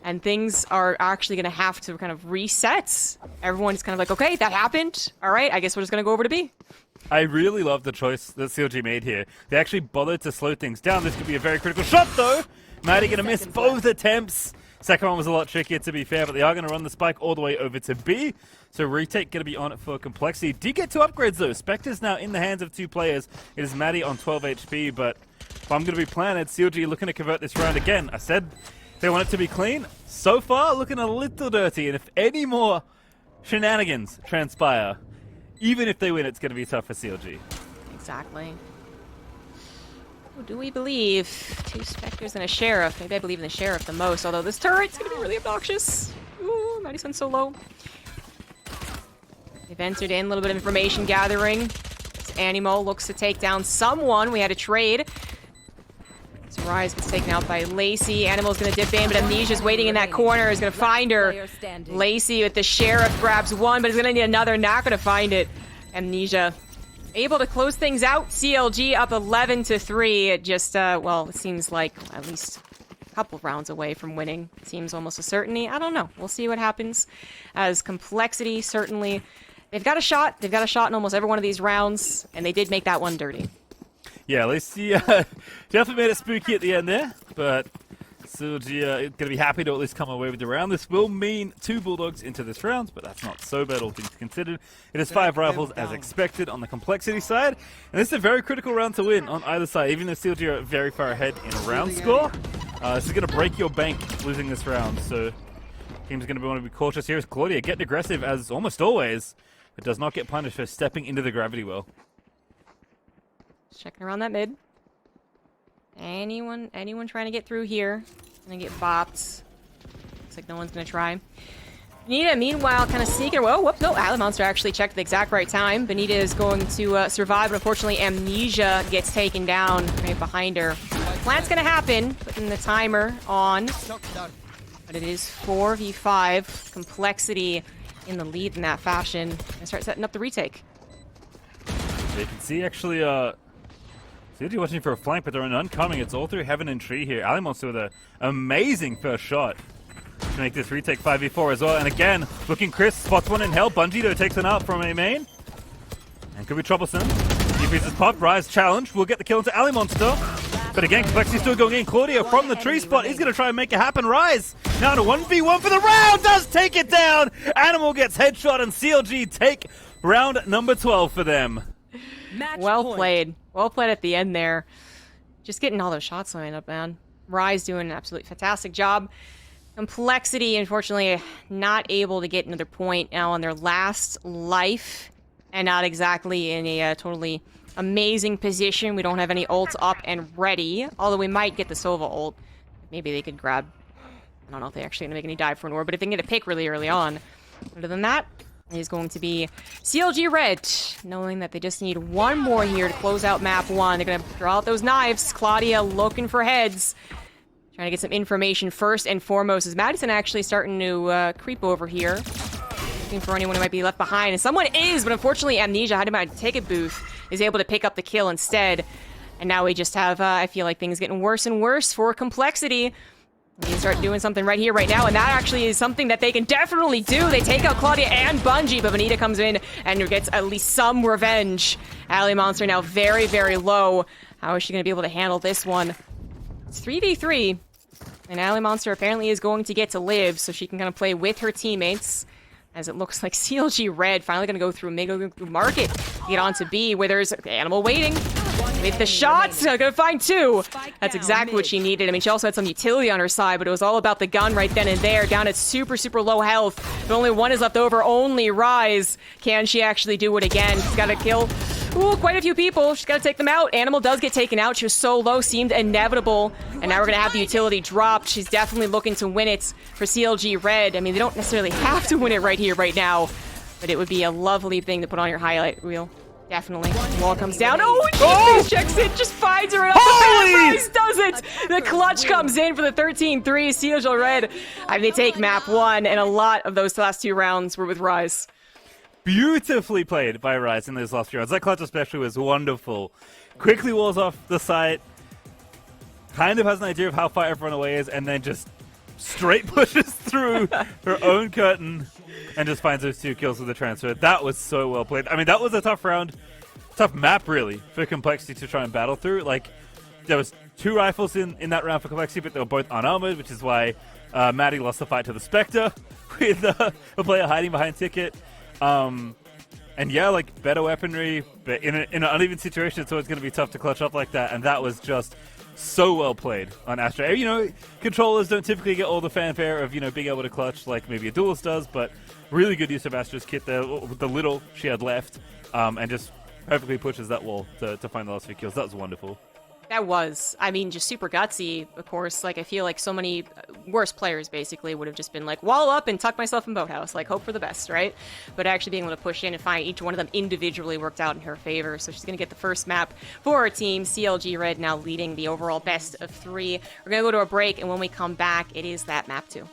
And things are actually going to have to kind of reset. Everyone's kind of like, okay, that happened. All right, I guess we're just going to go over to B. I really love the choice that CLG made here. They actually bothered to slow things down. This could be a very critical shot, though. Maddie going to miss both attempts. Second one was a lot trickier, to be fair, but they are going to run the spike all the way over to B. So retake going to be on it for Complexity. Did get 2 upgrades, though. Spectre's now in the hands of 2 players. It is Maddie on 12 HP, but if I'm going to be planted, CLG looking to convert this round again. I said they want it to be clean. So far, looking a little dirty, and if any more shenanigans transpire, even if they win, it's going to be tough for CLG. Exactly. Who do we believe? 2 Spectres and a Sheriff. Maybe I believe in the Sheriff the most, although this turret's going to be really obnoxious. Ooh, Maddie's went so low. They've entered in a little bit of information gathering. This Animo looks to take down someone. We had a trade. So Rise gets taken out by Lacey. Animal's going to dip in, but Amnesia's waiting in that corner. Is going to find her. Lacey with the Sheriff grabs one, but is going to need another. Not going to find it. Amnesia able to close things out. CLG up 11-3. It just, well, it seems like at least a couple rounds away from winning. It seems almost a certainty. I don't know. We'll see what happens. As Complexity, certainly, they've got a shot. They've got a shot in almost every one of these rounds, and they did make that one dirty. Yeah, Lacey definitely made it spooky at the end there, but CLG going to be happy to at least come away with the round. This will mean 2 Bulldogs into this round, but that's not so bad, all things considered. It is 5 rifles as expected on the Complexity side, and this is a very critical round to win on either side, even though CLG are very far ahead in round score. This is going to break your bank losing this round, so team's going to want to be cautious here. As Claudia getting aggressive as almost always, but does not get punished for stepping into the gravity well. Checking around that mid. Anyone trying to get through here? Gonna get bopped. Looks like no one's gonna try. Benita, meanwhile, kind of sneaking. Whoa, whoops, no. Alley Monster actually checked at the exact right time. Benita is going to survive, but unfortunately, Amnesia gets taken down right behind her. Plant's gonna happen, putting the timer on. But it is 4v5. Complexity in the lead in that fashion. And start setting up the retake. You can see actually, CLG watching for a flank, but they're oncoming. It's all through Heaven and Tree here. Ali Monster with an amazing first shot to make this retake 5v4 as well. And again, looking crisp, spots one in hell. Bungie though takes one out from a main. And could be troublesome. Deep pieces popped. Rise challenge. We'll get the kill into Ali Monster. But again, Complexity still going in. Claudia from the tree spot. He's going to try and make it happen. Rise now to 1v1 for the round. Does take it down. Animal gets headshot and CLG take round number 12 for them. Well played. Well played at the end there. Just getting all those shots lined up, man. Rise doing an absolutely fantastic job. Complexity, unfortunately, not able to get another point now on their last life. And not exactly in a totally amazing position. We don't have any ults up and ready, although we might get the Sova ult. Maybe they could grab... I don't know if they're actually going to make any dive for an orb, but if they can get a pick really early on. Other than that, it is going to be CLG Red, knowing that they just need one more here to close out map 1. They're going to draw out those knives. Claudia looking for heads. Trying to get some information first and foremost. Is Madison actually starting to creep over here? Looking for anyone who might be left behind. And someone is, but unfortunately Amnesia had him at a ticket booth. Is able to pick up the kill instead. And now we just have, I feel like things getting worse and worse for Complexity. They can start doing something right here, right now, and that actually is something that they can definitely do. They take out Claudia and Bungie, but Vanita comes in and gets at least some revenge. Ally Monster now very, very low. How is she going to be able to handle this one? It's 3v3, and Ally Monster apparently is going to get to live, so she can kind of play with her teammates. As it looks like CLG Red finally going to go through mid, go through market, get on to B, where there's Animal waiting. With the shots, gonna find 2. That's exactly what she needed. I mean, she also had some utility on her side, but it was all about the gun right then and there. Down at super, super low health. But only 1 is left over. Only Rise. Can she actually do it again? She's got to kill quite a few people. She's got to take them out. Animal does get taken out. She was so low, seemed inevitable. And now we're going to have the utility dropped. She's definitely looking to win it for CLG Red. I mean, they don't necessarily have to win it right here, right now. But it would be a lovely thing to put on your highlight reel. Definitely. Wall comes down. Oh, she checks it, just finds her up. Rise does it! The clutch comes in for the 13-3. CLG Red. I mean, they take map 1, and a lot of those last 2 rounds were with Rise. Beautifully played by Rise in those last few rounds. That clutch especially was wonderful. Quickly walls off the site. Kind of has an idea of how far everyone away is, and then just straight pushes through her own curtain and just finds those 2 kills with the transfer. That was so well played. I mean, that was a tough round, tough map really for Complexity to try and battle through. Like, there was 2 rifles in that round for Complexity, but they were both unarmored, which is why Maddie lost the fight to the Spectre with a player hiding behind Ticket. And yeah, like, better weaponry, but in an uneven situation, it's always going to be tough to clutch up like that, and that was just so well played on Astra. You know, controllers don't typically get all the fanfare of, you know, being able to clutch like maybe a Duelist does, but really good use of Astra's kit there with the little she had left, and just perfectly pushes that wall to find the last few kills. That was wonderful. That was, I mean, just super gutsy, of course. Like, I feel like so many worse players basically would have just been like, wall up and tuck myself in boathouse, like, hope for the best, right? But actually being able to push in and find each one of them individually worked out in her favor. So she's going to get the first map for her team. CLG Red now leading the overall best of 3. We're going to go to a break, and when we come back, it is that map 2.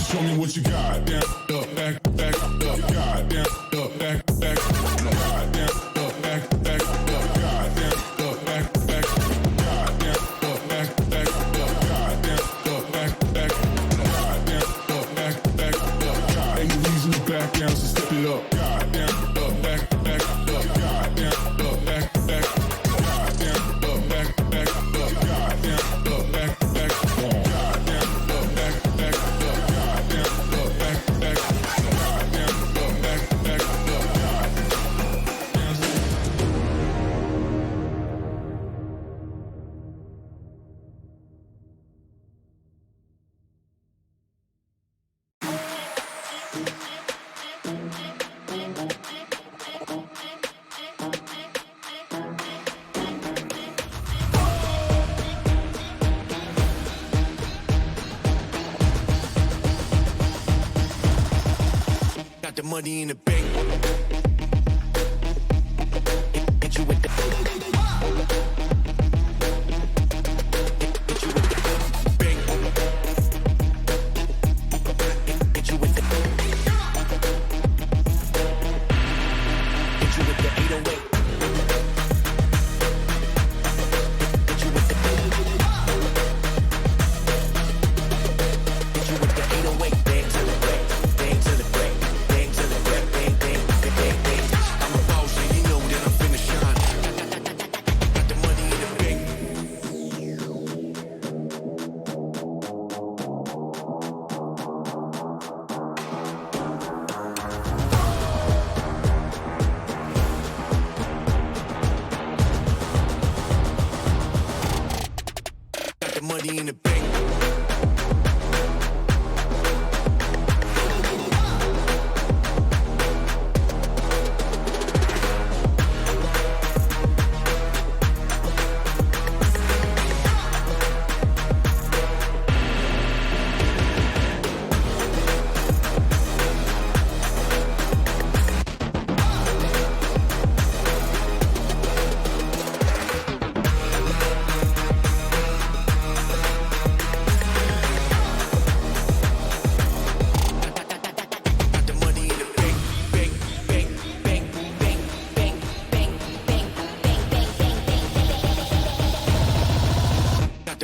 Show me what you got. Down, up, back, back, up, God, down, up, back, back, God, down, up, back, back, up, God, down, up, back, back, God, down, up, back, back, up, God, down, up, back, back, God, down, up, back, back, up, God. Ain't no reason to back down, so step it up. God, down, up, back, back, up, God, down, up, back, back, God, down, up, back, back, up, God, down, up, back, back, God, down, up, back, back, up, God, down, up, back, back, God, down, up, back, back, up, God. Got the money in the bank. Hit you with the bank. Hit you with the Hit you with the 808. Hit you with the money in the bank.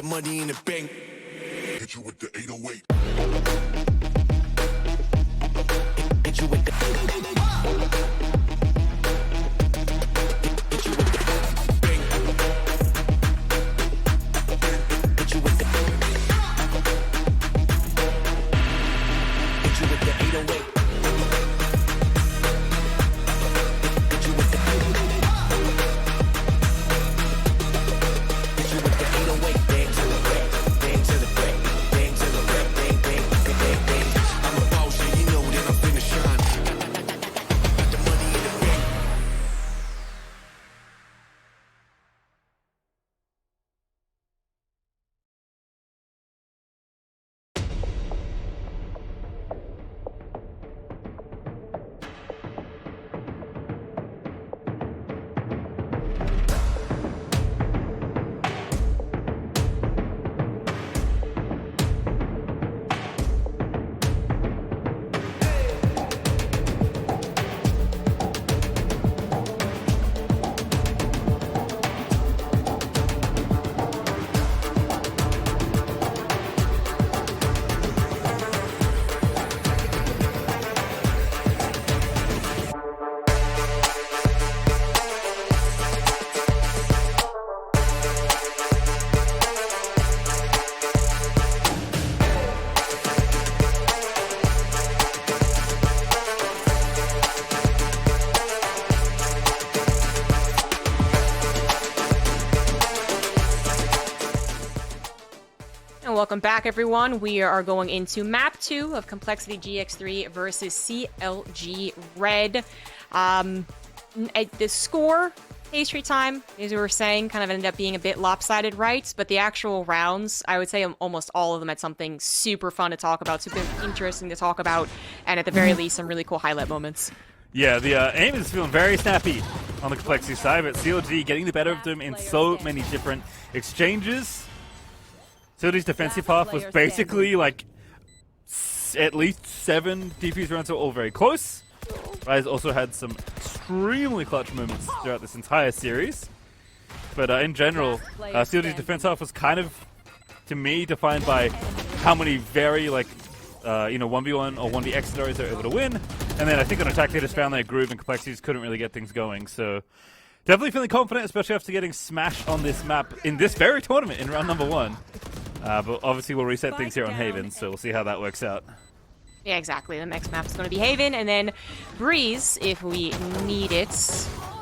Money in the bank. Hit you with the 808. Hit you with the. Hit you with the bank. Hit you with the. Hit you with the 808. Hit you with the. Hit you with the 808. Welcome back, everyone. We are going into map 2 of Complexity GX3 versus CLG Red. The score, pastry time, as we were saying, kind of ended up being a bit lopsided, right? But the actual rounds, I would say almost all of them had something super fun to talk about, super interesting to talk about, and at the very least, some really cool highlight moments. Yeah, the aim is feeling very snappy on the Complexity side, but CLG getting the better of them in so many different exchanges. CLG's defensive half was basically like at least 7 defuse rounds that were all very close. Rise also had some extremely clutch moments throughout this entire series. But in general, CLG's defense half was kind of, to me, defined by how many very, like, 1v1 or 1v scenarios they were able to win. And then I think on attack they just found their groove and Complexities couldn't really get things going. So definitely feeling confident, especially after getting smashed on this map in this very tournament in round number 1. But obviously we'll reset things here on Haven, so we'll see how that works out. Yeah, exactly. The next map is going to be Haven, and then Breeze, if we need it.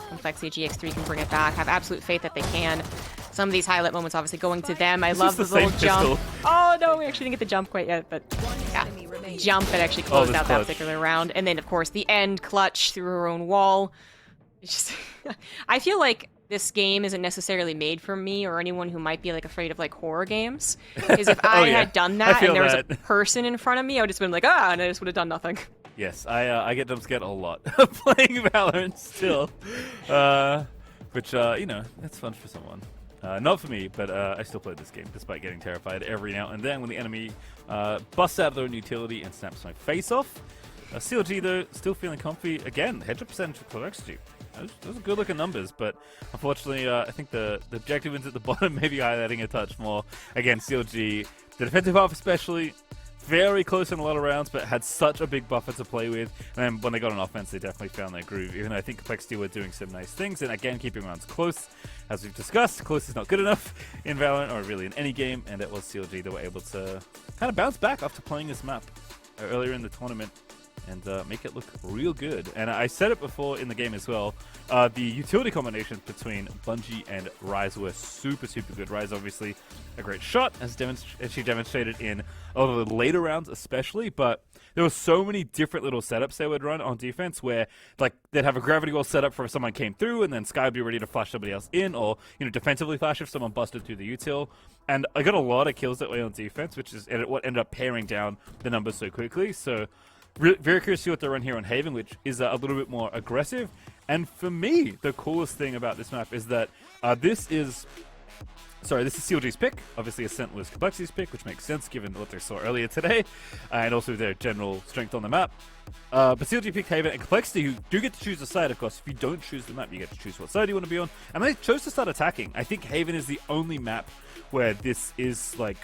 Complexity GX3 can bring it back. Have absolute faith that they can. Some of these highlight moments obviously going to them. I love the little jump. Oh, no, we actually didn't get the jump quite yet, but yeah. Jump that actually closed out that particular round. And then, of course, the end clutch through her own wall. It's just I feel like this game isn't necessarily made for me or anyone who might be like afraid of like horror games. Because if I had done that and there was a person in front of me, I would have just been like, and I just would have done nothing. Yes, I get jump scared a lot playing Valorant still. Which, that's fun for someone. Not for me, but I still play this game despite getting terrified every now and then when the enemy busts out of their own utility and snaps my face off. CLG, though, still feeling comfy. Again, headshot percentage for Complexity. Those are good-looking numbers, but unfortunately, I think the objective wins at the bottom, maybe highlighting a touch more. Again, CLG, the defensive half especially, very close in a lot of rounds, but had such a big buffer to play with. And then when they got on offense, they definitely found their groove, even though I think Complexity were doing some nice things. And again, keeping rounds close. As we've discussed, close is not good enough in Valorant, or really in any game, and it was CLG that were able to kind of bounce back after playing this map earlier in the tournament. and make it look real good. And I said it before in the game as well, the utility combinations between Bungie and Ryze were super, super good. Ryze obviously a great shot, as she demonstrated in a lot of the later rounds especially, but there were so many different little setups they would run on defense where like they'd have a gravity wall set up for if someone came through, and then Sky would be ready to flash somebody else in, or defensively flash if someone busted through the util. And I got a lot of kills that way on defense, which is what ended up paring down the numbers so quickly. So very curious to see what they run here on Haven, which is a little bit more aggressive. And for me, the coolest thing about this map is that this is CLG's pick. Obviously, Ascent was Complexity's pick, which makes sense given what they saw earlier today, and also their general strength on the map. But CLG picked Haven, and Complexity, who do get to choose a side, of course. If you don't choose the map, you get to choose what side you want to be on. And they chose to start attacking. I think Haven is the only map where this is, like,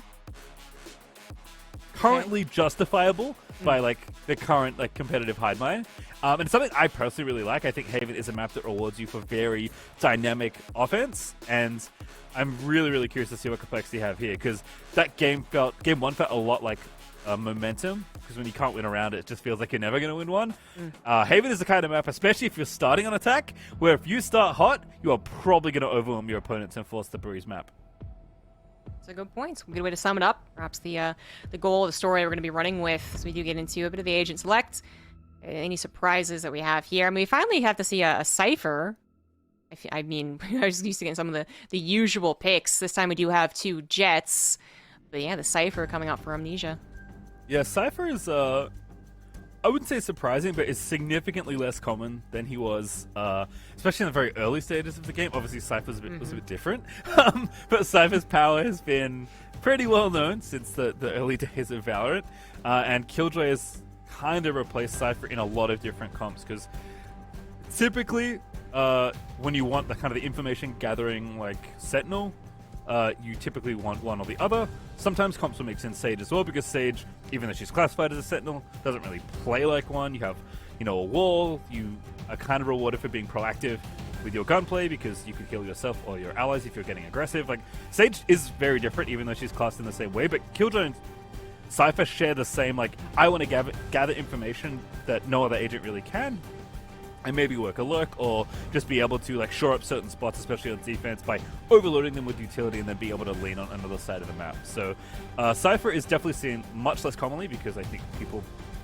currently justifiable by, like, the current, like, competitive hide mine. And it's something I personally really like. I think Haven is a map that rewards you for very dynamic offense, and I'm really, really curious to see what Complexity have here, because that game one felt a lot like momentum, because when you can't win around it, it just feels like you're never going to win one. Haven is the kind of map, especially if you're starting on attack, where if you start hot, you are probably going to overwhelm your opponents and force the bruise map. That's a good point. A good way to sum it up. Perhaps the goal, the story we're going to be running with as we do get into a bit of the agent select. Any surprises that we have here? I mean, we finally have to see a Cypher. I mean, I was used to getting some of the usual picks. This time we do have 2 Jets. But yeah, the Cypher coming out for Amnesia. Yeah, Cypher is, I wouldn't say surprising, but is significantly less common than he was, especially in the very early stages of the game. Obviously, Cypher's was a bit different. But Cypher's power has been pretty well known since the early days of Valorant. And Killjoy has kind of replaced Cypher in a lot of different comps, because typically, when you want the kind of the information gathering like Sentinel, you typically want one or the other. Sometimes comps will make sense Sage as well, because Sage, even though she's classified as a Sentinel, doesn't really play like one. You have, a wall. You are kind of rewarded for being proactive with your gunplay, because you could kill yourself or your allies if you're getting aggressive. Like, Sage is very different, even though she's classed in the same way, but Killjoy and Cypher share the same, like, I want to gather information that no other agent really can, and maybe work a lurk, or just be able to, like, shore up certain spots, especially on defense, by overloading them with utility and then be able to lean on another side of the map. So Cypher is definitely seen much less commonly, because I think people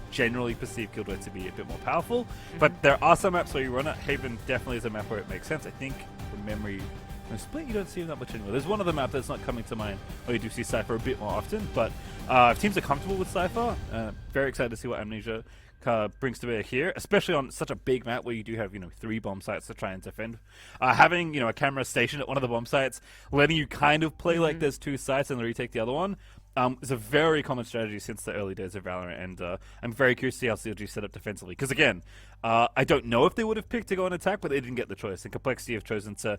generally perceive Killjoy to be a bit more powerful. But there are some maps where you run it. Haven definitely is a map where it makes sense. I think, from memory, no, Split you don't see that much anymore. There's one other map that's not coming to mind where you do see Cypher a bit more often, but if teams are comfortable with Cypher, very excited to see what Amnesia brings to bear here, especially on such a big map where you do have 3 bomb sites to try and defend. Having a camera stationed at one of the bomb sites, letting you kind of play like there's 2 sites and then retake the other one, is a very common strategy since the early days of Valorant, and I'm very curious to see how CLG set up defensively, because again, I don't know if they would have picked to go on attack, but they didn't get the choice, and Complexity have chosen to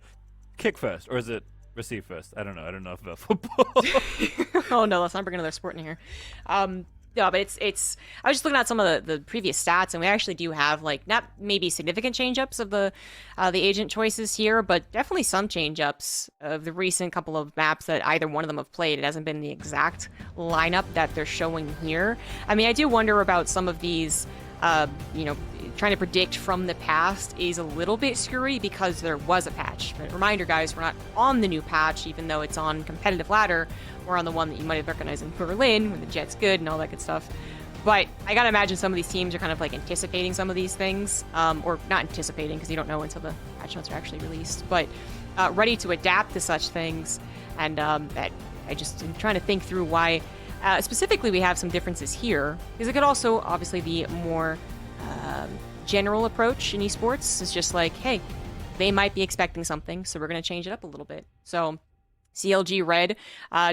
kick first, or is it receive first? I don't know enough about football. Oh no, let's not bring another sport in here. No, but it's. I was just looking at some of the previous stats, and we actually do have, like, not maybe significant change-ups of the agent choices here, but definitely some change-ups of the recent couple of maps that either one of them have played. It hasn't been the exact lineup that they're showing here. I mean, I do wonder about some of these. Trying to predict from the past is a little bit screwy because there was a patch. But reminder, guys, we're not on the new patch, even though it's on competitive ladder. We're on the one that you might have recognized in Berlin, when the jet's good and all that good stuff. But I gotta imagine some of these teams are kind of like anticipating some of these things, or not anticipating because you don't know until the patch notes are actually released, but ready to adapt to such things. And that I just am trying to think through why specifically we have some differences here, because it could also obviously be more general approach in esports. It's just like, hey, they might be expecting something, so we're going to change it up a little bit. So CLG Red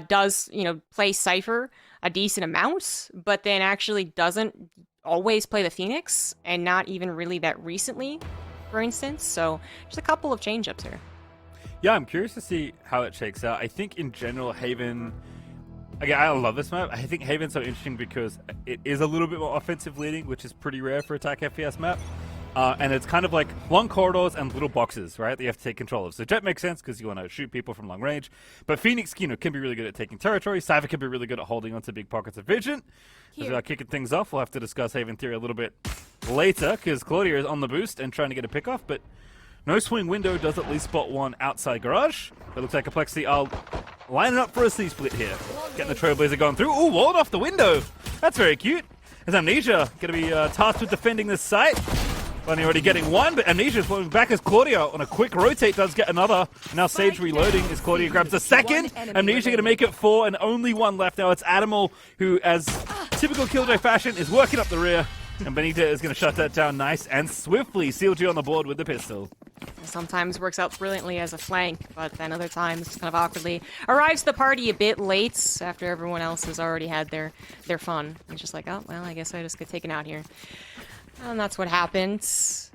does, play Cypher a decent amount, but then actually doesn't always play the Phoenix, and not even really that recently, for instance. So just a couple of change-ups here. Yeah, I'm curious to see how it shakes out. I think in general, Haven... Again, I love this map. I think Haven's so interesting because it is a little bit more offensive leaning, which is pretty rare for attack FPS map. and it's kind of like long corridors and little boxes, right, that you have to take control of. So Jet makes sense because you want to shoot people from long range, but Phoenix, can be really good at taking territory. Cypher can be really good at holding onto big pockets of vision. As we are kicking things off, we'll have to discuss Haven Theory a little bit later because Claudia is on the boost and trying to get a pick off, but no swing window does at least spot one outside garage. It looks like Complexity are lining up for a C-split here. Getting the Trailblazer going through. Ooh, walled off the window. That's very cute. Is Amnesia going to be tasked with defending this site? Only already getting one, but Amnesia is falling back as Claudia on a quick rotate does get another. Now Sage reloading as Claudia grabs a second. Amnesia going to make it 4 and only one left. Now it's Animal who, as typical Killjoy fashion, is working up the rear. And Benita is going to shut that down nice and swiftly. CLG on the board with the pistol. Sometimes works out brilliantly as a flank, but then other times kind of awkwardly arrives the party a bit late after everyone else has already had their fun. It's just like, oh, well, I guess I just get taken out here. And that's what happens.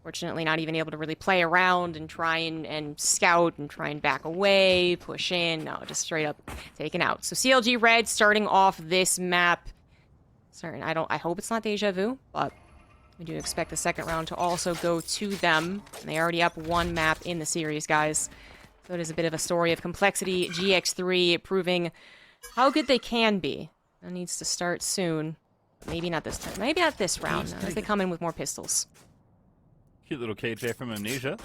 Fortunately, not even able to really play around and try and scout and try and back away, push in. No, just straight up taken out. So CLG Red starting off this map. I hope it's not Deja Vu, but we do expect the second round to also go to them. And they already up one map in the series, guys. So it is a bit of a story of Complexity GX3 proving how good they can be. That needs to start soon. Maybe not this time. Maybe not this round, as they come in with more pistols. Cute little KJ from Amnesia.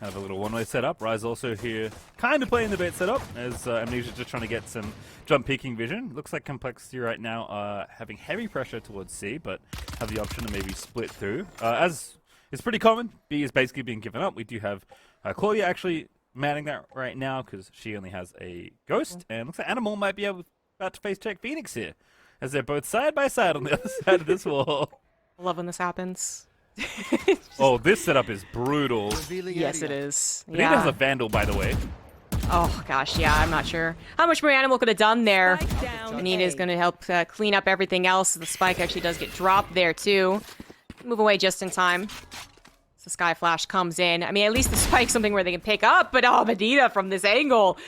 Have a little one-way setup. Rise also here, kind of playing the bait setup, as Amnesia's just trying to get some jump peeking vision. Looks like Complexity right now are having heavy pressure towards C, but have the option to maybe split through. As is pretty common, B is basically being given up. We do have Claudia actually manning that right now, because she only has a Ghost, and looks like Animal might be about to face check Phoenix here, as they're both side by side on the other side of this wall. I love when this happens. Oh, this setup is brutal. Yes, it is. Benita has a Vandal, by the way. Oh, gosh, yeah, I'm not sure how much more Animal could have done there. Benita is going to help clean up everything else. The spike actually does get dropped there, too. Move away just in time. The Sky Flash comes in. I mean, at least the spike's something where they can pick up, but oh, Benita from this angle.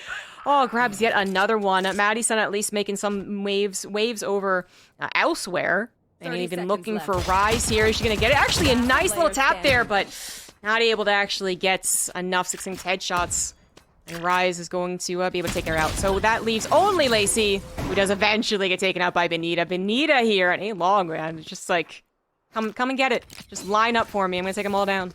Oh, grabs yet another one. Madison at least making some waves over elsewhere. And even looking for Rise here. Is she going to get it? Actually, a nice little tap there, but not able to actually get enough succinct headshots. And Rise is going to be able to take her out. So that leaves only Lacey, who does eventually get taken out by Benita. Benita here, it ain't long, man. It's just like, come and get it. Just line up for me. I'm going to take them all down.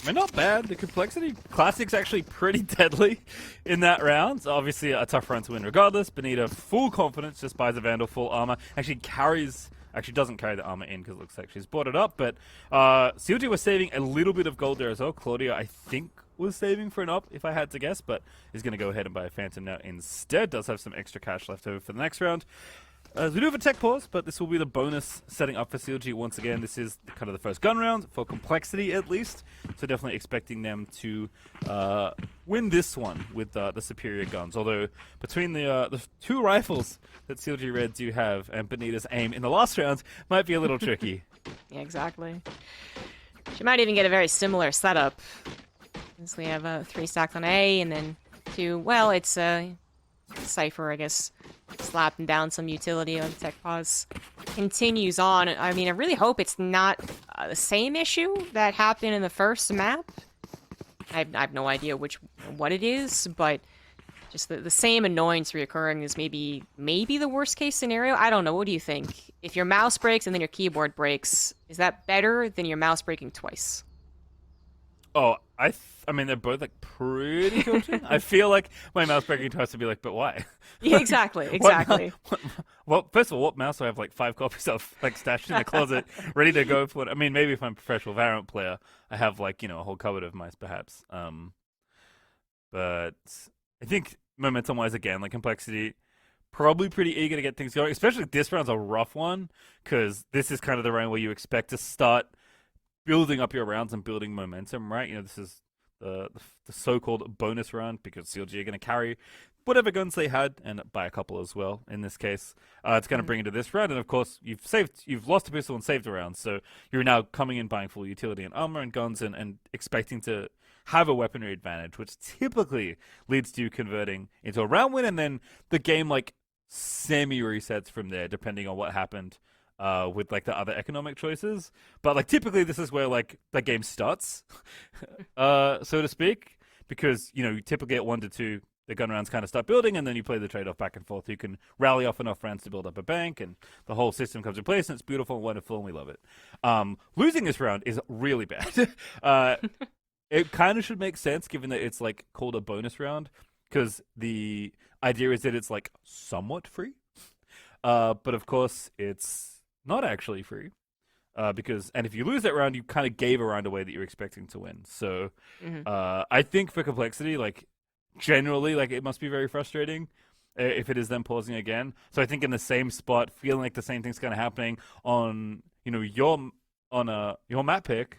I mean, not bad. The Complexity Classic's actually pretty deadly in that round. So obviously, a tough run to win regardless. Benita, full confidence, just buys a Vandal, full armor. Actually doesn't carry the armor in because it looks like she's bought it up. But CLG was saving a little bit of gold there as well. Claudia, I think, was saving for an up, if I had to guess, but is going to go ahead and buy a Phantom now instead. Does have some extra cash left over for the next round. We do have a tech pause, but this will be the bonus setting up for CLG once again. This is kind of the first gun round for Complexity, at least. So definitely expecting them to win this one with the superior guns. Although between the two rifles that CLG Red do have and Benita's aim in the last round might be a little tricky. Yeah, exactly. She might even get a very similar setup. Since we have 3 stacks on A and then 2. Well, it's Cypher, I guess, slapping down some utility on tech pause. Continues on. I mean, I really hope it's not the same issue that happened in the first map. I have no idea what it is, but just the same annoyance reoccurring is maybe the worst case scenario. I don't know. What do you think? If your mouse breaks and then your keyboard breaks, is that better than your mouse breaking twice? Oh, I mean, they're both like pretty tilting. I feel like my mouse breaking twice would be like, but why? Yeah, exactly. Well, first of all, what mouse do I have like 5 copies of, like stashed in the closet, ready to go for it? I mean, maybe if I'm a professional Valorant player, I have like, a whole cupboard of mice, perhaps. But I think momentum-wise, again, like Complexity, probably pretty eager to get things going. Especially this round's a rough one, because this is kind of the round where you expect to start building up your rounds and building momentum, right? This is the so-called bonus round because CLG are going to carry whatever guns they had and buy a couple as well. In this case, it's going to bring into this round, and of course, you've lost a pistol and saved a round, so you're now coming in buying full utility and armor and guns and expecting to have a weaponry advantage, which typically leads to you converting into a round win, and then the game like semi resets from there, depending on what happened with like the other economic choices. But like typically this is where like the game starts, so to speak, because you typically at 1 to 2 the gun rounds kind of start building, and then you play the trade-off back and forth. You can rally off enough rounds to build up a bank, and the whole system comes in place, and it's beautiful and wonderful, and we love it. Losing this round is really bad. It kind of should make sense given that it's like called a bonus round, because the idea is that it's like somewhat free. But of course, it's not actually free. And if you lose that round, you kind of gave a round away that you're expecting to win. So I think for complexity, like generally, like it must be very frustrating if it is them pausing again. So I think in the same spot, feeling like the same thing's kind of happening on your map pick.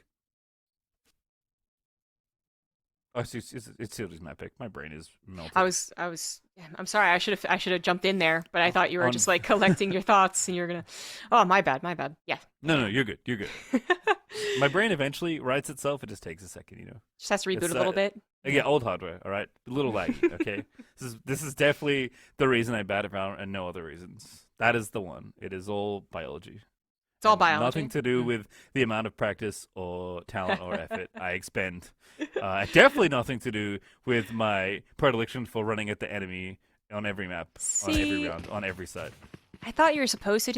Oh, it's Sylvie's map pick. My brain is melting. I'm sorry. I should have jumped in there, but I thought you were just like collecting your thoughts, and you're gonna. Oh, my bad. Yeah. No, you're good. You're good. My brain eventually writes itself. It just takes a second, Just has to reboot a little bit. Yeah, old hardware. All right, a little laggy. Okay, this is definitely the reason I bat around, and no other reasons. That is the one. It is all biology. It's all biology. Nothing to do with the amount of practice or talent or effort I expend. Definitely nothing to do with my predilection for running at the enemy on every map, on every round, on every side. I thought you were supposed to do